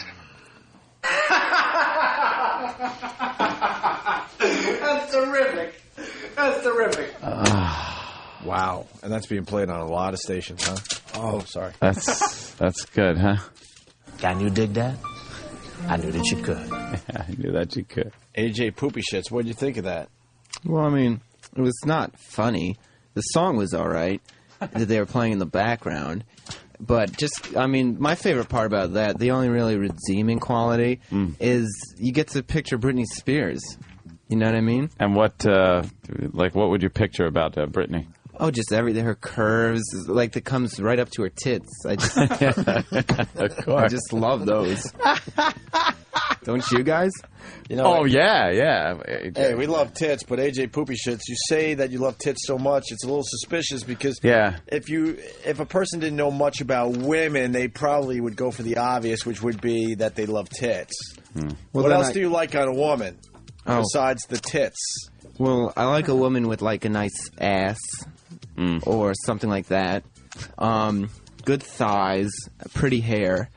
That's terrific. That's terrific. Wow. And that's being played on a lot of stations, huh? Oh, sorry. That's good, huh? Can you dig that? I knew that you could. Yeah, I knew that you could. AJ Poopyshits, what did you think of that? Well, I mean, it was not funny. The song was all right that they were playing in the background. But just, I mean, my favorite part about that, the only really redeeming quality, is you get to picture Britney Spears. You know what I mean? And what would you picture about Britney? Oh, just everything. Her curves, like that comes right up to her tits. I just, Of course. I just love those. Don't you guys? You know, Oh yeah. Hey, we love tits, but AJ Poopyshits, you say that you love tits so much, it's a little suspicious because if a person didn't know much about women, they probably would go for the obvious, which would be that they love tits. Well, what then else do you like on a woman besides the tits? Well, I like a woman with like a nice ass or something like that. Good thighs, pretty hair.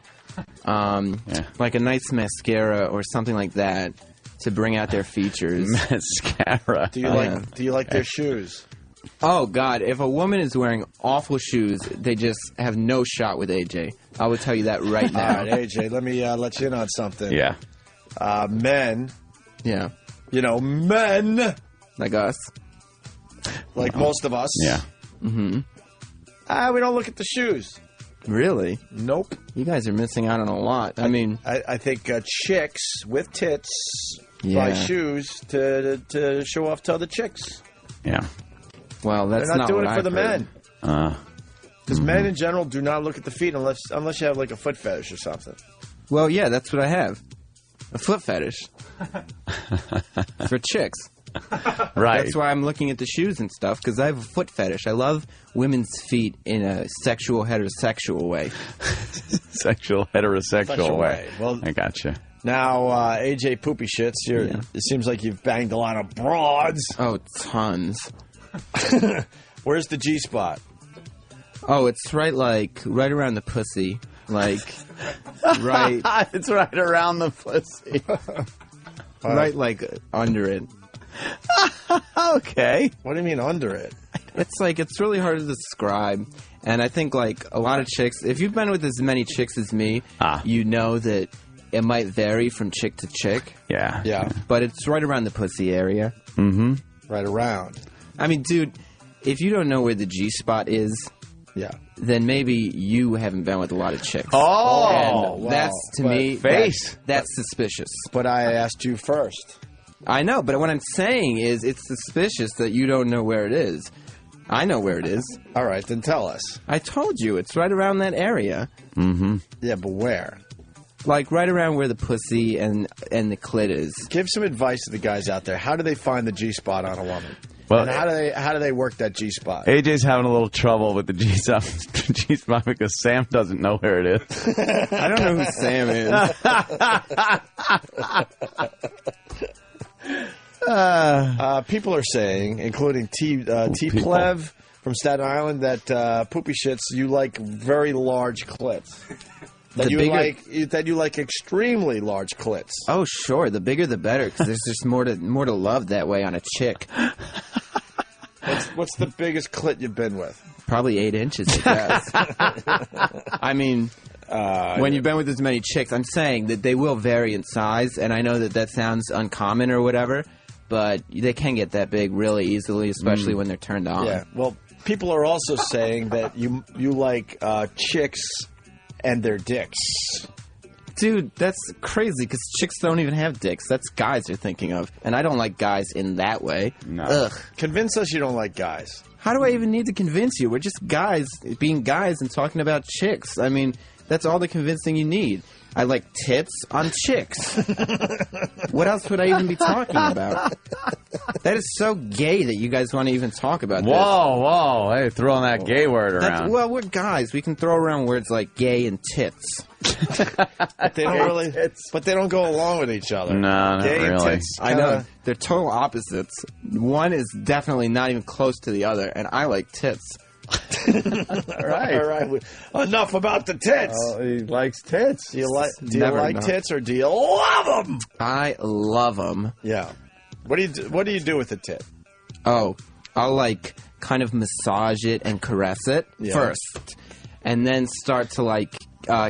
Like a nice mascara or something like that to bring out their features. Mascara. Do you like their shoes? Oh God! If a woman is wearing awful shoes, they just have no shot with AJ. I will tell you that right now. All right, AJ, let me let you in on something. Yeah. Men. Yeah. You know, men. Like us. Like most of us. Yeah. Mm-hmm. We don't look at the shoes. Really? Nope. You guys are missing out on a lot. I mean, I think chicks with tits buy shoes to show off to other chicks. Yeah. Well, that's They're not doing what it for I've the heard. men. Because men in general do not look at the feet unless you have like a foot fetish or something. Well, yeah, that's what I have. A foot fetish. For chicks. Right. That's why I'm looking at the shoes and stuff, because I have a foot fetish. I love women's feet in a sexual, heterosexual way. Sexual, heterosexual way. Well, I gotcha. Now, AJ Poopyshits, it seems like you've banged a lot of broads. Oh, tons. Where's the G-spot? Oh, it's right around the pussy. Like, right. It's right around the pussy. Right, like, under it. Okay. What do you mean under it? It's really hard to describe. And I think, like, a lot of chicks, if you've been with as many chicks as me, you know that it might vary from chick to chick. Yeah. Yeah. But it's right around the pussy area. Mm-hmm. Right around. I mean, dude, if you don't know where the G-spot is, then maybe you haven't been with a lot of chicks. Oh, and that's, to me, that's suspicious. But I asked you first. I know, but what I'm saying is it's suspicious that you don't know where it is. I know where it is. All right, then tell us. I told you. It's right around that area. Mm-hmm. Yeah, but where? Like right around where the pussy and the clit is. Give some advice to the guys out there. How do they find the G-spot on a woman? Well, and how do they work that G-spot? AJ's having a little trouble with the G-spot because Sam doesn't know where it is. I don't know who Sam is. People are saying, including T Plev from Staten Island, that Poopy Shits, you like very large clits. That you like extremely large clits. Oh, sure. The bigger, the better, because there's just more to love that way on a chick. What's the biggest clit you've been with? Probably 8 inches, I guess. I mean, when you've been with as many chicks, I'm saying that they will vary in size, and I know that sounds uncommon or whatever, but they can get that big really easily, especially when they're turned on. Yeah. Well, people are also saying that you like chicks and their dicks. Dude, that's crazy, because chicks don't even have dicks. That's guys you're thinking of. And I don't like guys in that way. No. Ugh. Convince us you don't like guys. How do I even need to convince you? We're just guys being guys and talking about chicks. I mean, that's all the convincing you need. I like tits on chicks. What else would I even be talking about? That is so gay that you guys want to even talk about this. Whoa. Hey, throwing that gay word around. Well, we're guys. We can throw around words like gay and tits. But they don't go along with each other. No, not gay really. And tits I know. They're total opposites. One is definitely not even close to the other, and I like tits. All right. Enough about the tits. Oh, he likes tits. Do you like tits or do you love them? I love them. Yeah. What do you do with the tit? Oh, I'll like kind of massage it and caress it first, and then start to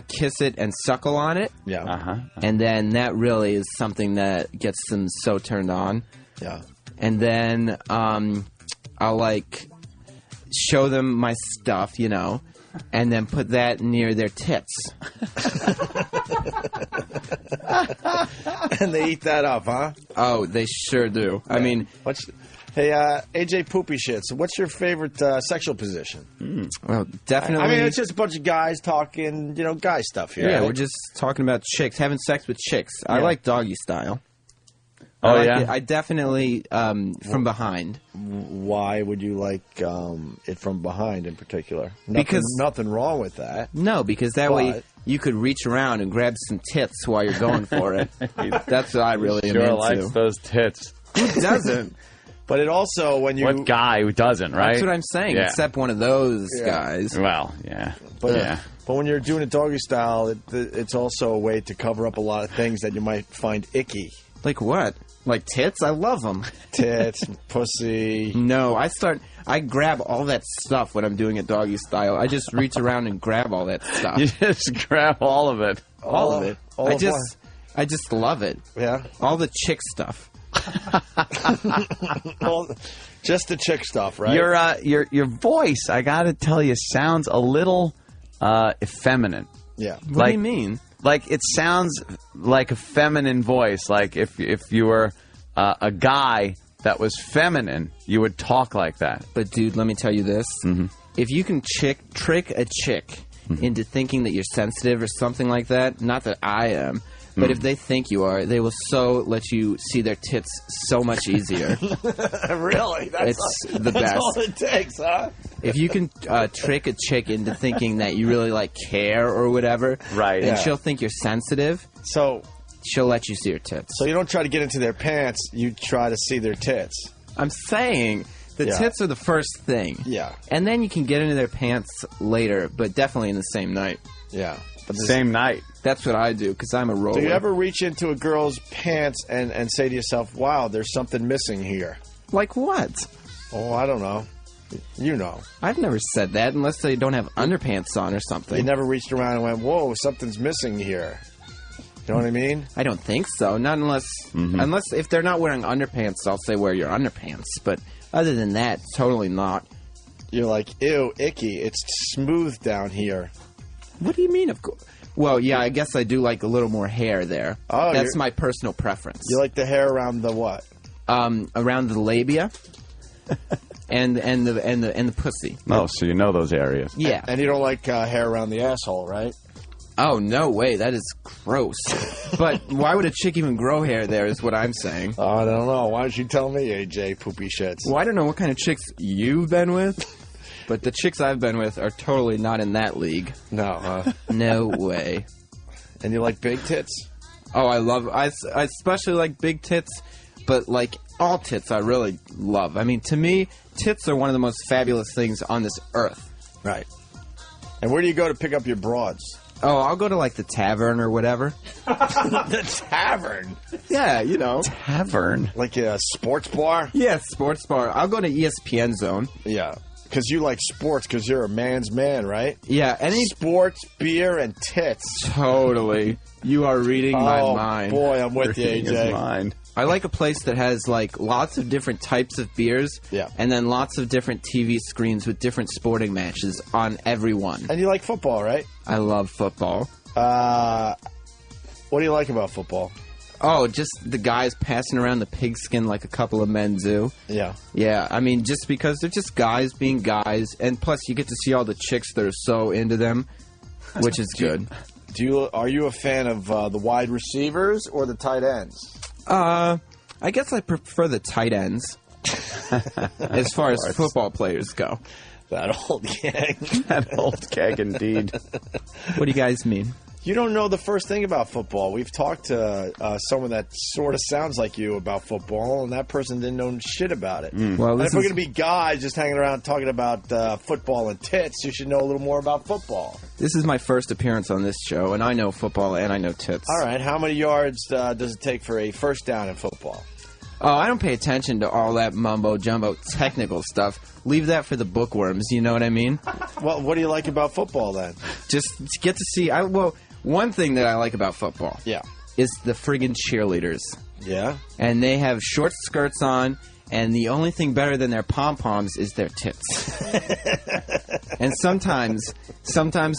kiss it and suckle on it. Yeah. And then that really is something that gets them so turned on. Yeah. And then I'll show them my stuff, and then put that near their tits. And they eat that up, huh? Oh, they sure do. Yeah. I mean, Hey, AJ Poopyshits, what's your favorite sexual position? Well, definitely. I mean, it's just a bunch of guys talking, guy stuff here. Yeah, right? we're just talking about chicks, having sex with chicks. I Yeah. like doggy style. Oh, I like yeah? it. I definitely from behind. Why would you like it from behind in particular? Because- nothing wrong with that. No, because that way But- you could reach around and grab some tits while you're going for it. That's what I really am Sure into. likes those tits. Who doesn't? But it also, when you... What guy who doesn't, right? That's what I'm saying, Yeah. except one of those guys. Well, yeah. But, but when you're doing it doggy style, it's also a way to cover up a lot of things that you might find icky. Like what? Like tits? I love them. Tits, pussy. No, I grab all that stuff when I'm doing it doggy style. I just reach around and grab all that stuff. You just grab all of it. All of it. all I of just love it. Yeah? All the chick stuff. Well, just the chick stuff, right? Your voice, I got to tell you, sounds a little effeminate. Yeah. What do you mean? Like it sounds like a feminine voice. Like if you were a guy that was feminine, you would talk like that. But dude, let me tell you this: if you can trick a chick into thinking that you're sensitive or something like that, not that I am. But if they think you are, they will let you see their tits so much easier. Really? It's the best. That's all it takes, huh? If you can trick a chick into thinking that you really care or whatever, right? And she'll think you're sensitive, so she'll let you see her tits. So you don't try to get into their pants; you try to see their tits. I'm saying the tits are the first thing. Yeah, and then you can get into their pants later, but definitely in the same night. Yeah, but same night. That's what I do because I'm a roller. Do you ever reach into a girl's pants and say to yourself, "Wow, there's something missing here"? Like what? Oh, I don't know. You know. I've never said that unless they don't have underpants on or something. You never reached around and went, "Whoa, something's missing here." You know what I mean? I don't think so. Not unless if they're not wearing underpants, I'll say wear your underpants. But other than that, totally not. You're like, ew, icky. It's smooth down here. What do you mean? Of course. Well, yeah, I guess I do like a little more hair there. Oh, that's my personal preference. You like the hair around the what? Around the labia, and the pussy. Oh, so you know those areas. Yeah, and you don't like hair around the asshole, right? Oh, no way. That is gross. But why would a chick even grow hair there is what I'm saying. Oh, I don't know. Why don't you tell me, AJ Poopyshits? Well, I don't know what kind of chicks you've been with, but the chicks I've been with are totally not in that league. No, huh? No way. And you like big tits? Oh, I especially like big tits, but like all tits I really love. I mean, to me, tits are one of the most fabulous things on this earth. Right. And where do you go to pick up your broads? Oh, I'll go to like the tavern or whatever. The tavern? Yeah, you know. Tavern? Like a sports bar? Yeah, sports bar. I'll go to ESPN Zone. Yeah. Because you like sports because you're a man's man, right? Yeah. Any sports, beer, and tits. Totally. You are reading my mind. Boy, I'm with you, AJ. I like a place that has like lots of different types of beers, and then lots of different TV screens with different sporting matches on every one. And you like football, right? I love football. What do you like about football? Oh, just the guys passing around the pigskin like a couple of men do. Yeah. Yeah, I mean, just because they're just guys being guys, and plus you get to see all the chicks that are so into them, which is good. Are you a fan of the wide receivers or the tight ends? I guess I prefer the tight ends as far as football players go. That old gang. That old gang, indeed. What do you guys mean? You don't know the first thing about football. We've talked to someone that sort of sounds like you about football, and that person didn't know shit about it. Well, and if we're going to be guys just hanging around talking about football and tits, you should know a little more about football. This is my first appearance on this show, and I know football and I know tits. All right. How many yards does it take for a first down in football? Oh, I don't pay attention to all that mumbo-jumbo technical stuff. Leave that for the bookworms, you know what I mean? Well, what do you like about football, then? Just get to see... one thing that I like about football is the friggin' cheerleaders. Yeah? And they have short skirts on, and the only thing better than their pom-poms is their tits. And sometimes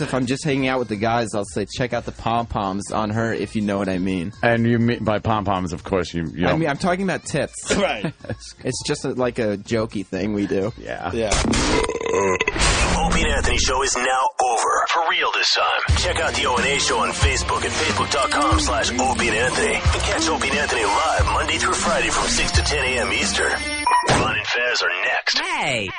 if I'm just hanging out with the guys, I'll say, check out the pom-poms on her, if you know what I mean. And you mean by pom-poms, of course, you I mean, I'm talking about tits. Right. It's just like a jokey thing we do. Yeah. Yeah. The Opie and Anthony Show is now over. For real this time. Check out the O&A Show on Facebook at facebook.com/Opie and Anthony. And catch Opie and Anthony live Monday through Friday from 6 to 10 a.m. Eastern. Ron and Fez are next. Hey!